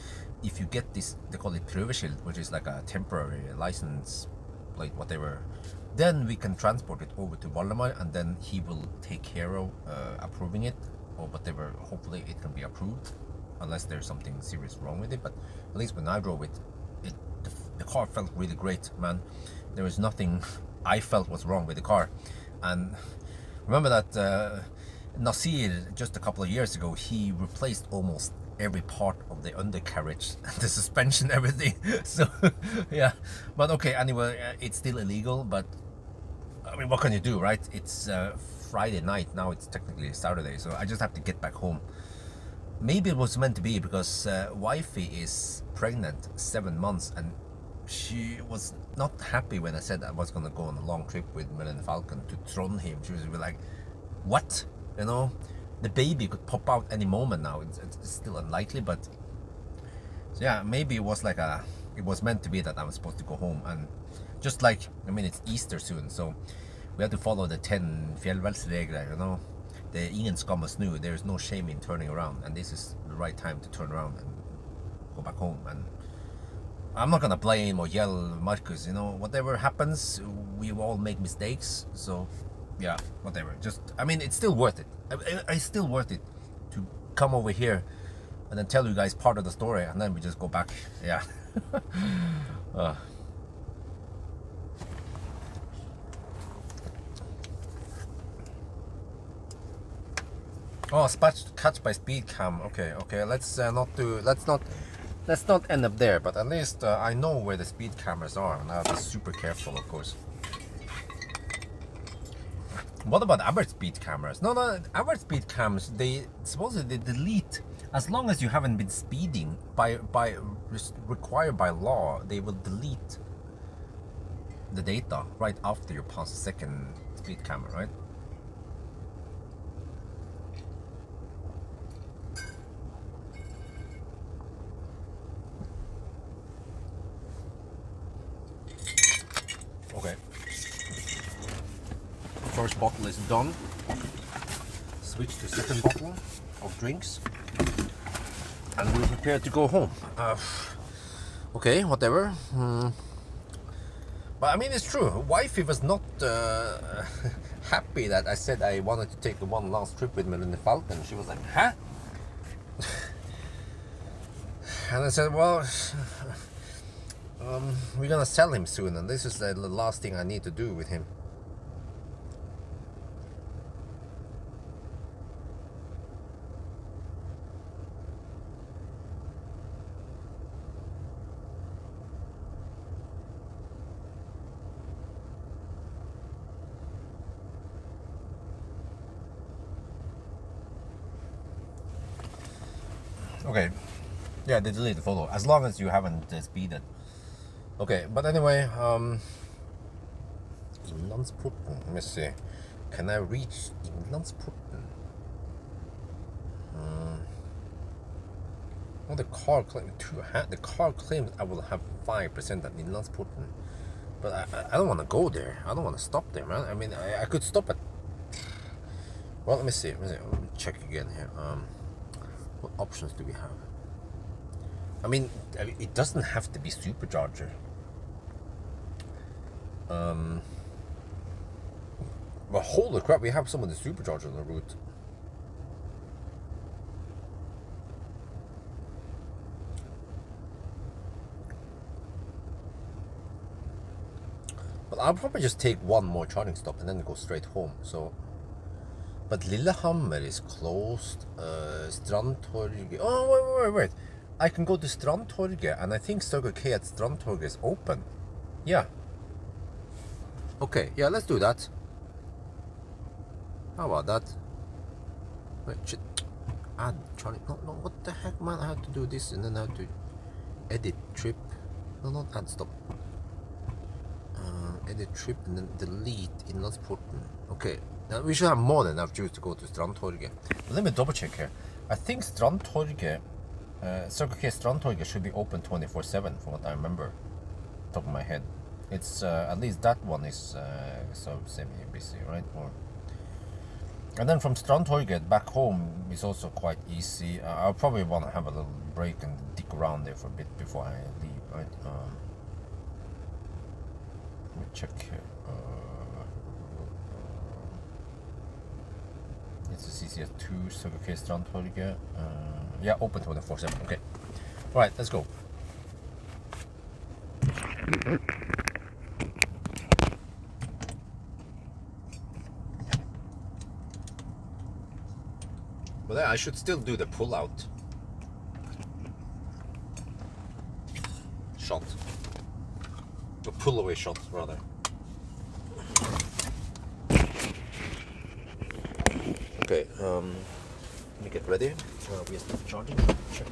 if you get this, they call it prøveskilt, which is like a temporary license plate, whatever, then we can transport it over to Valdemar, and then he will take care of approving it or whatever. Hopefully it can be approved, unless there's something serious wrong with it. But at least when I drove it, the car felt really great, man. There was nothing I felt was wrong with the car. And remember that Nasir, just a couple of years ago, he replaced almost every part of the undercarriage, the suspension, everything. So yeah, but okay, anyway, it's still illegal, but I mean, what can you do, right? It's Friday night now, it's technically Saturday, so I just have to get back home. Maybe it was meant to be, because wifey is pregnant 7 months, and she was not happy when I said I was gonna go on a long trip with Millennium Falcon to Trondheim. She was like, what? You know, the baby could pop out any moment now. It's still unlikely, but so yeah, maybe it was like it was meant to be that I was supposed to go home. And just like, I mean, it's Easter soon, so we have to follow the 10 fjellveldregler, you know. Det är ingen skam att snu. There's no shame in turning around, and this is the right time to turn around and go back home. And I'm not gonna blame or yell Marcus, you know, whatever happens, we all make mistakes, so yeah, whatever. Just, I mean, it's still worth it. It's still worth it to come over here and then tell you guys part of the story, and then we just go back. Yeah. Oh, catch by speed cam. Okay. Let's not end up there. But at least I know where the speed cameras are, and I'll be super careful, of course. What about abort speed cameras? No, abort speed cams, they supposedly delete as long as you haven't been speeding. Required by law, they will delete the data right after you pass the second speed camera, right? Okay. First bottle is done. Switch to second bottle of drinks, and we're prepared to go home. Okay, whatever. But I mean, it's true. Wifey was not happy that I said I wanted to take one last trip with Millennium Falcon. She was like, huh? And I said, well, we're gonna sell him soon, and this is the last thing I need to do with him. Okay, yeah, they delete the photo as long as you haven't speeded. Okay, but anyway, Innlandsporten. Let me see. Can I reach Innlandsporten? Oh, the car claims the car claims I will have 5% at Innlandsporten, but I don't want to go there. I don't want to stop there, man. I mean, I could stop at. Well, let me see. Let me check again here. What options do we have? I mean, it doesn't have to be supercharger. But holy crap, we have some of the supercharger on the route. But I'll probably just take one more charging stop and then go straight home. So, but Lillehammer is closed. Strandtorget. Oh, wait. I can go to Strandtorget, and I think Circle K at Strandtorget is open. Yeah. Okay, yeah, let's do that. How about that? Wait, shit. Add charging. No, what the heck, man? I have to do this and then I have to edit trip. No, not add stop. Edit trip and then delete Innlandsporten. Okay, now we should have more than enough juice to go to Strandtorget. But let me double check here. I think Strandtorget, Circle K Strandtorget should be open 24/7 from what I remember, top of my head. It's at least that one is so semi-busy, right? And then from Strandtorget back home is also quite easy. I'll probably want to have a little break and dick around there for a bit before I leave, right? Let me check here. It's a CCS2, Circle K Strandtorget. Yeah, open 24/7. Okay. All right, let's go. But I should still do the pull-out shot. A pull-away shot, rather. Okay, let me get ready. We are still charging. Check.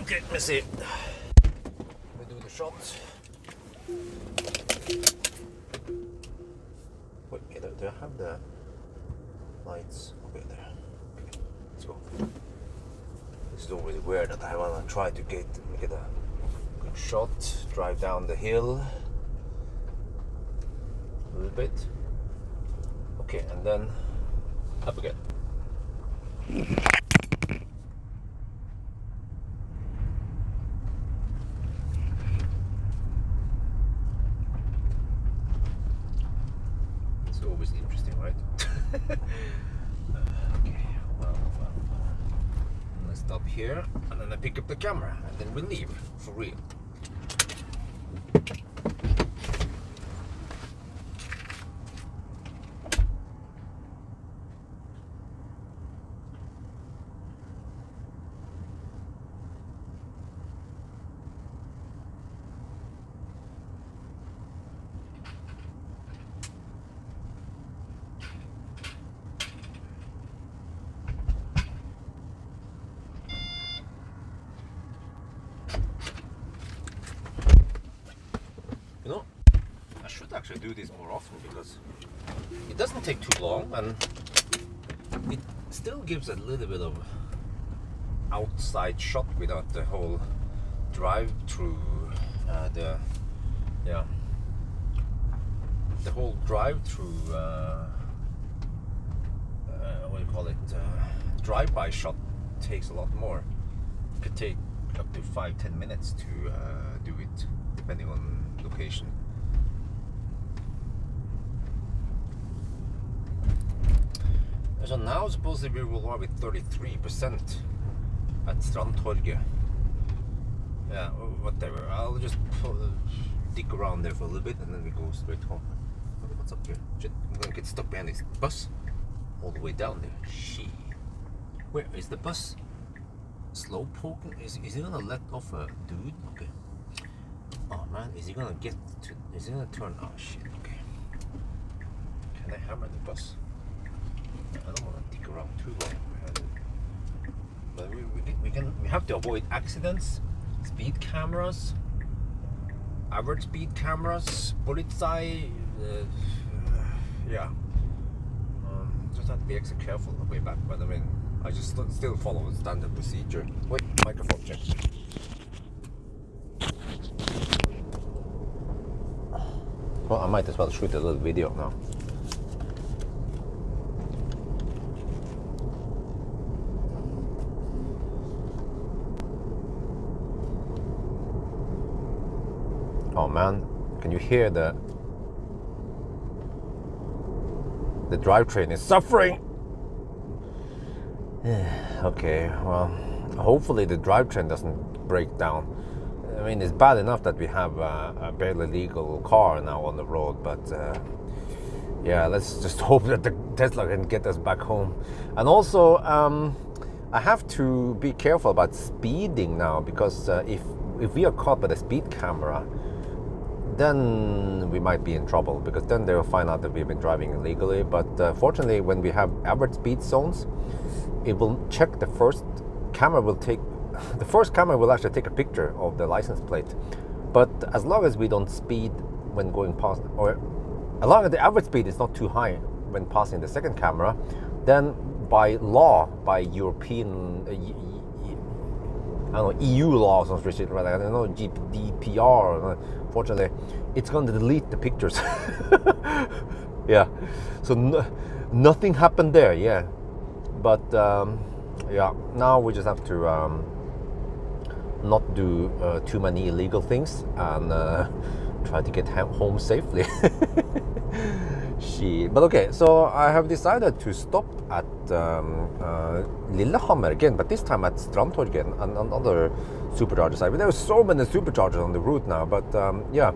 Okay, let's see. We do the shot. Wait, do I have the lights? Okay, there. Okay, let's go. It's always weird that I wanna try to get a good shot, drive down the hill a little bit. Okay, and then up again. Always interesting, right? Okay, well. I'm gonna stop here and then I pick up the camera and then we leave for real. You know, I should actually do this more often because it doesn't take too long and it still gives a little bit of outside shot without the whole drive through the whole drive-through, what do you call it, drive-by shot takes a lot more. It could take up to 5-10 minutes to do it, depending on location. So now supposedly we will have it 33% at Trondheim. Yeah, whatever. I'll just dig around there for a little bit and then we go straight home. What's up here? Shit, I'm gonna get stuck behind this bus all the way down there. Shit. Where is the bus? Slow poking? Is he gonna let off a dude? Okay. Oh man, is he gonna get to? Is he gonna turn? Oh shit. Okay. Can I hammer the bus? I don't want to dig around too long. But we have to avoid accidents, speed cameras, average speed cameras, Polizei. Yeah. Just have to be extra careful on the way back. But I mean, I just still follow the standard procedure. Wait, microphone check. Well, I might as well shoot a little video now. Oh man, can you hear the drivetrain is suffering? Okay, well, hopefully the drivetrain doesn't break down. I mean, it's bad enough that we have a barely legal car now on the road, but yeah, let's just hope that the Tesla can get us back home. And also, I have to be careful about speeding now, because if we are caught by the speed camera, then we might be in trouble, because then they will find out that we've been driving illegally. But fortunately, when we have average speed zones, it will check the first camera will actually take a picture of the license plate. But as long as we don't speed when going past, or as long as the average speed is not too high when passing the second camera, then by law, by European I don't know, EU laws or some shit, right? I don't know, GDPR. Fortunately, it's going to delete the pictures. Yeah, so nothing happened there. Yeah, but yeah, now we just have to not do too many illegal things and try to get home safely. Shit. But okay, so I have decided to stop at Lillehammer again, but this time at Trondheim and another supercharger site. There are so many superchargers on the route now, but yeah,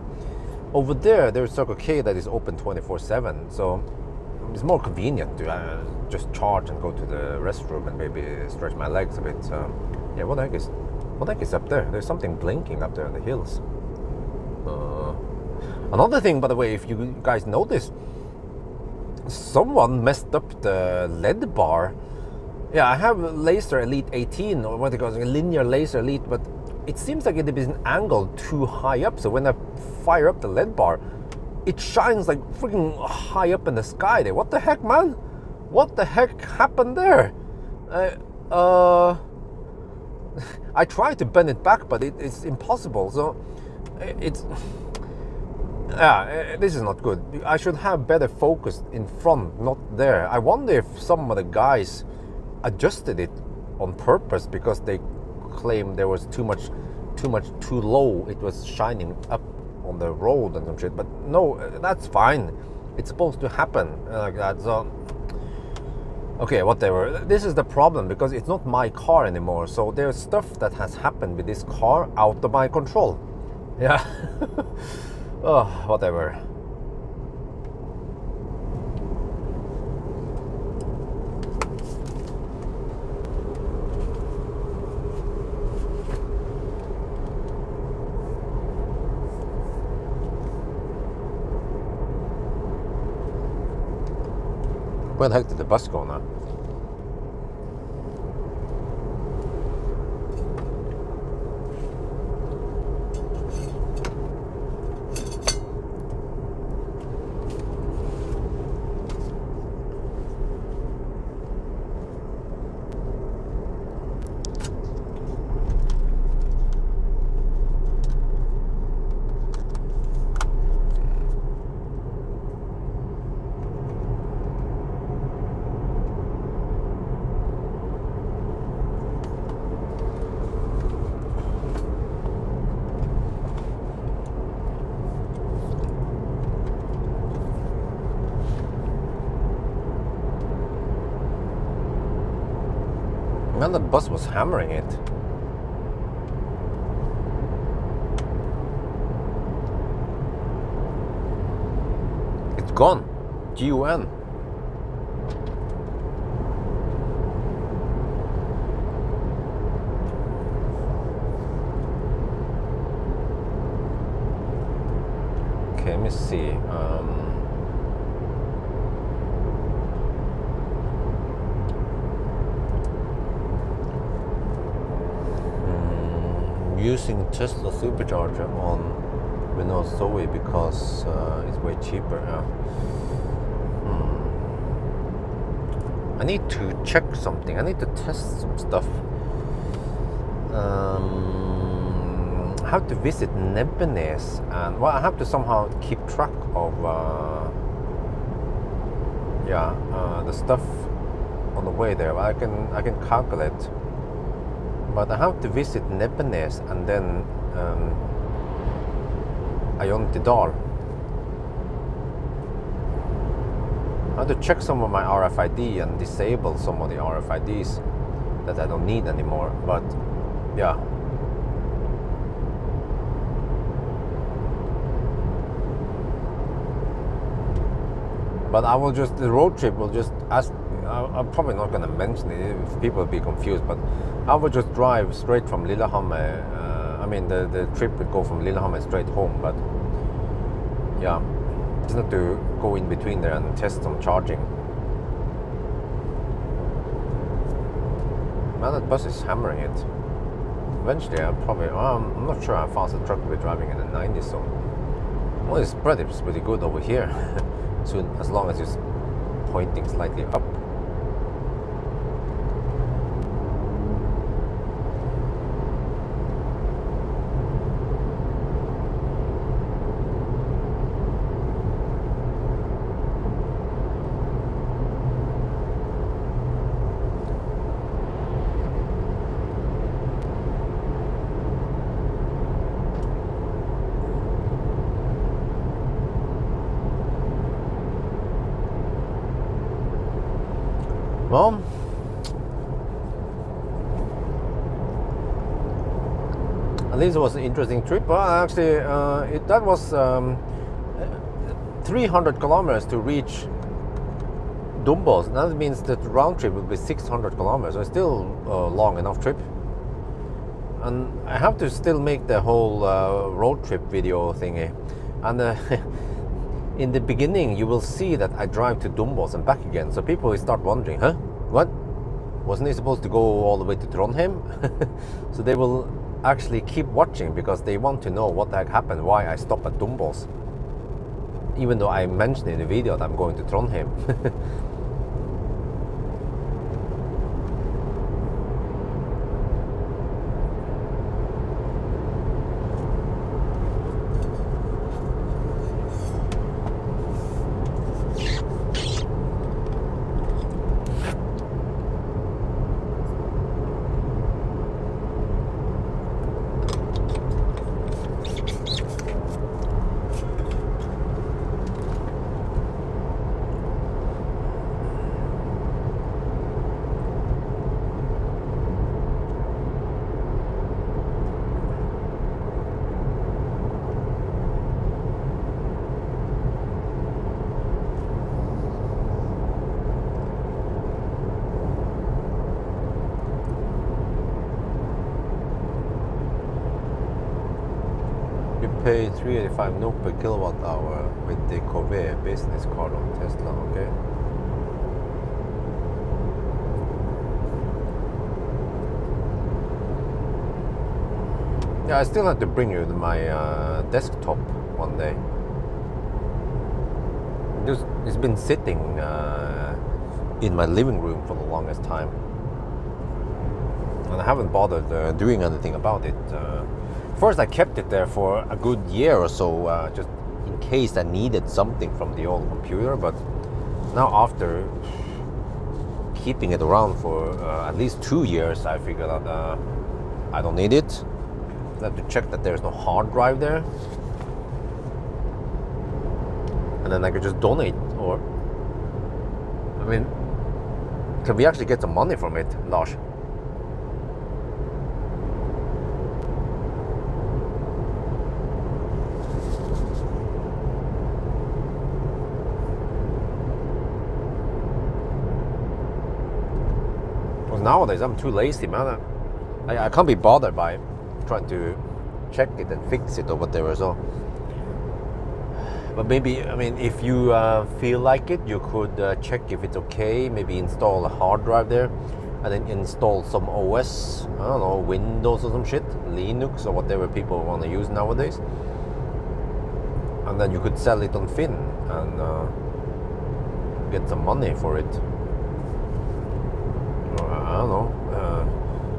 over there's Circle K that is open 24/7, so it's more convenient to just charge and go to the restroom and maybe stretch my legs a bit. Yeah, what the heck is up there? There's something blinking up there in the hills. Another thing, by the way, if you guys notice, someone messed up the LED bar. Yeah, I have Laser Elite 18, or what it calls, a linear Laser Elite, but it seems like it is angled too high up. So when I fire up the LED bar, it shines like freaking high up in the sky there. What the heck, man? What the heck happened there? I tried to bend it back, but it's impossible. So yeah, this is not good. I should have better focus in front, not there. I wonder if some of the guys adjusted it on purpose because they claimed there was too low. It was shining up on the road and some shit. But no, that's fine. It's supposed to happen like that. So okay, whatever. This is the problem, because it's not my car anymore. So there's stuff that has happened with this car out of my control. Yeah. Oh, whatever. Where the heck did the bus go now? that bus was hammering it. It's gone. G-U-N. Okay, let me see. Using Tesla supercharger on Renault Zoe because it's way cheaper. I need to check something. I need to test some stuff. I have to visit Nebbenes, and well, I have to somehow keep track of the stuff on the way there. I can calculate, but I have to visit Nebbenes and then Ayontidal. I have to check some of my RFID and disable some of the RFIDs that I don't need anymore. But yeah. But I will just, the road trip will just ask, I'm probably not going to mention it if people will be confused, but I will just drive straight from Lillehammer. I mean, the trip would go from Lillehammer straight home, but yeah, just have to go in between there and test some charging. Man, that bus is hammering it. Eventually, I'm not sure how fast the truck will be driving in the 90 zone. Well, it's pretty good over here. Soon, as long as it's pointing slightly up. Well, at least it was an interesting trip. Well, actually, that was 300 kilometers to reach Dombås. That means that the round trip will be 600 kilometers. So it's still a long enough trip. And I have to still make the whole road trip video thingy. And in the beginning, you will see that I drive to Dombås and back again. So people will start wondering, huh? What? Wasn't he supposed to go all the way to Trondheim? So they will actually keep watching because they want to know what the heck happened, why I stopped at Dombås. Even though I mentioned in the video that I'm going to Trondheim. Pay 385 NOK per kilowatt hour with the Corvée business card on Tesla. Okay. Yeah, I still have to bring you my desktop one day. It's been sitting in my living room for the longest time, and I haven't bothered doing anything about it. First, I kept it there for a good year or so, just in case I needed something from the old computer. But now, after keeping it around for at least 2 years, I figured that I don't need it. I have to check that there's no hard drive there, and then I could just donate. Or, I mean, can we actually get some money from it, Lars? nowadays I'm too lazy, man. I can't be bothered by trying to check it and fix it or whatever. So, but maybe, I mean, if you feel like it, you could check if it's okay. Maybe install a hard drive there, and then install some OS. I don't know, Windows or some shit, Linux or whatever people want to use nowadays. And then you could sell it on Finn and get some money for it. I don't know.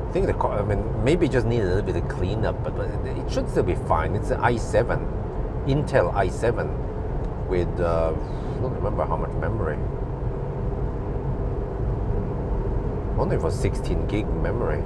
I think I mean, maybe just need a little bit of cleanup, but it should still be fine. It's an i7, Intel i7 with I don't remember how much memory. I wonder if it was 16 gig memory.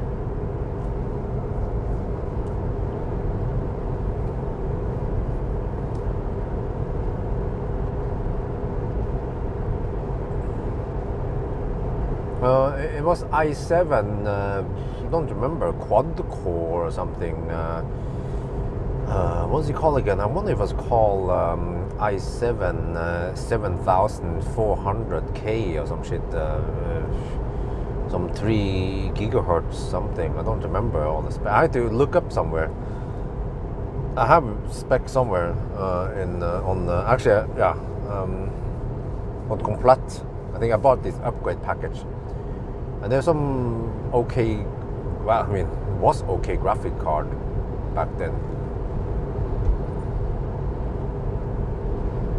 It was i7, I don't remember, quad core or something. What was it called again? I wonder if it was called i7 7400K or some shit. Some 3 gigahertz something. I don't remember all the specs. I had to look up somewhere. I have specs somewhere actually, yeah, on Komplett. I think I bought this upgrade package. And there's some okay, well, I mean, it was okay graphic card back then.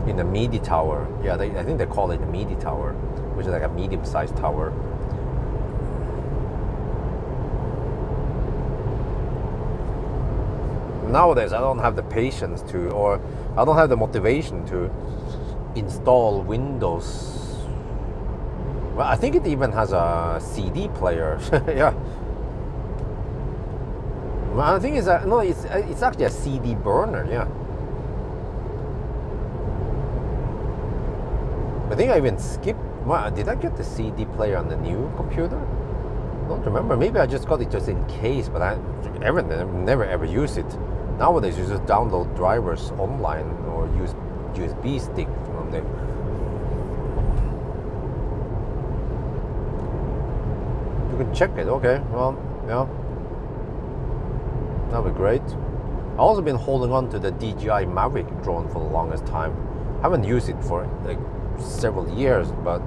In the MIDI tower. Yeah, I think they call it the MIDI tower, which is like a medium-sized tower. Nowadays, I don't have the patience to, or I don't have the motivation to install Windows. Well, I think it even has a CD player. Yeah. Well, I think it's it's actually a CD burner. Yeah. I think I even skipped. Well, did I get the CD player on the new computer? I don't remember. Maybe I just got it just in case, but I never ever use it. Nowadays, you just download drivers online or use USB stick from there. You can check it. Okay, well, yeah, that'd be great. I've also been holding on to the DJI Mavic drone for the longest time. I haven't used it for like several years, but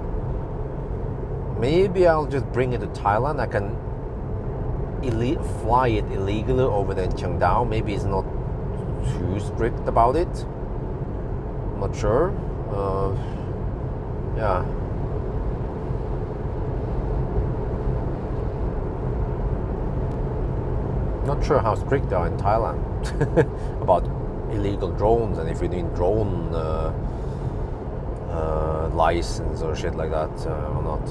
maybe I'll just bring it to Thailand. I can fly it illegally over there in Chiangdao. Maybe it's not too strict about it. I'm not sure. Yeah. Not sure how strict they are in Thailand about illegal drones, and if you need drone license or shit like that or not.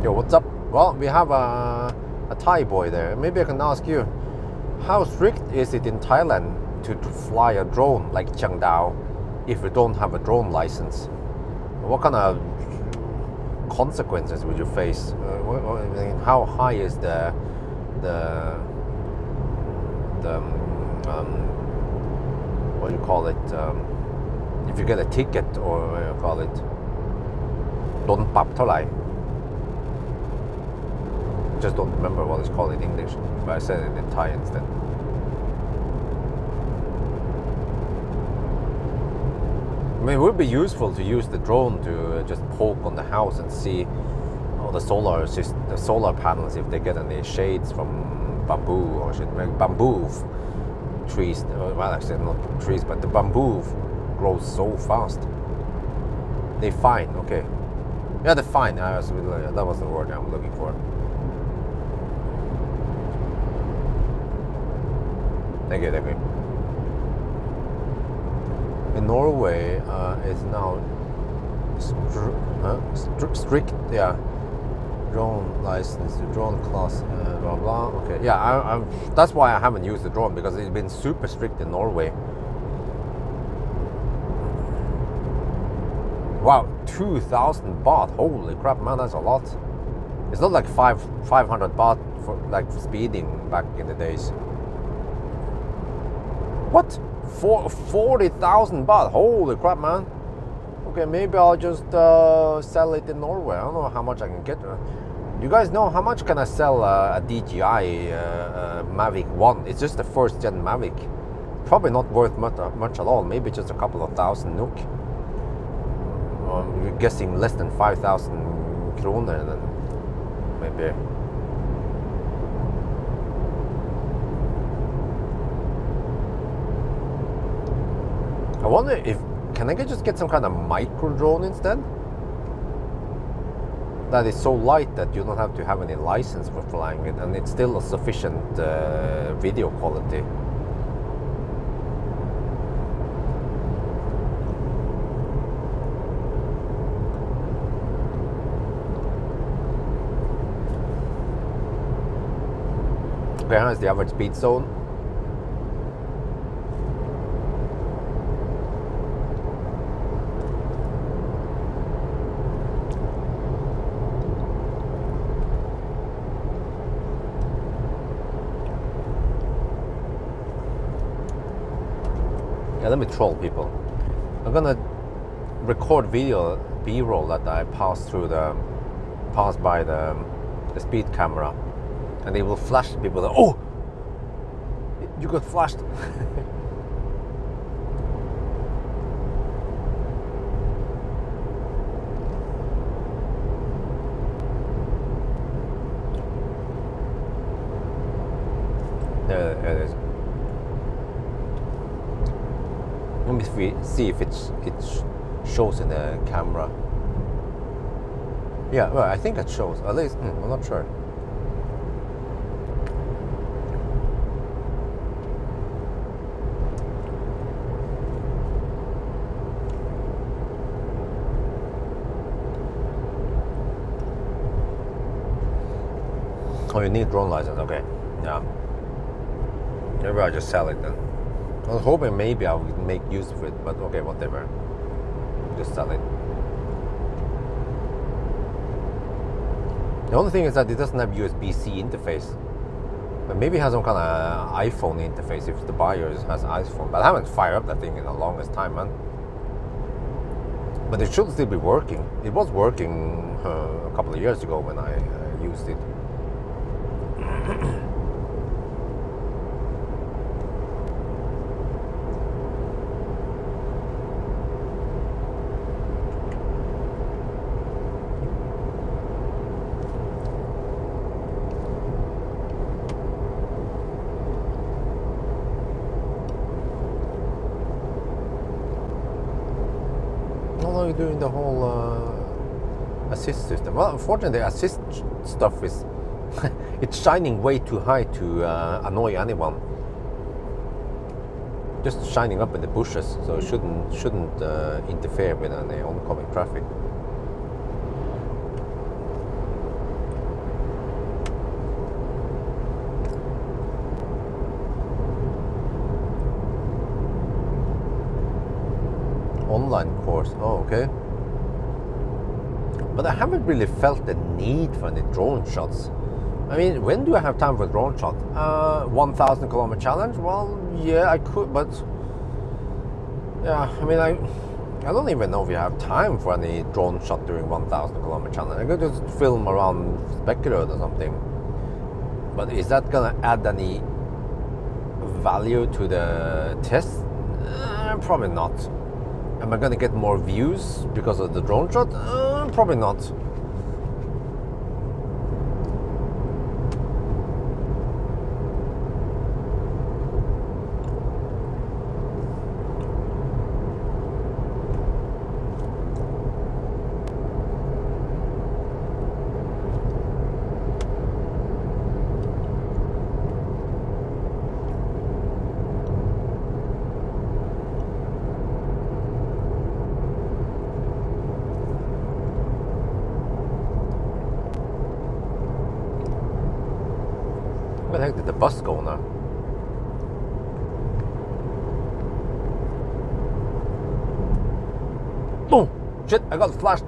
Yo, what's up? Well, we have a Thai boy there. Maybe I can ask you, how strict is it in Thailand to fly a drone like Chiangdao if you don't have a drone license? What kind of consequences would you face? How high is the what do you call it? If you get a ticket, or what do you call it? โดนปรับเท่าไหร่? Just don't remember what it's called in English, but I said it in Thai instead. I mean, it would be useful to use the drone to just poke on the house and see the solar panels, if they get any shades from bamboo or shit. Like bamboo trees, well, actually not trees, but the bamboo grows so fast. They fine, okay. Yeah, they're fine. That was the word I'm looking for. Thank you. In Norway, it's now strict, yeah. Drone license, drone class, blah blah. Okay, yeah. That's why I haven't used the drone, because it's been super strict in Norway. Wow, 2,000 baht. Holy crap, man, that's a lot. It's not like 500 baht for like speeding back in the days. What? 40,000 baht. Holy crap, man. Okay, maybe I'll just sell it in Norway. I don't know how much I can get. You guys know how much can I sell a DJI Mavic 1? It's just the first gen Mavic. Probably not worth much at all. Maybe just a couple of thousand NOK. I'm guessing less than 5,000 kroner then maybe. I wonder if can I just get some kind of micro drone instead? That is so light that you don't have to have any license for flying it, and it's still a sufficient video quality. Okay, here's the average speed zone. Yeah, let me troll people. I'm gonna record video B-roll that I pass by the speed camera, and they will flash people that, oh, you got flashed. There it is. Let me see if it shows in the camera. Yeah, well, I think it shows. At least, I'm not sure. Oh, you need drone license. Okay, yeah. Maybe I'll just sell it then. I was hoping maybe I would make use of it, but okay, whatever. Just sell it. The only thing is that it doesn't have USB-C interface. But maybe it has some kind of iPhone interface if the buyer has iPhone. But I haven't fired up that thing in the longest time, man. But it should still be working. It was working a couple of years ago when I used it. Doing the whole assist system. Well, unfortunately, the assist stuff is it's shining way too high to annoy anyone. Just shining up in the bushes, so it shouldn't interfere with any oncoming traffic. Online course. Oh, okay. But I haven't really felt the need for any drone shots. I mean, when do I have time for a drone shot? 1,000 kilometer challenge? Well, yeah, I could, but yeah, I mean, I don't even know if you have time for any drone shot during 1,000 kilometer challenge. I could just film around Spekkerød or something. But is that gonna add any value to the test? Probably not. Am I going to get more views because of the drone shot? Probably not. Where the heck did the bus go now? Boom! Shit, I got flashed.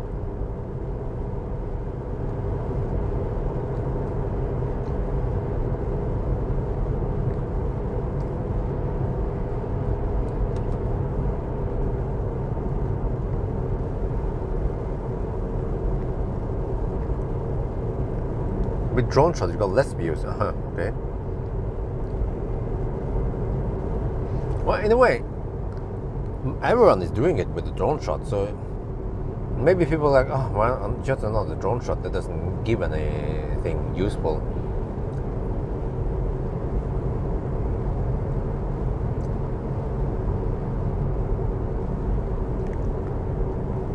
With drone shots, you got less views. Okay. Well, in a way, everyone is doing it with the drone shot, so maybe people are like, oh, well, just another drone shot that doesn't give anything useful.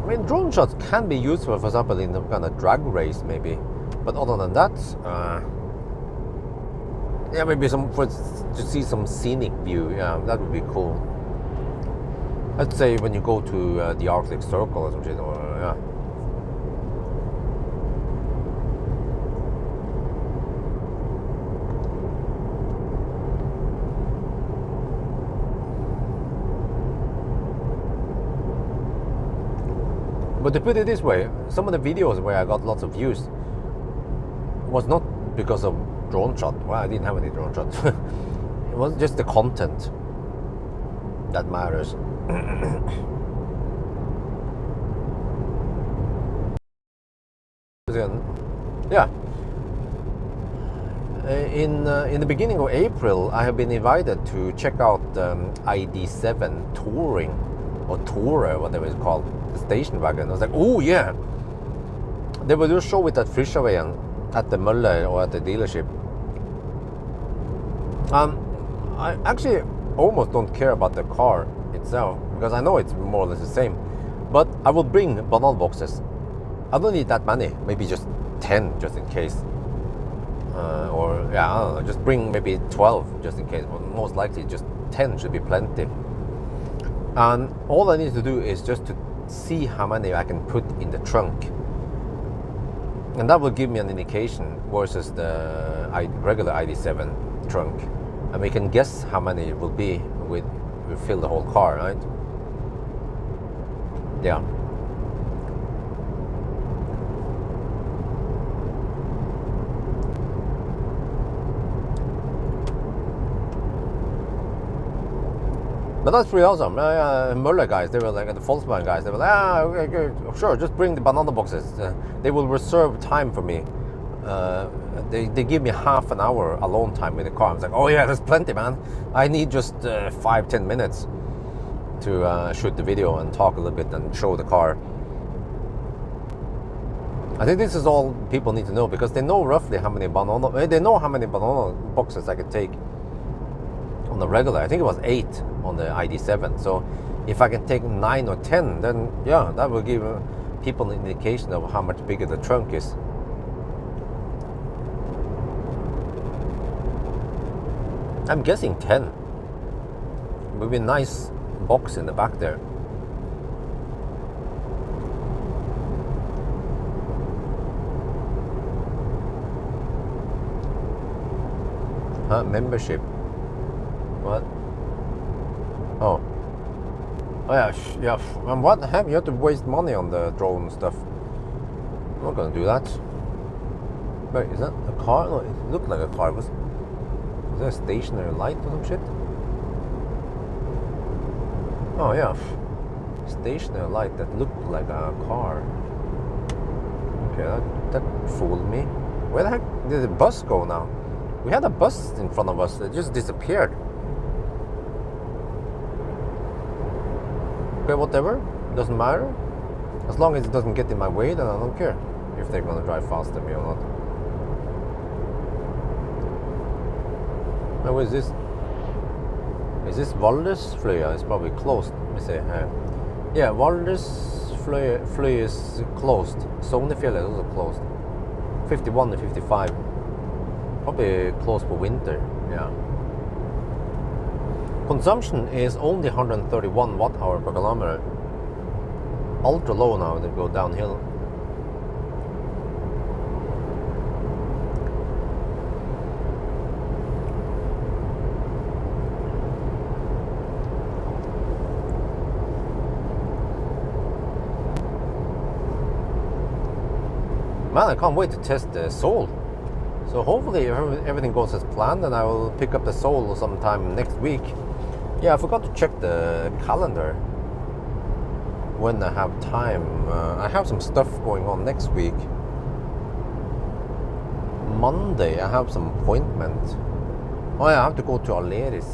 I mean, drone shots can be useful, for example, in a kind of drag race, maybe. But other than that, yeah, maybe to see some scenic view. Yeah, that would be cool. Let's say when you go to the Arctic Circle or something, or yeah. But to put it this way, some of the videos where I got lots of views was not because of drone shot. Well, I didn't have any drone shots. It was just the content that matters. Yeah. In the beginning of April, I have been invited to check out ID7 touring or tourer, whatever it's called, the station wagon. I was like, oh yeah. They will do a show with that Frischavegen at the Möller or at the dealership. I actually almost don't care about the car itself because I know it's more or less the same. But I will bring banana boxes. I don't need that many, maybe just 10 just in case. Or yeah, I don't know, just bring maybe 12 just in case. But most likely just 10 should be plenty. And all I need to do is just to see how many I can put in the trunk. And that will give me an indication versus the regular ID7 trunk. And we can guess how many it will be we fill the whole car, right? Yeah. But that's pretty awesome. Möller guys, they were like, the Volkswagen guys, they were like, okay, sure, just bring the banana boxes. They will reserve time for me. They give me half an hour alone time in the car. I was like, oh yeah, that's plenty, man. I need just 5-10 minutes to shoot the video and talk a little bit and show the car. I think this is all people need to know because they know roughly how many they know how many banana boxes I could take on the regular. I think it was 8 on the ID7. So if I can take 9 or 10, then yeah, that will give people an indication of how much bigger the trunk is. I'm guessing 10. Would be a nice box in the back there. Membership. What? Oh. Oh yeah, yeah. And what the heck? You have to waste money on the drone stuff. I'm not gonna do that. Wait, is that a car? No, it looked like a car. Was there a stationary light or some shit? Oh yeah. Stationary light that looked like a car. Okay, that fooled me. Where the heck did the bus go now? We had a bus in front of us that just disappeared. Okay, whatever. Doesn't matter. As long as it doesn't get in my way, then I don't care if they're gonna drive faster than me or not. Now, what is this? Is this Valdresfløya? It's probably closed. Let me see. Yeah, Valdresfløya is closed. Sognefjell is also closed. 51 to 55. Probably closed for winter. Yeah. Consumption is only 131 watt-hour per kilometer. Ultra low now, they go downhill. Man, I can't wait to test the Soul. So hopefully everything goes as planned and I will pick up the Soul sometime next week. Yeah, I forgot to check the calendar when I have time. I have some stuff going on next week. Monday I have some appointment. Oh yeah, I have to go to Aleris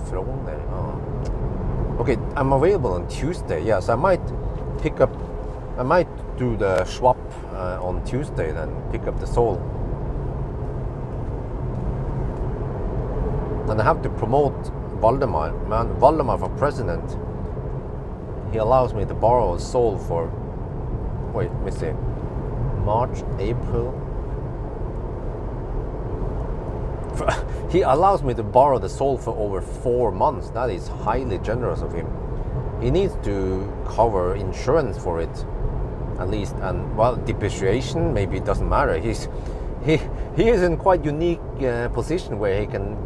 Trondheim. Oh. Okay, I'm available on Tuesday. Yes, I might do the swap on Tuesday, then pick up the Soul. And I have to promote Valdemar. Man, Valdemar for president. He allows me to borrow a Soul for, wait, let me see, March, April. He allows me to borrow the Soul for over 4 months. That is highly generous of him. He needs to cover insurance for it, at least, and well, depreciation maybe it doesn't matter. He is in quite unique position where he can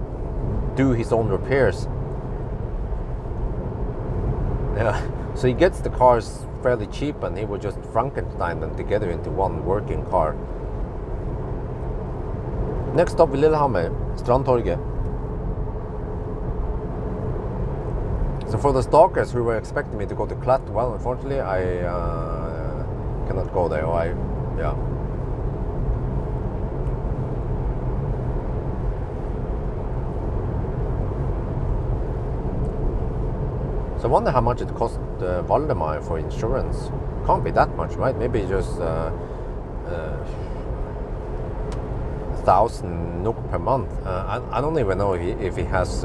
do his own repairs. Yeah, so he gets the cars fairly cheap, and he will just Frankenstein them together into one working car. Next stop in Lillehammer, Strandtorget. So for the stalkers who were expecting me to go to Klatt, well, unfortunately, I cannot go there. Yeah. So I wonder how much it cost Valdemar for insurance. Can't be that much, right? Maybe just 1,000 NOK per month. I don't even know if he has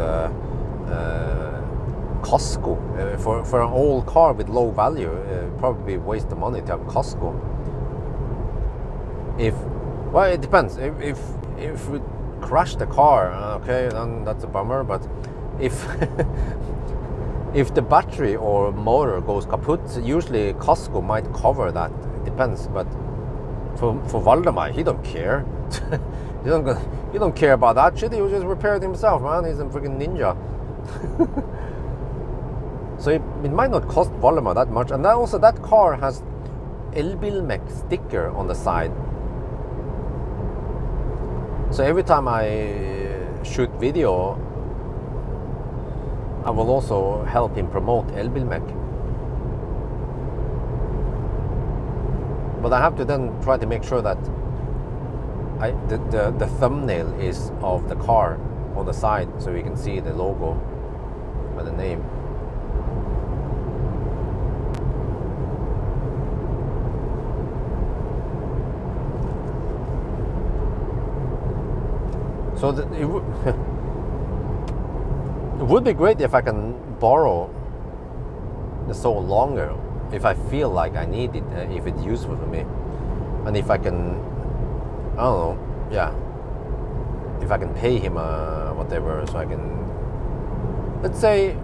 Casco. For an old car with low value, probably waste of money to have Casco. Well, it depends. If we crash the car, okay, then that's a bummer. But if if the battery or motor goes kaput, usually Casco might cover that. It depends. But for Valdemar, he don't care. he don't care about that shit. He will just repair it himself, man. He's a freaking ninja. So it might not cost Valdemar that much. And also that car has Elbilmek sticker on the side. So every time I shoot video, I will also help him promote Elbilmek. But I have to then try to make sure that the thumbnail is of the car on the side, so you can see the logo and the name. So it would be great if I can borrow the Soul longer, if I feel like I need it, if it's useful for me, and if I can, I don't know, yeah, if I can pay him whatever, so I can, let's say,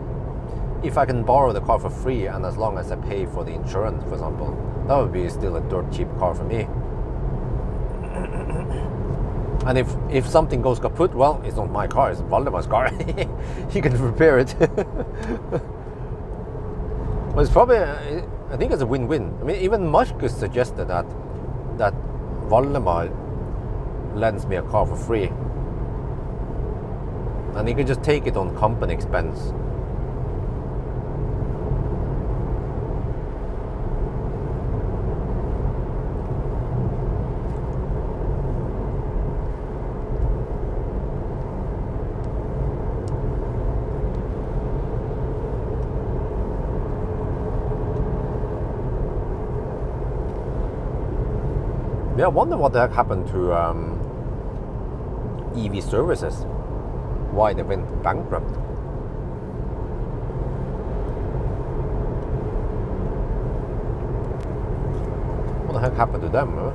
if I can borrow the car for free, and as long as I pay for the insurance, for example, that would be still a dirt cheap car for me. And if something goes kaput, well, it's not my car, it's Valdemar's car. He can repair it. But it's probably, I think it's a win-win. I mean, even Marcus suggested that Valdemar lends me a car for free. And he could just take it on company expense. Yeah, I wonder what the heck happened to EV services. Why they went bankrupt. What the heck happened to them, huh?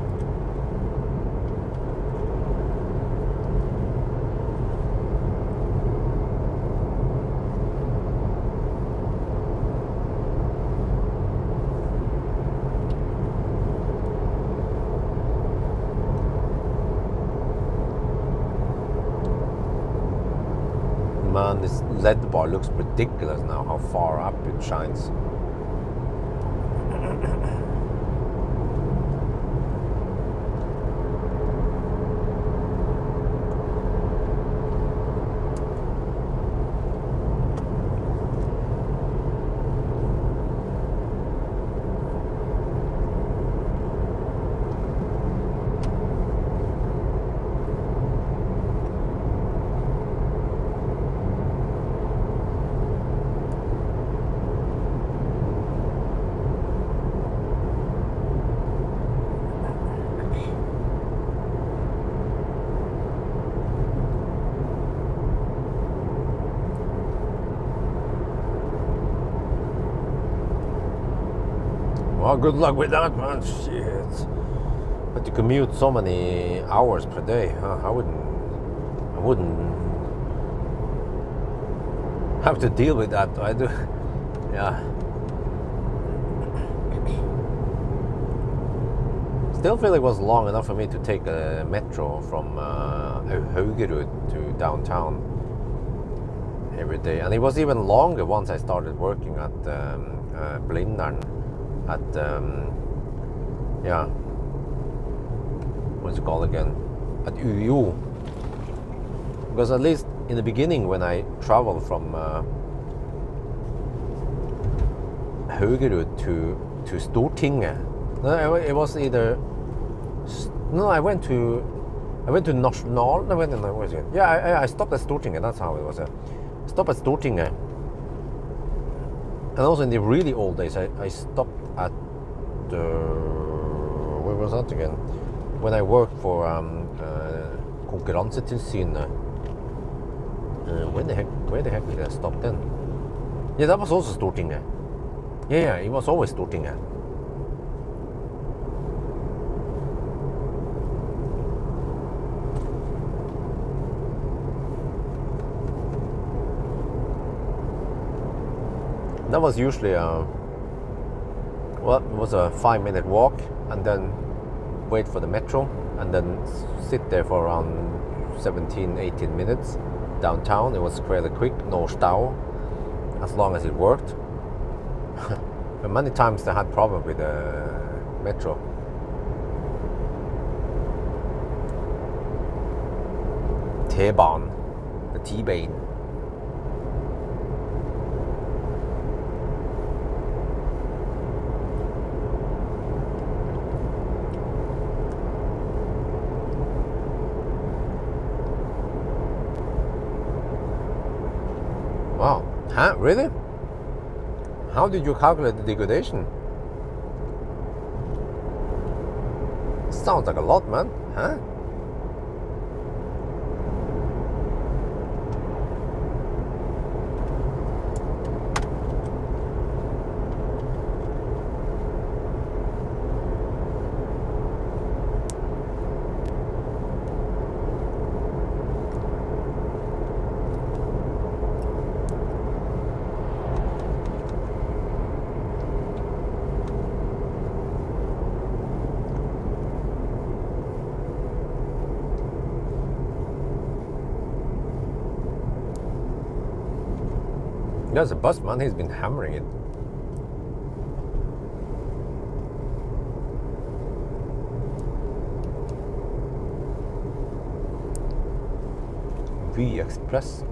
Man, this LED bar looks ridiculous now, how far up it shines. Well, good luck with that, man. Shit. But to commute so many hours per day, I wouldn't have to deal with that. I do. Yeah. Still feel it was long enough for me to take a metro from Haugerud to downtown every day, and it was even longer once I started working at Blindern at yeah, what's it called again, at UiO, because at least in the beginning when I traveled from Haugerud to Stortinget, it was either I went to National. No, wait, no, where's it? Yeah, I stopped at Stortinget. That's how it was. Stop at Stortinget. And also in the really old days, I stopped at where was that again? When I worked for Konkurransetilsynet. Where the heck did I stop then? Yeah, that was also Stortinget. Yeah, it was always Stortinget. That was usually it was a 5-minute walk, and then wait for the metro, and then sit there for around 17-18 minutes downtown. It was fairly quick, no stau, as long as it worked. But many times they had problem with the metro. T-Bahn, the T-Bane. Wow, huh? Really? How did you calculate the degradation? Sounds like a lot, man. Huh? There's a bus, man. He's been hammering it. V Express.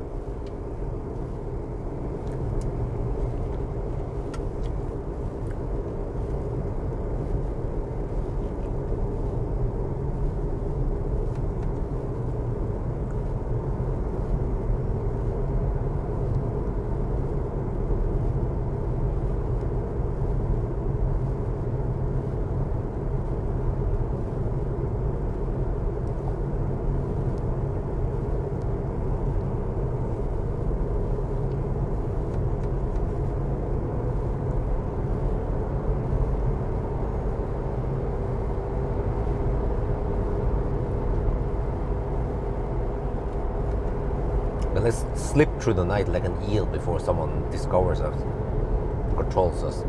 Let's slip through the night like an eel before someone discovers us, controls us.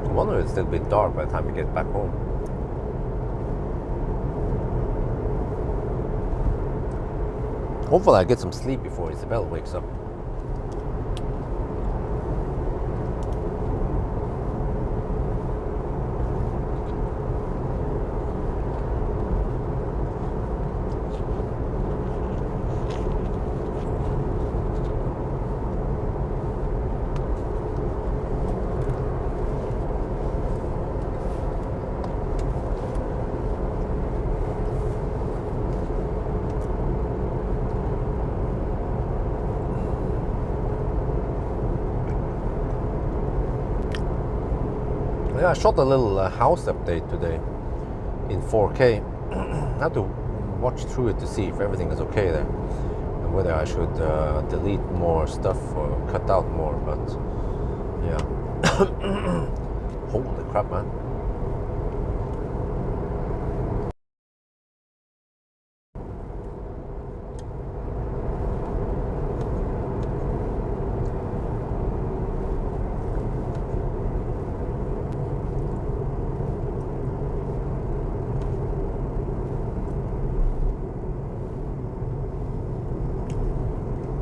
I wonder if it's still a bit dark by the time we get back home. Hopefully I get some sleep before Isabel wakes up. Yeah, I shot a little house update today in 4K. I have to watch through it to see if everything is okay there, and whether I should delete more stuff or cut out more. But yeah, holy crap, man!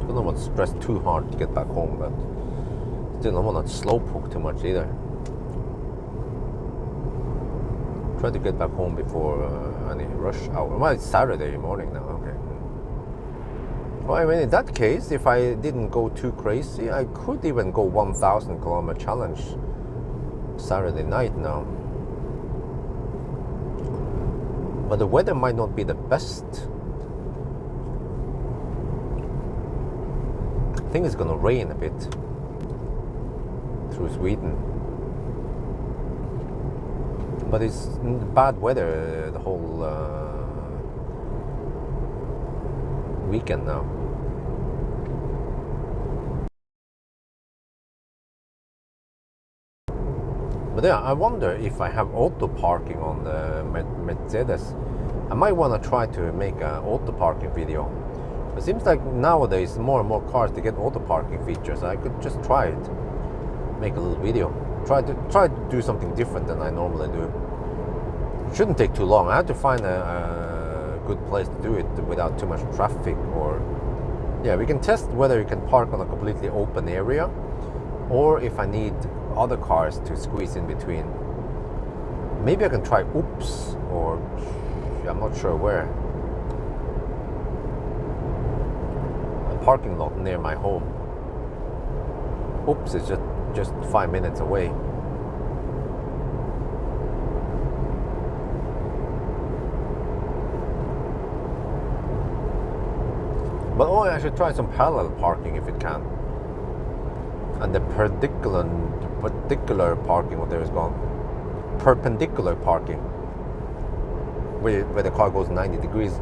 I don't want to stress too hard to get back home, but still don't want to slowpoke too much either. Try to get back home before any rush hour. Well, it's Saturday morning now, okay. Well, I mean, in that case, if I didn't go too crazy, I could even go 1,000 kilometer challenge Saturday night now. But the weather might not be the best. I think it's gonna rain a bit through Sweden. But it's bad weather the whole weekend now. But yeah, I wonder if I have auto parking on the Mercedes. I might want to try to make an auto parking video. It seems like nowadays more and more cars to get auto parking features. I could just try it, make a little video, try to do something different than I normally do. Shouldn't take too long. I have to find a good place to do it without too much traffic. Or yeah, we can test whether you can park on a completely open area, or if I need other cars to squeeze in between. Maybe I can try Oops, or I'm not sure where. A parking lot near my home. Oops is just 5 minutes away. But oh, I should try some parallel parking if it can. And the particular parking, what there is gone. Perpendicular parking, where the car goes 90 degrees.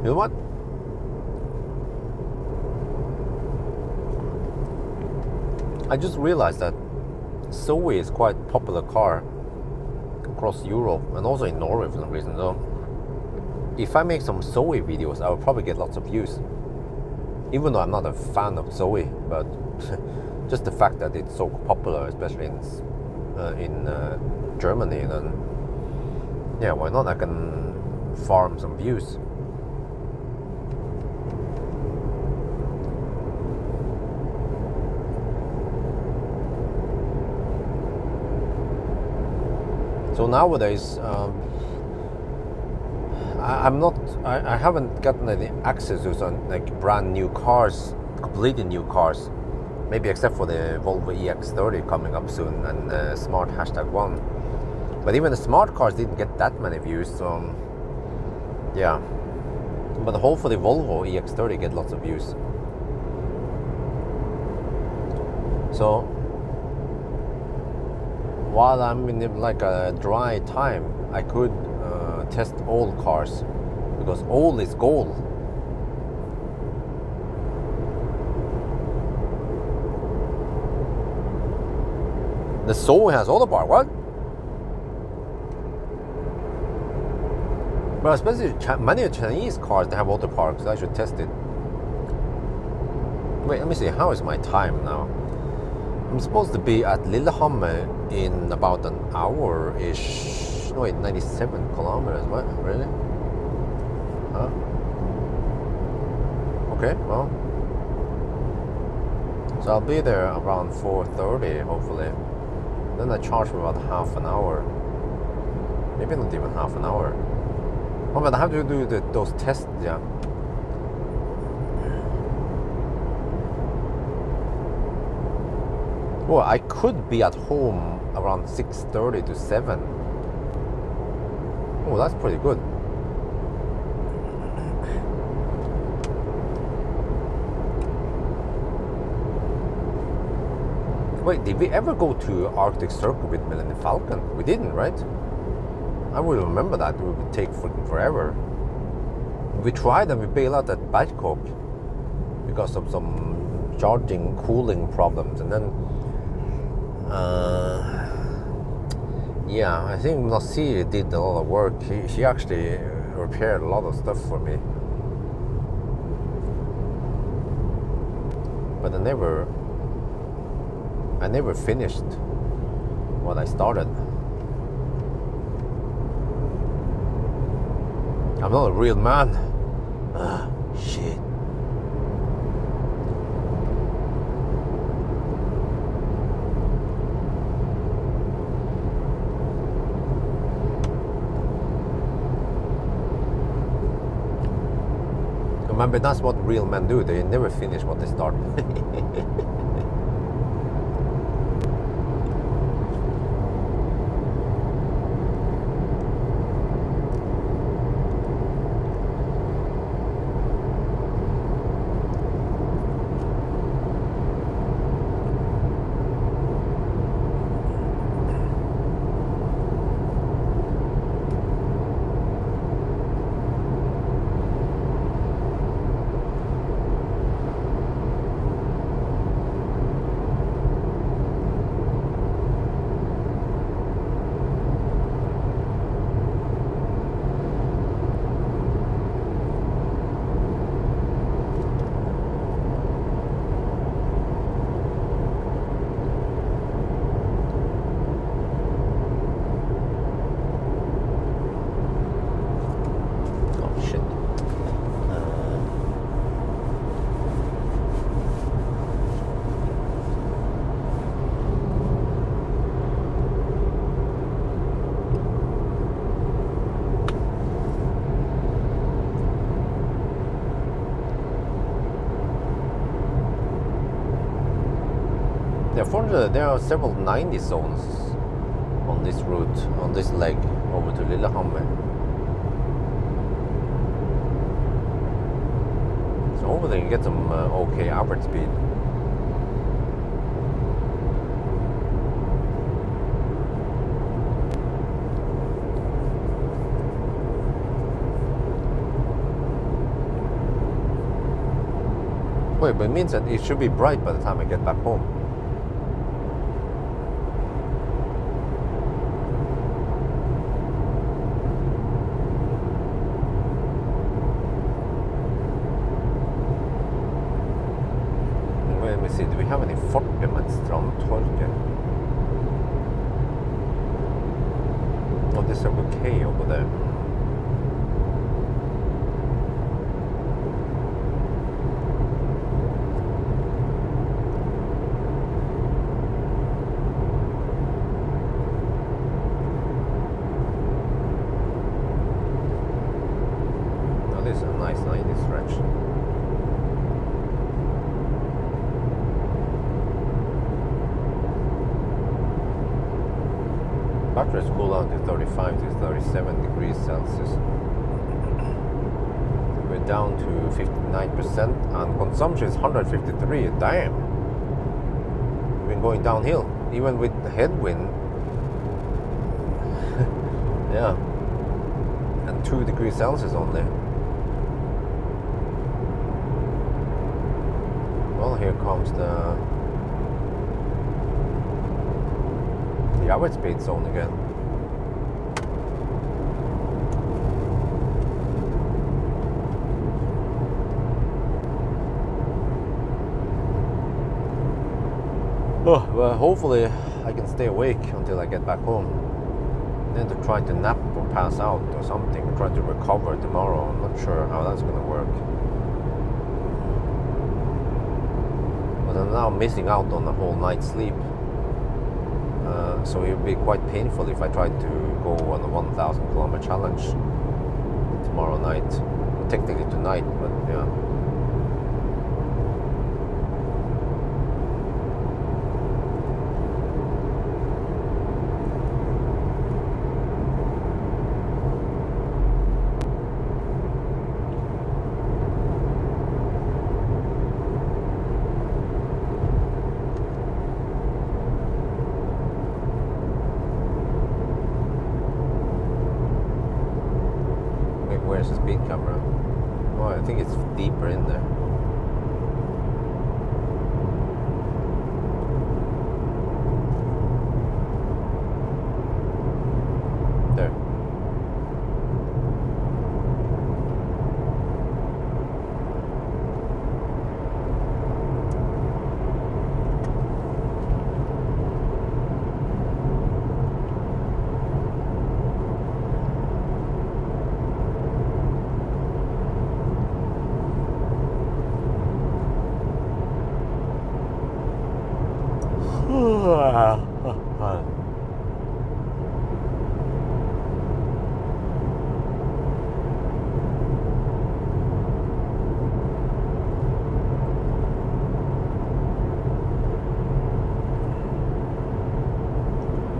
You know what? I just realized that Zoe is quite a popular car across Europe and also in Norway for some reason. So if I make some Zoe videos, I will probably get lots of views. Even though I'm not a fan of Zoe, but just the fact that it's so popular, especially in Germany, then yeah, why not? I can farm some views. So nowadays, I haven't gotten any access to some like brand new cars, completely new cars, maybe except for the Volvo EX30 coming up soon and Smart #1. But even the smart cars didn't get that many views, so yeah. But hopefully Volvo EX30 get lots of views. So while I'm in like a dry time, I could test old cars, because old is gold. The Zoe has auto park. What? Well, especially many Chinese cars, they have auto parks. I should test it. Wait, let me see. How is my time now? I'm supposed to be at Lillehammer in about an hour-ish. No, wait, 97 kilometers. What? Really? Huh? Okay, well. So I'll be there around 4:30, hopefully. Then I charge for about half an hour. Maybe not even half an hour. Oh, but I have to do those tests, yeah. Well, I could be at home around 6:30 to 7. Oh, that's pretty good. Wait, did we ever go to Arctic Circle with Millennium Falcon? We didn't, right? I will remember that. It would take freaking forever. We tried and we bailed out at Bangkok because of some charging, cooling problems, and then yeah, I think Nasir did a lot of work. She actually repaired a lot of stuff for me, but I never finished what I started. I'm not a real man. Shit. Remember, that's what real men do. They never finish what they start. Unfortunately, there are several 90 zones on this route, on this leg over to Lillehammer. So over there you get some okay average speed. Wait, but it means that it should be bright by the time I get back home. Let me see, do we have any Fortemen Strandtorget? Oh, there's a bouquet over there. Oh, this is a nice 90 stretch. Batteries cool down to 35 to 37 degrees Celsius. We're down to 59% and consumption is 153. Damn! We've been going downhill, even with the headwind. Yeah. And 2 degrees Celsius only. Well, here comes the average speed zone again. Oh, well, hopefully I can stay awake until I get back home. Then to try to nap or pass out or something, try to recover tomorrow. I'm not sure how that's gonna work. But I'm now missing out on the whole night's sleep. So it would be quite painful if I tried to go on a 1,000 kilometer challenge tomorrow night. Technically tonight, but yeah. Where's the speed camera? Oh, I think it's deeper in there. There.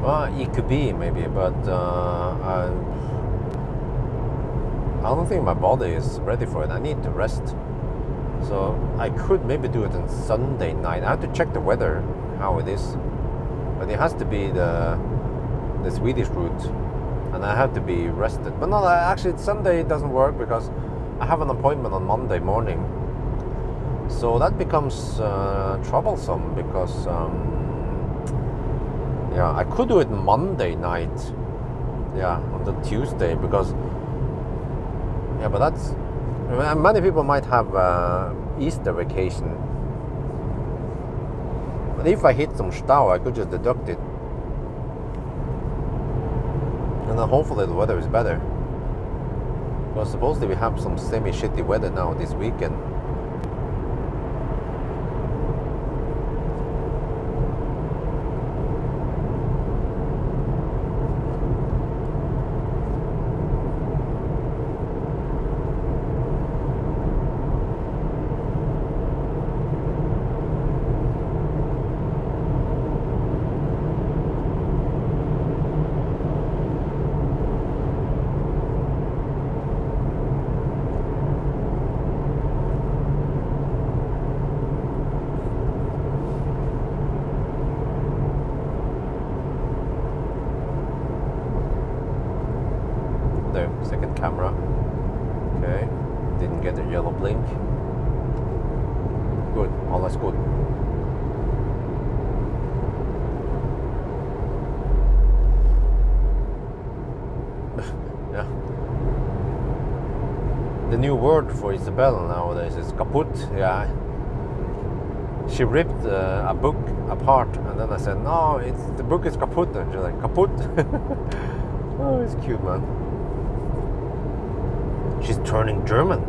Well, it could be maybe, but I don't think my body is ready for it. I need to rest. So I could maybe do it on Sunday night. I have to check the weather, how it is. But it has to be the Swedish route, and I have to be rested. But no, actually Sunday doesn't work because I have an appointment on Monday morning. So that becomes troublesome because yeah, I could do it Monday night. Yeah, until Tuesday because yeah, but that's many people might have Easter vacation. But if I hit some stau, I could just deduct it. And then hopefully the weather is better. Well, supposedly we have some semi-shitty weather now this weekend. There, second camera. Okay, didn't get the yellow blink. Good, all is good. Yeah. The new word for Isabel nowadays is kaput. Yeah. She ripped a book apart, and then I said, "No, the book is kaput." And she's like, "Kaput." Oh, it's cute, man. She's turning German.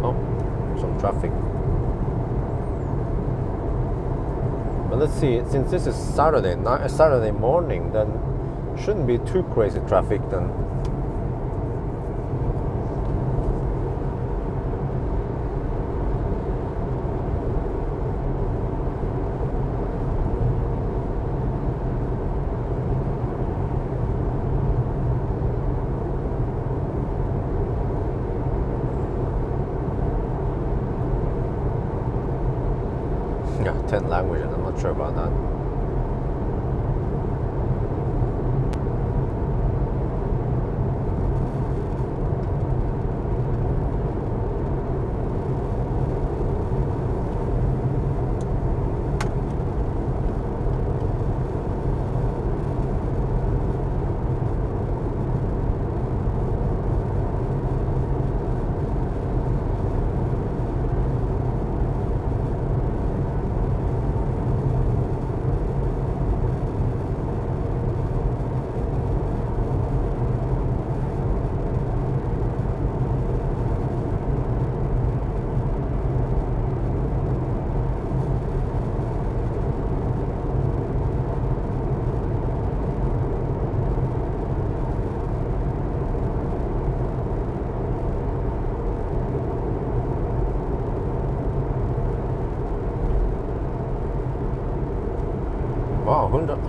Oh, some traffic. But let's see, since this is Saturday morning, then shouldn't be too crazy traffic then. Yeah, 10 languages, I'm not sure about that.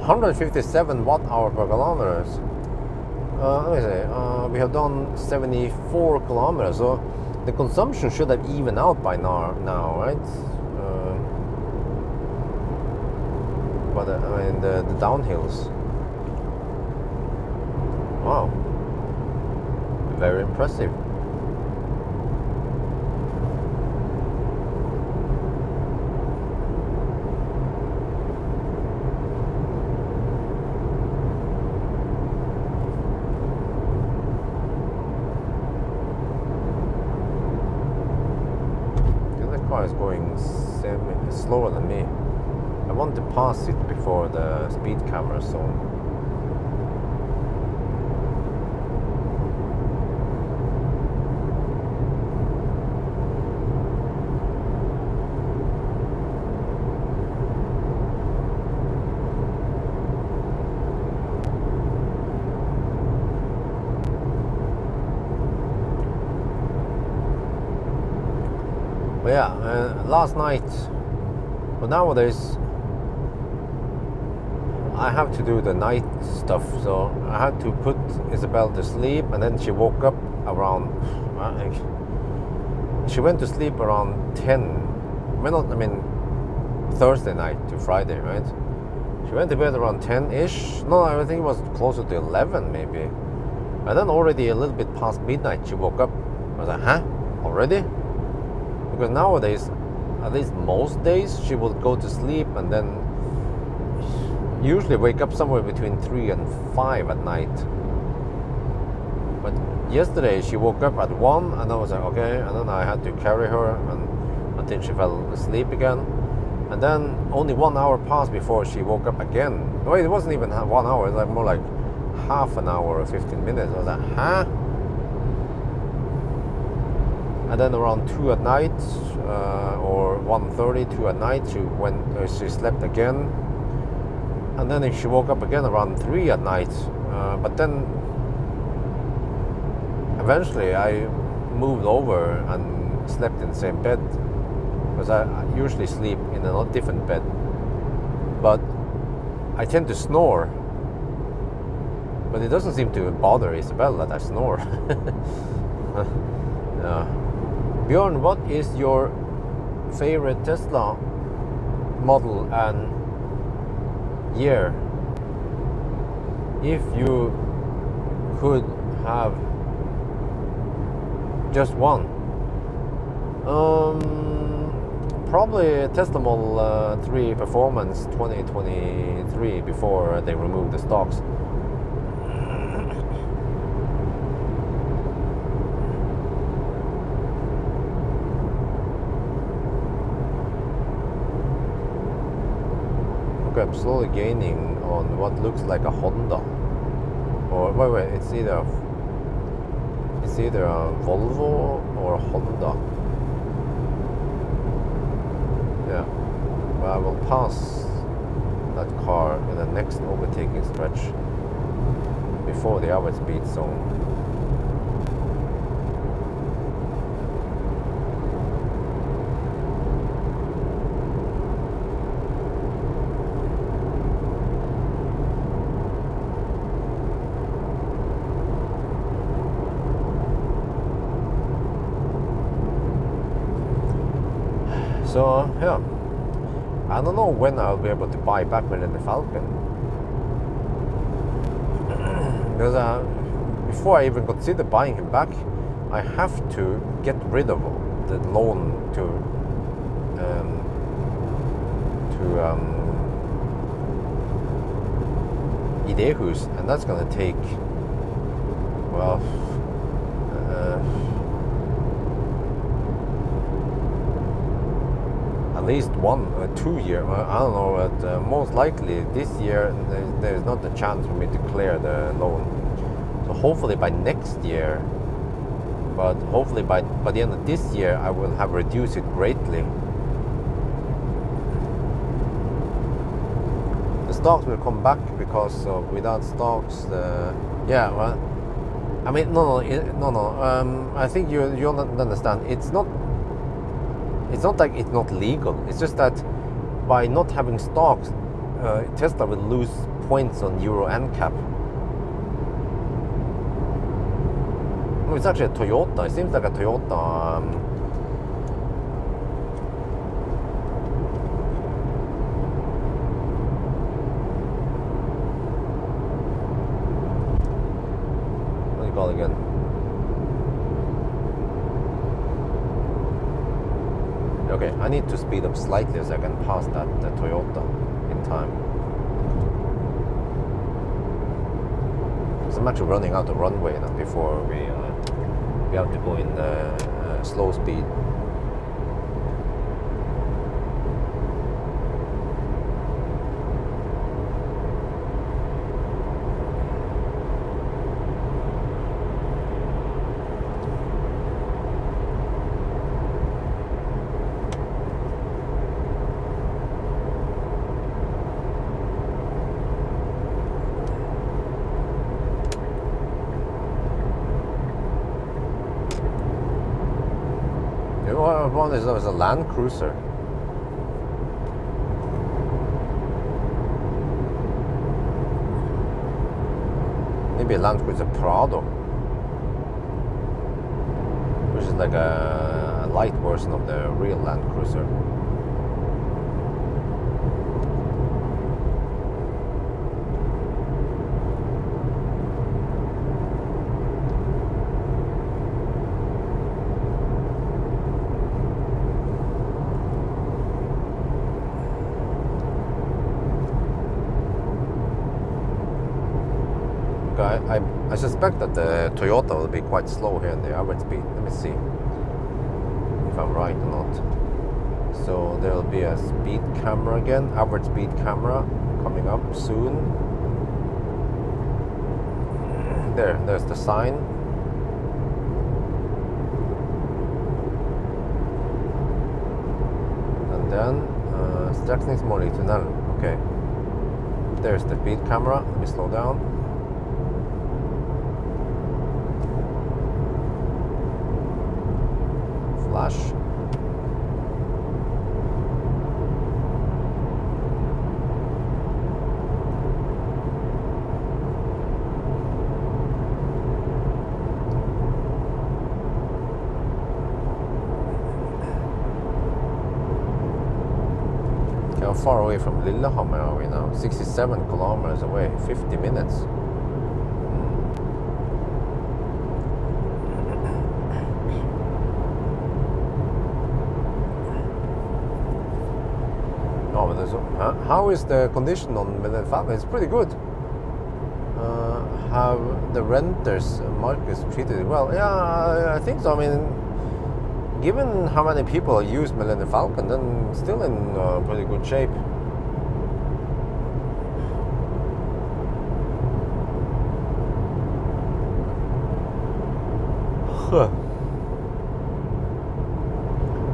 157 watt-hour per kilometers. Let me say, we have done 74 kilometers, so the consumption should have evened out by now, right? But I mean, the downhills. Wow, very impressive. Is going slower than me. I want to pass it before the speed camera zone. But yeah, last night, but nowadays I have to do the night stuff, so I had to put Isabel to sleep, and then she woke up around, she went to sleep around 10, I mean Thursday night to Friday, right? She went to bed around 10-ish, no, I think it was closer to 11 maybe, and then already a little bit past midnight she woke up. I was like, huh? Already? Because nowadays, at least most days, she will go to sleep and then usually wake up somewhere between 3 and 5 at night. But yesterday she woke up at 1 and I was like, okay, and then I had to carry her until she fell asleep again. And then only 1 hour passed before she woke up again. No, it wasn't even 1 hour, it was like more like half an hour or 15 minutes. I was like, huh? And then around 2 at night, or 1:30, 2 at night, she slept again. And then she woke up again around 3 at night. But then eventually I moved over and slept in the same bed, because I usually sleep in a different bed. But I tend to snore. But it doesn't seem to bother Isabel that I snore. Bjorn, what is your favorite Tesla model and year? If you could have just one. Probably Tesla Model 3 Performance 2023 before they removed the stocks. I'm slowly gaining on what looks like a Honda, or wait, it's either a Volvo or a Honda. Yeah, but I will pass that car in the next overtaking stretch before the average speed zone. So yeah, I don't know when I'll be able to buy back Millennium Falcon, because before I even consider buying him back, I have to get rid of the loan to Idehus, and that's gonna take, well, at least 1 or 2 years. I don't know, but most likely this year there's not a chance for me to clear the loan. So hopefully by next year, but hopefully by the end of this year I will have reduced it greatly. The stocks will come back, because without stocks, yeah, well, I mean, no. I think you don't understand. It's not like it's not legal. It's just that by not having stocks, Tesla will lose points on Euro NCAP. Oh, it's actually a Toyota. It seems like a Toyota. What do you call it again? Okay, I need to speed up slightly so I can pass that Toyota in time. Because I'm actually running out of runway now before we have to go in slow speed. One is a Land Cruiser. Maybe a Land Cruiser Prado, which is like a light version of the real Land Cruiser. I suspect that the Toyota will be quite slow here in the average speed. Let me see if I'm right or not. So there will be a speed camera again, average speed camera coming up soon. There's the sign. And then sträckningsmål i tunnel. Okay. There's the speed camera. Let me slow down. Flash. How far away from Lillehammer are we now? 67 kilometers away, 50 minutes. How is the condition on Millennium Falcon? It's pretty good. Have the renters markets treated it well? Yeah, I think so. I mean, given how many people use Millennium Falcon, then still in pretty good shape.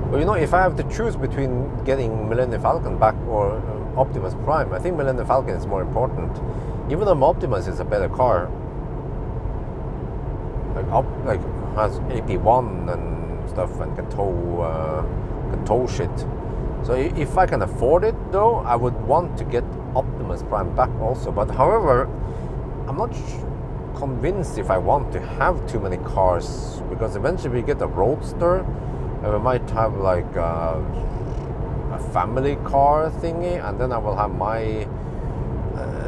Well, you know, if I have to choose between getting Millennium Falcon back or Optimus Prime, I think Millennium Falcon is more important. Even though Optimus is a better car, like has AP1 and stuff and can tow shit. So if I can afford it, though, I would want to get Optimus Prime back also. But however, I'm not convinced if I want to have too many cars, because eventually we get a Roadster. We might have like a family car thingy, and then I will have my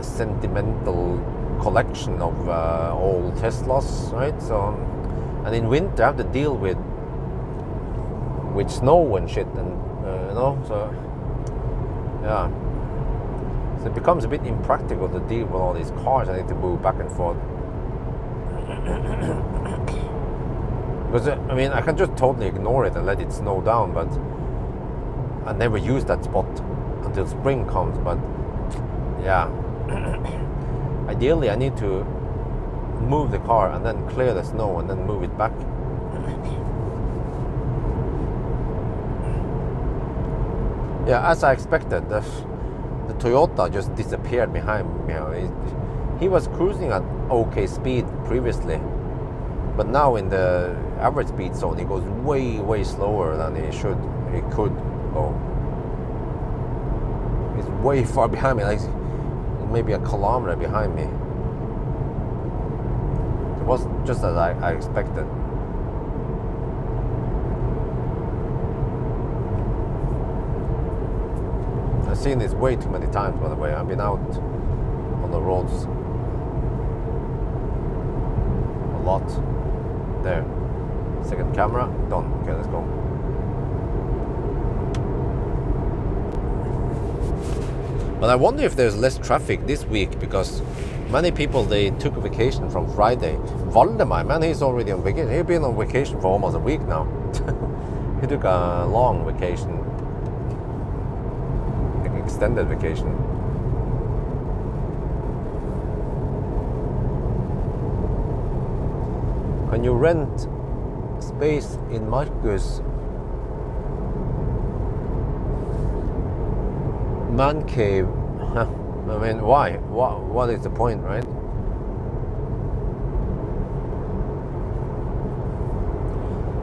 sentimental collection of old Teslas, right? So, and in winter I have to deal with snow and shit, and you know, so yeah. So it becomes a bit impractical to deal with all these cars. I need to move back and forth. Because I mean, I can just totally ignore it and let it snow down, but I never use that spot until spring comes. But yeah, ideally I need to move the car and then clear the snow and then move it back. Yeah, as I expected, the Toyota just disappeared behind me. He was cruising at okay speed previously, but now in the average speed zone, he goes way slower than he could go. He's way far behind me. Like, maybe a kilometer behind me. It was just as I expected. I've seen this way too many times, by the way. I've been out on the roads a lot. There. Second camera, done. Okay, let's go. But I wonder if there's less traffic this week because many people, they took a vacation from Friday. Valdemar, man, he's already on vacation. He's been on vacation for almost a week now. He took a long vacation, like extended vacation. Can you rent space in Marcus' man cave? I mean, why? What is the point, right?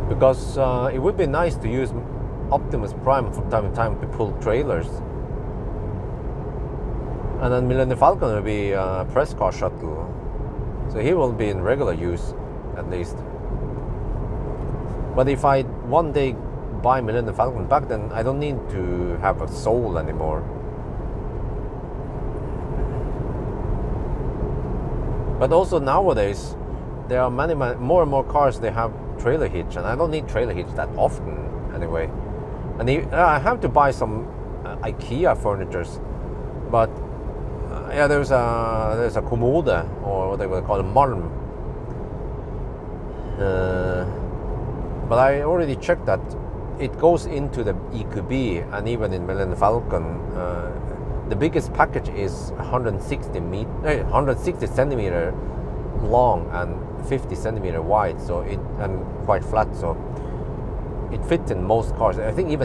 Because it would be nice to use Optimus Prime from time to time to pull trailers. And then Millennium Falcon will be a press car shuttle. So he will be in regular use, at least. But if I one day buy Millennium Falcon back, then I don't need to have a soul anymore. But also nowadays, there are many more and more cars, they have trailer hitch, and I don't need trailer hitch that often anyway. And I have to buy some IKEA furnitures, but yeah, there's a commode, or what they will call a malm. But I already checked that it goes into the EQB, and even in Millennium Falcon, the biggest package is 160 centimeter long and 50 centimeter wide, so and quite flat, so it fits in most cars. I think it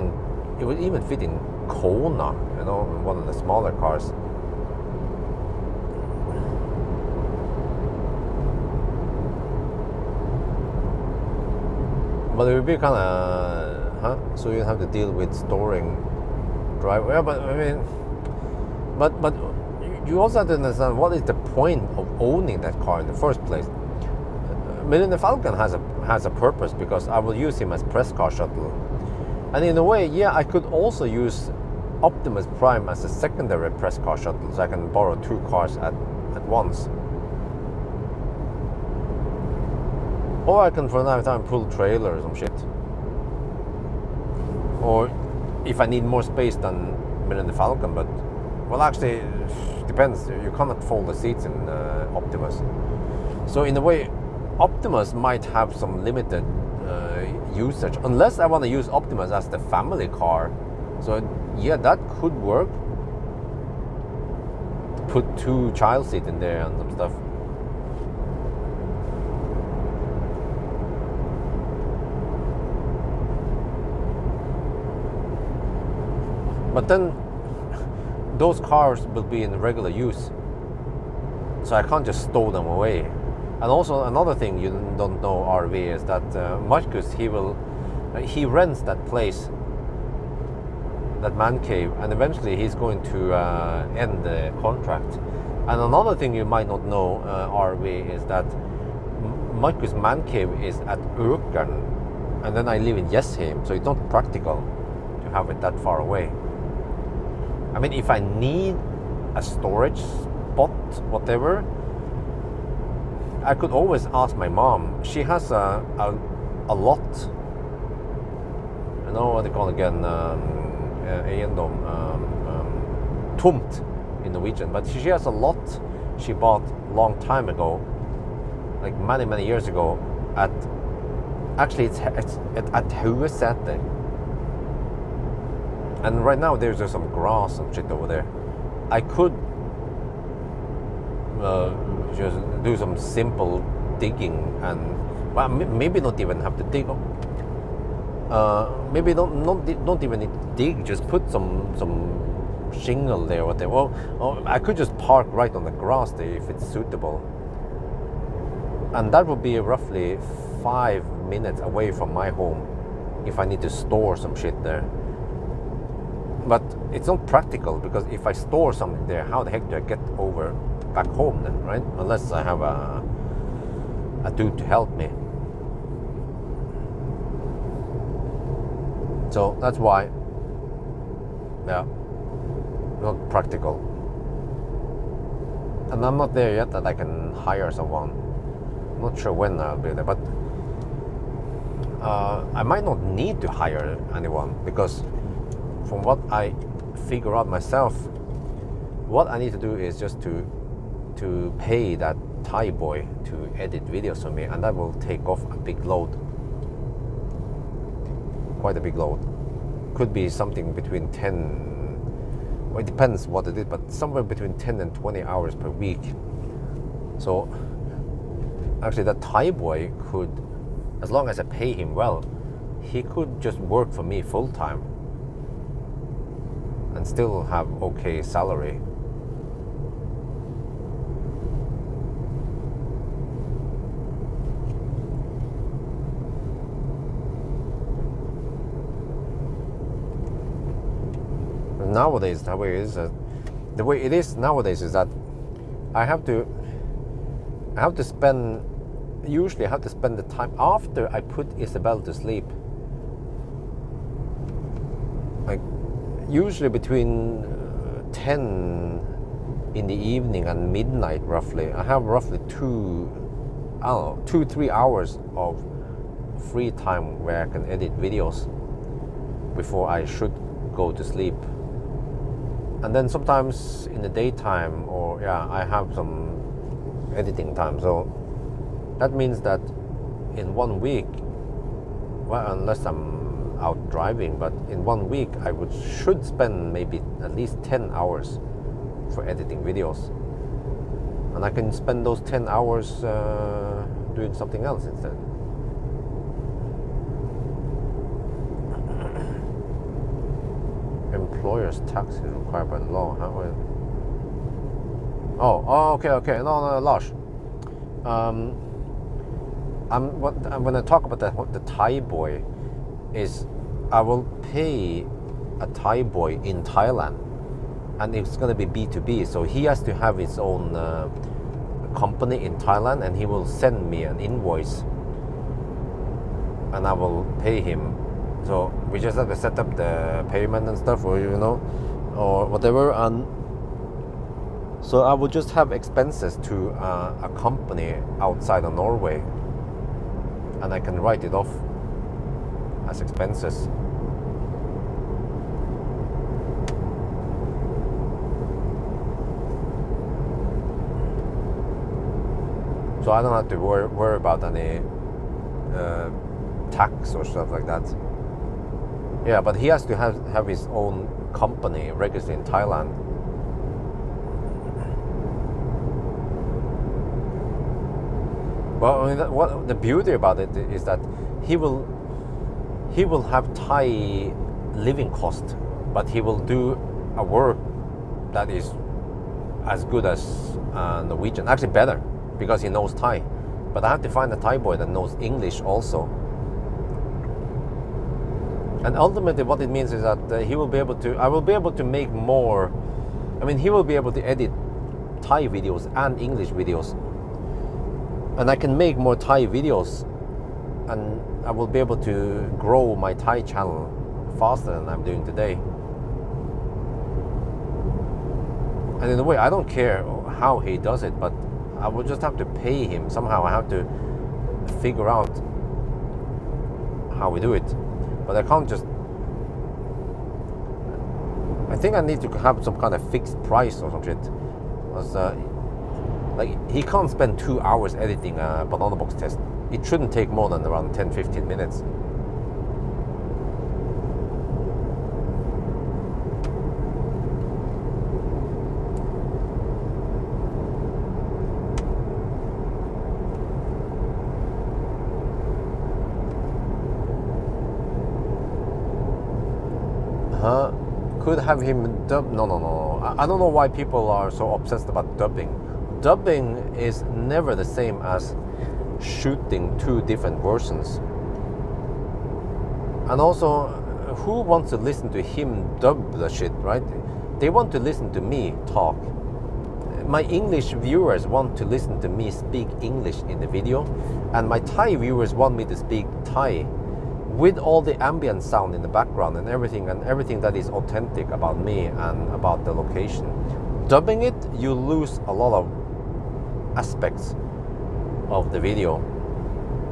would even fit in Kona, you know, one of the smaller cars. But it would be kind of, so you have to deal with storing driveway. Yeah, but I mean, but you also have to understand what is the point of owning that car in the first place. Millennium Falcon has a purpose because I will use him as press car shuttle, and in a way, yeah, I could also use Optimus Prime as a secondary press car shuttle, so I can borrow two cars at once. Or I can, from time to time, pull trailer or some shit. Or if I need more space than Millennium Falcon, but well, actually, it depends. You cannot fold the seats in Optimus. So in a way, Optimus might have some limited usage, unless I want to use Optimus as the family car. So yeah, that could work. Put two child seats in there and some stuff. But then those cars will be in regular use, so I can't just stow them away. And also another thing you don't know, RV, is that Marcus, he rents that place, that man cave, and eventually he's going to end the contract. And another thing you might not know, RV, is that Marcus' man cave is at Økern, and then I live in Jessheim, so it's not practical to have it that far away. I mean, if I need a storage spot, whatever, I could always ask my mom. She has a lot. You know what they call again? Eiendom, tomt in Norwegian. But she has a lot she bought a long time ago, like many years ago. Actually, it's at Haugeseter. And right now there's just some grass and shit over there. I could just do some simple digging, and well, maybe not even have to dig. Maybe don't even need to dig. Just put some shingle there or whatever. Well, I could just park right on the grass there if it's suitable, and that would be roughly 5 minutes away from my home if I need to store some shit there. But it's not practical, because if I store something there, how the heck do I get over back home then, right? Unless I have a dude to help me. So that's why, yeah, not practical. And I'm not there yet that I can hire someone. I'm not sure when I'll be there, but I might not need to hire anyone, because from what I figure out myself, what I need to do is just to pay that Thai boy to edit videos for me, and that will take off a big load. Quite a big load. Could be something between 10, well, it depends what it is, but somewhere between 10 and 20 hours per week. So actually that Thai boy could, as long as I pay him well, he could just work for me full time and still have okay salary. Nowadays, the way it is nowadays is that I have to spend the time after I put Isabel to sleep. Like usually between 10 in the evening and midnight, roughly, I have roughly 2-3 hours of free time where I can edit videos before I should go to sleep. And then sometimes in the daytime, or I have some editing time. So that means that in 1 week, well, unless I'm out driving, but in 1 week I should spend maybe at least 10 hours for editing videos, and I can spend those 10 hours doing something else instead. Employer's tax is required by law. Okay. No, Lars. When I talk about the Thai boy, is I will pay a Thai boy in Thailand, and it's going to be B2B, so he has to have his own company in Thailand, and he will send me an invoice, and I will pay him. So we just have to set up the payment and stuff, or or whatever, and so I will just have expenses to a company outside of Norway, and I can write it off as expenses. So I don't have to worry about any tax or stuff like that. Yeah, but he has to have his own company registered in Thailand. Well, I mean, what the beauty about it is that he will have Thai living cost, but he will do a work that is as good as Norwegian, actually better, because he knows Thai. But I have to find a Thai boy that knows English also. And ultimately what it means is that I will be able to make more. I mean, he will be able to edit Thai videos and English videos, and I can make more Thai videos, and I will be able to grow my Thai channel faster than I'm doing today. And in a way, I don't care how he does it, but I will just have to pay him somehow. I have to figure out how we do it. But I can't just. I think I need to have some kind of fixed price or some shit. Because, like, he can't spend 2 hours editing a banana box test. It shouldn't take more than around 10-15 minutes. Could have him dub. No. I don't know why people are so obsessed about dubbing. Dubbing is never the same as shooting 2 different versions. And also, who wants to listen to him dub the shit, right? They want to listen to me talk. My English viewers want to listen to me speak English in the video, and my Thai viewers want me to speak Thai with all the ambient sound in the background and everything that is authentic about me and about the location. Dubbing it, you lose a lot of aspects of the video,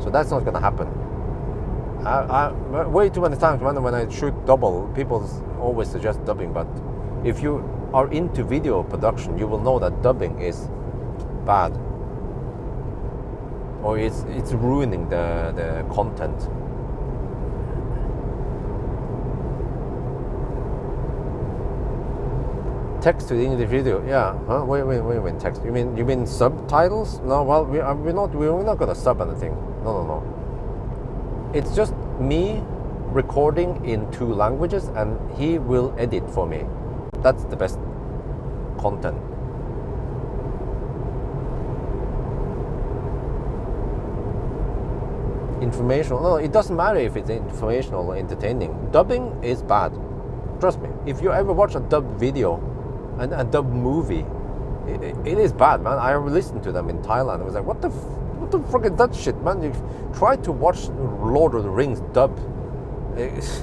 so that's not gonna happen. Way too many times when I shoot double, people always suggest dubbing, but if you are into video production, you will know that dubbing is bad, or it's ruining the content. Text to the English video, yeah. Huh? Wait. Text. You mean subtitles? No. Well, we're not gonna sub anything. No. It's just me recording in 2 languages, and he will edit for me. That's the best content. Informational. No, it doesn't matter if it's informational or entertaining. Dubbing is bad. Trust me. If you ever watch a dubbed video and a dubbed movie, it is bad, man. I listened to them in Thailand. I was like, what the fuck is that shit, man? You try to watch Lord of the Rings dub. It's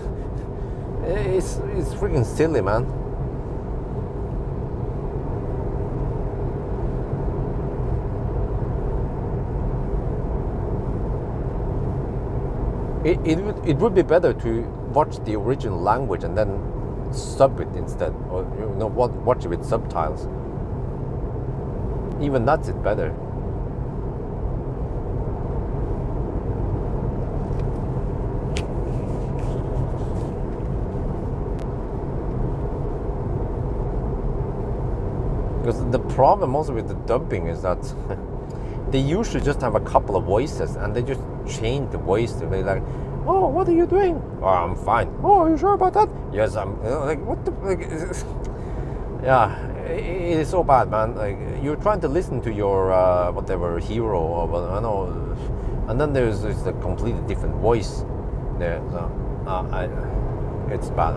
freaking silly, man. It would be better to watch the original language and then sub it instead, or watch it with subtitles. Even that's it better. Because the problem also with the dubbing is that they usually just have a couple of voices, and they just change the voice to be like, oh, what are you doing? Oh, I'm fine. Oh, are you sure about that? Yes, I'm. Like, what the? Like, yeah, it is so bad, man. Like, you're trying to listen to your whatever hero, or I know, and then there's a completely different voice there. So, it's bad.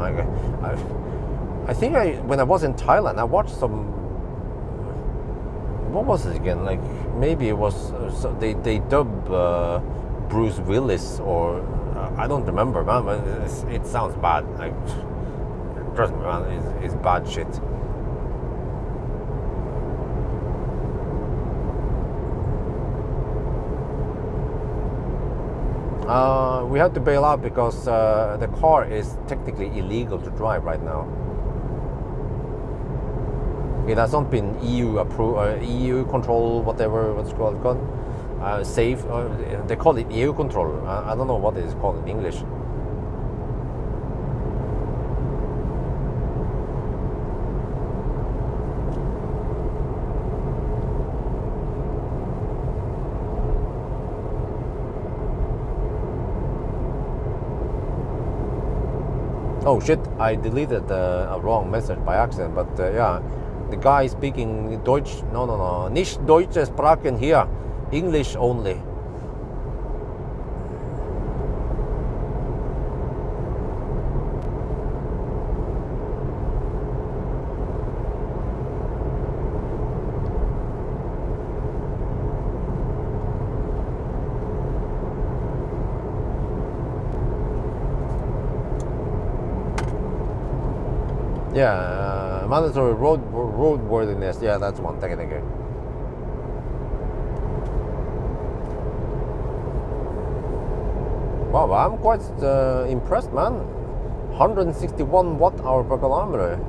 I think when I was in Thailand, I watched some. What was it again? Like, maybe it was they dubbed Bruce Willis, or I don't remember, man. But it sounds bad. Like, trust me, man, it's bad shit. We had to bail out because the car is technically illegal to drive right now. It has not been EU approved, EU control, what's it called? Safe. They call it EU control. I don't know what it is called in English. Oh shit! I deleted a wrong message by accident, but yeah. The guy speaking Deutsch, no, nicht Deutsche Sprachen here, English only. Yeah, mandatory roadworthiness. Yeah, that's one. Thank you. Wow, I'm quite impressed, man. 161 watt-hour per kilometer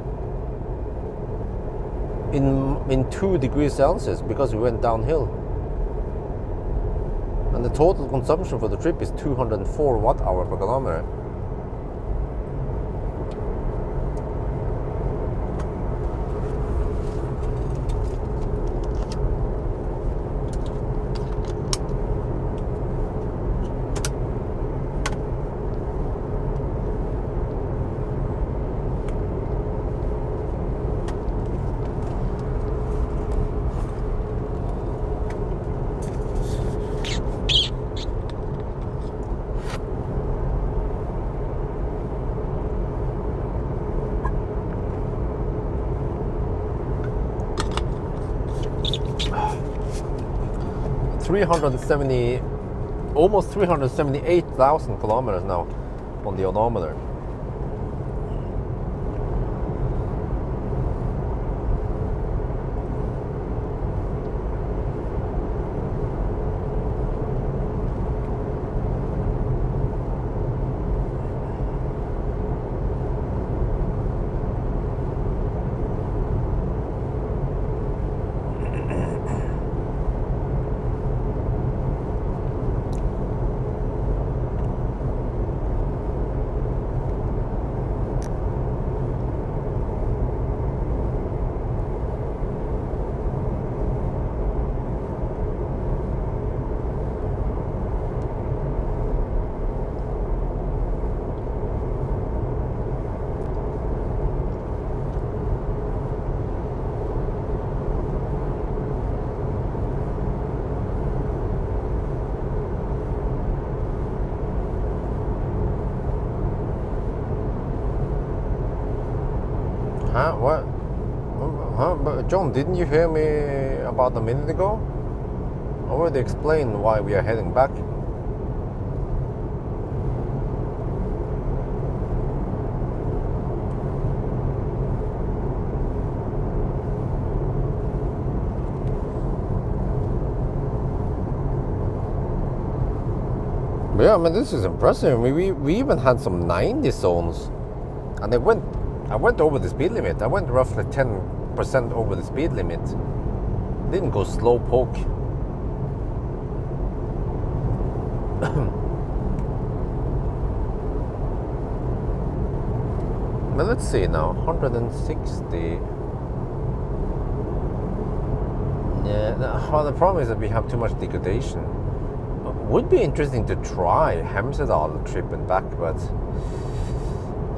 in 2 degrees Celsius because we went downhill. And the total consumption for the trip is 204 watt-hour per kilometer. 370, almost 378,000 kilometers now on the odometer. Huh? What? Huh? But John, didn't you hear me about a minute ago? I already explained why we are heading back. But yeah, I mean, this is impressive. We even had some 90 zones, and I went over the speed limit. I went roughly 10% over the speed limit. Didn't go slow poke. But let's see now, 160. Yeah, the problem is that we have too much degradation. Would be interesting to try Hemsedal trip and back, but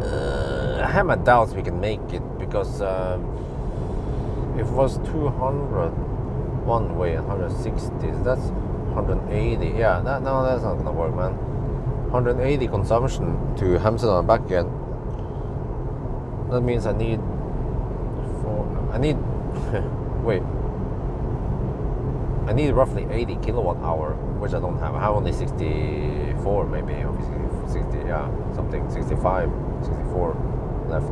I have my doubts we can make it, because if it was 200 one way and 160, that's 180. Yeah, no, that's not gonna work, man. 180 consumption to Hemsedal and back again. That means I need wait. I need roughly 80 kilowatt hour, which I don't have. I have only 64, maybe, or 60, yeah, something, 65, 64 left.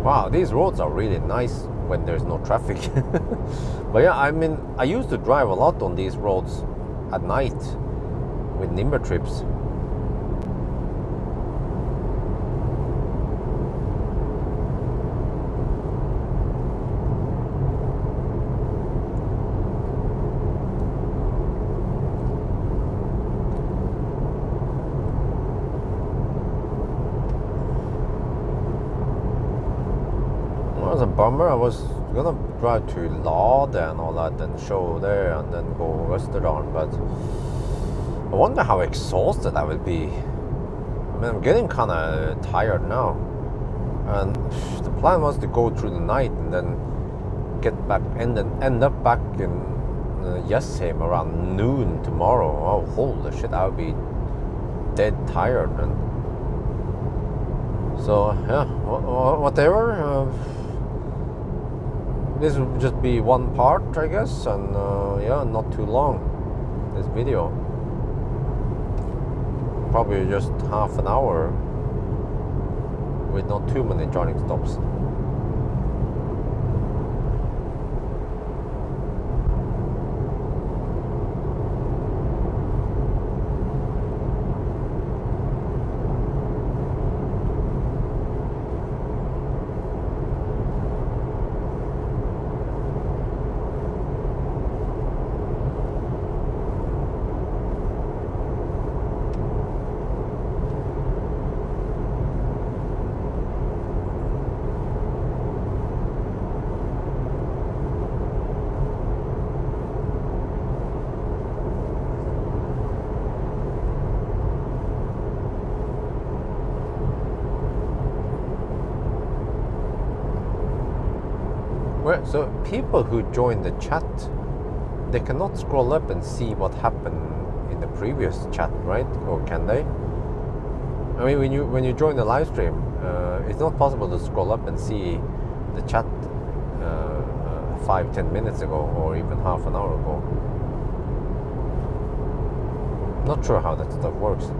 Wow, these roads are really nice when there's no traffic. But yeah, I mean, I used to drive a lot on these roads at night with Nimber trips. Was a bummer. I was gonna drive to Lade and all that and show there and then go Österdalen, but I wonder how exhausted I will be. I mean, I'm getting kind of tired now, and the plan was to go through the night and then get back and then end up back in Jessheim around noon tomorrow. Oh, holy shit, I'll be dead tired. And so yeah, whatever. This will just be one part, I guess, and yeah, not too long, this video. Probably just half an hour with not too many charging stops. So people who join the chat, they cannot scroll up and see what happened in the previous chat, right? Or can they? I mean, when you join the live stream, it's not possible to scroll up and see the chat 5-10 minutes ago or even half an hour ago. Not sure how that stuff works.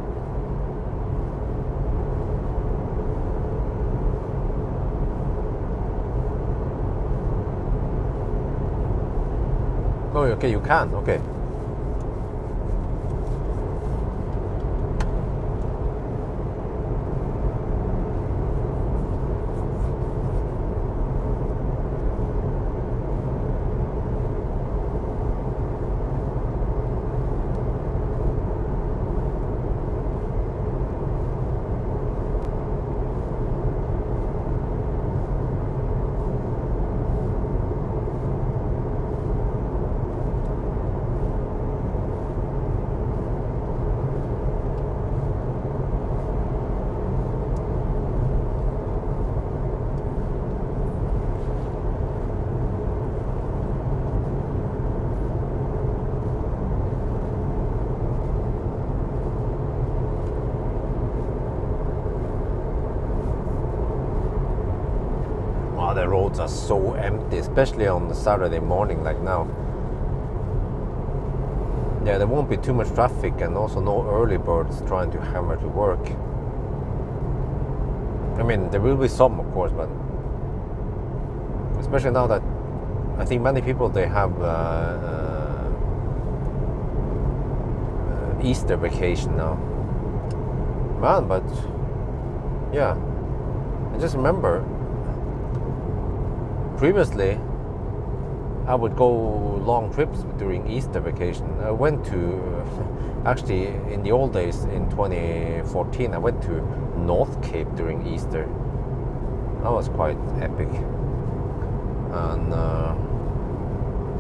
Oh, okay, you can. Okay. The roads are so empty, especially on the Saturday morning like now. Yeah, there won't be too much traffic and also no early birds trying to hammer to work. I mean, there will be some, of course, but especially now that I think many people, they have Easter vacation now. Man, but yeah, I just remember previously, I would go long trips during Easter vacation. I went to, actually in the old days in 2014, I went to North Cape during Easter. That was quite epic. And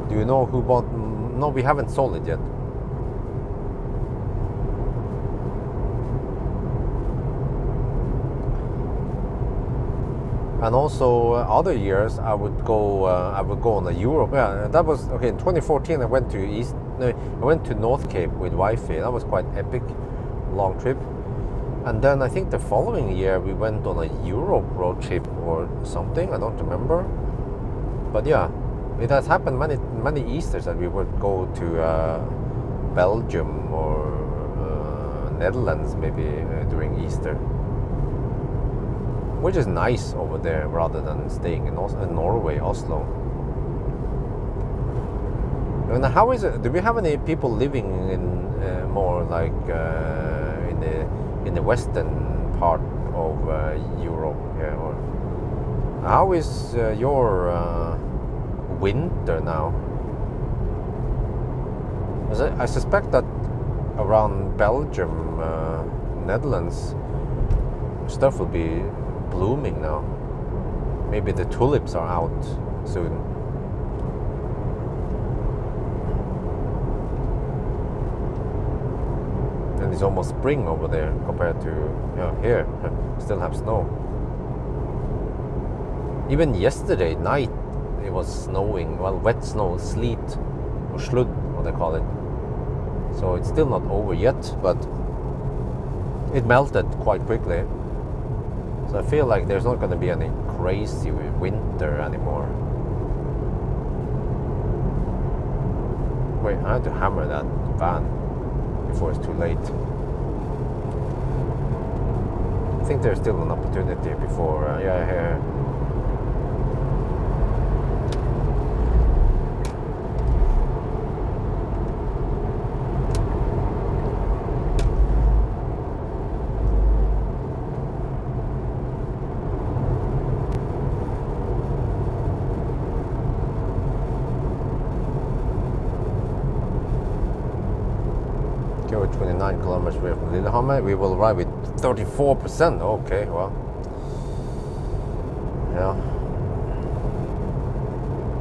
do you know who bought? No, we haven't sold it yet. And also other years I would go on a Europe. Yeah, that was okay. In 2014, I went to North Cape with wifey. That was quite epic, long trip. And then I think the following year we went on a Europe road trip or something. I don't remember. But yeah, it has happened many Easters that we would go to Belgium or Netherlands maybe during Easter. Which is nice over there rather than staying in Norway, Oslo. And how is it? Do we have any people living in more like in the western part of Europe here? Or how is your winter now? I suspect that around Belgium, Netherlands, stuff will be blooming now. Maybe the tulips are out soon. And it's almost spring over there compared to here. Still have snow. Even yesterday night it was snowing. Well, wet snow, sleet or slud, what they call it. So it's still not over yet, but it melted quite quickly. So I feel like there's not going to be any crazy winter anymore. Wait, I had to hammer that van before it's too late. I think there's still an opportunity before, here. Okay, we're 29 kilometers away from Lillehammer. We will arrive with 34%. Okay, well. Yeah.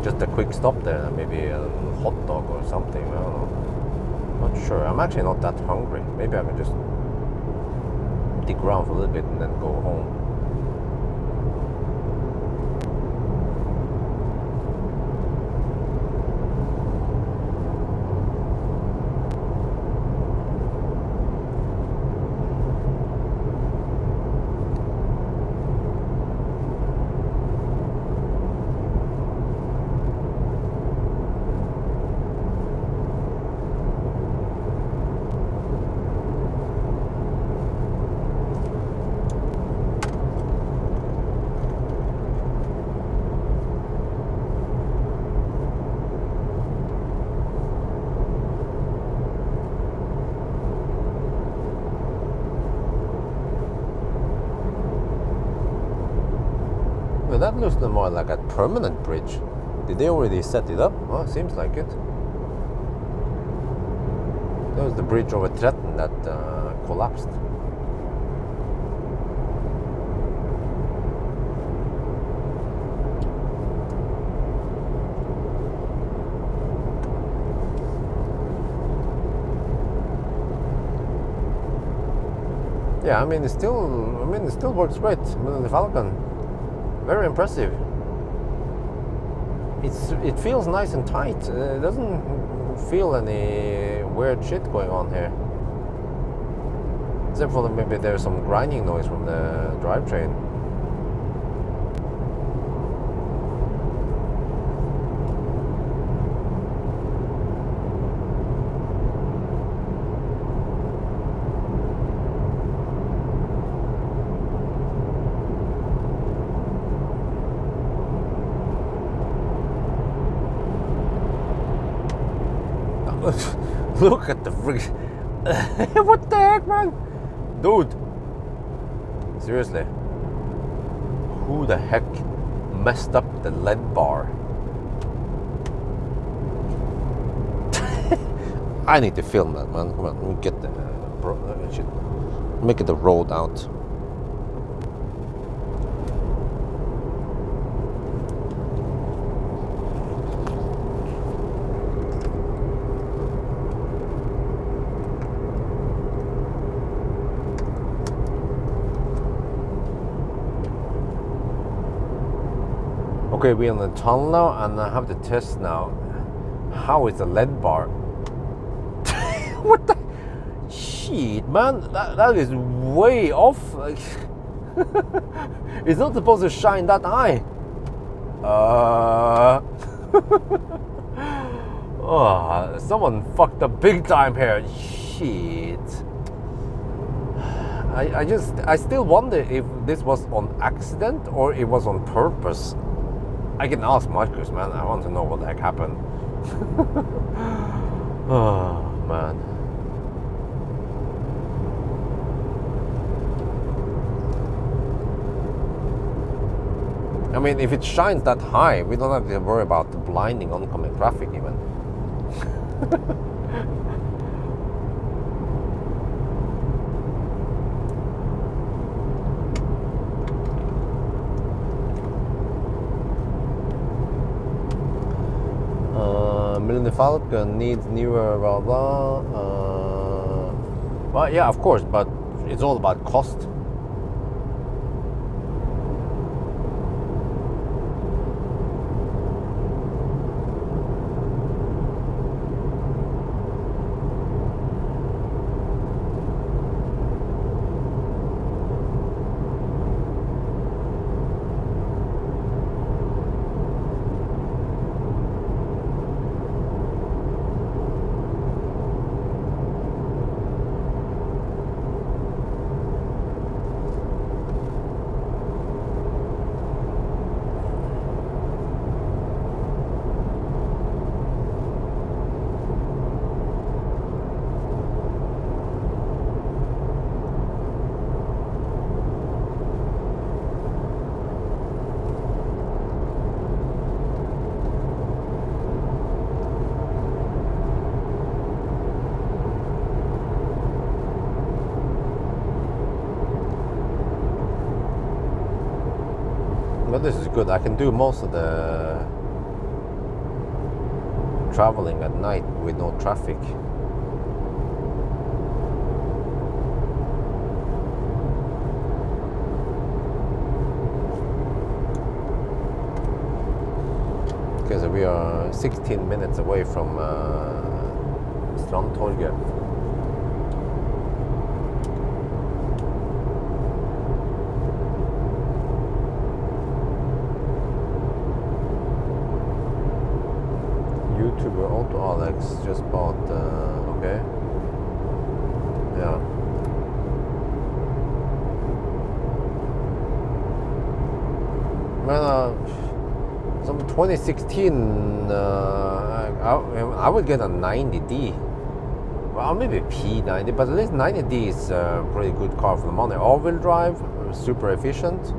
Just a quick stop there, maybe a hot dog or something. I don't know. Not sure. I'm actually not that hungry. Maybe I can just dig around for a little bit and then go home. But that looks more like a permanent bridge. Did they already set it up? Well, it seems like it. That was the bridge over Tretten that collapsed. Yeah, I mean it still works great. Millennium Falcon, very impressive. It feels nice and tight. It doesn't feel any weird shit going on here. Except for maybe there's some grinding noise from the drivetrain. Look at the frig. What the heck, man? Dude. Seriously. Who the heck messed up the lead bar? I need to film that, man. Come on, let me get the make it the road out. Okay, we're in the tunnel now, and I have to test now. How is the lead bar? What the shit, man? That is way off. Like, it's not supposed to shine that high. Oh, someone fucked up big time here. Shit. I still wonder if this was on accident or it was on purpose. I can ask Marcus, man. I want to know what the heck happened. Oh, man. I mean, if it shines that high, we don't have to worry about the blinding oncoming traffic even. Millennium Falcon needs newer blah blah. Well, yeah, of course, but it's all about cost. But this is good. I can do most of the traveling at night with no traffic. Okay, so we are 16 minutes away from Trondheim. YouTuber Auto Alex just bought, okay. Yeah. Man, some 2016, I would get a 90D. Well, maybe P90, but at least 90D is a pretty good car for the money. All-wheel drive, super efficient.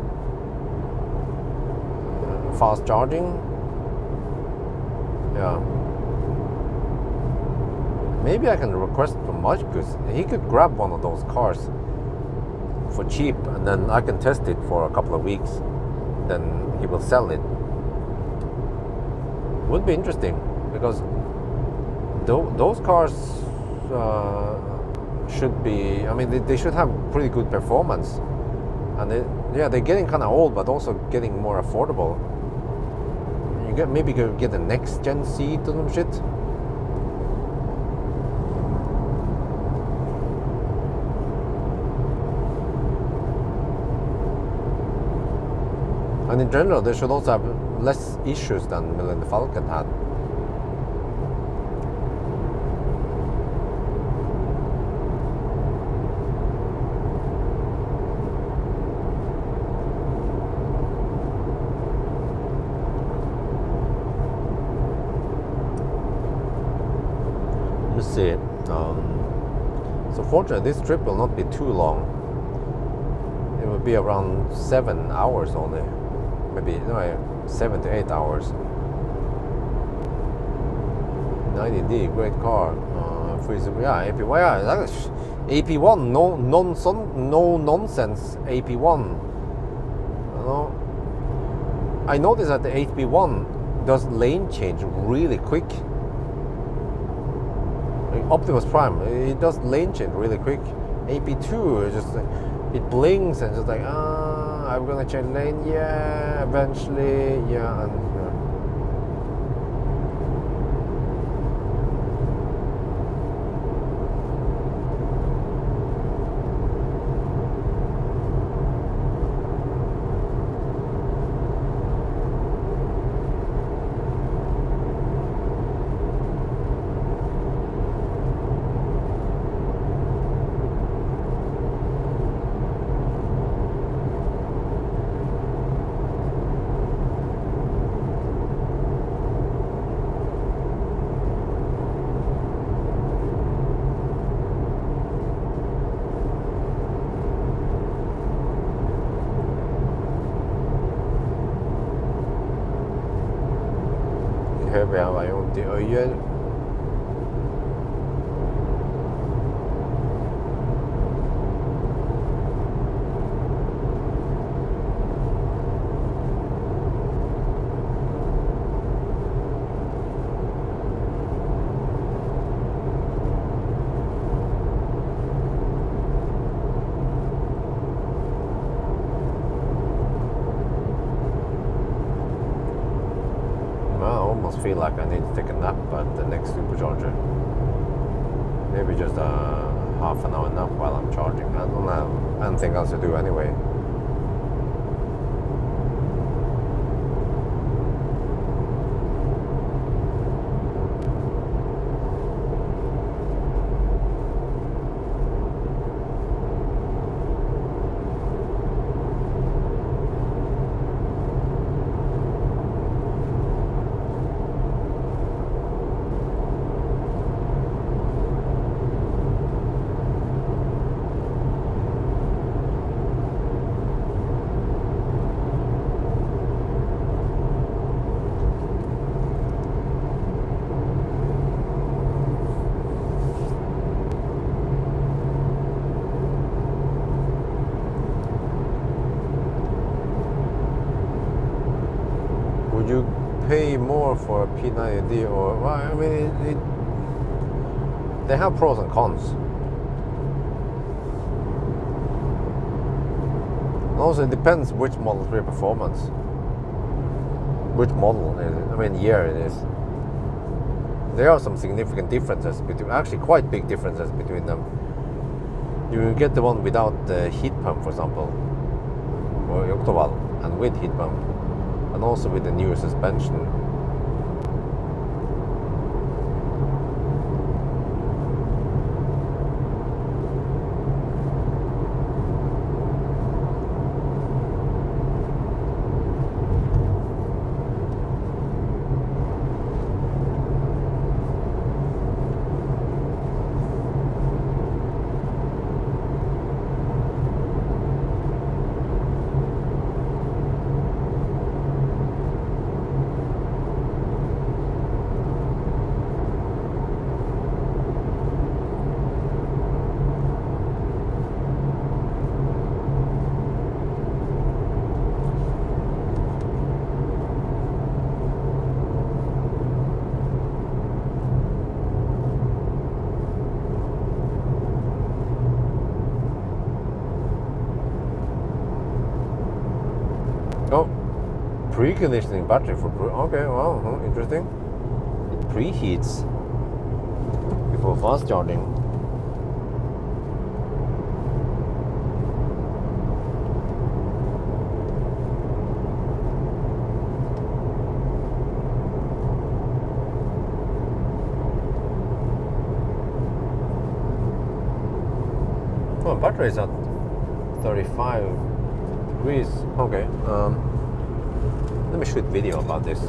fast charging. Yeah. Maybe I can request from Mike because he could grab one of those cars for cheap, and then I can test it for a couple of weeks. Then he will sell it. Would be interesting because those cars should be. I mean, they should have pretty good performance, and they're getting kind of old, but also getting more affordable. You maybe get the next gen seat or some shit. And in general, they should also have less issues than Millennium Falcon had. Let's see. So fortunately, this trip will not be too long. It will be around 7 hours only. Maybe 7 to 8 hours. 90D, great car. Yeah, APY. Yeah, AP1, no nonsense. AP1. You know, I noticed that the AP1 does lane change really quick. Like Optimus Prime, it does lane change really quick. AP2 is just it blinks and just like I'm gonna change lane, yeah, eventually, yeah, and vi har vært rundt i øyer. Feel like I need to take a nap at the next supercharger. Maybe just a half an hour nap while I'm charging. I don't have anything else to do anyway. Would you pay more for a P90D or? Well, I mean, they have pros and cons. And also, it depends which Model 3 performance, which model it is. I mean, year it is. There are some significant differences between, actually quite big differences between them. You get the one without the heat pump, for example, or Pawel, and with heat pump. And also with the newer suspension. Preconditioning battery for okay, well, interesting. It preheats before fast charging. Oh, battery is at 35 degrees. Okay. Let me shoot video about this.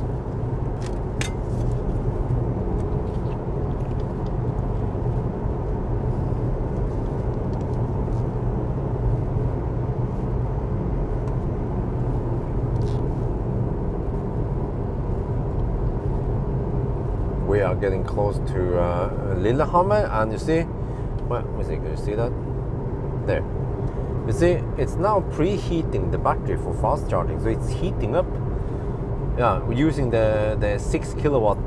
We are getting close to Lillehammer, and you see, well, let me see, can you see that? There. You see, it's now preheating the battery for fast charging, so it's heating up. Yeah, we're using the 6 kilowatt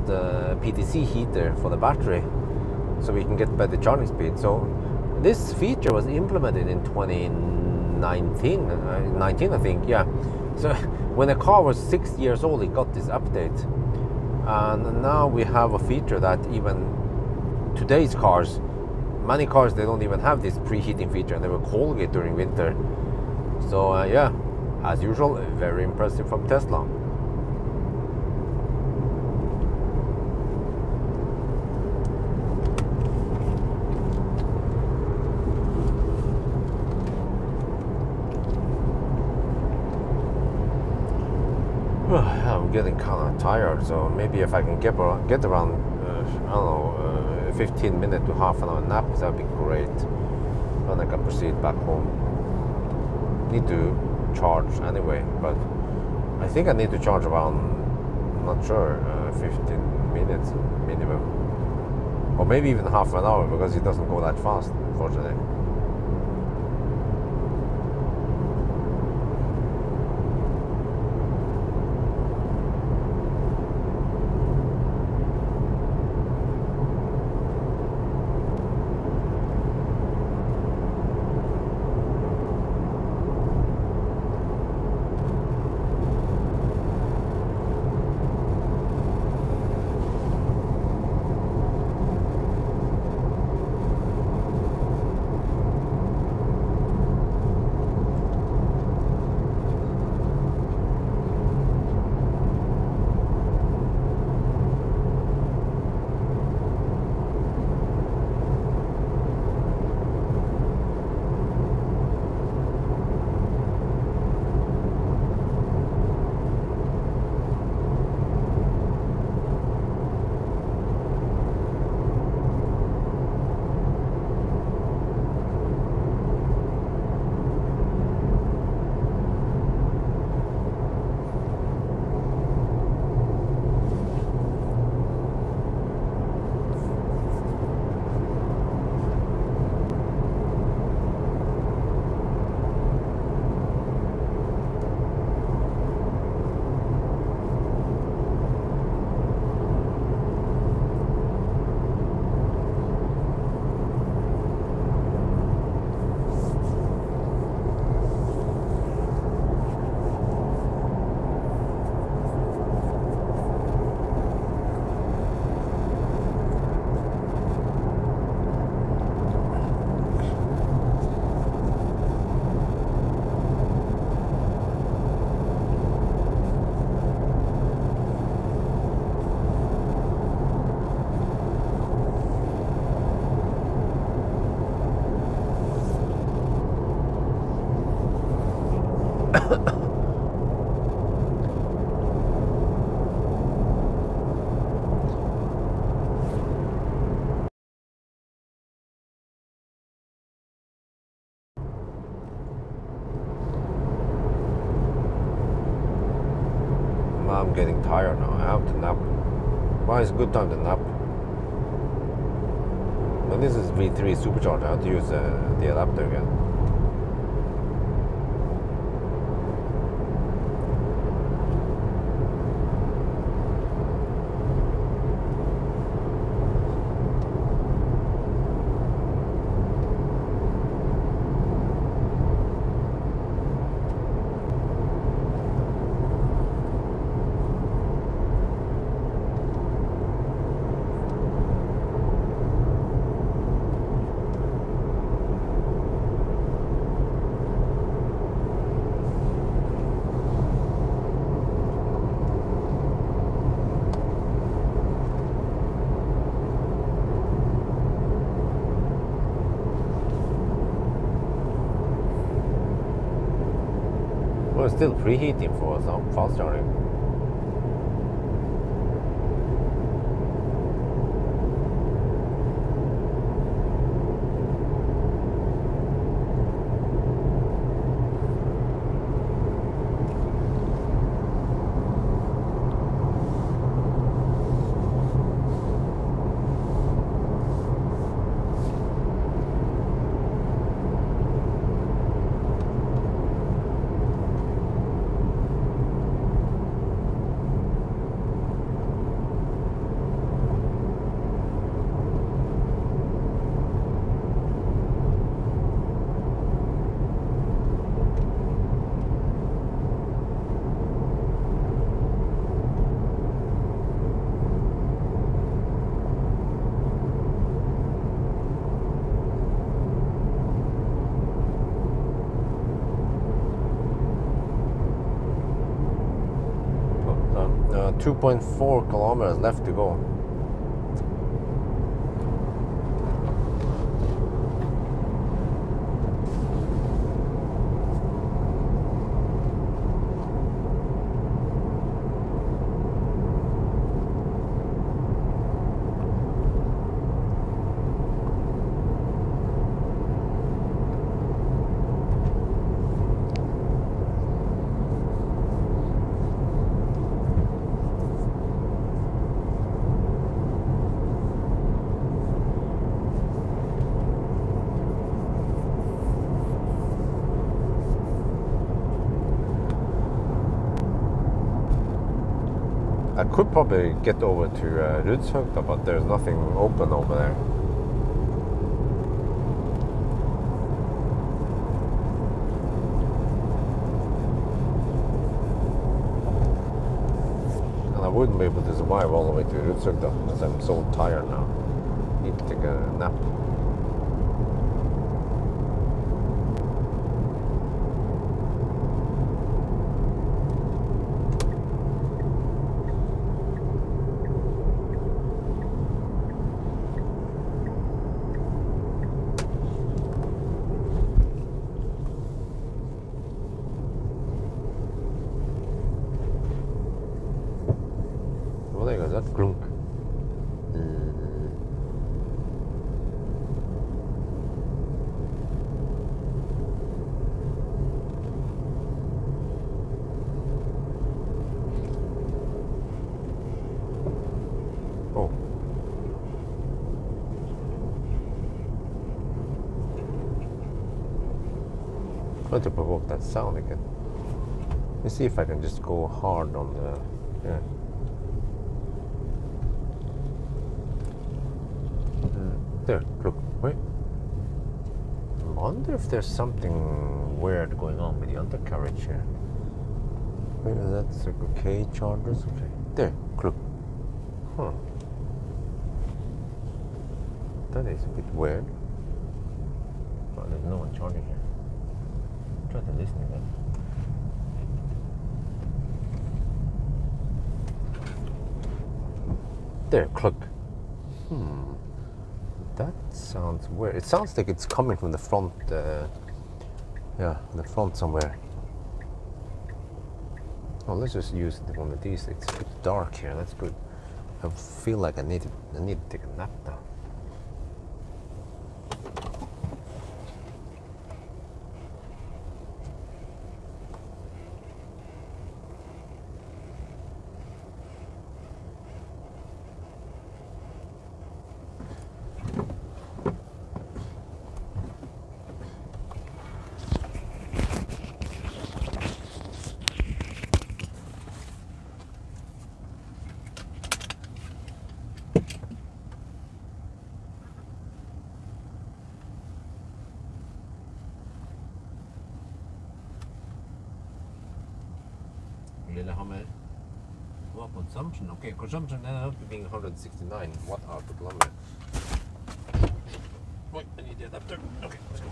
PTC heater for the battery, so we can get better charging speed. So this feature was implemented in 2019, I think. Yeah. So when the car was 6 years old, it got this update, and now we have a feature that even today's cars, many cars, they don't even have this preheating feature, and they were calling it during winter. So yeah, as usual, very impressive from Tesla. I'm getting kind of tired, so maybe if I can get around, I don't know, 15 minutes to half an hour nap, that would be great. Then I can proceed back home. Need to charge anyway, but I think I need to charge around, I'm not sure, 15 minutes minimum, or maybe even half an hour, because it doesn't go that fast, unfortunately. I'm getting tired now. I have to nap. Why is a good time to nap? But this is V3 supercharger. I have to use the adapter again. still preheating for some fast charging. Uh, 2.4 kilometers left to go. I could probably get over to Rudshøgda, but there's nothing open over there. And I wouldn't be able to survive all the way to Rudshøgda because I'm so tired now. Need to take a nap. That clunk. Oh. Try to provoke that sound again. Let's see if I can just go hard on the. Yeah. There, look, wait. I wonder if there's something weird going on with the undercarriage here. Wait, that's okay, chargers, okay. There, look. Huh. That is a bit weird. Oh, there's no one charging here. Try to listen again. There, click. That sounds weird. It sounds like it's coming from the front. Yeah, the front somewhere. Well, let's just use one of these. It's a bit dark here. That's good. I feel like I need to take a nap now. Lillehammer. What consumption? Okay, consumption ended up being 169 watt-hour per kilometer. Wait, I need the adapter. Okay, let's go.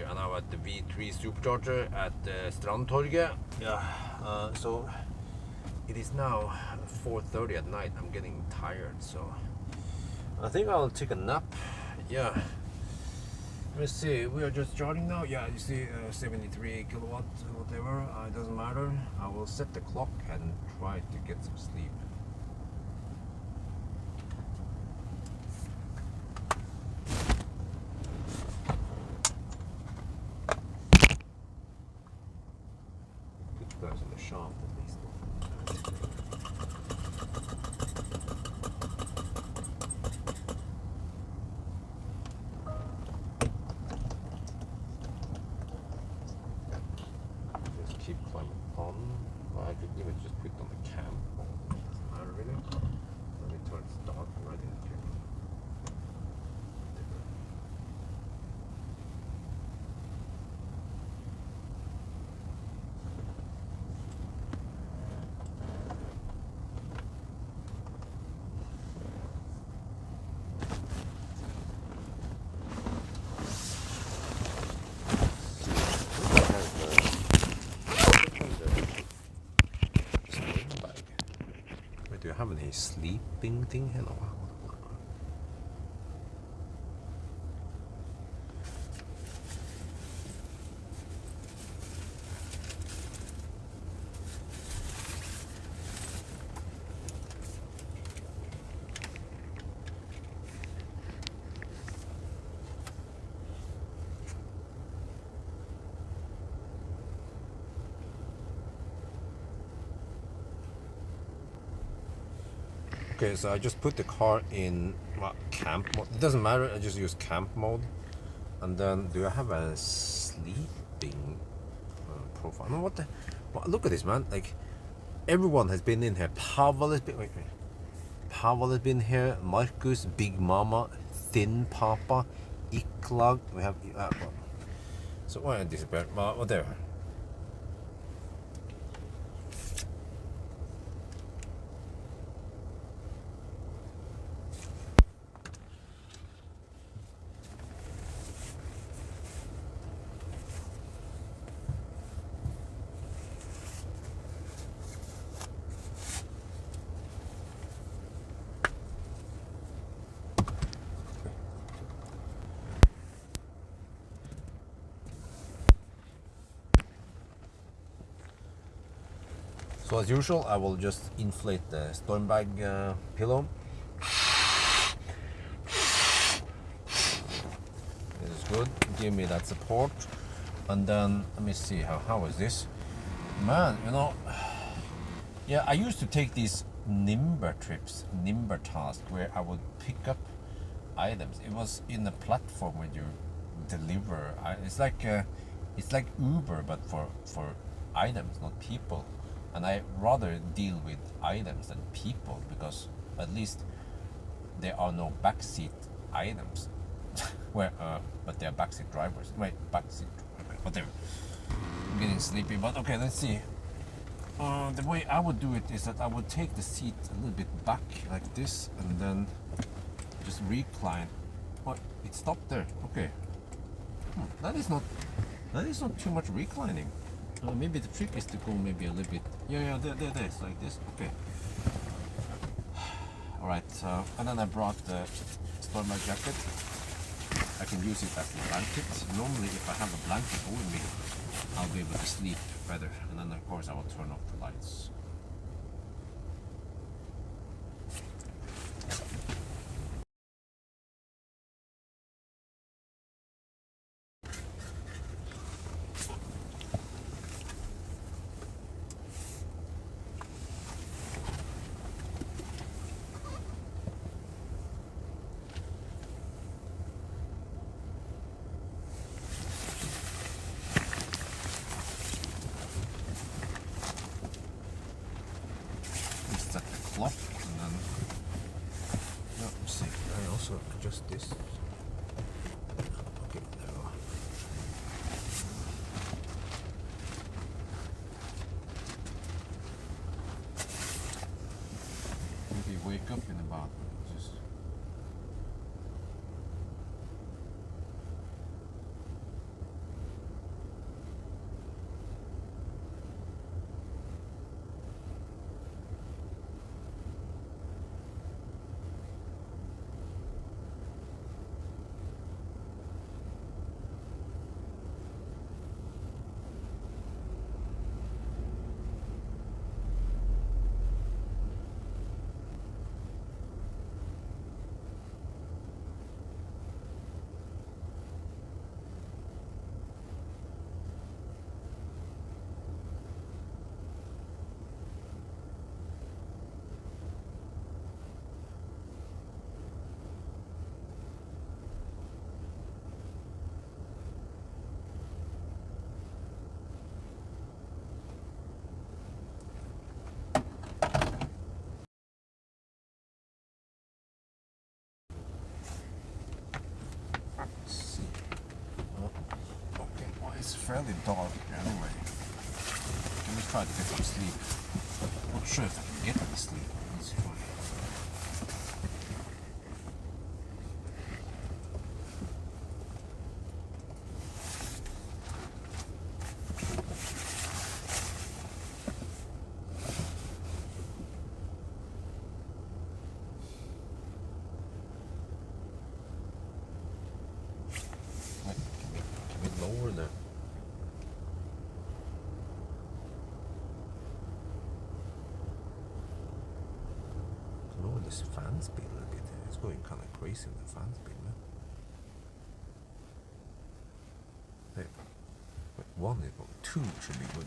here, and I'm at the V3 supercharger at Strandtorget. Yeah, so it is now 4:30 at night. I'm getting tired, so I think I'll take a nap. Yeah. Let's see, we are just charging now. Yeah, you see 73 kilowatt, whatever. It doesn't matter. I will set the clock and try to get some sleep. Put guys in the shop at least. Keep climbing on. Well, I could even just put it on the cam. Doesn't matter really. Let me turn it dark right in the camera. Do you have any sleeping thing here? Okay, so I just put the car in camp mode. It doesn't matter, I just use camp mode. And then, do I have a sleeping profile? No, what the? Look at this, man. Like, everyone has been in here. Pawel has been. Wait. Pawel has been here. Marcus, Big Mama, Thin Papa, Iklag. We have. So why did I disappear? Whatever. So as usual, I will just inflate the storm bag pillow. This is good. Give me that support. And then let me see how is this? Man, you know, yeah, I used to take these Nimber trips, Nimber tasks, where I would pick up items. It was in the platform where you deliver. It's like Uber, but for items, not people. And I rather deal with items than people, because at least there are no backseat items. Where, but they are backseat drivers. Wait, backseat, whatever. I'm getting sleepy, but okay, let's see. The way I would do it is that I would take the seat a little bit back like this, and then just recline. What? It stopped there. Okay. That is not too much reclining. Maybe the trick is to go maybe a little bit. Yeah, there, it's like this. Okay. All right. And then I brought the storm bag jacket. I can use it as a blanket. Normally, if I have a blanket over me, I'll be able to sleep better. And then, of course, I will turn off the lights. Clock, and then let's see. I also adjust this. Okay, there we go. Maybe wake up in about just. fairly dark anyway. Let me try to get some sleep. Not sure if I can get any sleep. Let's try. Can we lower the lower this fan speed a little bit? It's going kind of crazy with the fan speed, man. Hey, wait, 1 is good. 2 should be good.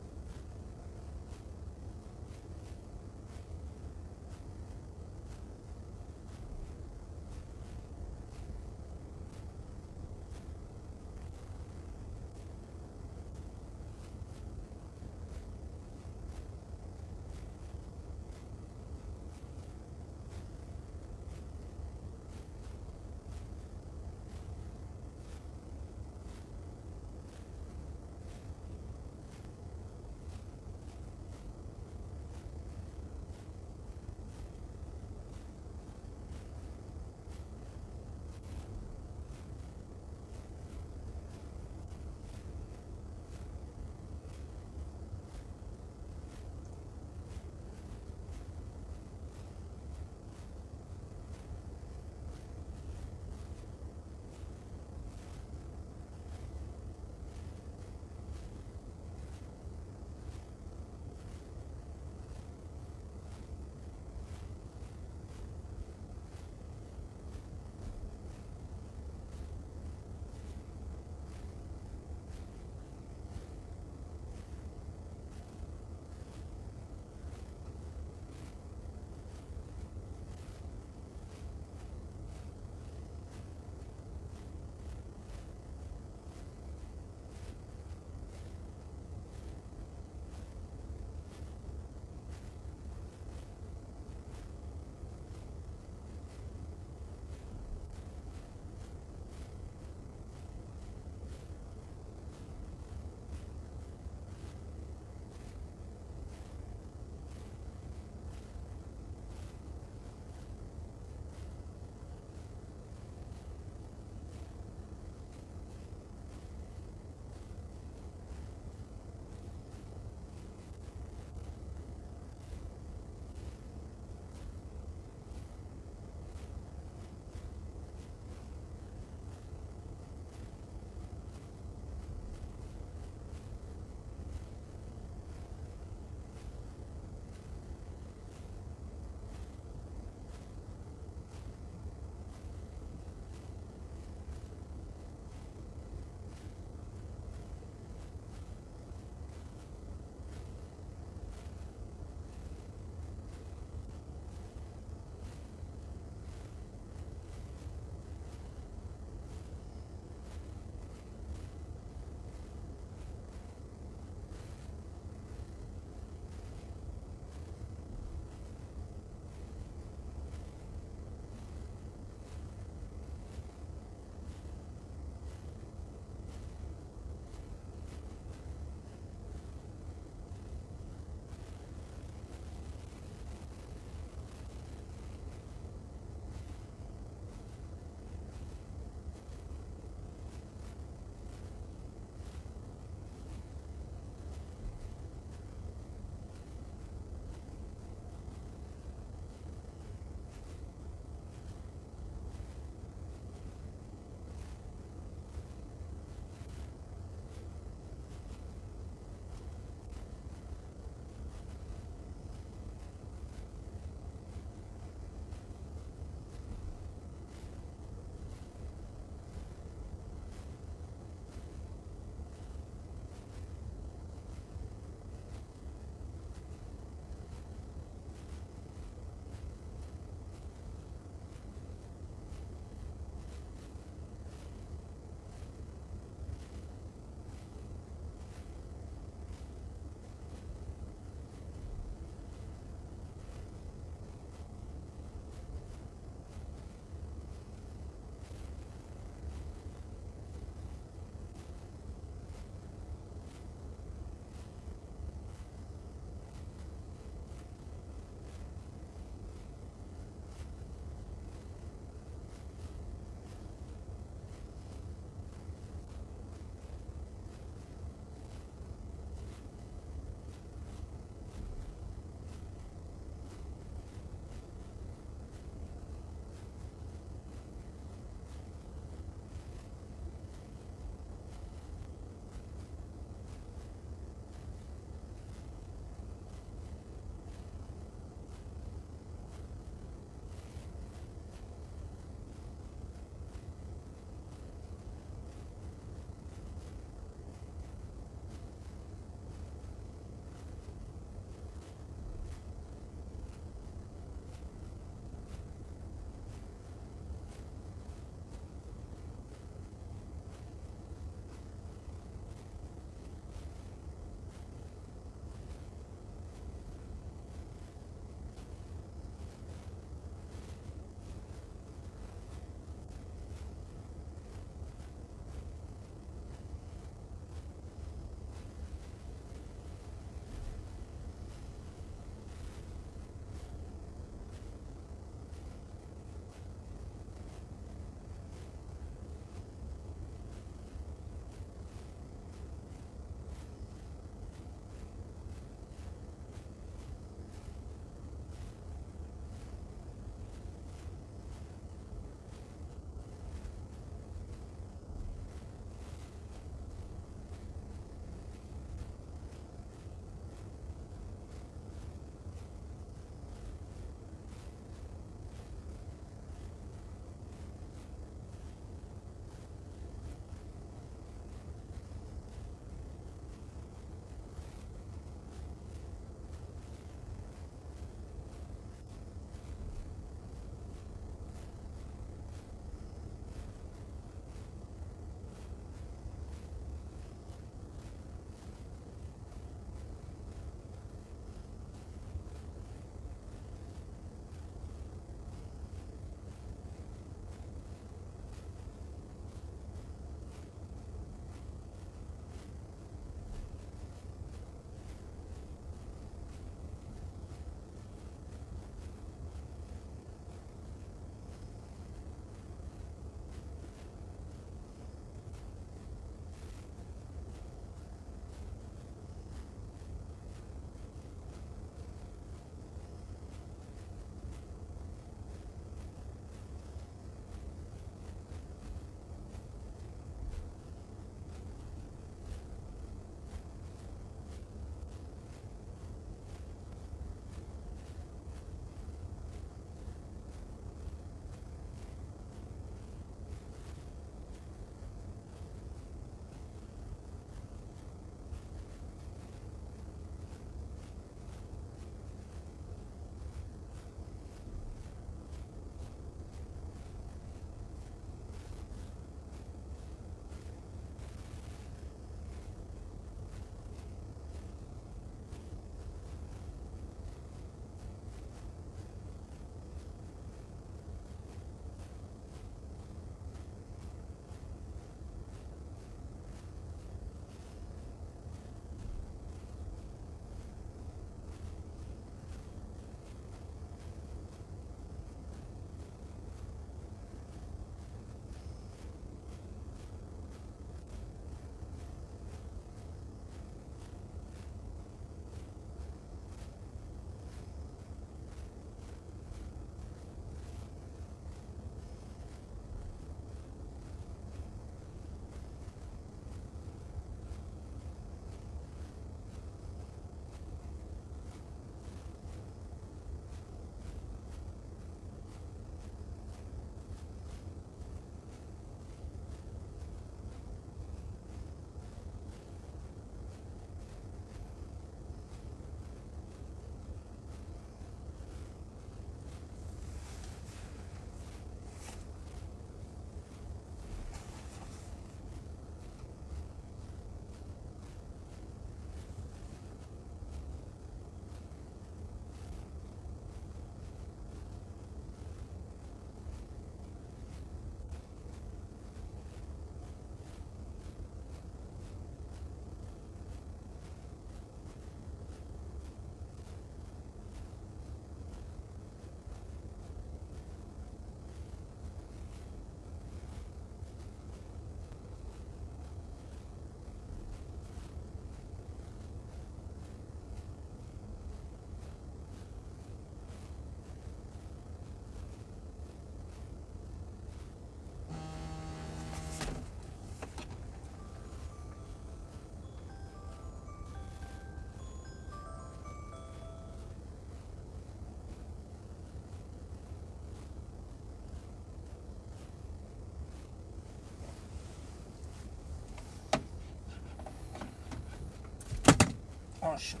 Oh shit.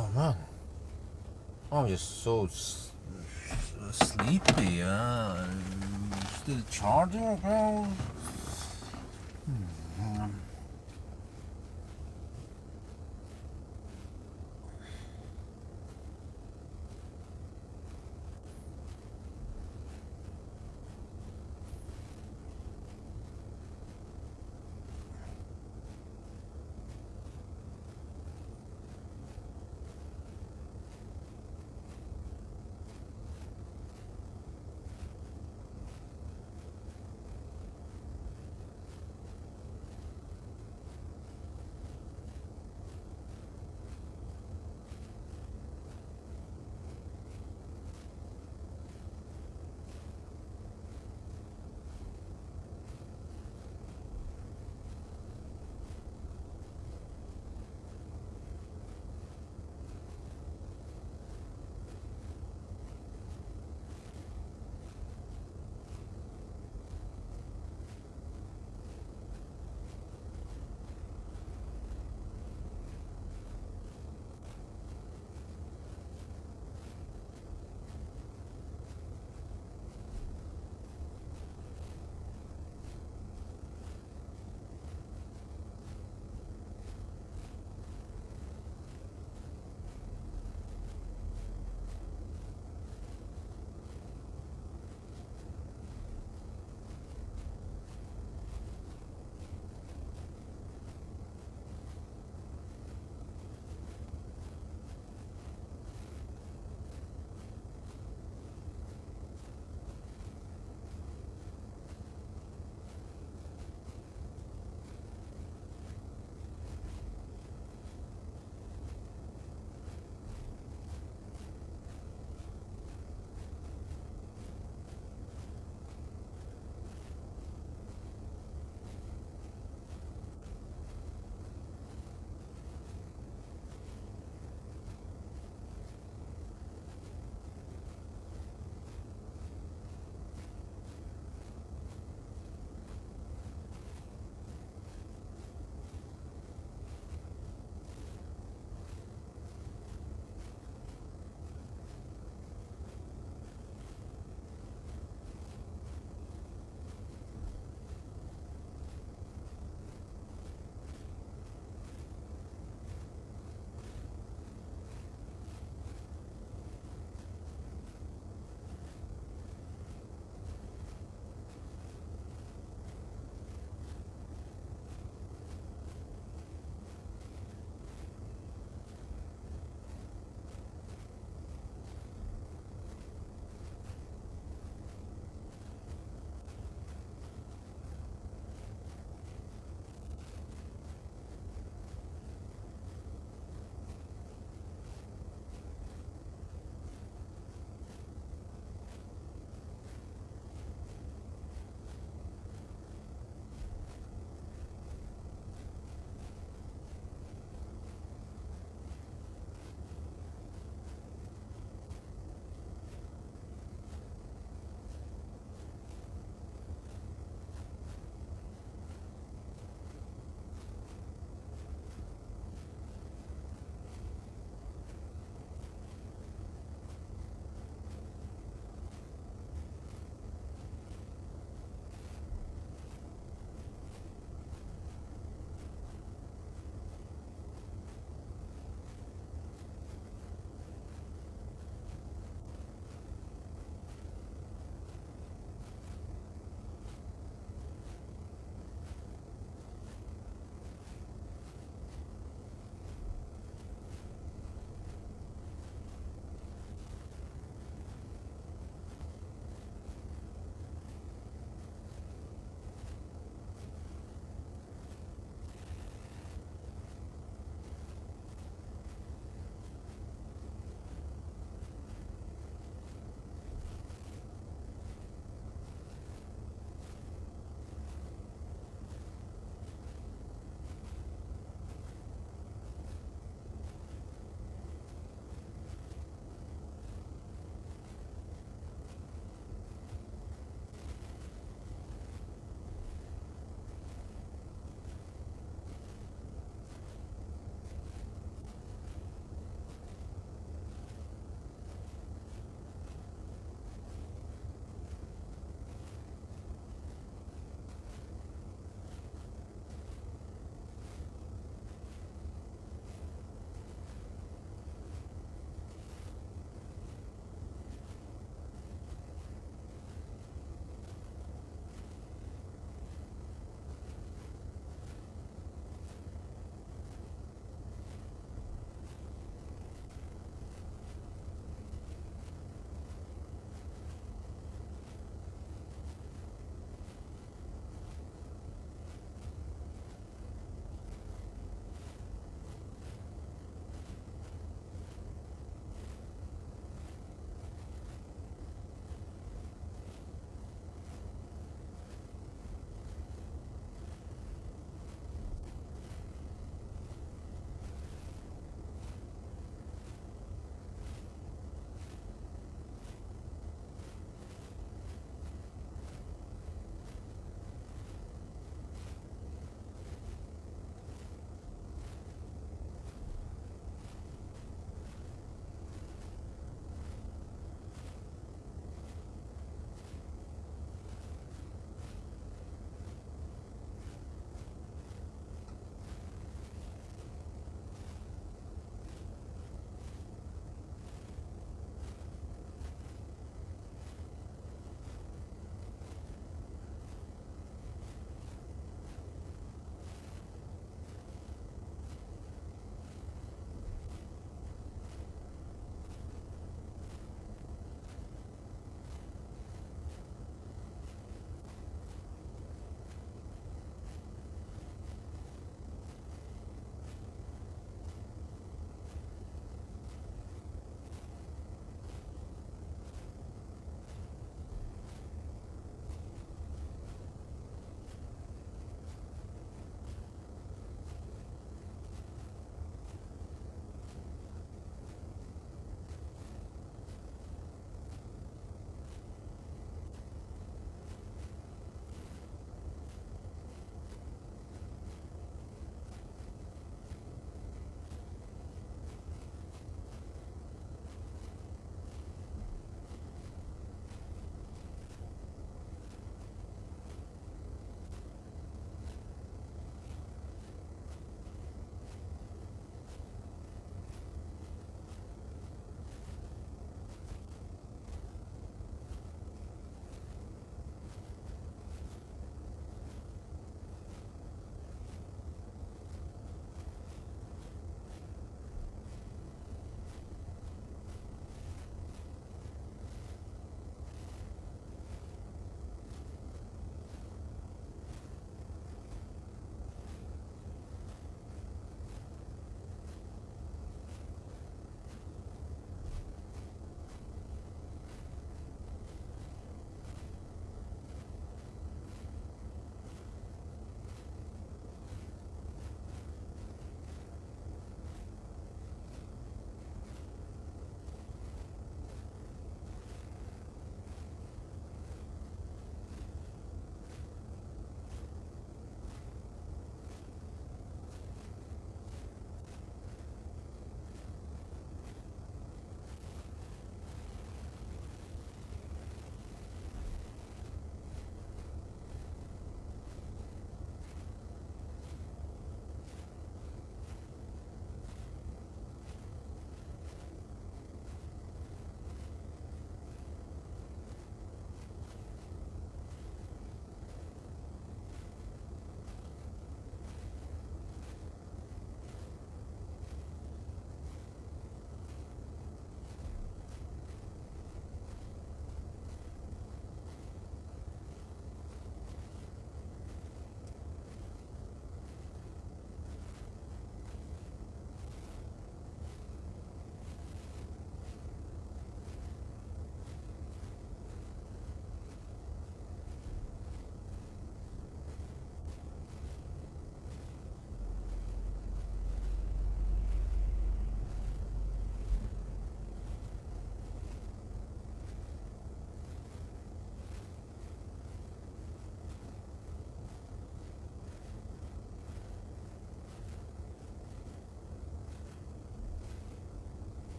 Oh man, I'm just so sleepy. Still charging, bro.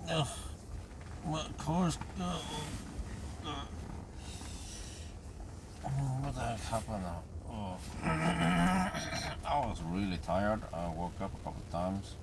My car's. What the heck happened now? Oh. I was really tired. I woke up a couple of times.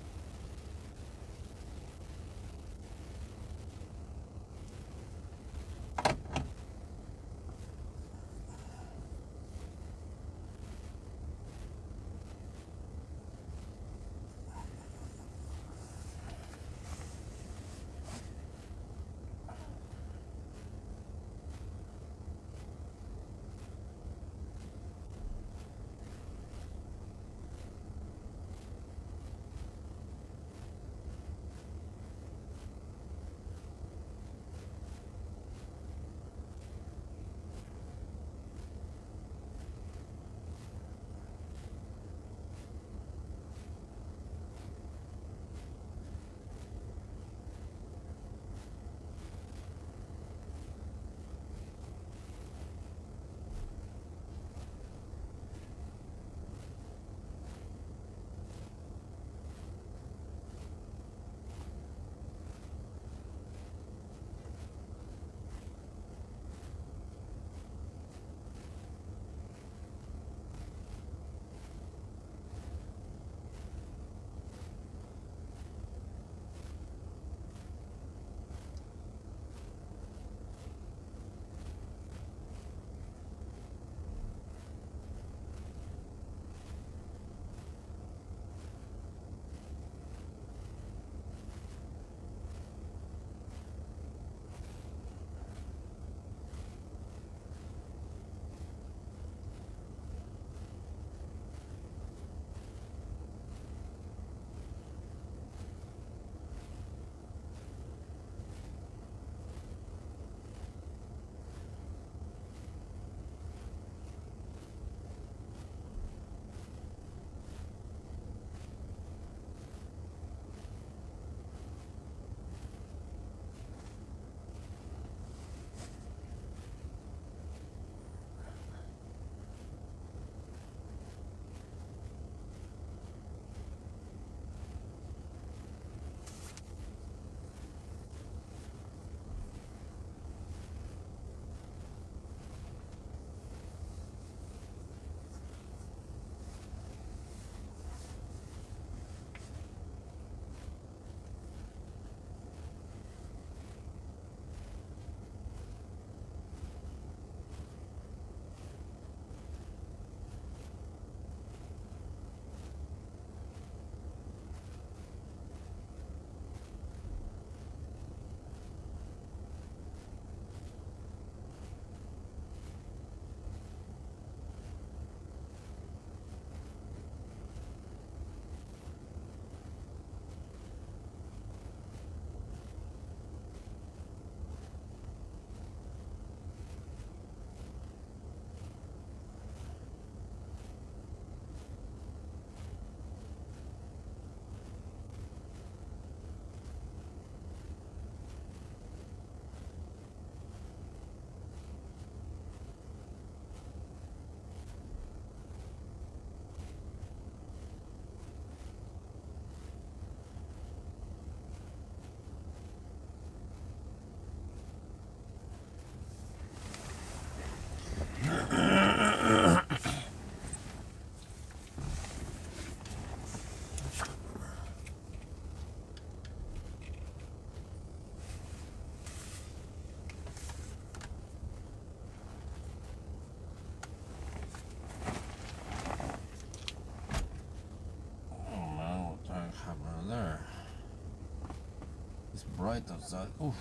Bright outside. Oof.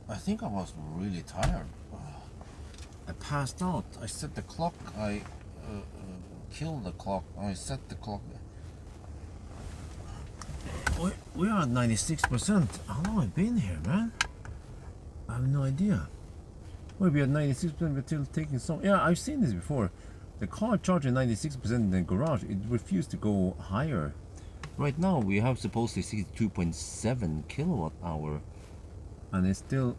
I think I was really tired. I passed out. I set the clock. I killed the clock. I set the clock. We are at 96%. How long have I been here, man? I have no idea. We'll be at 96%. We're still taking some. Yeah, I've seen this before. The car charged at 96% in the garage. It refused to go higher. Right now we have supposedly 62.7 kilowatt hour, and it's still.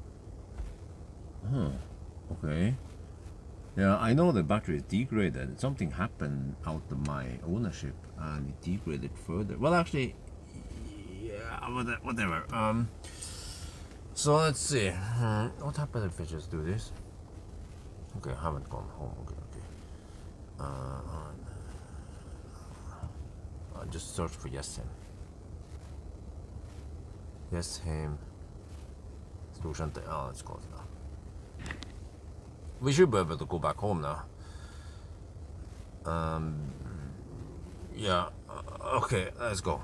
Okay. Yeah, I know the battery is degraded. Something happened out of my ownership, and it degraded further. Well, actually, yeah, whatever. So let's see. What happens if I just do this? Okay, I haven't gone home. Okay. I'll just search for yes him. Yes him. Storcenter. Oh, let's close it now. We should be able to go back home now. Yeah. Okay, let's go.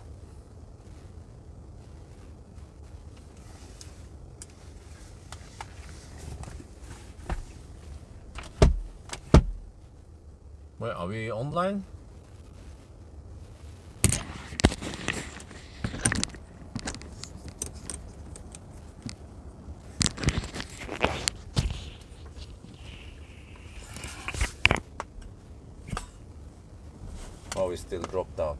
Wait, are we online? Oh, we still dropped out.